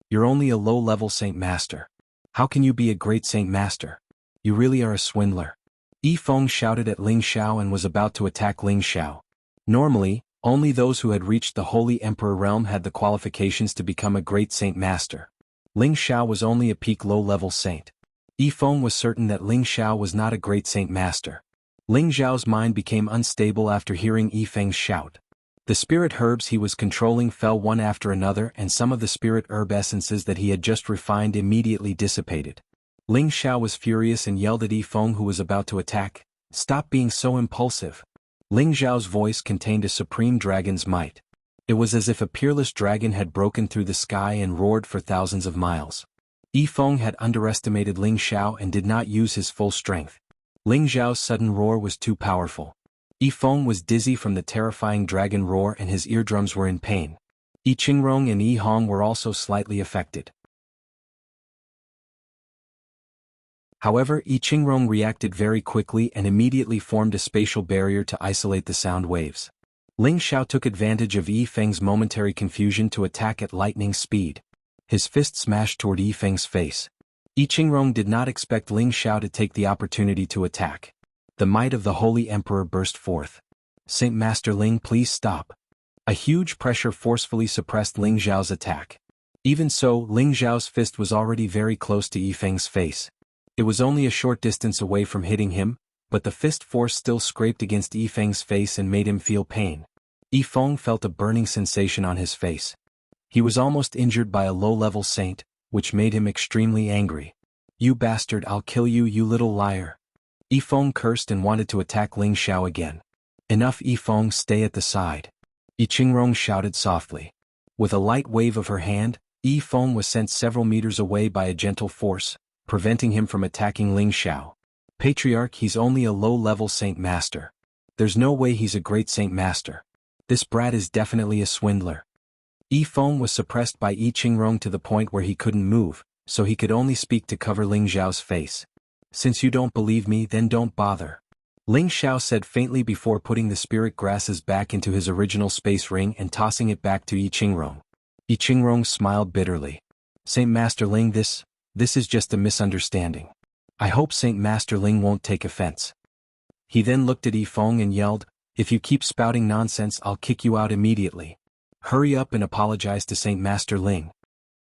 You're only a low-level Saint Master. How can you be a great Saint Master? You really are a swindler. Yi Feng shouted at Ling Xiao and was about to attack Ling Xiao. Normally, only those who had reached the Holy Emperor realm had the qualifications to become a great Saint Master. Ling Xiao was only a peak low-level saint. Yi Feng was certain that Ling Xiao was not a great Saint Master. Ling Xiao's mind became unstable after hearing Yi Feng's shout. The spirit herbs he was controlling fell one after another and some of the spirit herb essences that he had just refined immediately dissipated. Ling Xiao was furious and yelled at Yi Feng who was about to attack, "Stop being so impulsive." Ling Xiao's voice contained a supreme dragon's might. It was as if a peerless dragon had broken through the sky and roared for thousands of miles. Yi Feng had underestimated Ling Xiao and did not use his full strength. Ling Xiao's sudden roar was too powerful. Yi Feng was dizzy from the terrifying dragon roar and his eardrums were in pain. Yi Qingrong and Yi Hong were also slightly affected. However, Yi Qingrong reacted very quickly and immediately formed a spatial barrier to isolate the sound waves. Ling Xiao took advantage of Yi Feng's momentary confusion to attack at lightning speed. His fist smashed toward Yi Feng's face. Yi Qingrong did not expect Ling Xiao to take the opportunity to attack. The might of the Holy Emperor burst forth. "Saint Master Ling, please stop." A huge pressure forcefully suppressed Ling Xiao's attack. Even so, Ling Xiao's fist was already very close to Yi Feng's face. It was only a short distance away from hitting him, but the fist force still scraped against Yi Feng's face and made him feel pain. Yi Feng felt a burning sensation on his face. He was almost injured by a low-level saint, which made him extremely angry. "You bastard, I'll kill you, you little liar." Yi Feng cursed and wanted to attack Ling Xiao again. "Enough, Yi Feng, stay at the side." Yi Qingrong shouted softly. With a light wave of her hand, Yi Feng was sent several meters away by a gentle force, preventing him from attacking Ling Xiao. "Patriarch, he's only a low-level Saint Master. There's no way he's a great Saint Master. This brat is definitely a swindler." Yi Feng was suppressed by Yi Qingrong to the point where he couldn't move, so he could only speak to cover Ling Xiao's face. "Since you don't believe me, then don't bother," Ling Xiao said faintly before putting the spirit grasses back into his original space ring and tossing it back to Yi Qingrong. Yi Qingrong smiled bitterly. "Saint Master Ling, this is just a misunderstanding. I hope Saint Master Ling won't take offense." He then looked at Yi Feng and yelled, "If you keep spouting nonsense, I'll kick you out immediately. Hurry up and apologize to Saint Master Ling."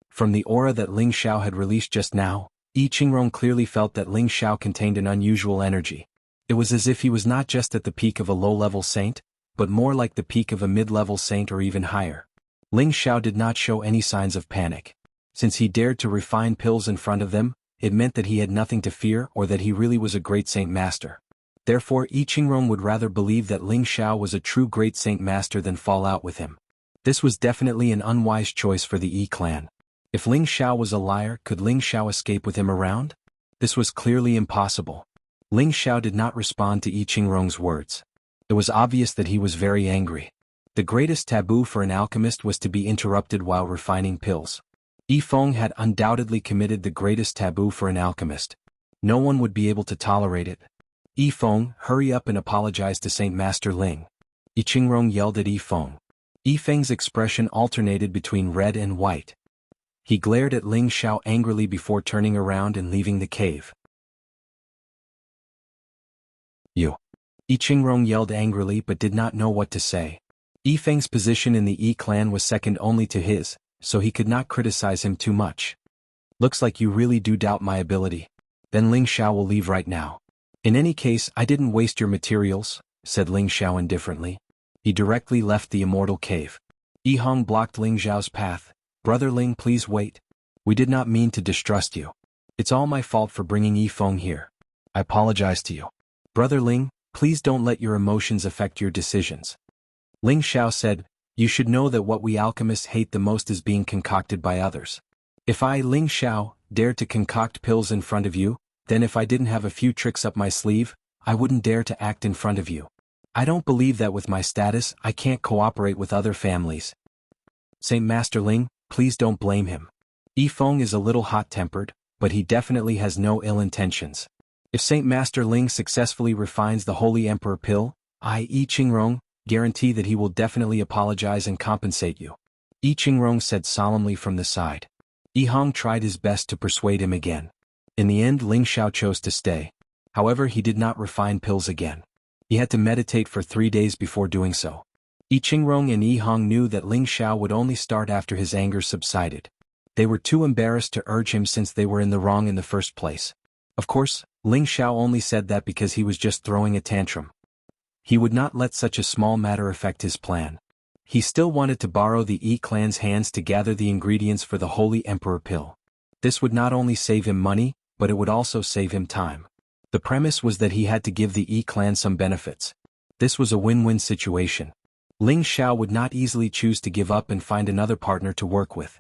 From the aura that Ling Xiao had released just now, Yi Qingrong clearly felt that Ling Xiao contained an unusual energy. It was as if he was not just at the peak of a low-level saint, but more like the peak of a mid-level saint or even higher. Ling Xiao did not show any signs of panic. Since he dared to refine pills in front of them, it meant that he had nothing to fear or that he really was a great Saint Master. Therefore, Yi Qingrong would rather believe that Ling Xiao was a true great Saint Master than fall out with him. This was definitely an unwise choice for the Yi clan. If Ling Xiao was a liar, could Ling Xiao escape with him around? This was clearly impossible. Ling Xiao did not respond to Yi Qingrong's words. It was obvious that he was very angry. The greatest taboo for an alchemist was to be interrupted while refining pills. Yi Feng had undoubtedly committed the greatest taboo for an alchemist. No one would be able to tolerate it. "Yi Feng, hurry up and apologize to Saint Master Ling." Yi Qingrong yelled at Yi Feng. Yi Feng's expression alternated between red and white. He glared at Ling Xiao angrily before turning around and leaving the cave. "You!" Yi Qingrong yelled angrily but did not know what to say. Yi Feng's position in the Yi clan was second only to his, so he could not criticize him too much. "Looks like you really do doubt my ability. Then Ling Xiao will leave right now. In any case, I didn't waste your materials," said Ling Xiao indifferently. he directly left the immortal cave. Yihang blocked Ling Xiao's path. "Brother Ling, please wait. We did not mean to distrust you. It's all my fault for bringing Yifeng here. I apologize to you. Brother Ling, please don't let your emotions affect your decisions." Ling Xiao said, "You should know that what we alchemists hate the most is being concocted by others. If I, Ling Xiao, dared to concoct pills in front of you, then if I didn't have a few tricks up my sleeve, I wouldn't dare to act in front of you. I don't believe that with my status I can't cooperate with other families. Saint Master Ling, please don't blame him. Yifeng is a little hot-tempered, but he definitely has no ill intentions. If Saint Master Ling successfully refines the Holy Emperor pill, I, Yi Qingrong, guarantee that he will definitely apologize and compensate you." Yi Qingrong said solemnly from the side. Yihang tried his best to persuade him again. In the end, Ling Xiao chose to stay. However, he did not refine pills again. He had to meditate for 3 days before doing so. Yi Qingrong and Yihang knew that Ling Xiao would only start after his anger subsided. They were too embarrassed to urge him since they were in the wrong in the first place. Of course, Ling Xiao only said that because he was just throwing a tantrum. He would not let such a small matter affect his plan. He still wanted to borrow the Yi clan's hands to gather the ingredients for the Holy Emperor pill. This would not only save him money, but it would also save him time. The premise was that he had to give the Yi clan some benefits. This was a win-win situation. Ling Xiao would not easily choose to give up and find another partner to work with.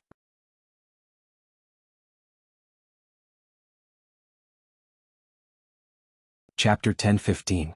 Chapter 10-15.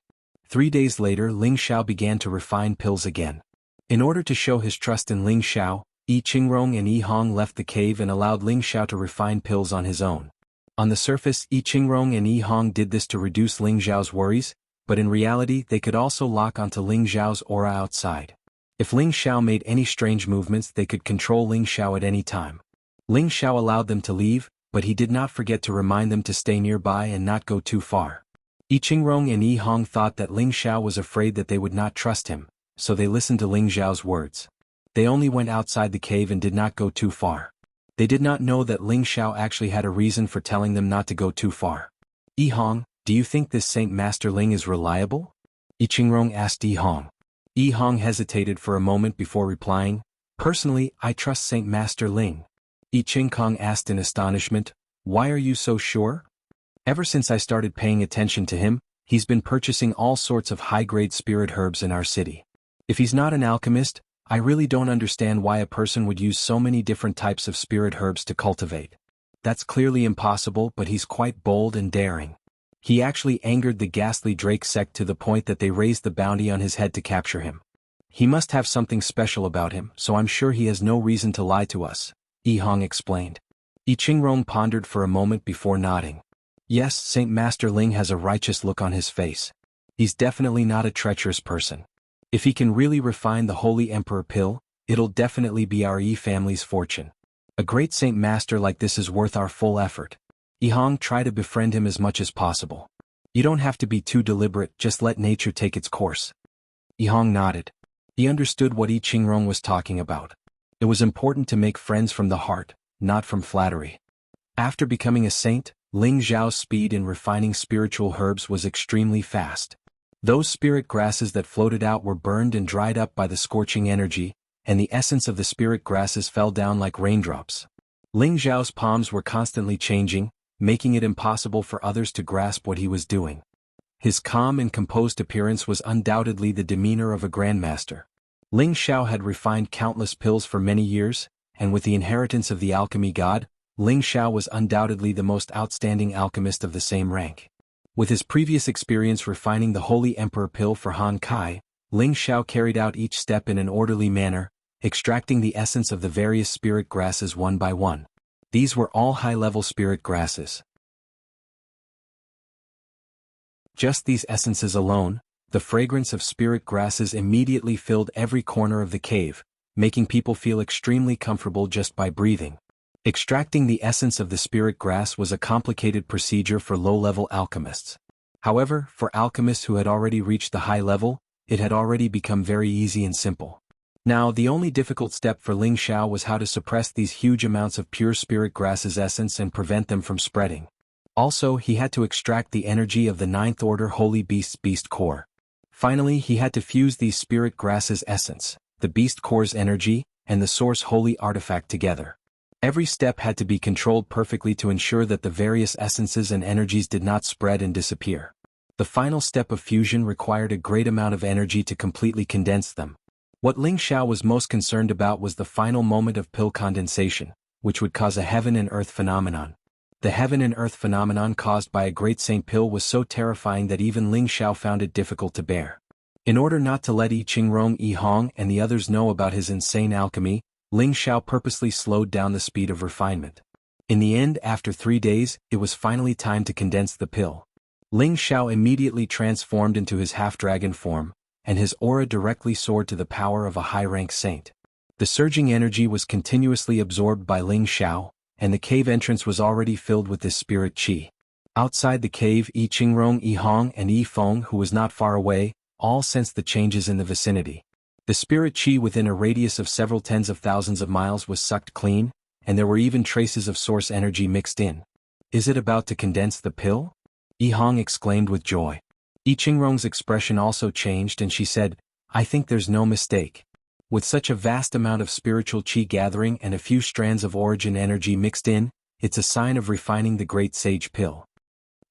3 days later, Ling Xiao began to refine pills again. In order to show his trust in Ling Xiao, Yi Qingrong and Yihang left the cave and allowed Ling Xiao to refine pills on his own. On the surface, Yi Qingrong and Yihang did this to reduce Ling Xiao's worries, but in reality they could also lock onto Ling Xiao's aura outside. If Ling Xiao made any strange movements, they could control Ling Xiao at any time. Ling Xiao allowed them to leave, but he did not forget to remind them to stay nearby and not go too far. Yi Qingrong and Yihang thought that Ling Xiao was afraid that they would not trust him, so they listened to Ling Xiao's words. They only went outside the cave and did not go too far. They did not know that Ling Xiao actually had a reason for telling them not to go too far. "Yihang, do you think this Saint Master Ling is reliable?" Yi Qingrong asked Yihang. Yihang hesitated for a moment before replying, "Personally, I trust Saint Master Ling." Yi Qingrong asked in astonishment, "Why are you so sure?" "Ever since I started paying attention to him, he's been purchasing all sorts of high-grade spirit herbs in our city. If he's not an alchemist, I really don't understand why a person would use so many different types of spirit herbs to cultivate. That's clearly impossible, but he's quite bold and daring. He actually angered the ghastly Drake sect to the point that they raised the bounty on his head to capture him. He must have something special about him, so I'm sure he has no reason to lie to us," Yihang explained. Yi Qingrong pondered for a moment before nodding. "Yes, Saint Master Ling has a righteous look on his face. He's definitely not a treacherous person. If he can really refine the Holy Emperor pill, it'll definitely be our Yi family's fortune. A great Saint Master like this is worth our full effort." Yihang tried to befriend him as much as possible. "You don't have to be too deliberate, just let nature take its course." Yihang nodded. He understood what Yi Qingrong was talking about. It was important to make friends from the heart, not from flattery. After becoming a saint, Ling Xiao's speed in refining spiritual herbs was extremely fast. Those spirit grasses that floated out were burned and dried up by the scorching energy, and the essence of the spirit grasses fell down like raindrops. Ling Xiao's palms were constantly changing, making it impossible for others to grasp what he was doing. His calm and composed appearance was undoubtedly the demeanor of a grandmaster. Ling Xiao had refined countless pills for many years, and with the inheritance of the alchemy god, Ling Xiao was undoubtedly the most outstanding alchemist of the same rank. With his previous experience refining the Holy Emperor pill for Han Kai, Ling Xiao carried out each step in an orderly manner, extracting the essence of the various spirit grasses one by one. These were all high-level spirit grasses. Just these essences alone, the fragrance of spirit grasses immediately filled every corner of the cave, making people feel extremely comfortable just by breathing. Extracting the essence of the spirit grass was a complicated procedure for low-level alchemists. However, for alchemists who had already reached the high level, it had already become very easy and simple. Now, the only difficult step for Ling Xiao was how to suppress these huge amounts of pure spirit grasses essence and prevent them from spreading. Also, he had to extract the energy of the ninth order Holy Beast's beast core. Finally, he had to fuse these spirit grasses' essence, the beast core's energy, and the source holy artifact together. Every step had to be controlled perfectly to ensure that the various essences and energies did not spread and disappear. The final step of fusion required a great amount of energy to completely condense them. What Ling Xiao was most concerned about was the final moment of pill condensation, which would cause a heaven and earth phenomenon. The heaven and earth phenomenon caused by a great saint pill was so terrifying that even Ling Xiao found it difficult to bear. In order not to let Yi Qingrong, Yi Hong and the others know about his insane alchemy, Ling Xiao purposely slowed down the speed of refinement. In the end, after 3 days, it was finally time to condense the pill. Ling Xiao immediately transformed into his half-dragon form, and his aura directly soared to the power of a high-rank saint. The surging energy was continuously absorbed by Ling Xiao, and the cave entrance was already filled with this spirit qi. Outside the cave, Yi Qingrong, Yi Hong and Yi Feng, who was not far away, all sensed the changes in the vicinity. The spirit qi within a radius of several tens of thousands of miles was sucked clean, and there were even traces of source energy mixed in. Is it about to condense the pill? Yi Hong exclaimed with joy. Yi Qingrong's expression also changed and she said, I think there's no mistake. With such a vast amount of spiritual qi gathering and a few strands of origin energy mixed in, it's a sign of refining the great sage pill.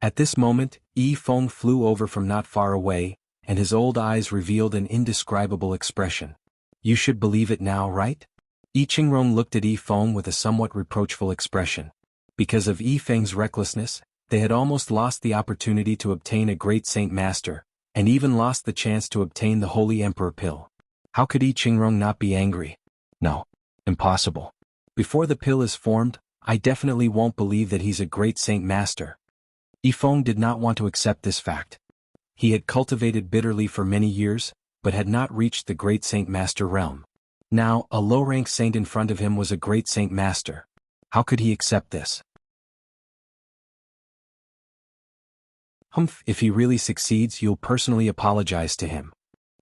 At this moment, Yi Feng flew over from not far away, and his old eyes revealed an indescribable expression. You should believe it now, right? Yi Qingrong looked at Yi Feng with a somewhat reproachful expression. Because of Yi Feng's recklessness, they had almost lost the opportunity to obtain a great saint master, and even lost the chance to obtain the holy emperor pill. How could Yi Qingrong not be angry? No. Impossible. Before the pill is formed, I definitely won't believe that he's a great saint master. Yi Feng did not want to accept this fact. He had cultivated bitterly for many years, but had not reached the great saint master realm. Now, a low-rank saint in front of him was a great saint master. How could he accept this? Humph, if he really succeeds, you'll personally apologize to him.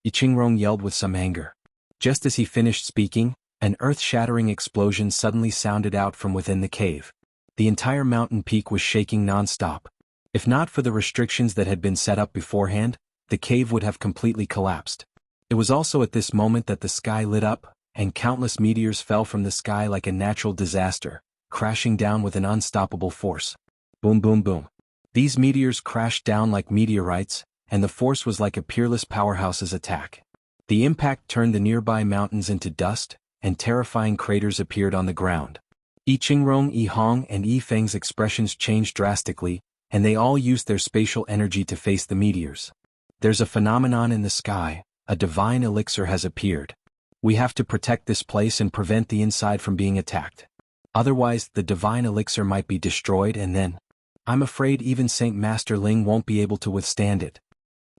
Yi Qingrong yelled with some anger. Just as he finished speaking, an earth-shattering explosion suddenly sounded out from within the cave. The entire mountain peak was shaking non-stop. If not for the restrictions that had been set up beforehand, the cave would have completely collapsed. It was also at this moment that the sky lit up, and countless meteors fell from the sky like a natural disaster, crashing down with an unstoppable force. Boom boom boom. These meteors crashed down like meteorites, and the force was like a peerless powerhouse's attack. The impact turned the nearby mountains into dust, and terrifying craters appeared on the ground. Yi Qingrong, Yi Hong and Yi Feng's expressions changed drastically, and they all used their spatial energy to face the meteors. There's a phenomenon in the sky, a divine elixir has appeared. We have to protect this place and prevent the inside from being attacked. Otherwise, the divine elixir might be destroyed and then, I'm afraid even Saint Master Ling won't be able to withstand it.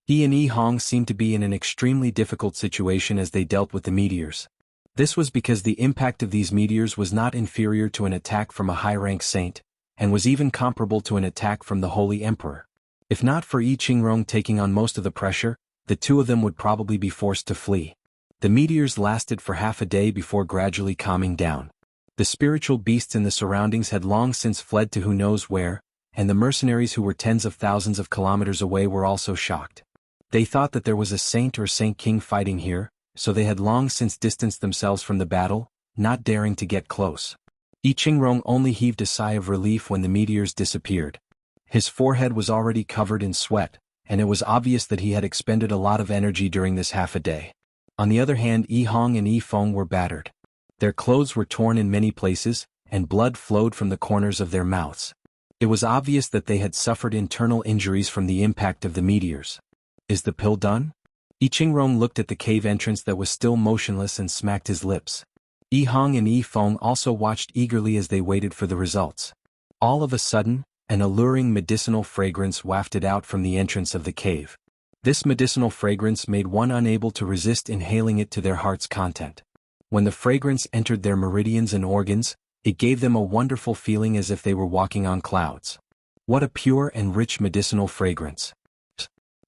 He and Yi Hong seemed to be in an extremely difficult situation as they dealt with the meteors. This was because the impact of these meteors was not inferior to an attack from a high-rank saint, and was even comparable to an attack from the Holy Emperor. If not for Yi Qingrong taking on most of the pressure, the two of them would probably be forced to flee. The meteors lasted for half a day before gradually calming down. The spiritual beasts in the surroundings had long since fled to who knows where, and the mercenaries who were tens of thousands of kilometers away were also shocked. They thought that there was a saint or saint king fighting here, so they had long since distanced themselves from the battle, not daring to get close. Yi Qingrong only heaved a sigh of relief when the meteors disappeared. His forehead was already covered in sweat, and it was obvious that he had expended a lot of energy during this half a day. On the other hand, Yi Hong and Yi Feng were battered. Their clothes were torn in many places, and blood flowed from the corners of their mouths. It was obvious that they had suffered internal injuries from the impact of the meteors. Is the pill done? Yi Qingrong looked at the cave entrance that was still motionless and smacked his lips. Yi Hong and Yi Feng also watched eagerly as they waited for the results. All of a sudden, an alluring medicinal fragrance wafted out from the entrance of the cave. This medicinal fragrance made one unable to resist inhaling it to their heart's content. When the fragrance entered their meridians and organs, it gave them a wonderful feeling as if they were walking on clouds. What a pure and rich medicinal fragrance.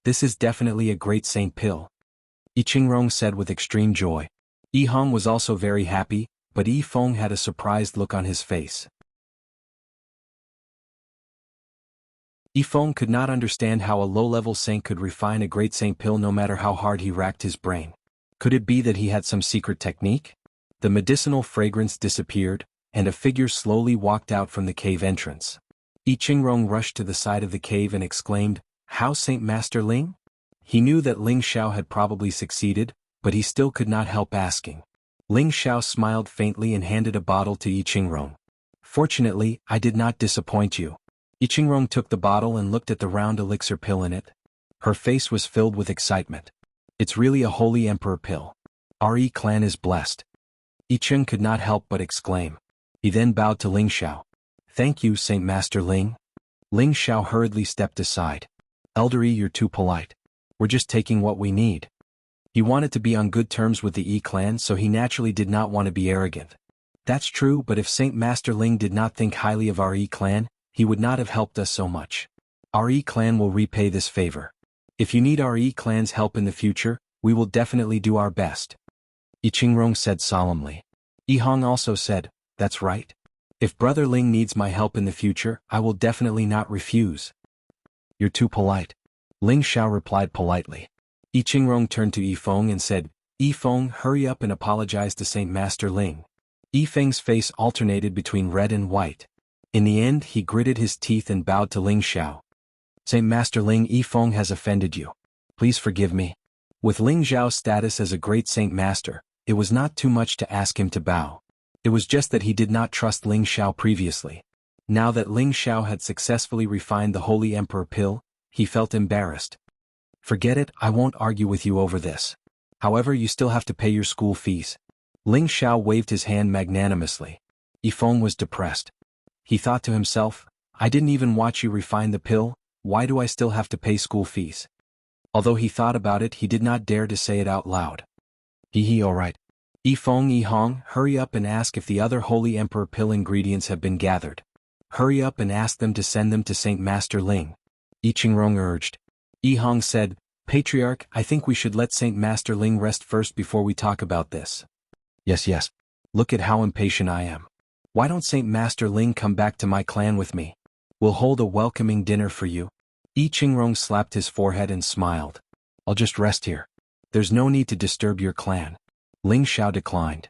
This is definitely a great saint pill. Yi Qingrong said with extreme joy. Yi Hong was also very happy, but Yi Feng had a surprised look on his face. Yifeng could not understand how a low-level saint could refine a great saint pill no matter how hard he racked his brain. Could it be that he had some secret technique? The medicinal fragrance disappeared, and a figure slowly walked out from the cave entrance. Yi Qingrong rushed to the side of the cave and exclaimed, "How, Saint Master Ling?" He knew that Ling Xiao had probably succeeded, but he still could not help asking. Ling Xiao smiled faintly and handed a bottle to Yi Qingrong. "Fortunately, I did not disappoint you." Yi Qingrong took the bottle and looked at the round elixir pill in it. Her face was filled with excitement. "It's really a holy emperor pill. Our Yi clan is blessed." Yi Qing could not help but exclaim. He then bowed to Ling Xiao. "Thank you, Saint Master Ling." Ling Xiao hurriedly stepped aside. "Elder Yi, you're too polite. We're just taking what we need." He wanted to be on good terms with the Yi clan, so he naturally did not want to be arrogant. That's true, but if Saint Master Ling did not think highly of our Yi clan, he would not have helped us so much. Our Yi clan will repay this favor. If you need our Yi clan's help in the future, we will definitely do our best. Yi Qingrong said solemnly. Yi Hong also said, "That's right. If Brother Ling needs my help in the future, I will definitely not refuse." "You're too polite." Ling Xiao replied politely. Yi Qingrong turned to Yifeng and said, "Yifeng, hurry up and apologize to Saint Master Ling." Yifeng's face alternated between red and white. In the end, he gritted his teeth and bowed to Ling Xiao. "Saint Master Ling, Yifeng has offended you. Please forgive me." With Ling Xiao's status as a great Saint Master, it was not too much to ask him to bow. It was just that he did not trust Ling Xiao previously. Now that Ling Xiao had successfully refined the Holy Emperor pill, he felt embarrassed. "Forget it, I won't argue with you over this. However, you still have to pay your school fees." Ling Xiao waved his hand magnanimously. Yifeng was depressed. He thought to himself, "I didn't even watch you refine the pill, why do I still have to pay school fees?" Although he thought about it, he did not dare to say it out loud. Alright. Yifeng, Yihong, hurry up and ask if the other Holy Emperor pill ingredients have been gathered. Hurry up and ask them to send them to Saint Master Ling. Yi Qingrong urged. Yihong said, "Patriarch, I think we should let Saint Master Ling rest first before we talk about this." Yes. Look at how impatient I am. Why don't Saint Master Ling come back to my clan with me? We'll hold a welcoming dinner for you. Yi Qingrong slapped his forehead and smiled. "I'll just rest here. There's no need to disturb your clan." Ling Xiao declined.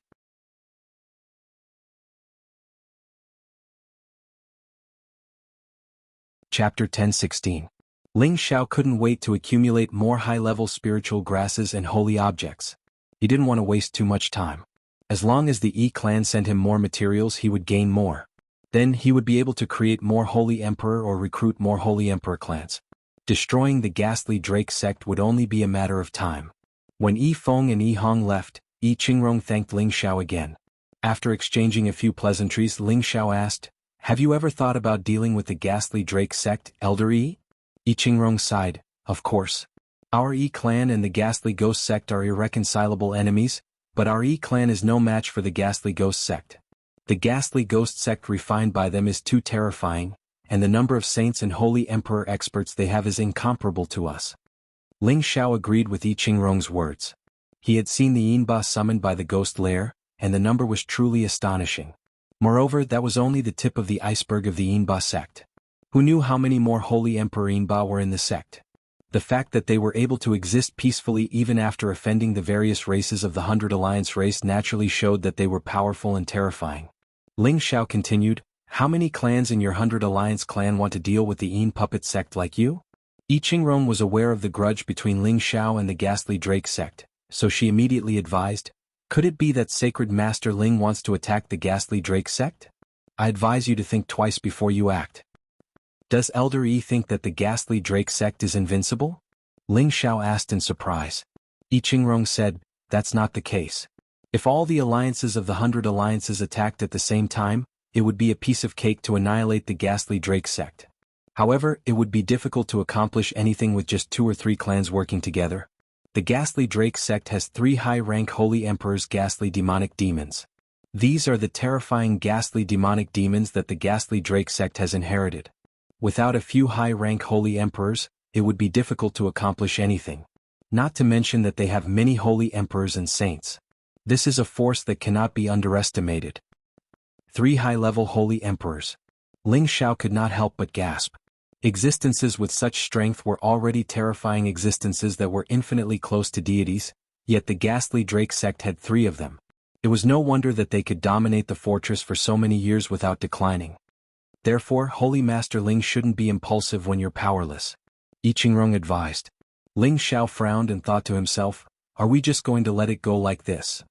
Chapter 10:16. Ling Xiao couldn't wait to accumulate more high-level spiritual grasses and holy objects. He didn't want to waste too much time. As long as the Yi clan sent him more materials, he would gain more. Then he would be able to create more Holy Emperor or recruit more Holy Emperor clans. Destroying the ghastly Drake sect would only be a matter of time. When Yi Feng and Yi Hong left, Yi Qingrong thanked Ling Xiao again. After exchanging a few pleasantries, Ling Xiao asked, "Have you ever thought about dealing with the ghastly Drake sect, Elder Yi?" Yi Qingrong sighed, "Of course. Our Yi clan and the ghastly ghost sect are irreconcilable enemies, but our Yi clan is no match for the ghastly ghost sect. The ghastly ghost sect refined by them is too terrifying, and the number of saints and holy emperor experts they have is incomparable to us." Ling Xiao agreed with Yi Qingrong's words. He had seen the Yinba summoned by the ghost lair, and the number was truly astonishing. Moreover, that was only the tip of the iceberg of the Yinba sect. Who knew how many more holy emperor Yinba were in the sect? The fact that they were able to exist peacefully even after offending the various races of the 100 Alliance race naturally showed that they were powerful and terrifying. Ling Xiao continued, "How many clans in your 100 Alliance clan want to deal with the Yin puppet sect like you?" Yi Qingrong was aware of the grudge between Ling Xiao and the ghastly Drake sect, so she immediately advised, "Could it be that Sacred Master Ling wants to attack the ghastly Drake sect? I advise you to think twice before you act." "Does Elder Yi think that the ghastly Drake sect is invincible?" Ling Xiao asked in surprise. Yi Qingrong said, "That's not the case. If all the alliances of the 100 alliances attacked at the same time, it would be a piece of cake to annihilate the ghastly Drake sect. However, it would be difficult to accomplish anything with just 2 or 3 clans working together. The ghastly Drake sect has 3 high-rank holy emperors, ghastly demonic demons. These are the terrifying ghastly demonic demons that the ghastly Drake sect has inherited. Without a few high-rank holy emperors, it would be difficult to accomplish anything. Not to mention that they have many holy emperors and saints. This is a force that cannot be underestimated." 3 high-level holy emperors. Ling Xiao could not help but gasp. Existences with such strength were already terrifying existences that were infinitely close to deities, yet the ghastly Drake sect had 3 of them. It was no wonder that they could dominate the fortress for so many years without declining. Therefore, Holy Master Ling shouldn't be impulsive when you're powerless. I Ching advised. Ling Xiao frowned and thought to himself, are we just going to let it go like this?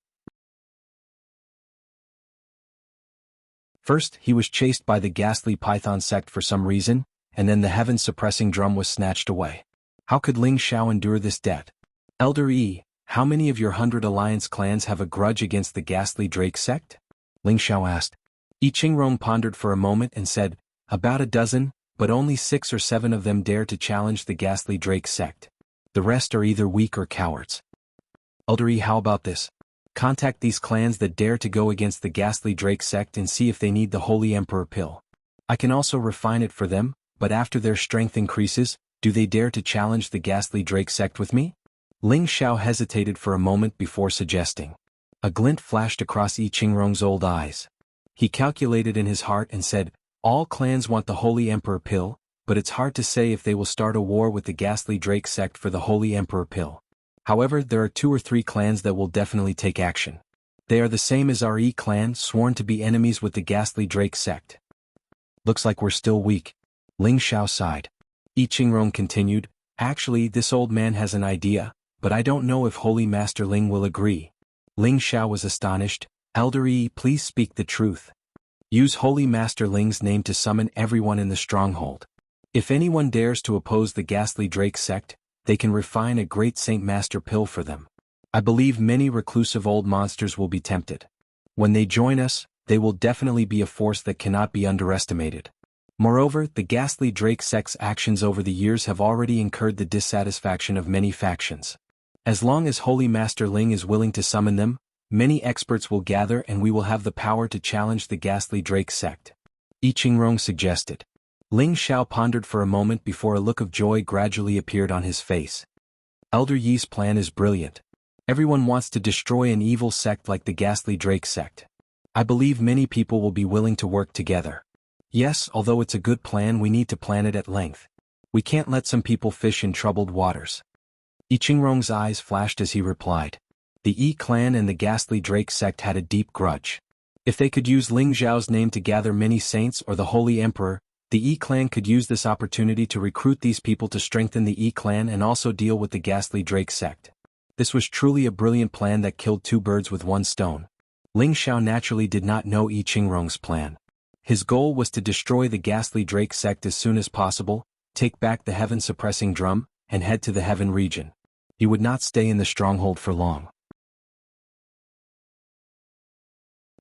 First, he was chased by the ghastly Python sect for some reason, and then the heaven-suppressing drum was snatched away. How could Ling Xiao endure this debt? Elder Yi, how many of your 100 alliance clans have a grudge against the ghastly Drake sect? Ling Xiao asked. I Ching pondered for a moment and said, about a dozen, but only 6 or 7 of them dare to challenge the ghastly Drake sect. The rest are either weak or cowards. Elder Yi, how about this? Contact these clans that dare to go against the ghastly Drake sect and see if they need the Holy Emperor pill. I can also refine it for them, but after their strength increases, do they dare to challenge the ghastly Drake sect with me? Ling Xiao hesitated for a moment before suggesting. A glint flashed across I Ching old eyes. He calculated in his heart and said, all clans want the Holy Emperor pill, but it's hard to say if they will start a war with the ghastly Drake sect for the Holy Emperor pill. However, there are 2 or 3 clans that will definitely take action. They are the same as our E clan, sworn to be enemies with the ghastly Drake sect. Looks like we're still weak. Ling Xiao sighed. I Ching continued, actually this old man has an idea, but I don't know if Holy Master Ling will agree. Ling Xiao was astonished. Elder Yi, please speak the truth. Use Holy Master Ling's name to summon everyone in the stronghold. If anyone dares to oppose the ghastly Drake sect, they can refine a great Saint Master pill for them. I believe many reclusive old monsters will be tempted. When they join us, they will definitely be a force that cannot be underestimated. Moreover, the ghastly Drake sect's actions over the years have already incurred the dissatisfaction of many factions. As long as Holy Master Ling is willing to summon them, many experts will gather and we will have the power to challenge the ghastly Drake sect. I Ching suggested. Ling Xiao pondered for a moment before a look of joy gradually appeared on his face. Elder Yi's plan is brilliant. Everyone wants to destroy an evil sect like the ghastly Drake sect. I believe many people will be willing to work together. Yes, although it's a good plan, we need to plan it at length. We can't let some people fish in troubled waters. I Ching eyes flashed as he replied. The E clan and the ghastly Drake sect had a deep grudge. If they could use Ling Xiao's name to gather many saints or the Holy Emperor, the E clan could use this opportunity to recruit these people to strengthen the E clan and also deal with the ghastly Drake sect. This was truly a brilliant plan that killed 2 birds with 1 stone. Ling Xiao naturally did not know I Ching plan. His goal was to destroy the ghastly Drake sect as soon as possible, take back the heaven-suppressing drum, and head to the heaven region. He would not stay in the stronghold for long.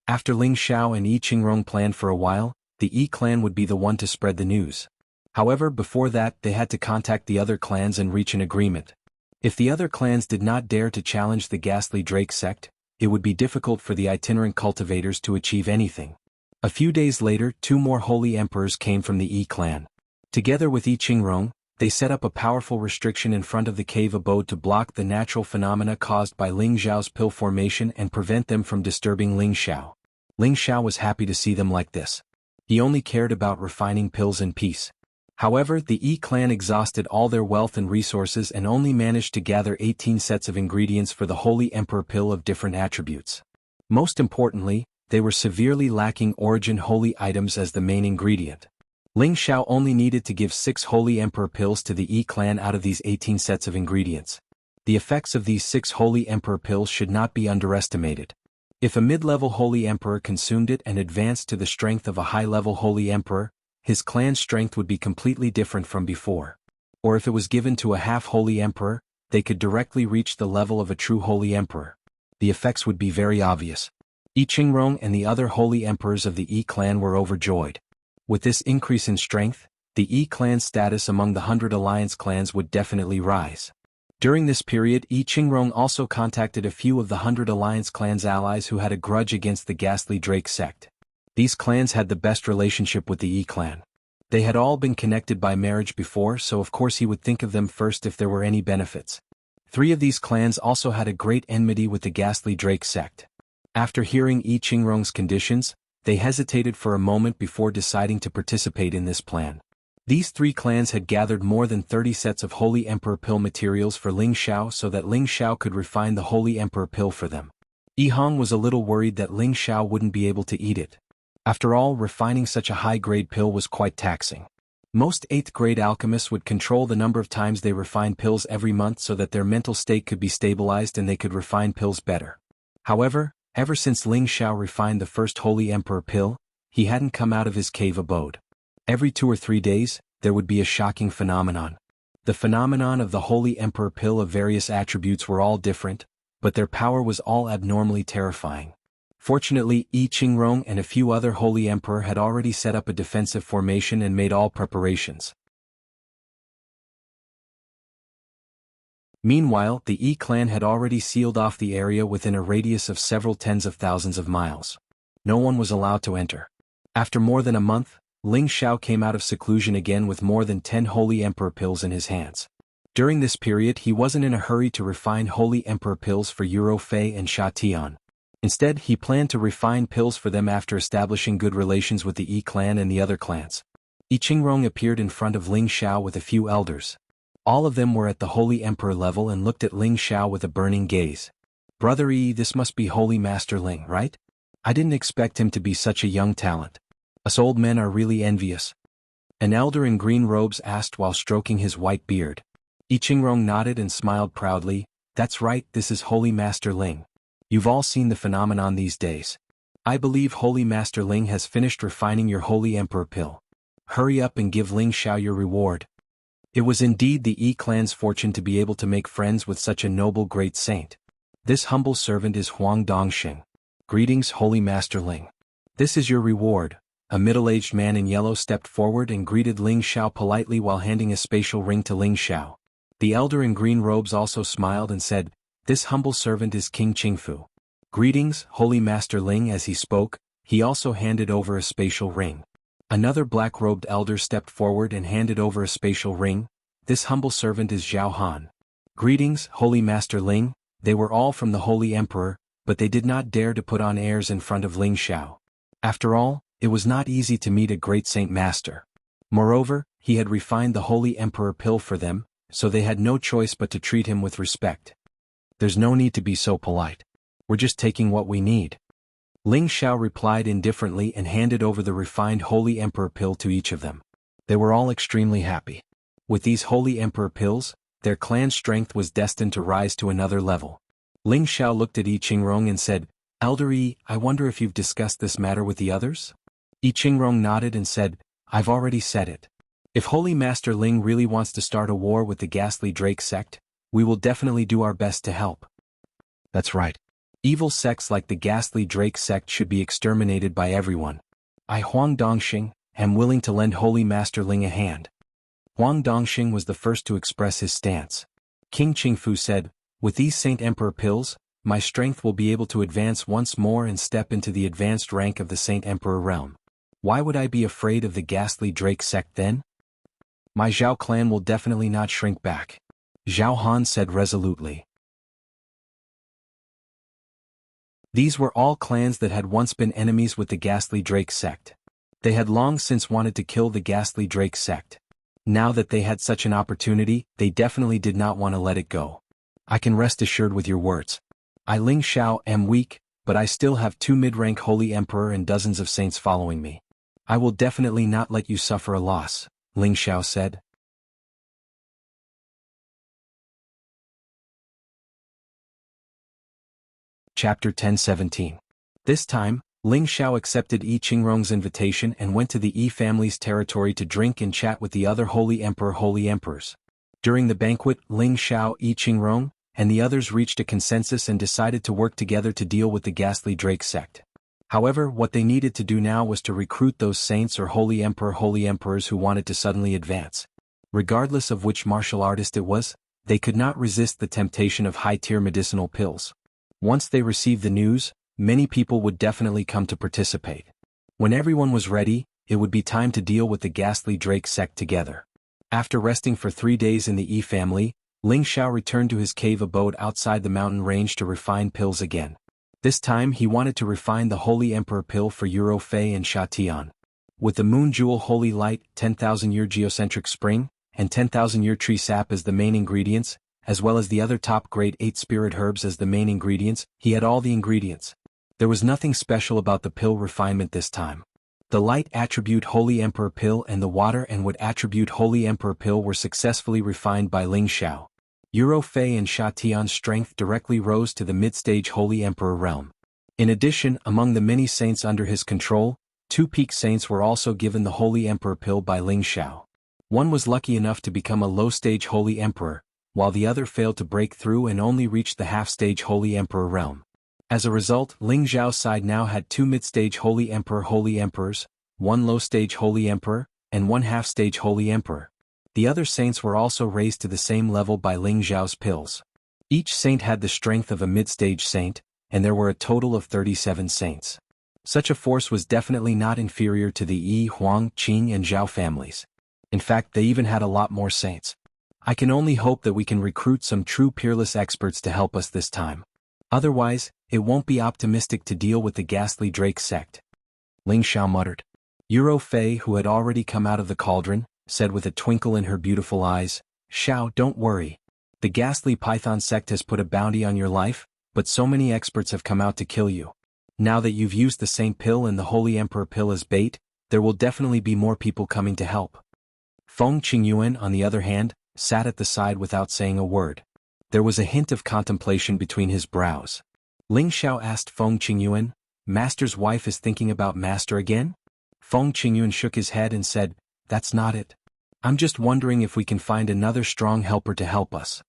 After Ling Xiao and I Ching planned for a while, the E clan would be the one to spread the news. However, before that, they had to contact the other clans and reach an agreement. If the other clans did not dare to challenge the ghastly Drake sect, it would be difficult for the itinerant cultivators to achieve anything. A few days later, 2 more holy emperors came from the E clan. Together with I Ching, they set up a powerful restriction in front of the cave abode to block the natural phenomena caused by Ling Xiao's pill formation and prevent them from disturbing Ling Xiao. Ling Xiao was happy to see them like this. He only cared about refining pills in peace. However, the E clan exhausted all their wealth and resources and only managed to gather 18 sets of ingredients for the Holy Emperor pill of different attributes. Most importantly, they were severely lacking origin holy items as the main ingredient. Ling Xiao only needed to give 6 Holy Emperor pills to the E clan out of these 18 sets of ingredients. The effects of these 6 Holy Emperor pills should not be underestimated. If a mid-level Holy Emperor consumed it and advanced to the strength of a high-level Holy Emperor, his clan's strength would be completely different from before. Or if it was given to a half-Holy Emperor, they could directly reach the level of a true Holy Emperor. The effects would be very obvious. I Ching and the other Holy Emperors of the E clan were overjoyed. With this increase in strength, the E clan's status among the 100 alliance clans would definitely rise. During this period, I Ching also contacted a few of the 100 alliance clans' allies who had a grudge against the ghastly Drake sect. These clans had the best relationship with the E clan. They had all been connected by marriage before, so of course he would think of them first if there were any benefits. 3 of these clans also had a great enmity with the ghastly Drake sect. After hearing I Ching conditions, they hesitated for a moment before deciding to participate in this plan. These three clans had gathered more than 30 sets of Holy Emperor Pill materials for Ling Xiao so that Ling Xiao could refine the Holy Emperor Pill for them. Yi Hong was a little worried that Ling Xiao wouldn't be able to eat it. After all, refining such a high-grade pill was quite taxing. Most 8th-grade alchemists would control the number of times they refine pills every month so that their mental state could be stabilized and they could refine pills better. However, ever since Ling Xiao refined the first Holy Emperor Pill, he hadn't come out of his cave abode. Every 2 or 3 days, there would be a shocking phenomenon. The phenomenon of the Holy Emperor Pill of various attributes were all different, but their power was all abnormally terrifying. Fortunately, Yi Qingrong and a few other Holy Emperor had already set up a defensive formation and made all preparations. Meanwhile, the Yi clan had already sealed off the area within a radius of several tens of thousands of miles. No one was allowed to enter. After more than a month, Ling Xiao came out of seclusion again with more than 10 Holy Emperor Pills in his hands. During this period he wasn't in a hurry to refine Holy Emperor Pills for Euro Fei and Sha Tian. Instead, he planned to refine pills for them after establishing good relations with the Yi clan and the other clans. Yi Qingrong appeared in front of Ling Xiao with a few elders. All of them were at the Holy Emperor level and looked at Ling Xiao with a burning gaze. "Brother Yi, this must be Holy Master Ling, right? I didn't expect him to be such a young talent. Us old men are really envious." An elder in green robes asked while stroking his white beard. Yi Qingrong nodded and smiled proudly. "That's right, this is Holy Master Ling. You've all seen the phenomenon these days. I believe Holy Master Ling has finished refining your Holy Emperor Pill. Hurry up and give Ling Xiao your reward." It was indeed the Yi clan's fortune to be able to make friends with such a noble great saint. "This humble servant is Huang Dongxing. Greetings, Holy Master Ling. This is your reward." A middle-aged man in yellow stepped forward and greeted Ling Xiao politely while handing a spatial ring to Ling Xiao. The elder in green robes also smiled and said, "This humble servant is King Qingfu. Greetings, Holy Master Ling." As he spoke, he also handed over a spatial ring. Another black-robed elder stepped forward and handed over a spatial ring. "This humble servant is Zhao Han. Greetings, Holy Master Ling." They were all from the Holy Emperor, but they did not dare to put on airs in front of Ling Xiao. After all, it was not easy to meet a great Saint Master. Moreover, he had refined the Holy Emperor Pill for them, so they had no choice but to treat him with respect. "There's no need to be so polite. We're just taking what we need." Ling Xiao replied indifferently and handed over the refined Holy Emperor Pill to each of them. They were all extremely happy. With these Holy Emperor Pills, their clan's strength was destined to rise to another level. Ling Xiao looked at Yi Qingrong and said, "Elder Yi, I wonder if you've discussed this matter with the others?" Yi Qingrong nodded and said, "I've already said it. If Holy Master Ling really wants to start a war with the ghastly Drake sect, we will definitely do our best to help." "That's right. Evil sects like the ghastly Drake sect should be exterminated by everyone. I, Huang Dongxing, am willing to lend Holy Master Ling a hand." Huang Dongxing was the first to express his stance. King Qingfu said, "With these Saint Emperor Pills, my strength will be able to advance once more and step into the advanced rank of the Saint Emperor realm. Why would I be afraid of the ghastly Drake sect then? My Zhao clan will definitely not shrink back," Zhao Han said resolutely. These were all clans that had once been enemies with the ghastly Drake sect. They had long since wanted to kill the ghastly Drake sect. Now that they had such an opportunity, they definitely did not want to let it go. "I can rest assured with your words. I, Ling Xiao, am weak, but I still have 2 mid-rank Holy Emperor and dozens of saints following me. I will definitely not let you suffer a loss," Ling Xiao said. Chapter 10:17. This time, Ling Xiao accepted Yi Qingrong's invitation and went to the Yi family's territory to drink and chat with the other Holy Emperors. During the banquet, Ling Xiao, Yi Qingrong, and the others reached a consensus and decided to work together to deal with the ghastly Drake sect. However, what they needed to do now was to recruit those saints or Holy Emperors who wanted to suddenly advance. Regardless of which martial artist it was, they could not resist the temptation of high-tier medicinal pills. Once they received the news, many people would definitely come to participate. When everyone was ready, it would be time to deal with the ghastly Drake sect together. After resting for 3 days in the Yi family, Ling Xiao returned to his cave abode outside the mountain range to refine pills again. This time he wanted to refine the Holy Emperor Pill for Euro Fei and Sha Tian. with the moon jewel holy light, 10,000-year geocentric spring, and 10,000-year tree sap as the main ingredients, as well as the other top grade 8 spirit herbs as the main ingredients. He had all the ingredients. There was nothing special about the pill refinement this time. The light attribute Holy Emperor pill and the water and wood attribute Holy Emperor pill were successfully refined by Ling Xiao. Euro Fei and Sha Tian's strength directly rose to the mid-stage Holy Emperor realm. In addition, among the many saints under his control, 2 peak saints were also given the Holy Emperor pill by Ling Xiao. One was lucky enough to become a low-stage Holy Emperor, while the other failed to break through and only reached the half-stage Holy Emperor realm. As a result, Ling Xiao's side now had 2 mid-stage Holy Emperors, 1 low-stage Holy Emperor, and 1 half-stage Holy Emperor. The other saints were also raised to the same level by Ling Xiao's pills. Each saint had the strength of a mid-stage saint, and there were a total of 37 saints. Such a force was definitely not inferior to the Yi, Huang, Qing and Zhao families. In fact, they even had a lot more saints. I can only hope that we can recruit some true peerless experts to help us this time. Otherwise, it won't be optimistic to deal with the ghastly Drake sect. Ling Xiao muttered. Euro Fei, who had already come out of the cauldron, said with a twinkle in her beautiful eyes, "Xiao, don't worry. The ghastly Python sect has put a bounty on your life, but so many experts have come out to kill you. Now that you've used the Saint pill and the Holy Emperor pill as bait, there will definitely be more people coming to help." Feng Qingyuan, on the other hand, sat at the side without saying a word. There was a hint of contemplation between his brows. Ling Xiao asked Feng Qingyuan, "Master's wife is thinking about Master again?" Feng Qingyuan shook his head and said, "That's not it. I'm just wondering if we can find another strong helper to help us."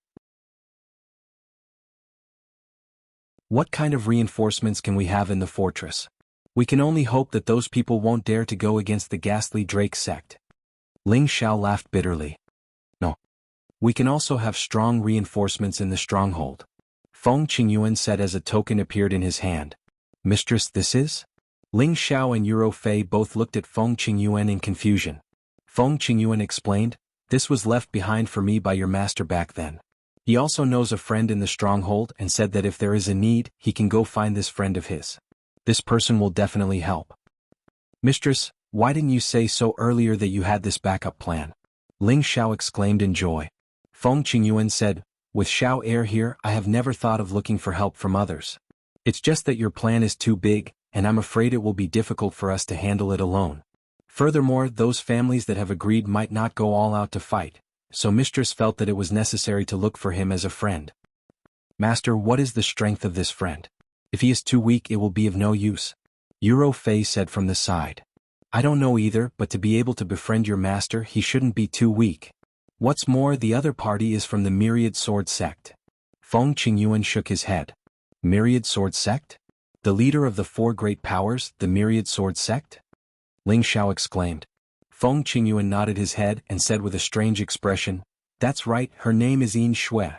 "What kind of reinforcements can we have in the fortress? We can only hope that those people won't dare to go against the ghastly Drake sect." Ling Xiao laughed bitterly. "No. We can also have strong reinforcements in the stronghold." Feng Qingyuan said as a token appeared in his hand. "Mistress, this is?" Ling Xiao and Euro Fei both looked at Feng Qingyuan in confusion. Feng Qingyuan explained, "This was left behind for me by your master back then. He also knows a friend in the stronghold and said that if there is a need, he can go find this friend of his. This person will definitely help." "Mistress, why didn't you say so earlier that you had this backup plan?" Ling Xiao exclaimed in joy. Feng Qingyuan said, "With Xiao Air here, I have never thought of looking for help from others. It's just that your plan is too big, and I'm afraid it will be difficult for us to handle it alone. Furthermore, those families that have agreed might not go all out to fight, so Mistress felt that it was necessary to look for him as a friend." "Master, what is the strength of this friend? If he is too weak, it will be of no use," Euro Fei said from the side. "I don't know either, but to be able to befriend your master, he shouldn't be too weak. What's more, the other party is from the Myriad Sword sect." Feng Qingyuan shook his head. "Myriad Sword sect? The leader of the 4 great powers, the Myriad Sword sect?" Ling Xiao exclaimed. Feng Qingyuan nodded his head and said with a strange expression, "That's right, her name is Yin Shui."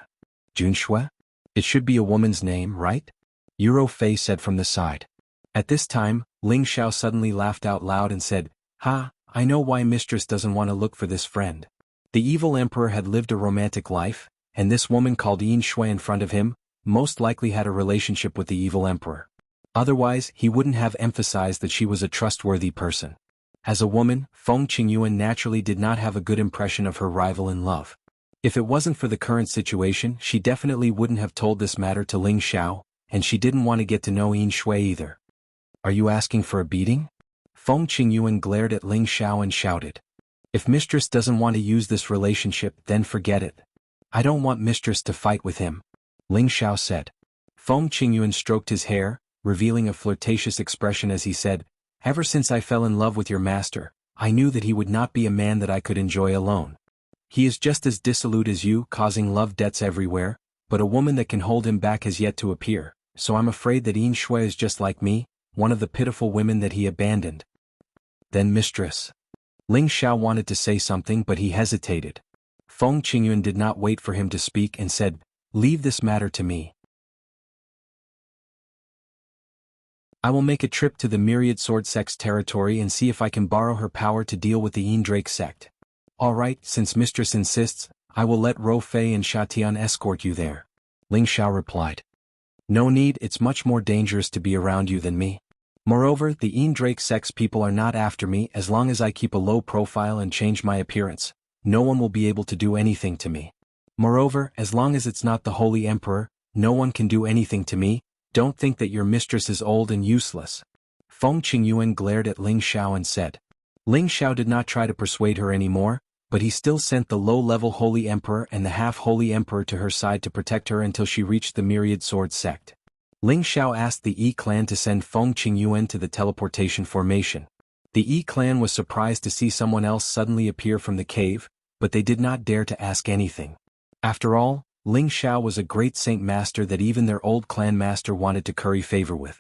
"Jun Shui? It should be a woman's name, right?" Euro Fei said from the side. At this time, Ling Xiao suddenly laughed out loud and said, "Ha, I know why Mistress doesn't want to look for this friend. The evil emperor had lived a romantic life, and this woman called Yin Shui in front of him, most likely had a relationship with the evil emperor. Otherwise, he wouldn't have emphasized that she was a trustworthy person. As a woman, Feng Qingyuan naturally did not have a good impression of her rival in love. If it wasn't for the current situation, she definitely wouldn't have told this matter to Ling Xiao, and she didn't want to get to know Yin Shui either." "Are you asking for a beating?" Feng Qingyuan glared at Ling Xiao and shouted. "If Mistress doesn't want to use this relationship, then forget it. I don't want Mistress to fight with him," Ling Xiao said. Feng Qingyuan stroked his hair, revealing a flirtatious expression as he said, "Ever since I fell in love with your master, I knew that he would not be a man that I could enjoy alone. He is just as dissolute as you, causing love debts everywhere, but a woman that can hold him back has yet to appear, so I'm afraid that Yin Shui is just like me, one of the pitiful women that he abandoned." "Then Mistress." Ling Xiao wanted to say something but he hesitated. Feng Qingyuan did not wait for him to speak and said, "Leave this matter to me. I will make a trip to the Myriad Sword sect's territory and see if I can borrow her power to deal with the Yin Drake sect. All right, since Mistress insists, I will let Ro Fei and Sha Tian escort you there," Ling Xiao replied. "No need, it's much more dangerous to be around you than me." Moreover, the Drake sex people are not after me. As long as I keep a low profile and change my appearance, no one will be able to do anything to me. Moreover, as long as it's not the Holy Emperor, no one can do anything to me. Don't think that your mistress is old and useless. Feng Qingyuan glared at Ling Xiao and said. Ling Xiao did not try to persuade her anymore, but he still sent the low-level Holy Emperor and the half-Holy Emperor to her side to protect her until she reached the Myriad Sword sect. Ling Xiao asked the Yi clan to send Feng Qingyuan to the teleportation formation. The Yi clan was surprised to see someone else suddenly appear from the cave, but they did not dare to ask anything. After all, Ling Xiao was a great saint master that even their old clan master wanted to curry favor with.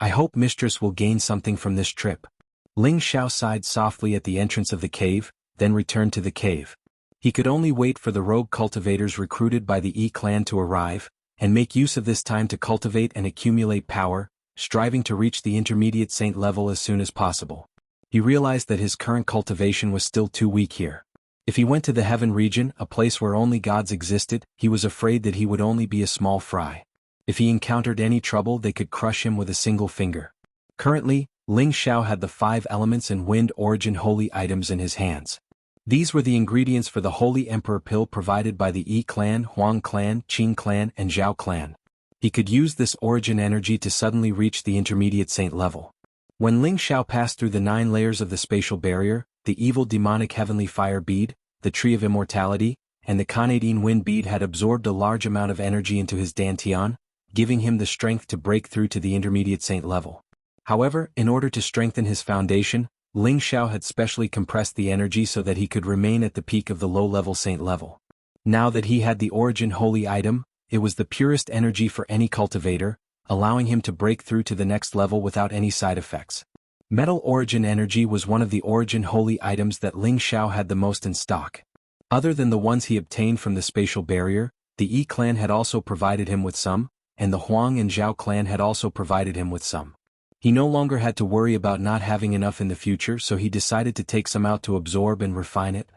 I hope mistress will gain something from this trip. Ling Xiao sighed softly at the entrance of the cave, then returned to the cave. He could only wait for the rogue cultivators recruited by the Yi clan to arrive, and make use of this time to cultivate and accumulate power, striving to reach the intermediate saint level as soon as possible. He realized that his current cultivation was still too weak here. If he went to the heaven region, a place where only gods existed, he was afraid that he would only be a small fry. If he encountered any trouble, they could crush him with a single finger. Currently, Ling Xiao had the 5 elements and wind origin holy items in his hands. These were the ingredients for the Holy Emperor pill provided by the Yi clan, Huang clan, Qin clan, and Zhao clan. He could use this origin energy to suddenly reach the intermediate saint level. When Ling Xiao passed through the 9 layers of the spatial barrier, the evil demonic heavenly fire bead, the tree of immortality, and the Canadian wind bead had absorbed a large amount of energy into his dantian, giving him the strength to break through to the intermediate saint level. However, in order to strengthen his foundation, Ling Xiao had specially compressed the energy so that he could remain at the peak of the low-level saint level. Now that he had the origin holy item, it was the purest energy for any cultivator, allowing him to break through to the next level without any side effects. Metal origin energy was one of the origin holy items that Ling Xiao had the most in stock. Other than the ones he obtained from the spatial barrier, the Yi clan had also provided him with some, and the Huang and Zhao clan had also provided him with some. He no longer had to worry about not having enough in the future, so he decided to take some out to absorb and refine it.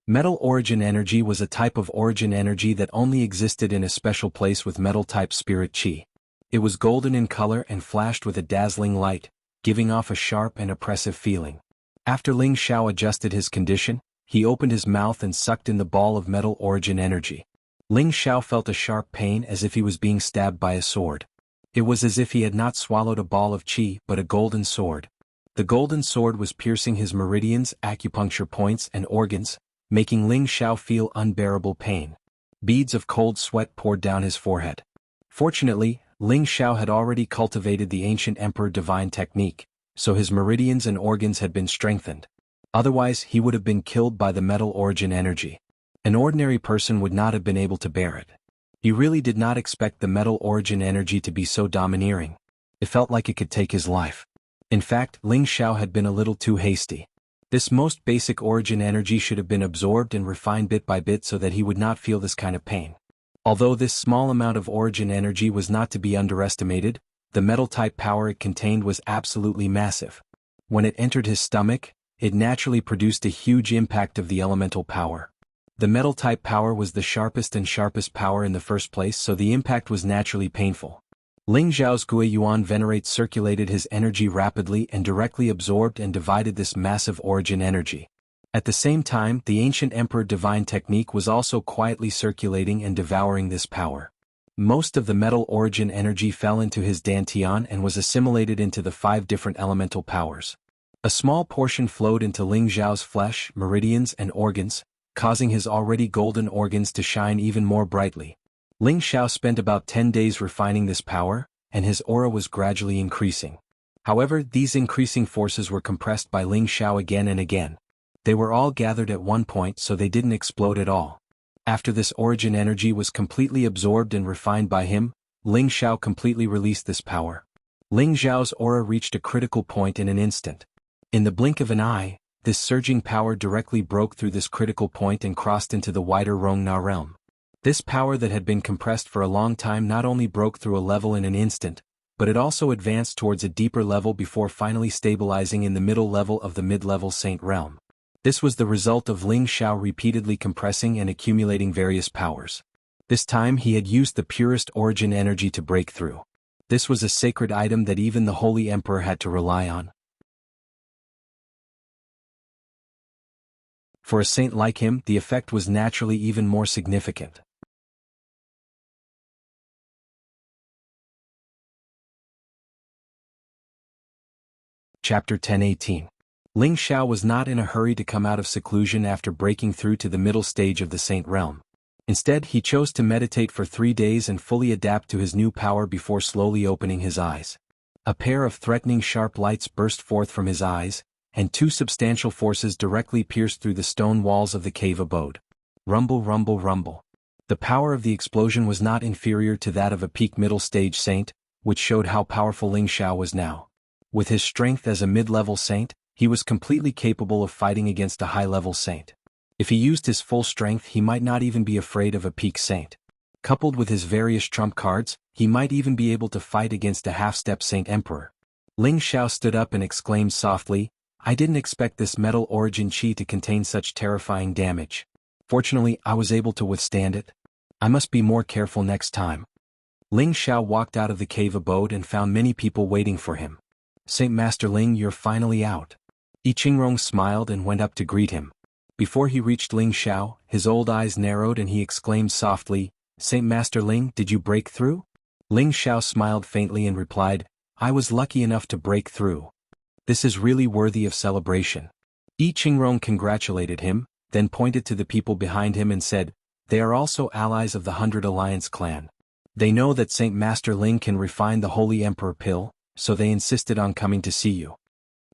Metal origin energy was a type of origin energy that only existed in a special place with metal-type spirit qi. It was golden in color and flashed with a dazzling light, giving off a sharp and oppressive feeling. After Ling Xiao adjusted his condition, he opened his mouth and sucked in the ball of metal origin energy. Ling Xiao felt a sharp pain as if he was being stabbed by a sword. It was as if he had not swallowed a ball of qi but a golden sword. The golden sword was piercing his meridians, acupuncture points, and organs, making Ling Xiao feel unbearable pain. Beads of cold sweat poured down his forehead. Fortunately, Ling Xiao had already cultivated the ancient Emperor Divine technique, so his meridians and organs had been strengthened. Otherwise, he would have been killed by the metal origin energy. An ordinary person would not have been able to bear it. He really did not expect the metal origin energy to be so domineering. It felt like it could take his life. In fact, Ling Xiao had been a little too hasty. This most basic origin energy should have been absorbed and refined bit by bit so that he would not feel this kind of pain. Although this small amount of origin energy was not to be underestimated, the metal-type power it contained was absolutely massive. When it entered his stomach, it naturally produced a huge impact of the elemental power. The metal-type power was the sharpest power in the first place, so the impact was naturally painful. Ling Xiao's Gui Yuan Venerate circulated his energy rapidly and directly absorbed and divided this massive origin energy. At the same time, the ancient Emperor Divine technique was also quietly circulating and devouring this power. Most of the metal origin energy fell into his dantian and was assimilated into the 5 different elemental powers. A small portion flowed into Ling Xiao's flesh, meridians, and organs, causing his already golden organs to shine even more brightly. Ling Xiao spent about 10 days refining this power, and his aura was gradually increasing. However, these increasing forces were compressed by Ling Xiao again and again. They were all gathered at one point, so they didn't explode at all. After this origin energy was completely absorbed and refined by him, Ling Xiao completely released this power. Ling Xiao's aura reached a critical point in an instant. In the blink of an eye, this surging power directly broke through this critical point and crossed into the wider Rongna realm. This power that had been compressed for a long time not only broke through a level in an instant, but it also advanced towards a deeper level before finally stabilizing in the middle level of the mid-level Saint realm. This was the result of Ling Xiao repeatedly compressing and accumulating various powers. This time he had used the purest origin energy to break through. This was a sacred item that even the Holy Emperor had to rely on. For a saint like him, the effect was naturally even more significant. Chapter 10:18. Ling Xiao was not in a hurry to come out of seclusion after breaking through to the middle stage of the saint realm. Instead, he chose to meditate for 3 days and fully adapt to his new power before slowly opening his eyes. A pair of threatening sharp lights burst forth from his eyes, and 2 substantial forces directly pierced through the stone walls of the cave abode. Rumble, rumble, rumble. The power of the explosion was not inferior to that of a peak middle stage saint, which showed how powerful Ling Xiao was now. With his strength as a mid-level saint, he was completely capable of fighting against a high-level saint. If he used his full strength, he might not even be afraid of a peak saint. Coupled with his various trump cards, he might even be able to fight against a half-step saint emperor. Ling Xiao stood up and exclaimed softly, "I didn't expect this metal origin chi to contain such terrifying damage. Fortunately, I was able to withstand it. I must be more careful next time." Ling Xiao walked out of the cave abode and found many people waiting for him. "Saint Master Ling, you're finally out." I Qingrong smiled and went up to greet him. Before he reached Ling Xiao, his old eyes narrowed and he exclaimed softly, "Saint Master Ling, did you break through?" Ling Xiao smiled faintly and replied, "I was lucky enough to break through. This is really worthy of celebration." I Qingrong congratulated him, then pointed to the people behind him and said, "They are also allies of the 100 Alliance clan. They know that Saint Master Ling can refine the Holy Emperor pill, so they insisted on coming to see you."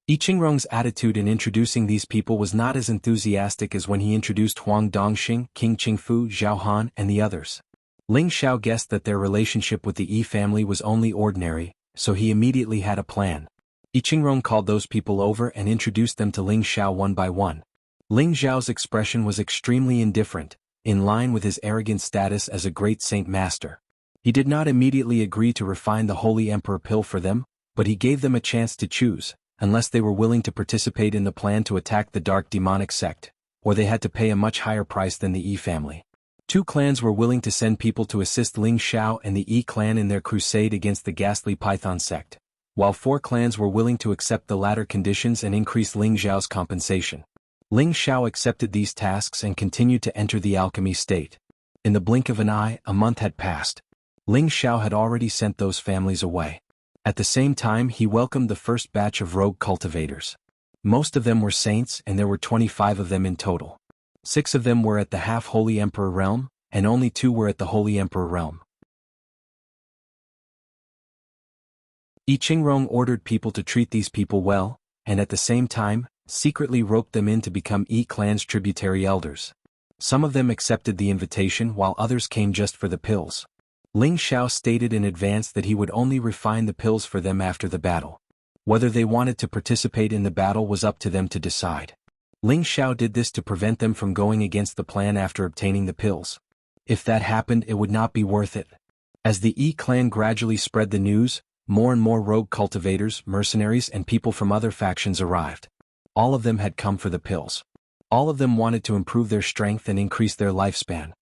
I Qingrong's attitude in introducing these people was not as enthusiastic as when he introduced Huang Dongxing, King Qingfu, Zhao Han, and the others. Ling Xiao guessed that their relationship with the Yi family was only ordinary, so he immediately had a plan. I Qingrong called those people over and introduced them to Ling Xiao one by one. Ling Xiao's expression was extremely indifferent, in line with his arrogant status as a great saint master. He did not immediately agree to refine the Holy Emperor pill for them, but he gave them a chance to choose, unless they were willing to participate in the plan to attack the dark demonic sect, or they had to pay a much higher price than the Yi family. 2 clans were willing to send people to assist Ling Xiao and the Yi clan in their crusade against the ghastly Python sect, while 4 clans were willing to accept the latter conditions and increase Ling Xiao's compensation. Ling Xiao accepted these tasks and continued to enter the alchemy state. In the blink of an eye, a month had passed. Ling Xiao had already sent those families away. At the same time, he welcomed the first batch of rogue cultivators. Most of them were saints, and there were 25 of them in total. 6 of them were at the half-Holy Emperor realm, and only 2 were at the Holy Emperor realm. I Qingrong ordered people to treat these people well, and at the same time, secretly roped them in to become Yi clan's tributary elders. Some of them accepted the invitation while others came just for the pills. Ling Xiao stated in advance that he would only refine the pills for them after the battle. Whether they wanted to participate in the battle was up to them to decide. Ling Xiao did this to prevent them from going against the plan after obtaining the pills. If that happened, it would not be worth it. As the Yi clan gradually spread the news, more and more rogue cultivators, mercenaries, and people from other factions arrived. All of them had come for the pills. All of them wanted to improve their strength and increase their lifespan.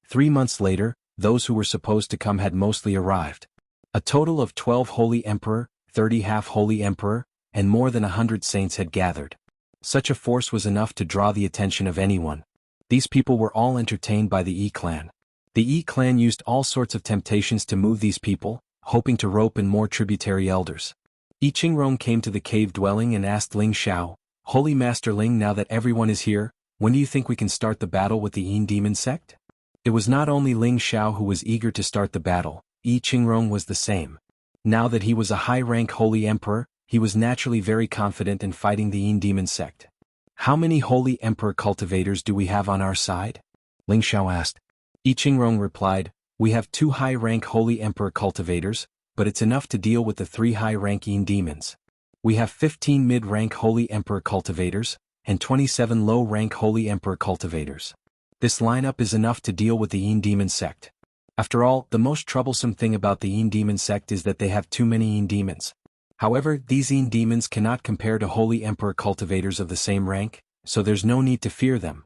3 months later, those who were supposed to come had mostly arrived. A total of 12 Holy Emperor, 30 half-Holy Emperor, and more than 100 saints had gathered. Such a force was enough to draw the attention of anyone. These people were all entertained by the Yi clan. The Yi clan used all sorts of temptations to move these people, hoping to rope in more tributary elders. I Qingrong came to the cave dwelling and asked Ling Xiao, "Holy Master Ling, now that everyone is here, when do you think we can start the battle with the Yin demon sect?" It was not only Ling Xiao who was eager to start the battle, I Qingrong was the same. Now that he was a high-rank Holy Emperor, he was naturally very confident in fighting the Yin demon sect. "How many Holy Emperor cultivators do we have on our side?" Ling Xiao asked. I Qingrong replied, "We have 2 high-rank Holy Emperor cultivators, but it's enough to deal with the 3 high-rank Yin demons. We have 15 mid-rank Holy Emperor cultivators, and 27 low-rank Holy Emperor cultivators. This lineup is enough to deal with the Yin demon sect. After all, the most troublesome thing about the Yin demon sect is that they have too many Yin demons. However, these Yin demons cannot compare to Holy Emperor cultivators of the same rank, so there's no need to fear them."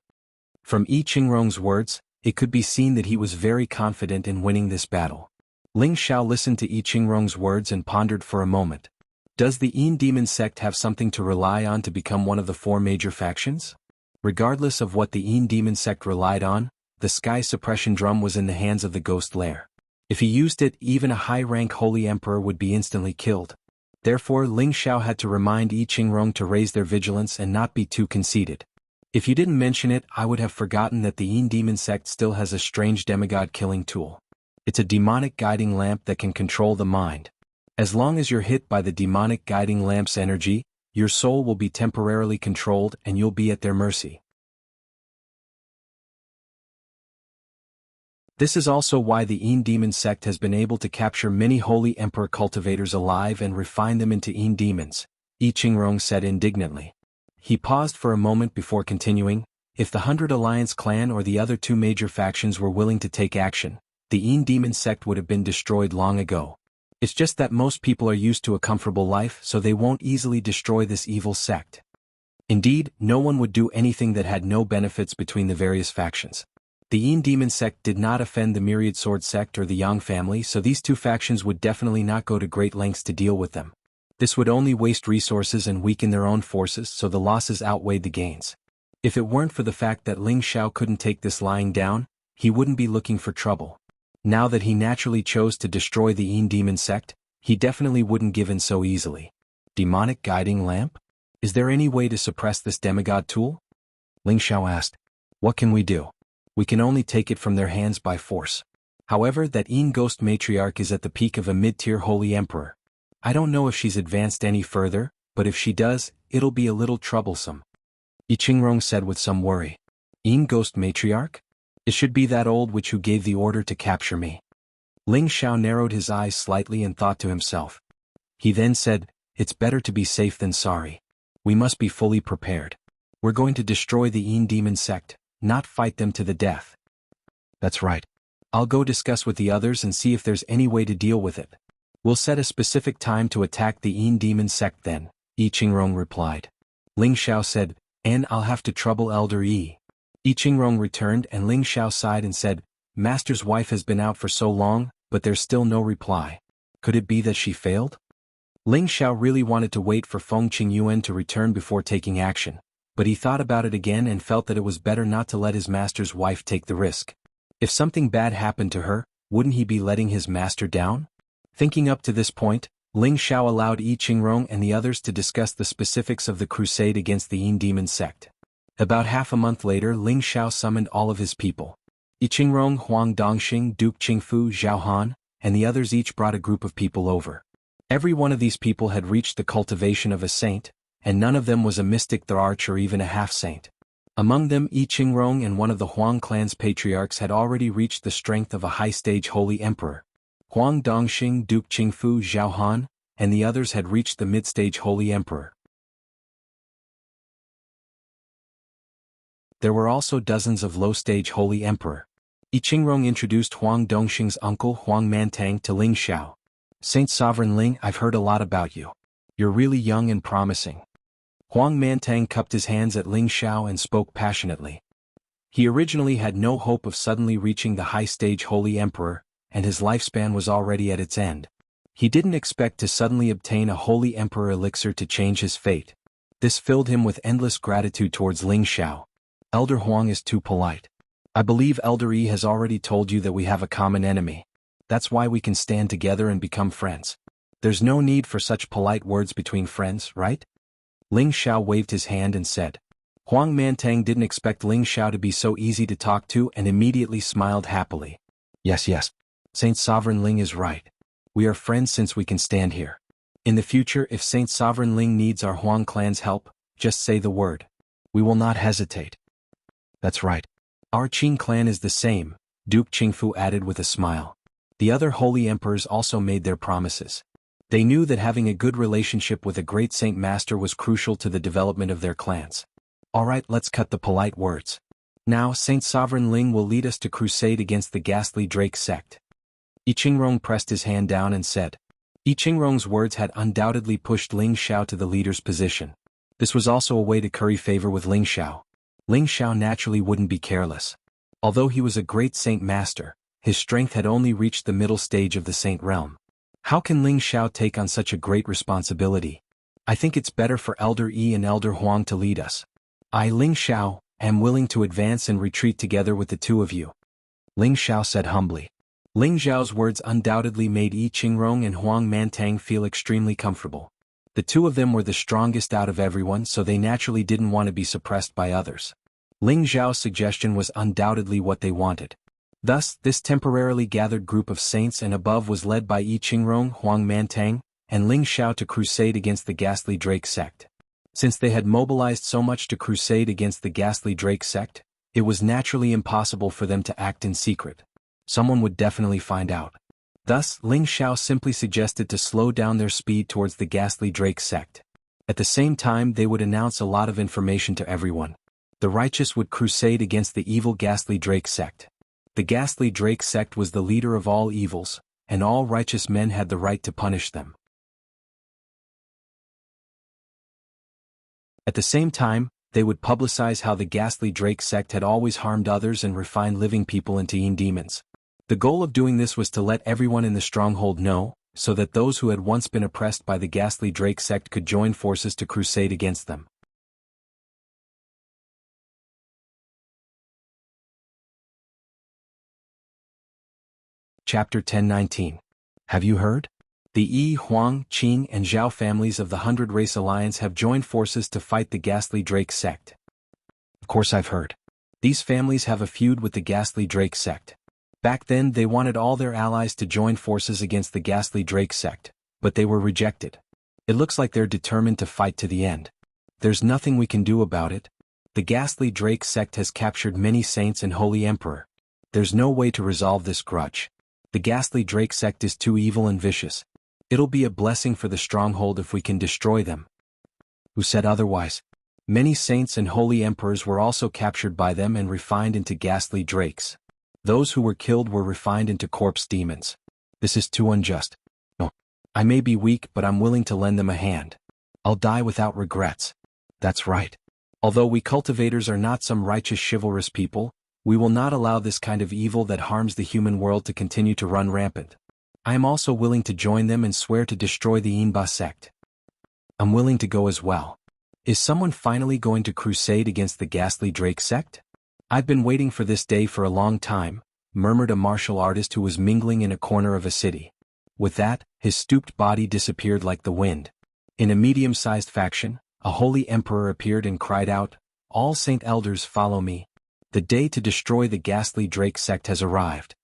From I Qingrong's words, It could be seen that he was very confident in winning this battle. Ling Xiao listened to I Qingrong's words and pondered for a moment. Does the Yin Demon sect have something to rely on to become one of the 4 major factions? Regardless of what the Yin Demon sect relied on, the sky suppression drum was in the hands of the ghost lair. If he used it, even a high-rank holy emperor would be instantly killed. Therefore, Ling Xiao had to remind I Qingrong to raise their vigilance and not be too conceited. If you didn't mention it, I would have forgotten that the Yin Demon sect still has a strange demigod killing tool. It's a demonic guiding lamp that can control the mind. As long as you're hit by the demonic guiding lamp's energy, your soul will be temporarily controlled and you'll be at their mercy. This is also why the Yin Demon sect has been able to capture many holy emperor cultivators alive and refine them into Yin demons, I Qingrong said indignantly. He paused for a moment before continuing. If the 100 Alliance clan or the other 2 major factions were willing to take action, the Yin Demon sect would have been destroyed long ago. It's just that most people are used to a comfortable life, so they won't easily destroy this evil sect. Indeed, no one would do anything that had no benefits between the various factions. The Yin Demon sect did not offend the Myriad Sword sect or the Yang family, so these 2 factions would definitely not go to great lengths to deal with them. This would only waste resources and weaken their own forces, so the losses outweighed the gains. If it weren't for the fact that Ling Xiao couldn't take this lying down, he wouldn't be looking for trouble. Now that he naturally chose to destroy the Yin Demon sect, he definitely wouldn't give in so easily. Demonic guiding lamp? Is there any way to suppress this demigod tool? Ling Xiao asked. What can we do? We can only take it from their hands by force. However, that Yin Ghost Matriarch is at the peak of a mid-tier holy emperor. I don't know if she's advanced any further, but if she does, it'll be a little troublesome. I Qingrong said with some worry. Yin Ghost Matriarch? It should be that old witch who gave the order to capture me. Ling Xiao narrowed his eyes slightly and thought to himself. He then said, it's better to be safe than sorry. We must be fully prepared. We're going to destroy the Yin Demon sect, not fight them to the death. That's right. I'll go discuss with the others and see if there's any way to deal with it. We'll set a specific time to attack the Yin Demon sect then, I Qingrong replied. Ling Xiao said, and I'll have to trouble Elder Yi. I Qingrong returned and Ling Xiao sighed and said, Master's wife has been out for so long, but there's still no reply. Could it be that she failed? Ling Xiao really wanted to wait for Feng Qingyuan to return before taking action, but he thought about it again and felt that it was better not to let his master's wife take the risk. If something bad happened to her, wouldn't he be letting his master down? Thinking up to this point, Ling Xiao allowed I Qingrong and the others to discuss the specifics of the crusade against the Yin Demon sect. About half a month later, Ling Xiao summoned all of his people. I Qingrong, Huang Dongxing, Duke Qingfu, Zhao Han, and the others each brought a group of people over. Every one of these people had reached the cultivation of a saint, and none of them was a mystic Thararch or even a half-saint. Among them, I Qingrong and one of the Huang clan's patriarchs had already reached the strength of a high-stage holy emperor. Huang Dongxing, Duke Qingfu, Zhao Han, and the others had reached the mid-stage holy emperor. There were also dozens of low-stage holy emperor. I Qingrong introduced Huang Dongxing's uncle Huang Mantang to Ling Xiao. Saint Sovereign Ling, I've heard a lot about you. You're really young and promising. Huang Mantang cupped his hands at Ling Xiao and spoke passionately. He originally had no hope of suddenly reaching the high-stage holy emperor, and his lifespan was already at its end. He didn't expect to suddenly obtain a holy emperor elixir to change his fate. This filled him with endless gratitude towards Ling Xiao. Elder Huang is too polite. I believe Elder Yi has already told you that we have a common enemy. That's why we can stand together and become friends. There's no need for such polite words between friends, right? Ling Xiao waved his hand and said. Huang Mantang didn't expect Ling Xiao to be so easy to talk to and immediately smiled happily. Yes. Saint Sovereign Ling is right. We are friends since we can stand here. In the future, if Saint Sovereign Ling needs our Huang clan's help, just say the word. We will not hesitate. That's right. Our Qing clan is the same, Duke Qingfu added with a smile. The other holy emperors also made their promises. They knew that having a good relationship with a great saint master was crucial to the development of their clans. Alright, let's cut the polite words. Now, Saint Sovereign Ling will lead us to crusade against the ghastly Drake sect. I Qingrong pressed his hand down and said. I Qingrong's words had undoubtedly pushed Ling Xiao to the leader's position. This was also a way to curry favor with Ling Xiao. Ling Xiao naturally wouldn't be careless. Although he was a great saint master, his strength had only reached the middle stage of the saint realm. How can Ling Xiao take on such a great responsibility? I think it's better for Elder Yi and Elder Huang to lead us. I, Ling Xiao, am willing to advance and retreat together with the two of you, Ling Xiao said humbly. Ling Xiao's words undoubtedly made Yi Qingrong and Huang Mantang feel extremely comfortable. The two of them were the strongest out of everyone, so they naturally didn't want to be suppressed by others. Ling Xiao's suggestion was undoubtedly what they wanted. Thus, this temporarily gathered group of saints and above was led by Yi Qingrong, Huang Mantang, and Ling Xiao to crusade against the ghastly Drake sect. Since they had mobilized so much to crusade against the ghastly Drake sect, it was naturally impossible for them to act in secret. Someone would definitely find out. Thus, Ling Xiao simply suggested to slow down their speed towards the ghastly Drake sect. At the same time, they would announce a lot of information to everyone. The righteous would crusade against the evil ghastly Drake sect. The ghastly Drake sect was the leader of all evils, and all righteous men had the right to punish them. At the same time, they would publicize how the ghastly Drake sect had always harmed others and refined living people into yin demons. The goal of doing this was to let everyone in the stronghold know, so that those who had once been oppressed by the ghastly Drake sect could join forces to crusade against them. Chapter 10:19. Have you heard? The Yi, Huang, Qing and Zhao families of the 100 Race Alliance have joined forces to fight the ghastly Drake sect. Of course I've heard. These families have a feud with the ghastly Drake sect. Back then they wanted all their allies to join forces against the ghastly Drake sect, but they were rejected. It looks like they're determined to fight to the end. There's nothing we can do about it. The ghastly Drake sect has captured many saints and holy emperor. There's no way to resolve this grudge. The ghastly Drake sect is too evil and vicious. It'll be a blessing for the stronghold if we can destroy them. Who said otherwise? Many saints and holy emperors were also captured by them and refined into ghastly drakes. Those who were killed were refined into corpse demons. This is too unjust. No. I may be weak, but I'm willing to lend them a hand. I'll die without regrets. That's right. Although we cultivators are not some righteous chivalrous people, we will not allow this kind of evil that harms the human world to continue to run rampant. I am also willing to join them and swear to destroy the Yinba sect. I'm willing to go as well. Is someone finally going to crusade against the ghastly Drake sect? I've been waiting for this day for a long time, murmured a martial artist who was mingling in a corner of a city. With that, his stooped body disappeared like the wind. In a medium-sized faction, a holy emperor appeared and cried out, "All saint elders follow me. The day to destroy the ghastly Drake sect has arrived."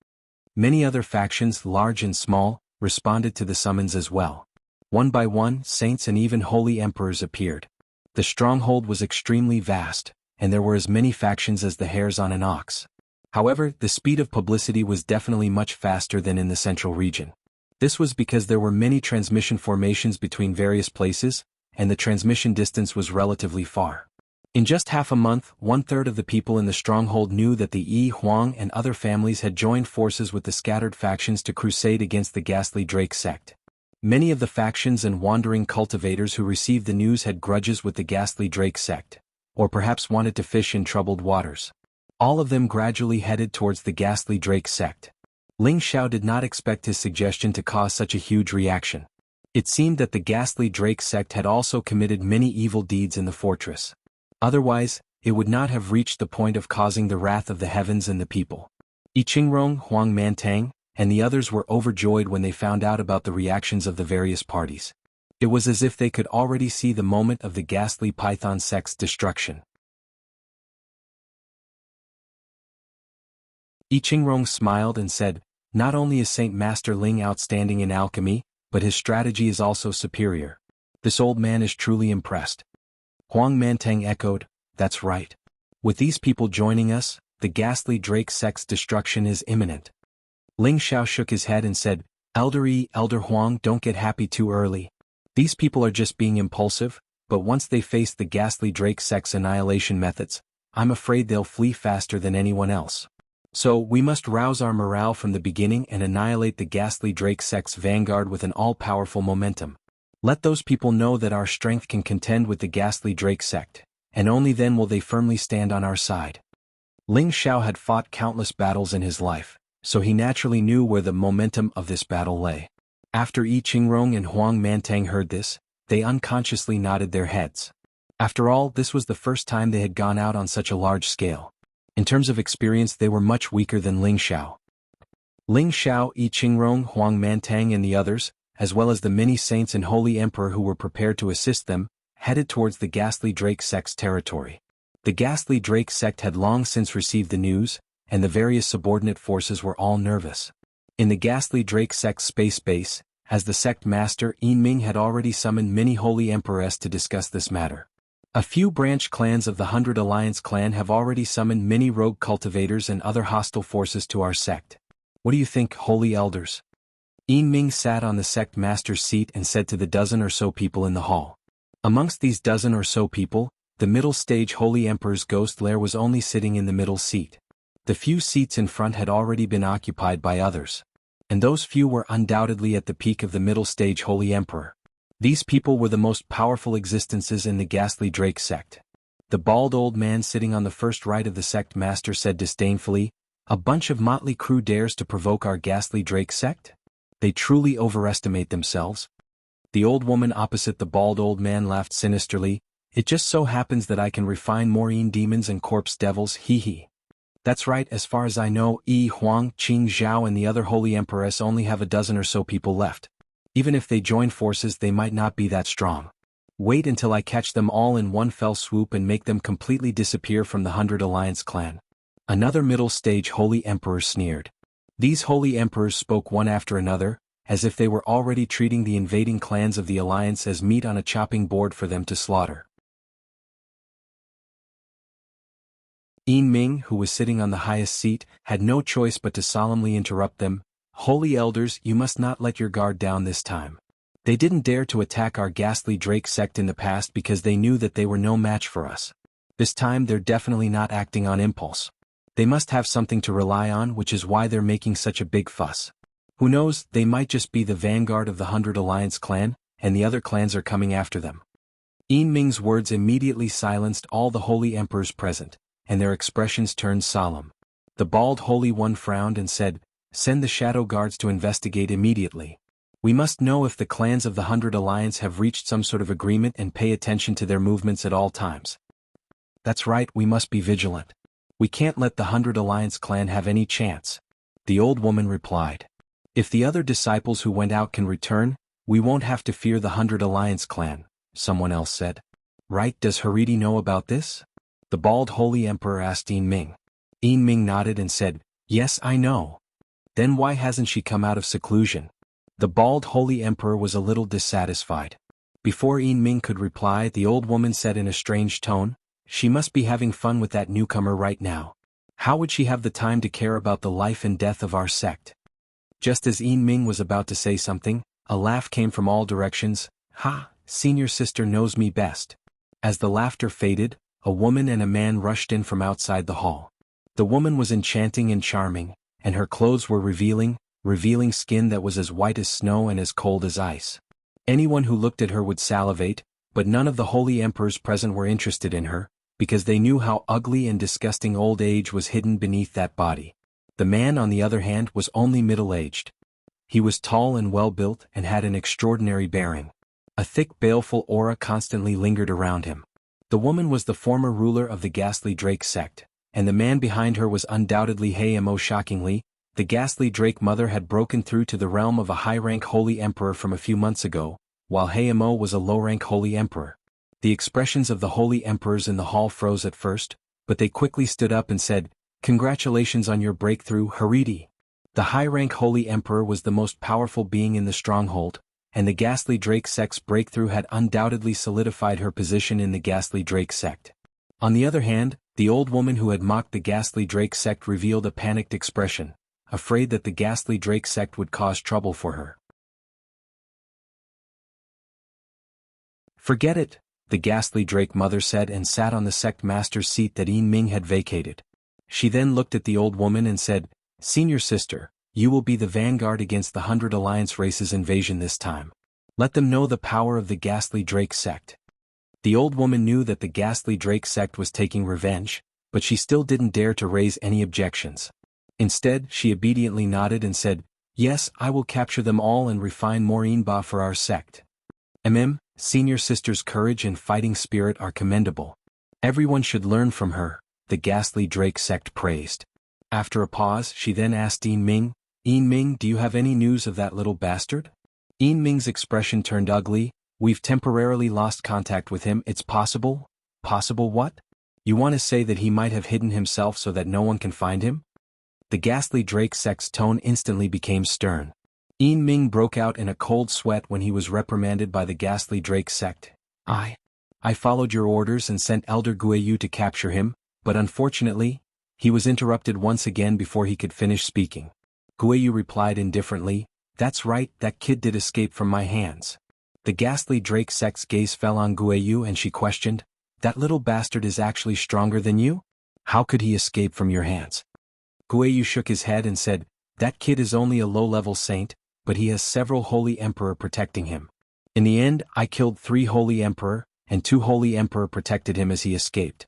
Many other factions, large and small, responded to the summons as well. One by one, saints and even holy emperors appeared. The stronghold was extremely vast, and there were as many factions as the hairs on an ox. However, the speed of publicity was definitely much faster than in the central region. This was because there were many transmission formations between various places, and the transmission distance was relatively far. In just half a month, 1/3 of the people in the stronghold knew that the Yi, Huang and other families had joined forces with the scattered factions to crusade against the ghastly Drake sect. Many of the factions and wandering cultivators who received the news had grudges with the ghastly Drake sect, or perhaps wanted to fish in troubled waters. All of them gradually headed towards the ghastly Drake sect. Ling Xiao did not expect his suggestion to cause such a huge reaction. It seemed that the ghastly Drake sect had also committed many evil deeds in the fortress. Otherwise, it would not have reached the point of causing the wrath of the heavens and the people. Yi Qingrong, Huang Mantang, and the others were overjoyed when they found out about the reactions of the various parties. It was as if they could already see the moment of the ghastly Python sect's destruction. Yi Qingrong smiled and said, "Not only is Saint Master Ling outstanding in alchemy, but his strategy is also superior. This old man is truly impressed." Huang Mantang echoed, "That's right. With these people joining us, the ghastly Drake sect's destruction is imminent." Ling Xiao shook his head and said, "Elder Yi, Elder Huang, don't get happy too early. These people are just being impulsive, but once they face the ghastly Drake sect's annihilation methods, I'm afraid they'll flee faster than anyone else. So we must rouse our morale from the beginning and annihilate the ghastly Drake sect's vanguard with an all-powerful momentum. Let those people know that our strength can contend with the ghastly Drake sect, and only then will they firmly stand on our side." Ling Xiao had fought countless battles in his life, so he naturally knew where the momentum of this battle lay. After Yi Qingrong and Huang Mantang heard this, they unconsciously nodded their heads. After all, this was the first time they had gone out on such a large scale. In terms of experience, they were much weaker than Ling Xiao. Ling Xiao, Yi Qingrong, Huang Mantang and the others, as well as the many saints and holy emperor who were prepared to assist them, headed towards the Ghastly Drake sect's territory. The Ghastly Drake sect had long since received the news, and the various subordinate forces were all nervous. In the Ghastly Drake sect's space base, as the sect master, Yin Ming had already summoned many holy emperors to discuss this matter. A few branch clans of the 100 Alliance clan have already summoned many rogue cultivators and other hostile forces to our sect. What do you think, holy elders? Yin Ming sat on the sect master's seat and said to the dozen or so people in the hall. Amongst these dozen or so people, the middle stage Holy Emperor's ghost lair was only sitting in the middle seat. The few seats in front had already been occupied by others. And those few were undoubtedly at the peak of the middle stage Holy Emperor. These people were the most powerful existences in the Ghastly Drake sect. The bald old man sitting on the first right of the sect master said disdainfully, "A bunch of motley crew dares to provoke our Ghastly Drake sect? They truly overestimate themselves." The old woman opposite the bald old man laughed sinisterly. "It just so happens that I can refine more demons and corpse devils, hee. That's right, as far as I know, Yi Huang, Qing Zhao and the other holy empress only have a dozen or so people left. Even if they join forces, they might not be that strong. Wait until I catch them all in one fell swoop and make them completely disappear from the 100 Alliance clan." Another middle stage holy emperor sneered. These holy emperors spoke one after another, as if they were already treating the invading clans of the Alliance as meat on a chopping board for them to slaughter. Yin Ming, who was sitting on the highest seat, had no choice but to solemnly interrupt them. "Holy elders, you must not let your guard down this time. They didn't dare to attack our Ghastly Drake sect in the past because they knew that they were no match for us. This time they're definitely not acting on impulse. They must have something to rely on, which is why they're making such a big fuss. Who knows, they might just be the vanguard of the 100 Alliance clan, and the other clans are coming after them." Yin Ming's words immediately silenced all the holy emperors present, and their expressions turned solemn. The bald holy one frowned and said, "Send the shadow guards to investigate immediately. We must know if the clans of the 100 Alliance have reached some sort of agreement and pay attention to their movements at all times." "That's right, we must be vigilant. We can't let the 100 Alliance clan have any chance," the old woman replied. "If the other disciples who went out can return, we won't have to fear the 100 Alliance clan," someone else said. "Right, does Haridi know about this?" the bald holy emperor asked Yin Ming. Yin Ming nodded and said, "Yes, I know." "Then why hasn't she come out of seclusion?" The bald holy emperor was a little dissatisfied. Before Yin Ming could reply, the old woman said in a strange tone, "She must be having fun with that newcomer right now. How would she have the time to care about the life and death of our sect?" Just as Yin Ming was about to say something, a laugh came from all directions. "Ha, senior sister knows me best." As the laughter faded, a woman and a man rushed in from outside the hall. The woman was enchanting and charming, and her clothes were revealing skin that was as white as snow and as cold as ice. Anyone who looked at her would salivate, but none of the holy emperors present were interested in her, because they knew how ugly and disgusting old age was hidden beneath that body. The man, on the other hand, was only middle-aged. He was tall and well-built and had an extraordinary bearing. A thick baleful aura constantly lingered around him. The woman was the former ruler of the Ghastly Drake sect, and the man behind her was undoubtedly Mo. Shockingly, the Ghastly Drake mother had broken through to the realm of a high-rank holy emperor from a few months ago, while Mo was a low-rank holy emperor. The expressions of the holy emperors in the hall froze at first, but they quickly stood up and said, "Congratulations on your breakthrough, Haridi." The high-rank holy emperor was the most powerful being in the stronghold, and the Ghastly Drake sect's breakthrough had undoubtedly solidified her position in the Ghastly Drake sect. On the other hand, the old woman who had mocked the Ghastly Drake sect revealed a panicked expression, afraid that the Ghastly Drake sect would cause trouble for her. "Forget it," the Ghastly Drake mother said, and sat on the sect master's seat that Yin Ming had vacated. She then looked at the old woman and said, "Senior sister, you will be the vanguard against the 100 Alliance race's invasion this time. Let them know the power of the Ghastly Drake sect." The old woman knew that the Ghastly Drake sect was taking revenge, but she still didn't dare to raise any objections. Instead, she obediently nodded and said, "Yes, I will capture them all and refine more inba for our sect." Senior sister's courage and fighting spirit are commendable. Everyone should learn from her, the ghastly Drake sect praised. After a pause, she then asked Yin Ming, do you have any news of that little bastard? Yin Ming's expression turned ugly. We've temporarily lost contact with him. It's possible? Possible what? You want to say that he might have hidden himself so that no one can find him? The ghastly Drake sect's tone instantly became stern. Yin Ming broke out in a cold sweat when he was reprimanded by the ghastly Drake sect. I followed your orders and sent Elder Guiyu to capture him, but unfortunately, he was interrupted once again before he could finish speaking. Guiyu replied indifferently, "That's right, that kid did escape from my hands." The ghastly Drake sect's gaze fell on Guiyu and she questioned, "That little bastard is actually stronger than you? How could he escape from your hands?" Guiyu shook his head and said, "That kid is only a low-level saint, but he has several holy emperor protecting him. In the end, I killed 3 holy emperor, and 2 holy emperor protected him as he escaped."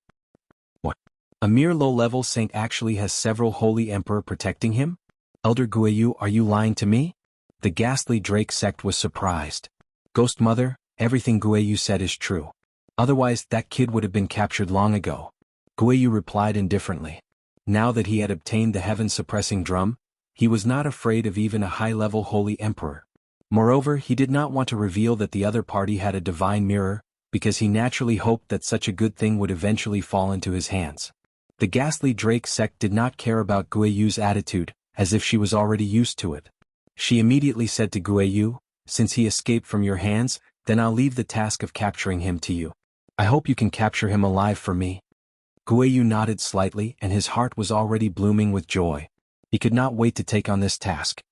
What? A mere low-level saint actually has several holy emperor protecting him? Elder Guiyu, are you lying to me? The ghastly Drake sect was surprised. Ghost Mother, everything Guiyu said is true. Otherwise, that kid would have been captured long ago. Guiyu replied indifferently. Now that he had obtained the heaven-suppressing drum, he was not afraid of even a high-level holy emperor. Moreover, he did not want to reveal that the other party had a divine mirror, because he naturally hoped that such a good thing would eventually fall into his hands. The ghastly Drake sect did not care about Guiyu's attitude, as if she was already used to it. She immediately said to Guiyu, "Since he escaped from your hands, then I'll leave the task of capturing him to you. I hope you can capture him alive for me." Guiyu nodded slightly and his heart was already blooming with joy. He could not wait to take on this task.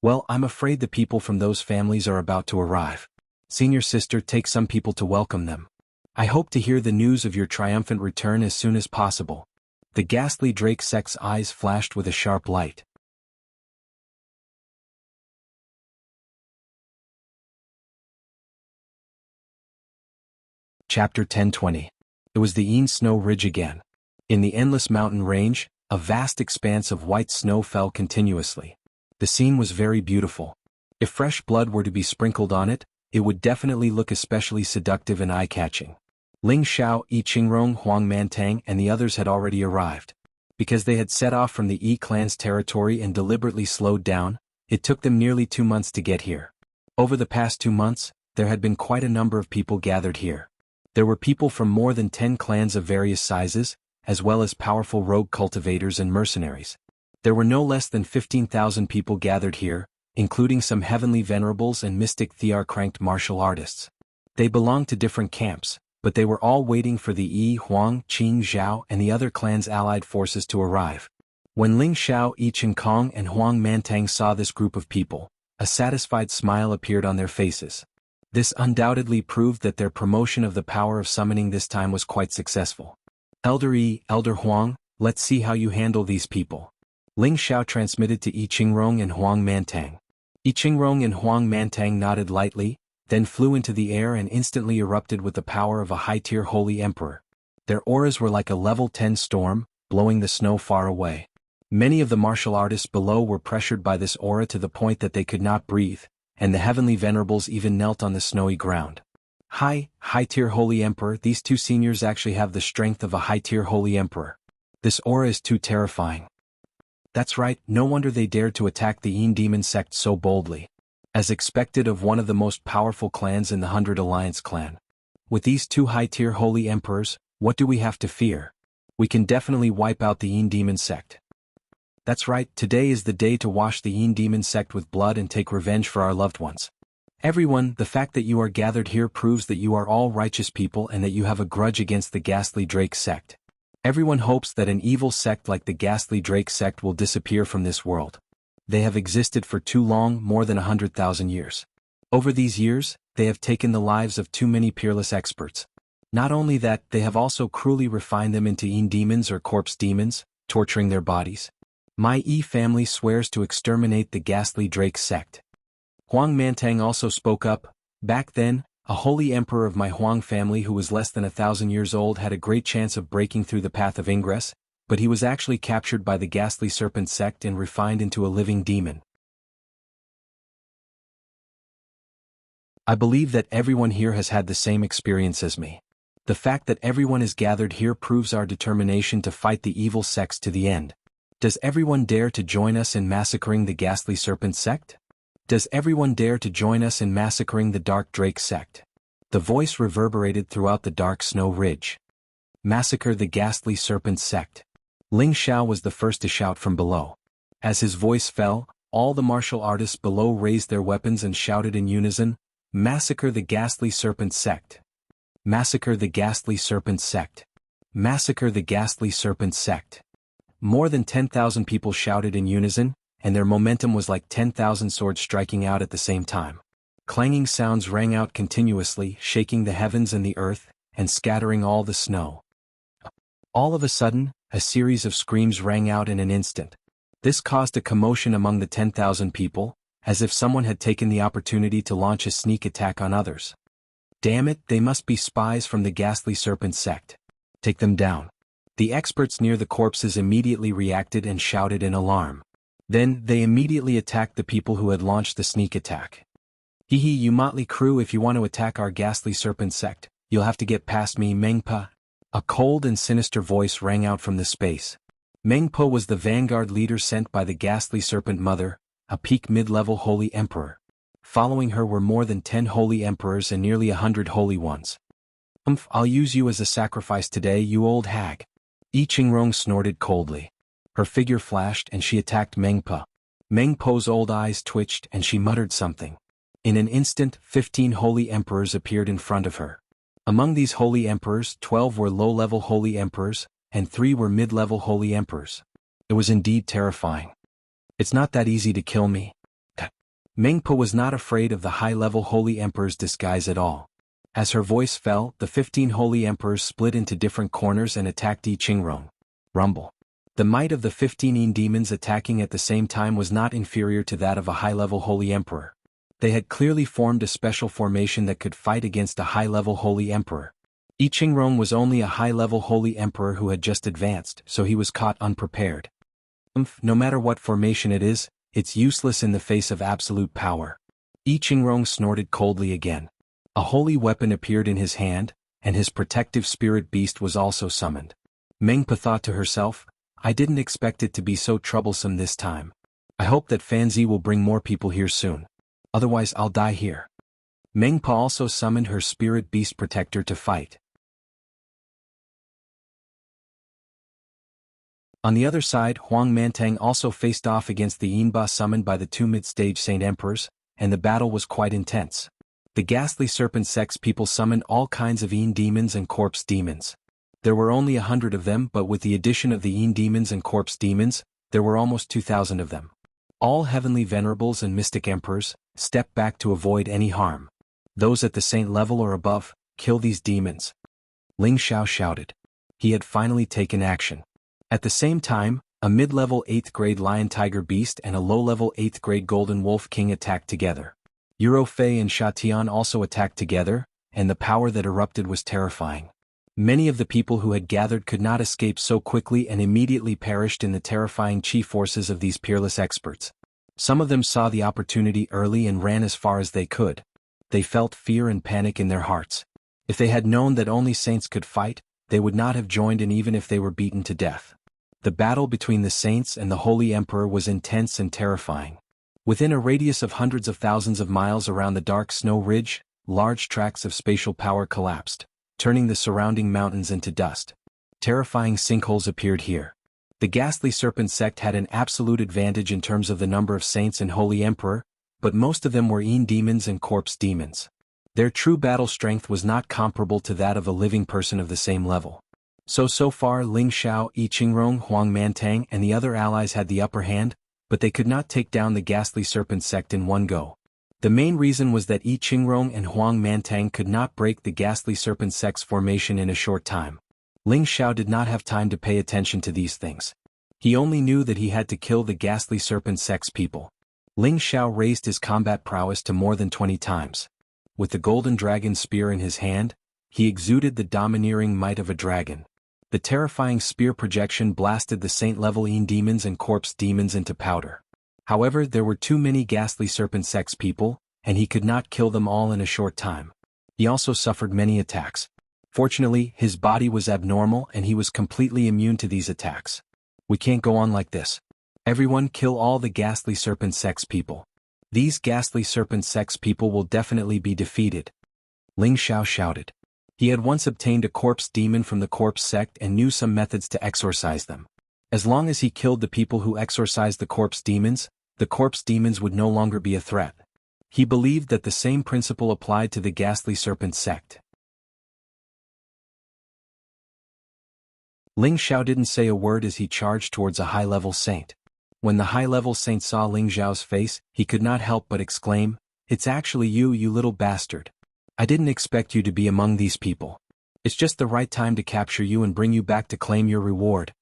"Well, I'm afraid the people from those families are about to arrive. Senior sister, take some people to welcome them. I hope to hear the news of your triumphant return as soon as possible." The ghastly Drake sect's eyes flashed with a sharp light. Chapter 10:20. It was the Yin Snow Ridge again. In the endless mountain range, a vast expanse of white snow fell continuously. The scene was very beautiful. If fresh blood were to be sprinkled on it, it would definitely look especially seductive and eye-catching. Ling Xiao, Yi Qingrong, Huang Mantang and the others had already arrived. Because they had set off from the Yi clan's territory and deliberately slowed down, it took them nearly 2 months to get here. Over the past 2 months, there had been quite a number of people gathered here. There were people from more than 10 clans of various sizes, as well as powerful rogue cultivators and mercenaries. There were no less than 15,000 people gathered here, including some heavenly venerables and mystic Thear-cranked martial artists. They belonged to different camps, but they were all waiting for the Yi, Huang, Qing, Zhao and the other clans' allied forces to arrive. When Ling Xiao, Yi Qingkong and Huang Mantang saw this group of people, a satisfied smile appeared on their faces. This undoubtedly proved that their promotion of the power of summoning this time was quite successful. "Elder Yi, Elder Huang, let's see how you handle these people." Ling Xiao transmitted to Yi Qingrong and Huang Mantang. Yi Qingrong and Huang Mantang nodded lightly, then flew into the air and instantly erupted with the power of a high-tier holy emperor. Their auras were like a level 10 storm, blowing the snow far away. Many of the martial artists below were pressured by this aura to the point that they could not breathe, and the heavenly venerables even knelt on the snowy ground. High-tier holy emperor, these 2 seniors actually have the strength of a high-tier holy emperor. This aura is too terrifying. That's right, no wonder they dared to attack the Yin demon sect so boldly. As expected of one of the most powerful clans in the 100 Alliance clan. With these 2 high-tier holy emperors, what do we have to fear? We can definitely wipe out the Yin demon sect. That's right, today is the day to wash the Yin demon sect with blood and take revenge for our loved ones. Everyone, the fact that you are gathered here proves that you are all righteous people and that you have a grudge against the ghastly Drake sect. Everyone hopes that an evil sect like the ghastly Drake sect will disappear from this world. They have existed for too long, more than 100,000 years. Over these years, they have taken the lives of too many peerless experts. Not only that, they have also cruelly refined them into Yin demons or corpse demons, torturing their bodies. My Yi family swears to exterminate the ghastly Drake sect. Huang Mantang also spoke up. Back then, A holy emperor of my Huang family who was less than 1,000 years old had a great chance of breaking through the path of ingress, but he was actually captured by the ghastly serpent sect and refined into a living demon. I believe that everyone here has had the same experience as me. The fact that everyone is gathered here proves our determination to fight the evil sects to the end. Does everyone dare to join us in massacring the ghastly serpent sect? Does everyone dare to join us in massacring the dark drake sect? The voice reverberated throughout the dark snow ridge. Massacre the ghastly serpent sect. Ling Xiao was the first to shout from below. As his voice fell, all the martial artists below raised their weapons and shouted in unison, "Massacre the ghastly serpent sect! Massacre the ghastly serpent sect! Massacre the ghastly serpent sect!" More than 10,000 people shouted in unison, and their momentum was like 10,000 swords striking out at the same time. Clanging sounds rang out continuously, shaking the heavens and the earth, and scattering all the snow. All of a sudden, a series of screams rang out in an instant. This caused a commotion among the 10,000 people, as if someone had taken the opportunity to launch a sneak attack on others. Damn it, they must be spies from the ghastly serpent sect. Take them down. The experts near the corpses immediately reacted and shouted in alarm. Then, they immediately attacked the people who had launched the sneak attack. Hee hee, you motley crew, if you want to attack our ghastly serpent sect, you'll have to get past me, Mengpa. A cold and sinister voice rang out from the space. Mengpa was the vanguard leader sent by the ghastly serpent mother, a peak mid-level holy emperor. Following her were more than 10 holy emperors and nearly 100 holy ones. I'll use you as a sacrifice today, you old hag. Yi Qingrong snorted coldly. Her figure flashed and she attacked Mengpa. Mengpo's old eyes twitched and she muttered something. In an instant, 15 holy emperors appeared in front of her. Among these holy emperors, 12 were low-level holy emperors, and 3 were mid-level holy emperors. It was indeed terrifying. It's not that easy to kill me. Mengpa was not afraid of the high-level holy emperor's disguise at all. As her voice fell, the 15 holy emperors split into different corners and attacked Yi Qingrong. Rumble. The might of the 15 demons attacking at the same time was not inferior to that of a high-level holy emperor. They had clearly formed a special formation that could fight against a high-level holy emperor. Yi Qingrong was only a high-level holy emperor who had just advanced, so he was caught unprepared. No matter what formation it is, it's useless in the face of absolute power. Yi Qingrong snorted coldly again. A holy weapon appeared in his hand, and his protective spirit beast was also summoned. Mengpa thought to herself, I didn't expect it to be so troublesome this time. I hope that Fanzi will bring more people here soon. Otherwise I'll die here. Mengpa also summoned her spirit beast protector to fight. On the other side, Huang Mantang also faced off against the Yinba summoned by the 2 mid-stage Saint Emperors, and the battle was quite intense. The ghastly serpent sect's people summoned all kinds of Yin demons and corpse demons. There were only 100 of them, but with the addition of the Yin demons and corpse demons, there were almost 2,000 of them. All heavenly venerables and mystic emperors stepped back to avoid any harm. Those at the saint level or above, kill these demons. Ling Xiao shouted. He had finally taken action. At the same time, a mid-level 8th grade lion tiger beast and a low-level 8th grade golden wolf king attacked together. Euro Fei and Sha Tian also attacked together, and the power that erupted was terrifying. Many of the people who had gathered could not escape so quickly and immediately perished in the terrifying chi forces of these peerless experts. Some of them saw the opportunity early and ran as far as they could. They felt fear and panic in their hearts. If they had known that only saints could fight, they would not have joined in even if they were beaten to death. The battle between the saints and the Holy Emperor was intense and terrifying. Within a radius of hundreds of thousands of miles around the dark snow ridge, large tracts of spatial power collapsed, turning the surrounding mountains into dust. Terrifying sinkholes appeared here. The ghastly serpent sect had an absolute advantage in terms of the number of saints and Holy Emperor, but most of them were Yin demons and corpse demons. Their true battle strength was not comparable to that of a living person of the same level. So far Ling Xiao, Yi Qingrong, Huang Mantang and the other allies had the upper hand, but they could not take down the ghastly serpent sect in one go. The main reason was that Yi Qingrong and Huang Mantang could not break the ghastly serpent sect's formation in a short time. Ling Xiao did not have time to pay attention to these things. He only knew that he had to kill the ghastly serpent sect's people. Ling Xiao raised his combat prowess to more than 20 times. With the golden dragon spear in his hand, he exuded the domineering might of a dragon. The terrifying spear projection blasted the saint-level demons and corpse demons into powder. However, there were too many ghastly serpent sex people, and he could not kill them all in a short time. He also suffered many attacks. Fortunately, his body was abnormal and he was completely immune to these attacks. We can't go on like this. Everyone kill all the ghastly serpent sex people. These ghastly serpent sex people will definitely be defeated. Ling Xiao shouted. He had once obtained a corpse demon from the corpse sect and knew some methods to exorcise them. As long as he killed the people who exorcised the corpse demons would no longer be a threat. He believed that the same principle applied to the ghastly serpent sect. Ling Xiao didn't say a word as he charged towards a high-level saint. When the high-level saint saw Ling Xiao's face, he could not help but exclaim, "It's actually you, you little bastard. I didn't expect you to be among these people. It's just the right time to capture you and bring you back to claim your reward."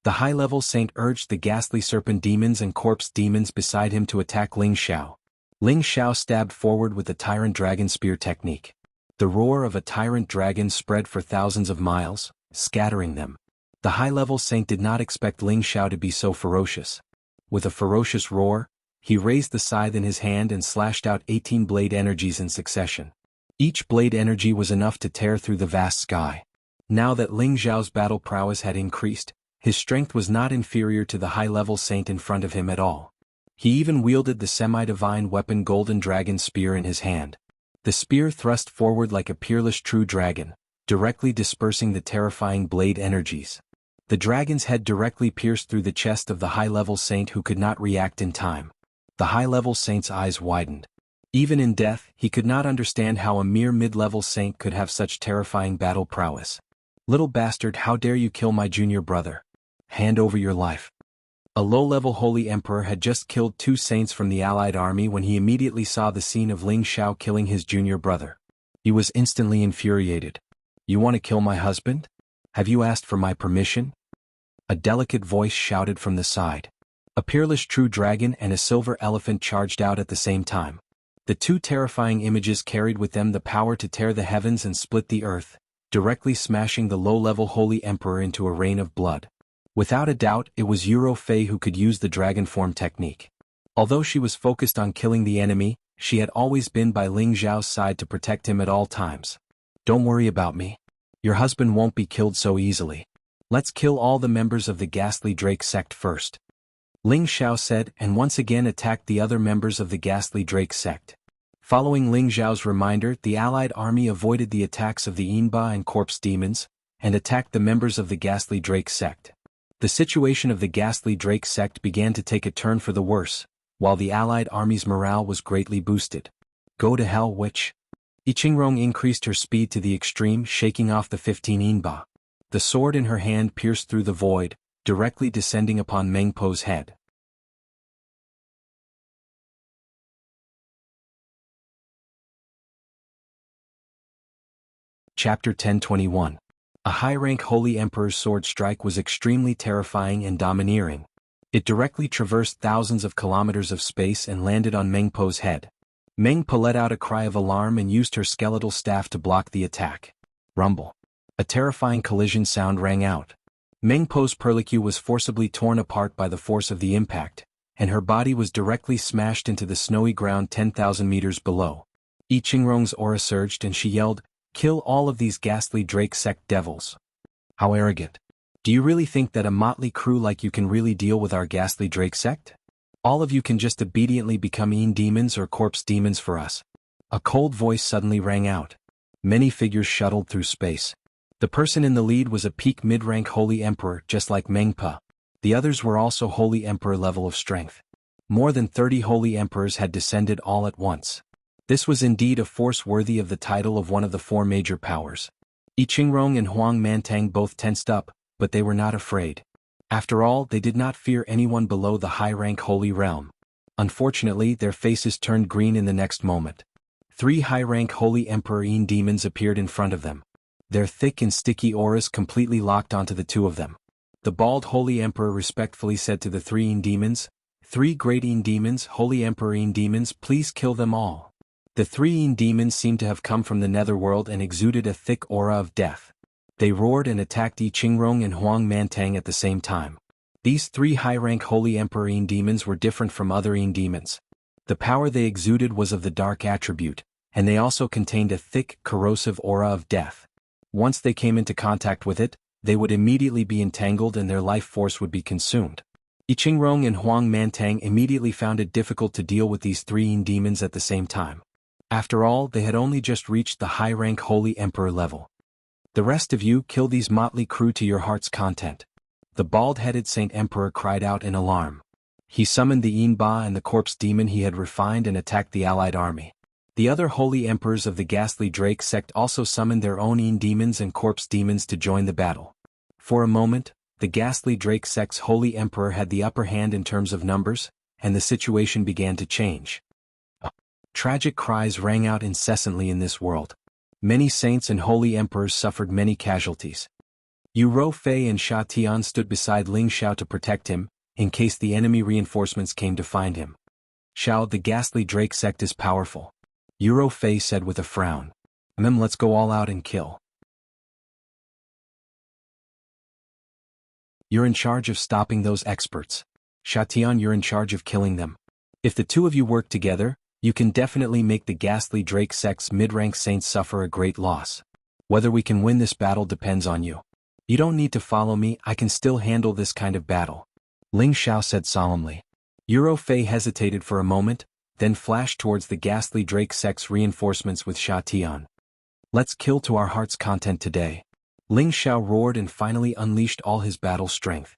The high-level saint urged the ghastly serpent demons and corpse demons beside him to attack Ling Xiao. Ling Xiao stabbed forward with the tyrant dragon spear technique. The roar of a tyrant dragon spread for thousands of miles, scattering them. The high-level saint did not expect Ling Xiao to be so ferocious. With a ferocious roar, he raised the scythe in his hand and slashed out 18 blade energies in succession. Each blade energy was enough to tear through the vast sky. Now that Ling Xiao's battle prowess had increased, his strength was not inferior to the high-level saint in front of him at all. He even wielded the semi-divine weapon golden dragon spear in his hand. The spear thrust forward like a peerless true dragon, directly dispersing the terrifying blade energies. The dragon's head directly pierced through the chest of the high-level saint who could not react in time. The high-level saint's eyes widened. Even in death, he could not understand how a mere mid-level saint could have such terrifying battle prowess. "Little bastard, how dare you kill my junior brother? Hand over your life." A low-level holy emperor had just killed 2 saints from the allied army when he immediately saw the scene of Ling Xiao killing his junior brother. He was instantly infuriated. "You want to kill my husband? Have you asked for my permission?" A delicate voice shouted from the side. A peerless true dragon and a silver elephant charged out at the same time. The 2 terrifying images carried with them the power to tear the heavens and split the earth, directly smashing the low-level holy emperor into a rain of blood. Without a doubt, it was Euro Fei who could use the dragon form technique. Although she was focused on killing the enemy, she had always been by Ling Xiao's side to protect him at all times. "Don't worry about me. Your husband won't be killed so easily. Let's kill all the members of the ghastly Drake sect first," Ling Xiao said, and once again attacked the other members of the ghastly Drake sect. Following Ling Xiao's reminder, the allied army avoided the attacks of the Yinba and corpse demons, and attacked the members of the ghastly Drake sect. The situation of the ghastly Drake sect began to take a turn for the worse, while the allied army's morale was greatly boosted. "Go to hell, witch." Iqingrong increased her speed to the extreme, shaking off the 15 Yinba. The sword in her hand pierced through the void, directly descending upon Meng Po's head. Chapter 1021. A high-rank Holy Emperor's sword strike was extremely terrifying and domineering. It directly traversed thousands of kilometers of space and landed on Meng Po's head. Meng Po let out a cry of alarm and used her skeletal staff to block the attack. Rumble. A terrifying collision sound rang out. Meng Po's perlicue was forcibly torn apart by the force of the impact, and her body was directly smashed into the snowy ground 10,000 meters below. Iqingrong's aura surged and she yelled, "Kill all of these ghastly Drake sect devils." How arrogant. Do you really think that a motley crew like you can really deal with our ghastly Drake sect? All of you can just obediently become demons or corpse demons for us. A cold voice suddenly rang out. Many figures shuttled through space. The person in the lead was a peak mid-rank Holy Emperor just like Meng Po. The others were also Holy Emperor level of strength. More than 30 Holy Emperors had descended all at once. This was indeed a force worthy of the title of one of the 4 major powers. Iqingrong and Huang Mantang both tensed up, but they were not afraid. After all, they did not fear anyone below the high-rank Holy Realm. Unfortunately, their faces turned green in the next moment. 3 high-rank Holy Emperor demons appeared in front of them. Their thick and sticky auras completely locked onto the 2 of them. The bald Holy Emperor respectfully said to the 3 demons, "3 great demons, Holy Emperor demons, please kill them all." The three Yin demons seemed to have come from the netherworld and exuded a thick aura of death. They roared and attacked Yi Qingrong and Huang Mantang at the same time. These three high-rank Holy Emperor Yin demons were different from other Yin demons. The power they exuded was of the dark attribute, and they also contained a thick, corrosive aura of death. Once they came into contact with it, they would immediately be entangled and their life force would be consumed. Yi Qingrong and Huang Mantang immediately found it difficult to deal with these three Yin demons at the same time. After all, they had only just reached the high-rank Holy Emperor level. The rest of you, kill these motley crew to your heart's content. The bald-headed Saint Emperor cried out in alarm. He summoned the Yin Ba and the corpse demon he had refined and attacked the allied army. The other holy emperors of the ghastly Drake sect also summoned their own Yin demons and corpse demons to join the battle. For a moment, the ghastly Drake sect's holy emperor had the upper hand in terms of numbers, and the situation began to change. Tragic cries rang out incessantly in this world. Many saints and holy emperors suffered many casualties. Yu Rofei and Sha Tian stood beside Ling Xiao to protect him, in case the enemy reinforcements came to find him. Xiao, the ghastly Drake sect is powerful. Yu Rofei said with a frown. Let's go all out and kill. You're in charge of stopping those experts. Sha Tian, you're in charge of killing them. If the two of you work together, you can definitely make the ghastly Drake sect's mid-rank saints suffer a great loss. Whether we can win this battle depends on you. You don't need to follow me, I can still handle this kind of battle. Ling Xiao said solemnly. Yu Rofei hesitated for a moment, then flashed towards the ghastly Drake sect's reinforcements with Sha Tian. Let's kill to our heart's content today. Ling Xiao roared and finally unleashed all his battle strength.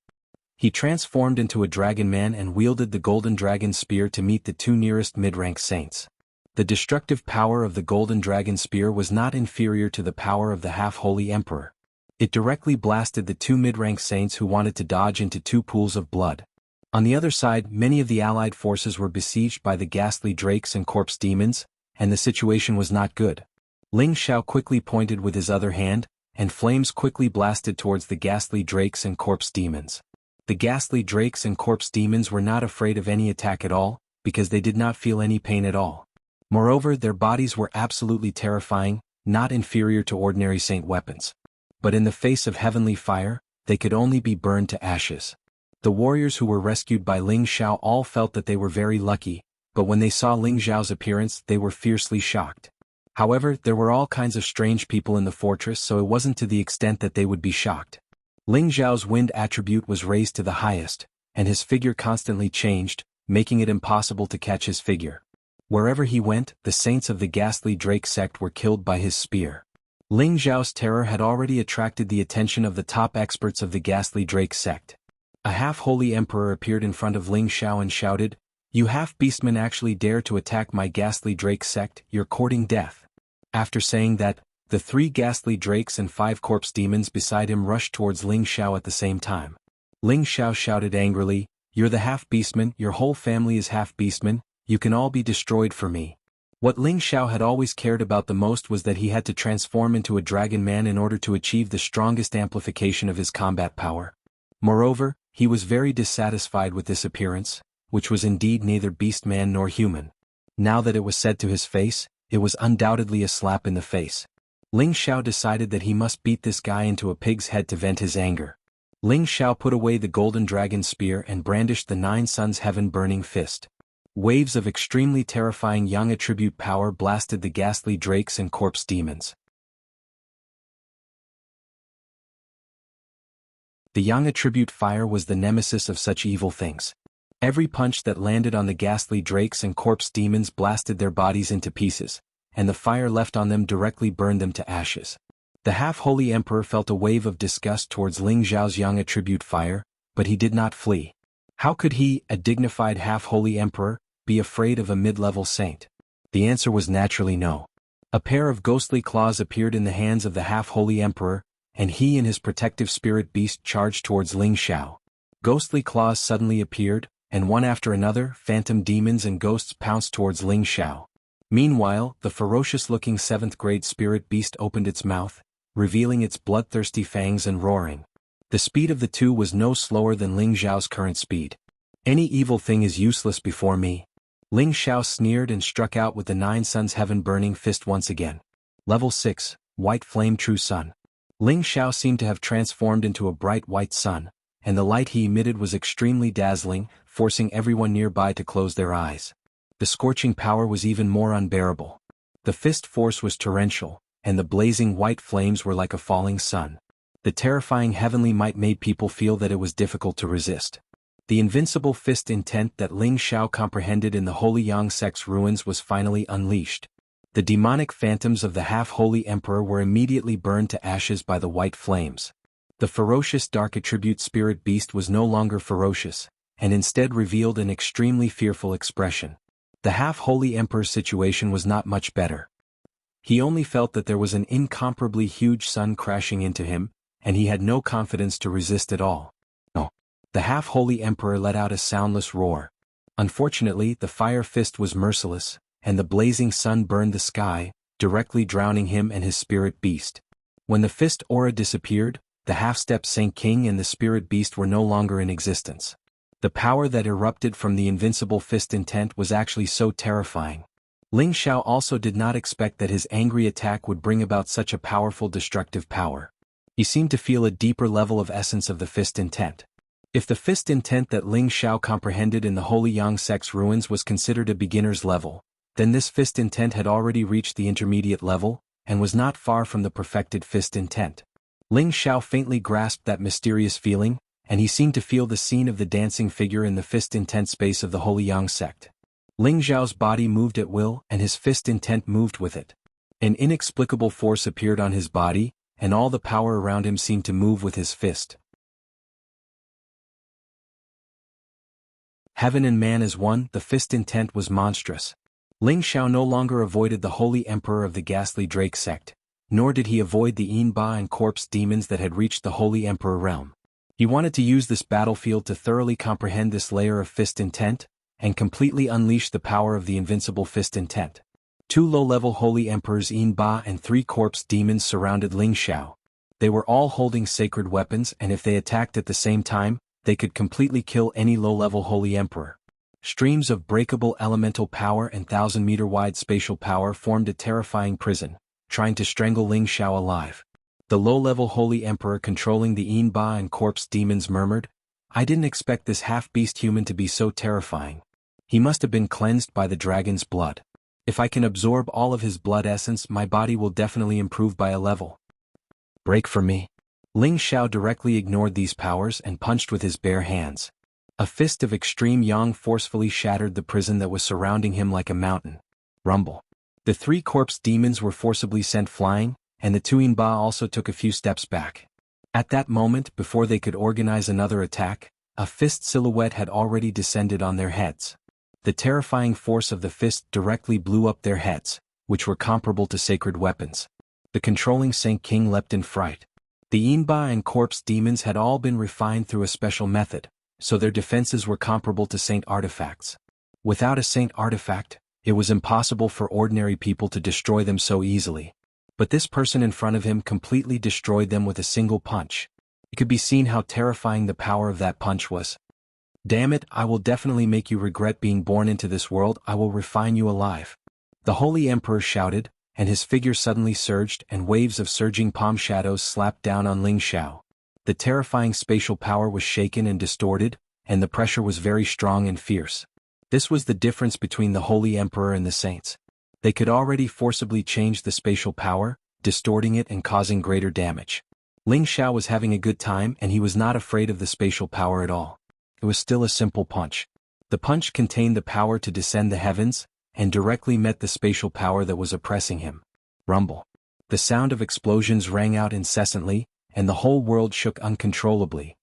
He transformed into a dragon man and wielded the golden dragon spear to meet the two nearest mid-rank saints. The destructive power of the golden dragon spear was not inferior to the power of the half-holy emperor. It directly blasted the two mid-rank saints who wanted to dodge into two pools of blood. On the other side, many of the allied forces were besieged by the ghastly drakes and corpse demons, and the situation was not good. Ling Xiao quickly pointed with his other hand, and flames quickly blasted towards the ghastly drakes and corpse demons. The ghastly drakes and corpse demons were not afraid of any attack at all, because they did not feel any pain at all. Moreover, their bodies were absolutely terrifying, not inferior to ordinary saint weapons. But in the face of heavenly fire, they could only be burned to ashes. The warriors who were rescued by Ling Xiao all felt that they were very lucky, but when they saw Ling Xiao's appearance they were fiercely shocked. However, there were all kinds of strange people in the fortress, so it wasn't to the extent that they would be shocked. Ling Xiao's wind attribute was raised to the highest, and his figure constantly changed, making it impossible to catch his figure. Wherever he went, the saints of the ghastly Drake sect were killed by his spear. Ling Xiao's terror had already attracted the attention of the top experts of the ghastly Drake sect. A half-holy emperor appeared in front of Ling Xiao and shouted, "You half-beastmen actually dare to attack my ghastly Drake sect, you're courting death." After saying that, the three ghastly drakes and 5 corpse demons beside him rushed towards Ling Xiao at the same time. Ling Xiao shouted angrily, "You're the half-beastman, your whole family is half-beastmen, you can all be destroyed for me." What Ling Xiao had always cared about the most was that he had to transform into a dragon man in order to achieve the strongest amplification of his combat power. Moreover, he was very dissatisfied with this appearance, which was indeed neither beast-man nor human. Now that it was said to his face, it was undoubtedly a slap in the face. Ling Xiao decided that he must beat this guy into a pig's head to vent his anger. Ling Xiao put away the golden dragon spear and brandished the 9 suns heaven-burning fist. Waves of extremely terrifying yang attribute power blasted the ghastly drakes and corpse demons. The yang attribute fire was the nemesis of such evil things. Every punch that landed on the ghastly drakes and corpse demons blasted their bodies into pieces, and the fire left on them directly burned them to ashes. The half-holy emperor felt a wave of disgust towards Ling Xiao's yang attribute fire, but he did not flee. How could he, a dignified half-holy emperor, be afraid of a mid-level saint? The answer was naturally no. A pair of ghostly claws appeared in the hands of the half-holy emperor, and he and his protective spirit beast charged towards Ling Xiao. Ghostly claws suddenly appeared, and one after another, phantom demons and ghosts pounced towards Ling Xiao. Meanwhile, the ferocious-looking 7th-grade spirit beast opened its mouth, revealing its bloodthirsty fangs and roaring. The speed of the two was no slower than Ling Xiao's current speed. "Any evil thing is useless before me." Ling Xiao sneered and struck out with the 9 suns heaven-burning fist once again. Level 6, White Flame True Sun. Ling Xiao seemed to have transformed into a bright white sun, and the light he emitted was extremely dazzling, forcing everyone nearby to close their eyes. The scorching power was even more unbearable. The fist force was torrential, and the blazing white flames were like a falling sun. The terrifying heavenly might made people feel that it was difficult to resist. The invincible fist intent that Ling Xiao comprehended in the Holy Yang sect's ruins was finally unleashed. The demonic phantoms of the half-holy emperor were immediately burned to ashes by the white flames. The ferocious dark attribute spirit beast was no longer ferocious, and instead revealed an extremely fearful expression. The half-holy emperor's situation was not much better. He only felt that there was an incomparably huge sun crashing into him, and he had no confidence to resist at all. No. The half-holy emperor let out a soundless roar. Unfortunately, the fire fist was merciless, and the blazing sun burned the sky, directly drowning him and his spirit beast. When the fist aura disappeared, the half-step Saint King and the spirit beast were no longer in existence. The power that erupted from the invincible fist intent was actually so terrifying. Ling Xiao also did not expect that his angry attack would bring about such a powerful destructive power. He seemed to feel a deeper level of essence of the fist intent. If the fist intent that Ling Xiao comprehended in the Holy Yang sect's ruins was considered a beginner's level, then this fist intent had already reached the intermediate level, and was not far from the perfected fist intent. Ling Xiao faintly grasped that mysterious feeling, and he seemed to feel the scene of the dancing figure in the fist intent space of the Holy Yang sect. Ling Xiao's body moved at will, and his fist intent moved with it. An inexplicable force appeared on his body, and all the power around him seemed to move with his fist. Heaven and man as one, the fist intent was monstrous. Ling Xiao no longer avoided the holy emperor of the ghastly Drake sect, nor did he avoid the Yinba and corpse demons that had reached the holy emperor realm. He wanted to use this battlefield to thoroughly comprehend this layer of fist intent, and completely unleash the power of the invincible fist intent. 2 low-level holy emperors Yinba and 3 corpse demons surrounded Ling Xiao. They were all holding sacred weapons, and if they attacked at the same time, they could completely kill any low-level holy emperor. Streams of breakable elemental power and 1,000-meter-wide spatial power formed a terrifying prison, trying to strangle Ling Xiao alive. The low-level holy emperor controlling the Yinba and corpse demons murmured, "I didn't expect this half-beast human to be so terrifying. He must have been cleansed by the dragon's blood. If I can absorb all of his blood essence, my body will definitely improve by a level. Break from me." Ling Xiao directly ignored these powers and punched with his bare hands. A fist of extreme yang forcefully shattered the prison that was surrounding him like a mountain. Rumble. The 3 corpse demons were forcibly sent flying, and the 2 Yinba also took a few steps back. At that moment, before they could organize another attack, a fist silhouette had already descended on their heads. The terrifying force of the fist directly blew up their heads, which were comparable to sacred weapons. The controlling Saint King leapt in fright. The Yinba and corpse demons had all been refined through a special method, so their defenses were comparable to saint artifacts. Without a saint artifact, it was impossible for ordinary people to destroy them so easily. But this person in front of him completely destroyed them with a single punch. It could be seen how terrifying the power of that punch was. "Damn it, I will definitely make you regret being born into this world. I will refine you alive." The holy emperor shouted, and his figure suddenly surged, and waves of surging palm shadows slapped down on Ling Xiao. The terrifying spatial power was shaken and distorted, and the pressure was very strong and fierce. This was the difference between the holy emperor and the saints. They could already forcibly change the spatial power, distorting it and causing greater damage. Ling Xiao was having a good time, and he was not afraid of the spatial power at all. It was still a simple punch. The punch contained the power to descend the heavens, and directly met the spatial power that was oppressing him. Rumble. The sound of explosions rang out incessantly, and the whole world shook uncontrollably.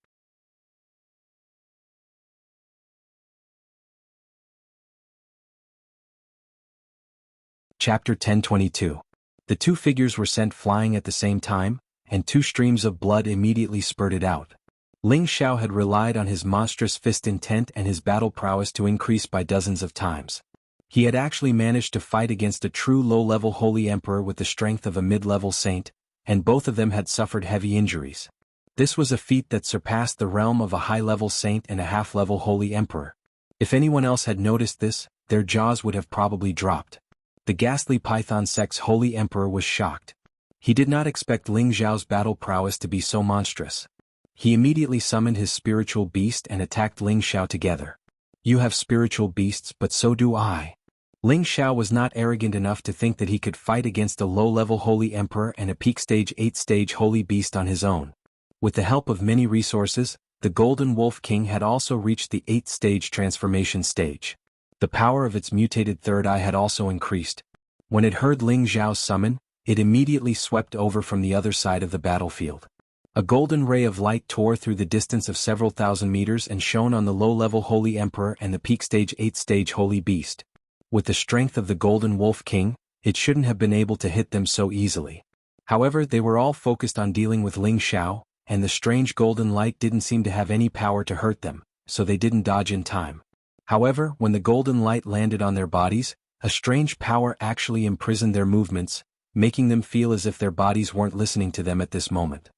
Chapter 1022. The 2 figures were sent flying at the same time, and 2 streams of blood immediately spurted out. Ling Xiao had relied on his monstrous fist intent and his battle prowess to increase by dozens of times. He had actually managed to fight against a true low-level holy emperor with the strength of a mid-level saint, and both of them had suffered heavy injuries. This was a feat that surpassed the realm of a high-level saint and a half-level holy emperor. If anyone else had noticed this, their jaws would have probably dropped. The ghastly Python sect's holy emperor was shocked. He did not expect Ling Xiao's battle prowess to be so monstrous. He immediately summoned his spiritual beast and attacked Ling Xiao together. You have spiritual beasts, but so do I. Ling Xiao was not arrogant enough to think that he could fight against a low-level holy emperor and a peak stage 8-stage holy beast on his own. With the help of many resources, the Golden Wolf King had also reached the 8th-stage transformation stage. The power of its mutated third eye had also increased. When it heard Ling Xiao's summon, it immediately swept over from the other side of the battlefield. A golden ray of light tore through the distance of several thousand meters and shone on the low-level holy emperor and the peak stage 8th-stage holy beast. With the strength of the Golden Wolf King, it shouldn't have been able to hit them so easily. However, they were all focused on dealing with Ling Xiao, and the strange golden light didn't seem to have any power to hurt them, so they didn't dodge in time. However, when the golden light landed on their bodies, a strange power actually imprisoned their movements, making them feel as if their bodies weren't listening to them at this moment.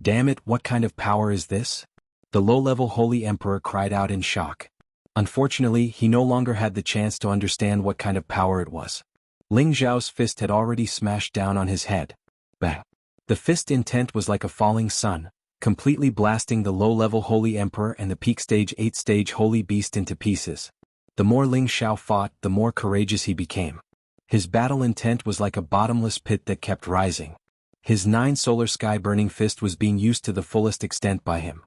Damn it, what kind of power is this? The low-level holy emperor cried out in shock. Unfortunately, he no longer had the chance to understand what kind of power it was. Ling Xiao's fist had already smashed down on his head. Bang! The fist intent was like a falling sun, completely blasting the low-level holy emperor and the peak stage 8-stage holy beast into pieces. The more Ling Xiao fought, the more courageous he became. His battle intent was like a bottomless pit that kept rising. His 9 solar sky-burning fist was being used to the fullest extent by him.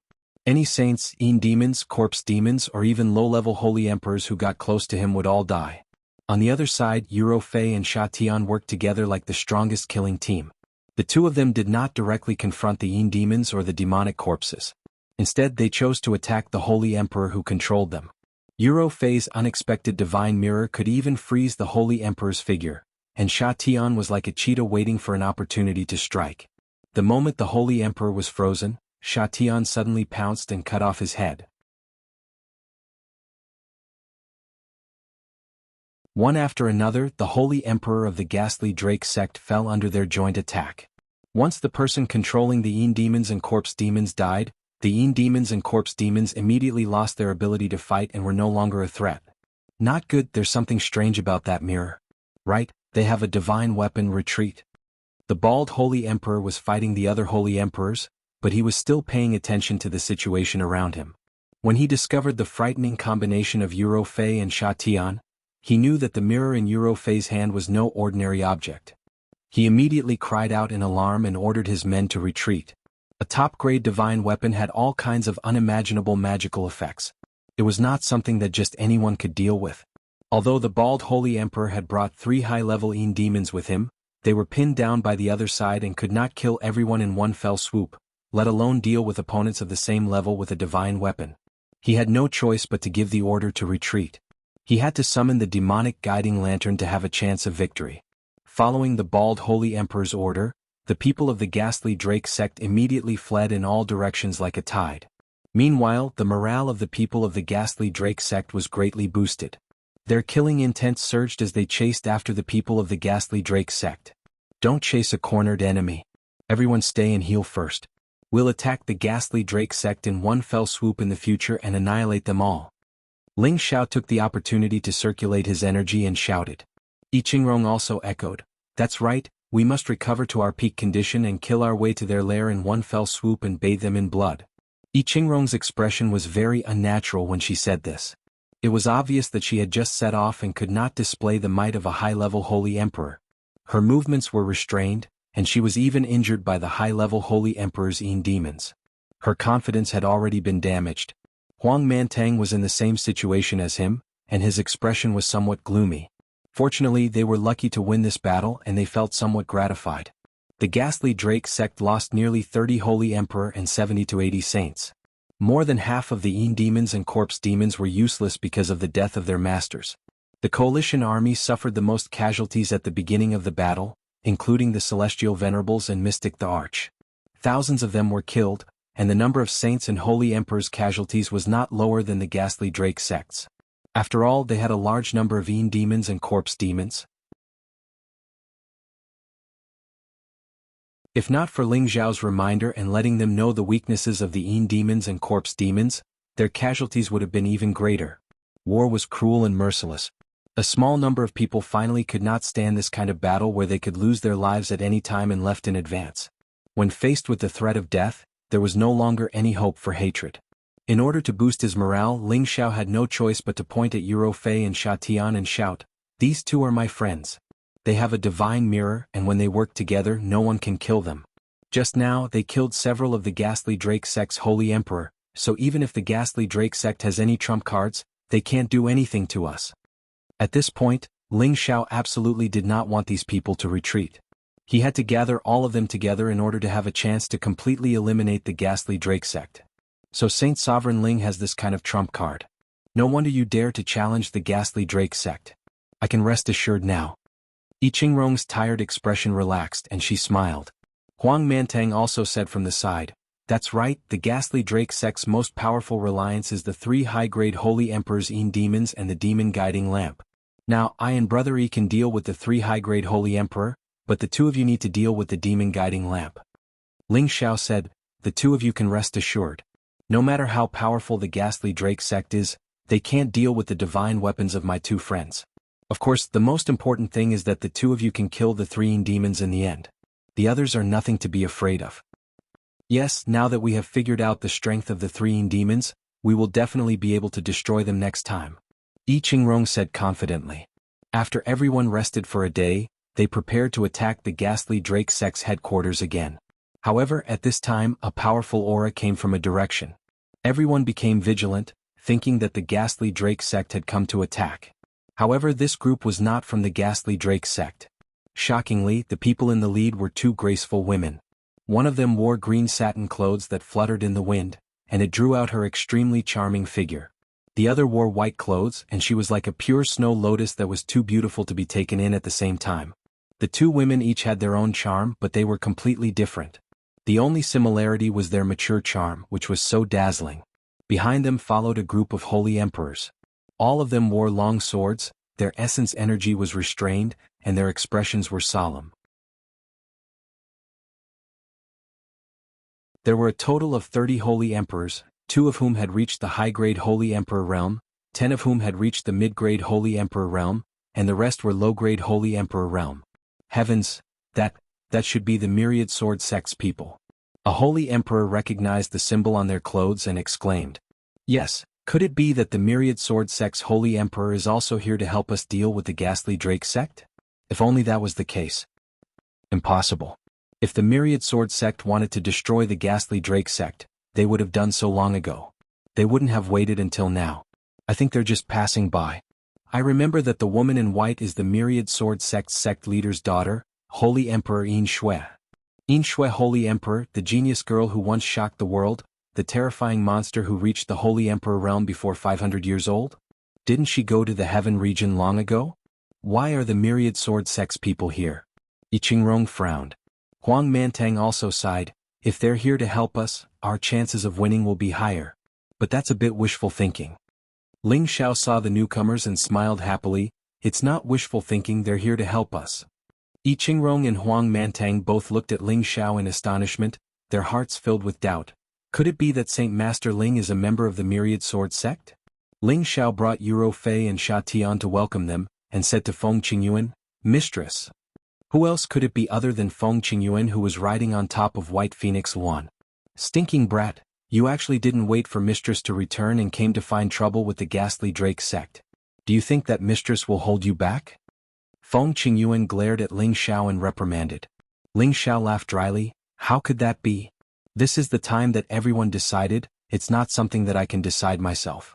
Any saints, demons, corpse demons, or even low-level holy emperors who got close to him would all die. On the other side, Yuro Fei and Sha Tian worked together like the strongest killing team. The two of them did not directly confront the demons or the demonic corpses. Instead, they chose to attack the holy emperor who controlled them. Yuro Fei's unexpected divine mirror could even freeze the holy emperor's figure, and Sha Tian was like a cheetah waiting for an opportunity to strike. The moment the holy emperor was frozen, Sha Tian suddenly pounced and cut off his head. One after another, the holy emperor of the ghastly Drake sect fell under their joint attack. Once the person controlling the demons and corpse demons died, the demons and corpse demons immediately lost their ability to fight and were no longer a threat. Not good, there's something strange about that mirror. Right, they have a divine weapon, retreat. The bald holy emperor was fighting the other holy emperors, but he was still paying attention to the situation around him. When he discovered the frightening combination of Yuro Fei and Sha Tian, he knew that the mirror in Yuro Fei's hand was no ordinary object. He immediately cried out in alarm and ordered his men to retreat. A top-grade divine weapon had all kinds of unimaginable magical effects. It was not something that just anyone could deal with. Although the bald holy emperor had brought 3 high-level demons with him, they were pinned down by the other side and could not kill everyone in one fell swoop, let alone deal with opponents of the same level with a divine weapon. He had no choice but to give the order to retreat. He had to summon the demonic guiding lantern to have a chance of victory. Following the bald holy emperor's order, the people of the ghastly Drake sect immediately fled in all directions like a tide. Meanwhile, the morale of the people of the ghastly Drake sect was greatly boosted. Their killing intent surged as they chased after the people of the ghastly Drake sect. Don't chase a cornered enemy. Everyone stay and heal first. We'll attack the ghastly Drake sect in one fell swoop in the future and annihilate them all. Ling Xiao took the opportunity to circulate his energy and shouted. I Qingrong also echoed, "That's right, we must recover to our peak condition and kill our way to their lair in one fell swoop and bathe them in blood." I Qingrong's expression was very unnatural when she said this. It was obvious that she had just set off and could not display the might of a high-level holy emperor. Her movements were restrained, and she was even injured by the high-level holy emperor's demons. Her confidence had already been damaged. Huang Mantang was in the same situation as him, and his expression was somewhat gloomy. Fortunately, they were lucky to win this battle and they felt somewhat gratified. The ghastly Drake sect lost nearly 30 holy emperor and 70 to 80 saints. More than half of the demons and corpse demons were useless because of the death of their masters. The coalition army suffered the most casualties at the beginning of the battle, including the celestial venerables and mystic the arch. Thousands of them were killed, and the number of saints and holy emperors' casualties was not lower than the ghastly Drake sects. After all, they had a large number of demons and corpse demons. If not for Ling Xiao's reminder and letting them know the weaknesses of the demons and corpse demons, their casualties would have been even greater. War was cruel and merciless. A small number of people finally could not stand this kind of battle where they could lose their lives at any time and left in advance. When faced with the threat of death, there was no longer any hope for hatred. In order to boost his morale, Ling Xiao had no choice but to point at Yuro Fei and Sha Tian and shout, "These two are my friends. They have a divine mirror, and when they work together no one can kill them. Just now they killed several of the Ghastly Drake sect's holy emperor, so even if the Ghastly Drake sect has any trump cards, they can't do anything to us." At this point, Ling Xiao absolutely did not want these people to retreat. He had to gather all of them together in order to have a chance to completely eliminate the Ghastly Drake sect. So Saint Sovereign Ling has this kind of trump card. No wonder you dare to challenge the Ghastly Drake sect. I can rest assured now. I Qingrong's tired expression relaxed and she smiled. Huang Mantang also said from the side, "That's right, the Ghastly Drake sect's most powerful reliance is the 3 high-grade Holy Emperor's demons and the Demon Guiding Lamp. Now I and Brother E can deal with the 3 high-grade Holy Emperor, but the 2 of you need to deal with the Demon Guiding Lamp." Ling Xiao said, "The 2 of you can rest assured. No matter how powerful the Ghastly Drake sect is, they can't deal with the divine weapons of my 2 friends. Of course, the most important thing is that the 2 of you can kill the 3 demons in the end. The others are nothing to be afraid of. Yes, now that we have figured out the strength of the 3 demons, we will definitely be able to destroy them next time," I Qingrong said confidently. After everyone rested for a day, they prepared to attack the Ghastly Drake sect's headquarters again. However, at this time, a powerful aura came from a direction. Everyone became vigilant, thinking that the Ghastly Drake sect had come to attack. However, this group was not from the Ghastly Drake sect. Shockingly, the people in the lead were 2 graceful women. One of them wore green satin clothes that fluttered in the wind, and it drew out her extremely charming figure. The other wore white clothes, and she was like a pure snow lotus that was too beautiful to be taken in at the same time. The 2 women each had their own charm, but they were completely different. The only similarity was their mature charm, which was so dazzling. Behind them followed a group of holy emperors. All of them wore long swords, their essence energy was restrained, and their expressions were solemn. There were a total of 30 holy emperors, 2 of whom had reached the high-grade holy emperor realm, 10 of whom had reached the mid-grade holy emperor realm, and the rest were low-grade holy emperor realm. Heavens, that should be the Myriad Sword sect's people. A holy emperor recognized the symbol on their clothes and exclaimed, "Yes, could it be that the Myriad Sword sect's holy emperor is also here to help us deal with the Ghastly Drake sect? If only that was the case." Impossible. If the Myriad Sword sect wanted to destroy the Ghastly Drake sect, they would have done so long ago. They wouldn't have waited until now. I think they're just passing by. I remember that the woman in white is the Myriad Sword sect's sect leader's daughter, Holy Emperor Yin Shui. Yin Shui, Holy Emperor, the genius girl who once shocked the world, the terrifying monster who reached the Holy Emperor realm before 500 years old? Didn't she go to the heaven region long ago? Why are the Myriad Sword sect's people here? I Qingrong frowned. Huang Mantang also sighed, "If they're here to help us, our chances of winning will be higher. But that's a bit wishful thinking." Ling Xiao saw the newcomers and smiled happily. "It's not wishful thinking, they're here to help us." I Qingrong and Huang Mantang both looked at Ling Xiao in astonishment, their hearts filled with doubt. Could it be that Saint Master Ling is a member of the Myriad Sword sect? Ling Xiao brought Yuro Fei and Sha Tian to welcome them, and said to Feng Qingyuan, "Mistress." Who else could it be other than Feng Qingyuan, who was riding on top of White Phoenix Yuan? "Stinking brat, you actually didn't wait for Mistress to return and came to find trouble with the Ghastly Drake sect. Do you think that Mistress will hold you back?" Feng Qingyuan glared at Ling Xiao and reprimanded. Ling Xiao laughed dryly, "How could that be? This is the time that everyone decided, it's not something that I can decide myself."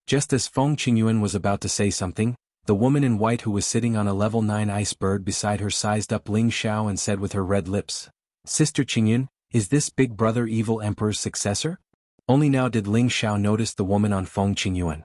Just as Feng Qingyuan was about to say something, the woman in white who was sitting on a level 9 ice bird beside her sized up Ling Xiao and said with her red lips, "Sister Qingyuan, is this big brother evil emperor's successor?" Only now did Ling Xiao notice the woman on Feng Qingyuan.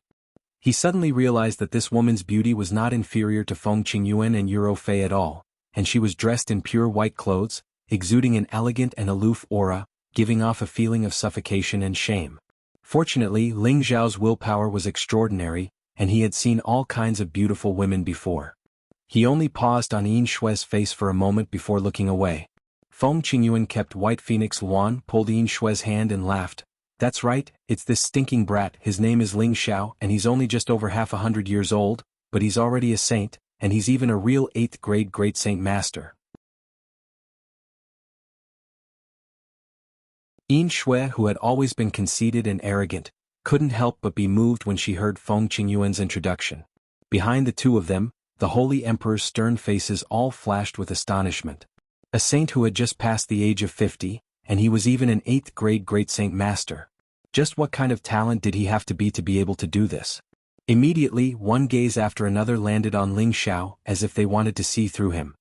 He suddenly realized that this woman's beauty was not inferior to Feng Qingyuan and Yuro Fei at all, and she was dressed in pure white clothes, exuding an elegant and aloof aura, giving off a feeling of suffocation and shame. Fortunately, Ling Xiao's willpower was extraordinary, and he had seen all kinds of beautiful women before. He only paused on Yin Shui's face for a moment before looking away. Feng Qingyuan kept White Phoenix Yuan, pulled Yin Shui's hand and laughed. "That's right, it's this stinking brat, his name is Ling Xiao and he's only just over half 100 years old, but he's already a saint, and he's even a real 8th grade great saint master. Yin Shui, who had always been conceited and arrogant, couldn't help but be moved when she heard Feng Qingyuan's introduction. Behind the two of them, the Holy Emperor's stern faces all flashed with astonishment. A saint who had just passed the age of 50, and he was even an 8th grade great saint master. Just what kind of talent did he have to be able to do this? Immediately, one gaze after another landed on Ling Xiao, as if they wanted to see through him.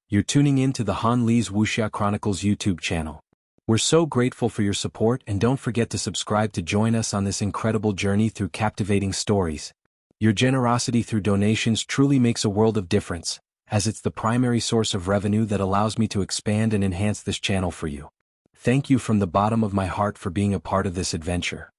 You're tuning in to the Han Li's Wuxia Chronicles YouTube channel. We're so grateful for your support, and don't forget to subscribe to join us on this incredible journey through captivating stories. Your generosity through donations truly makes a world of difference, as it's the primary source of revenue that allows me to expand and enhance this channel for you. Thank you from the bottom of my heart for being a part of this adventure.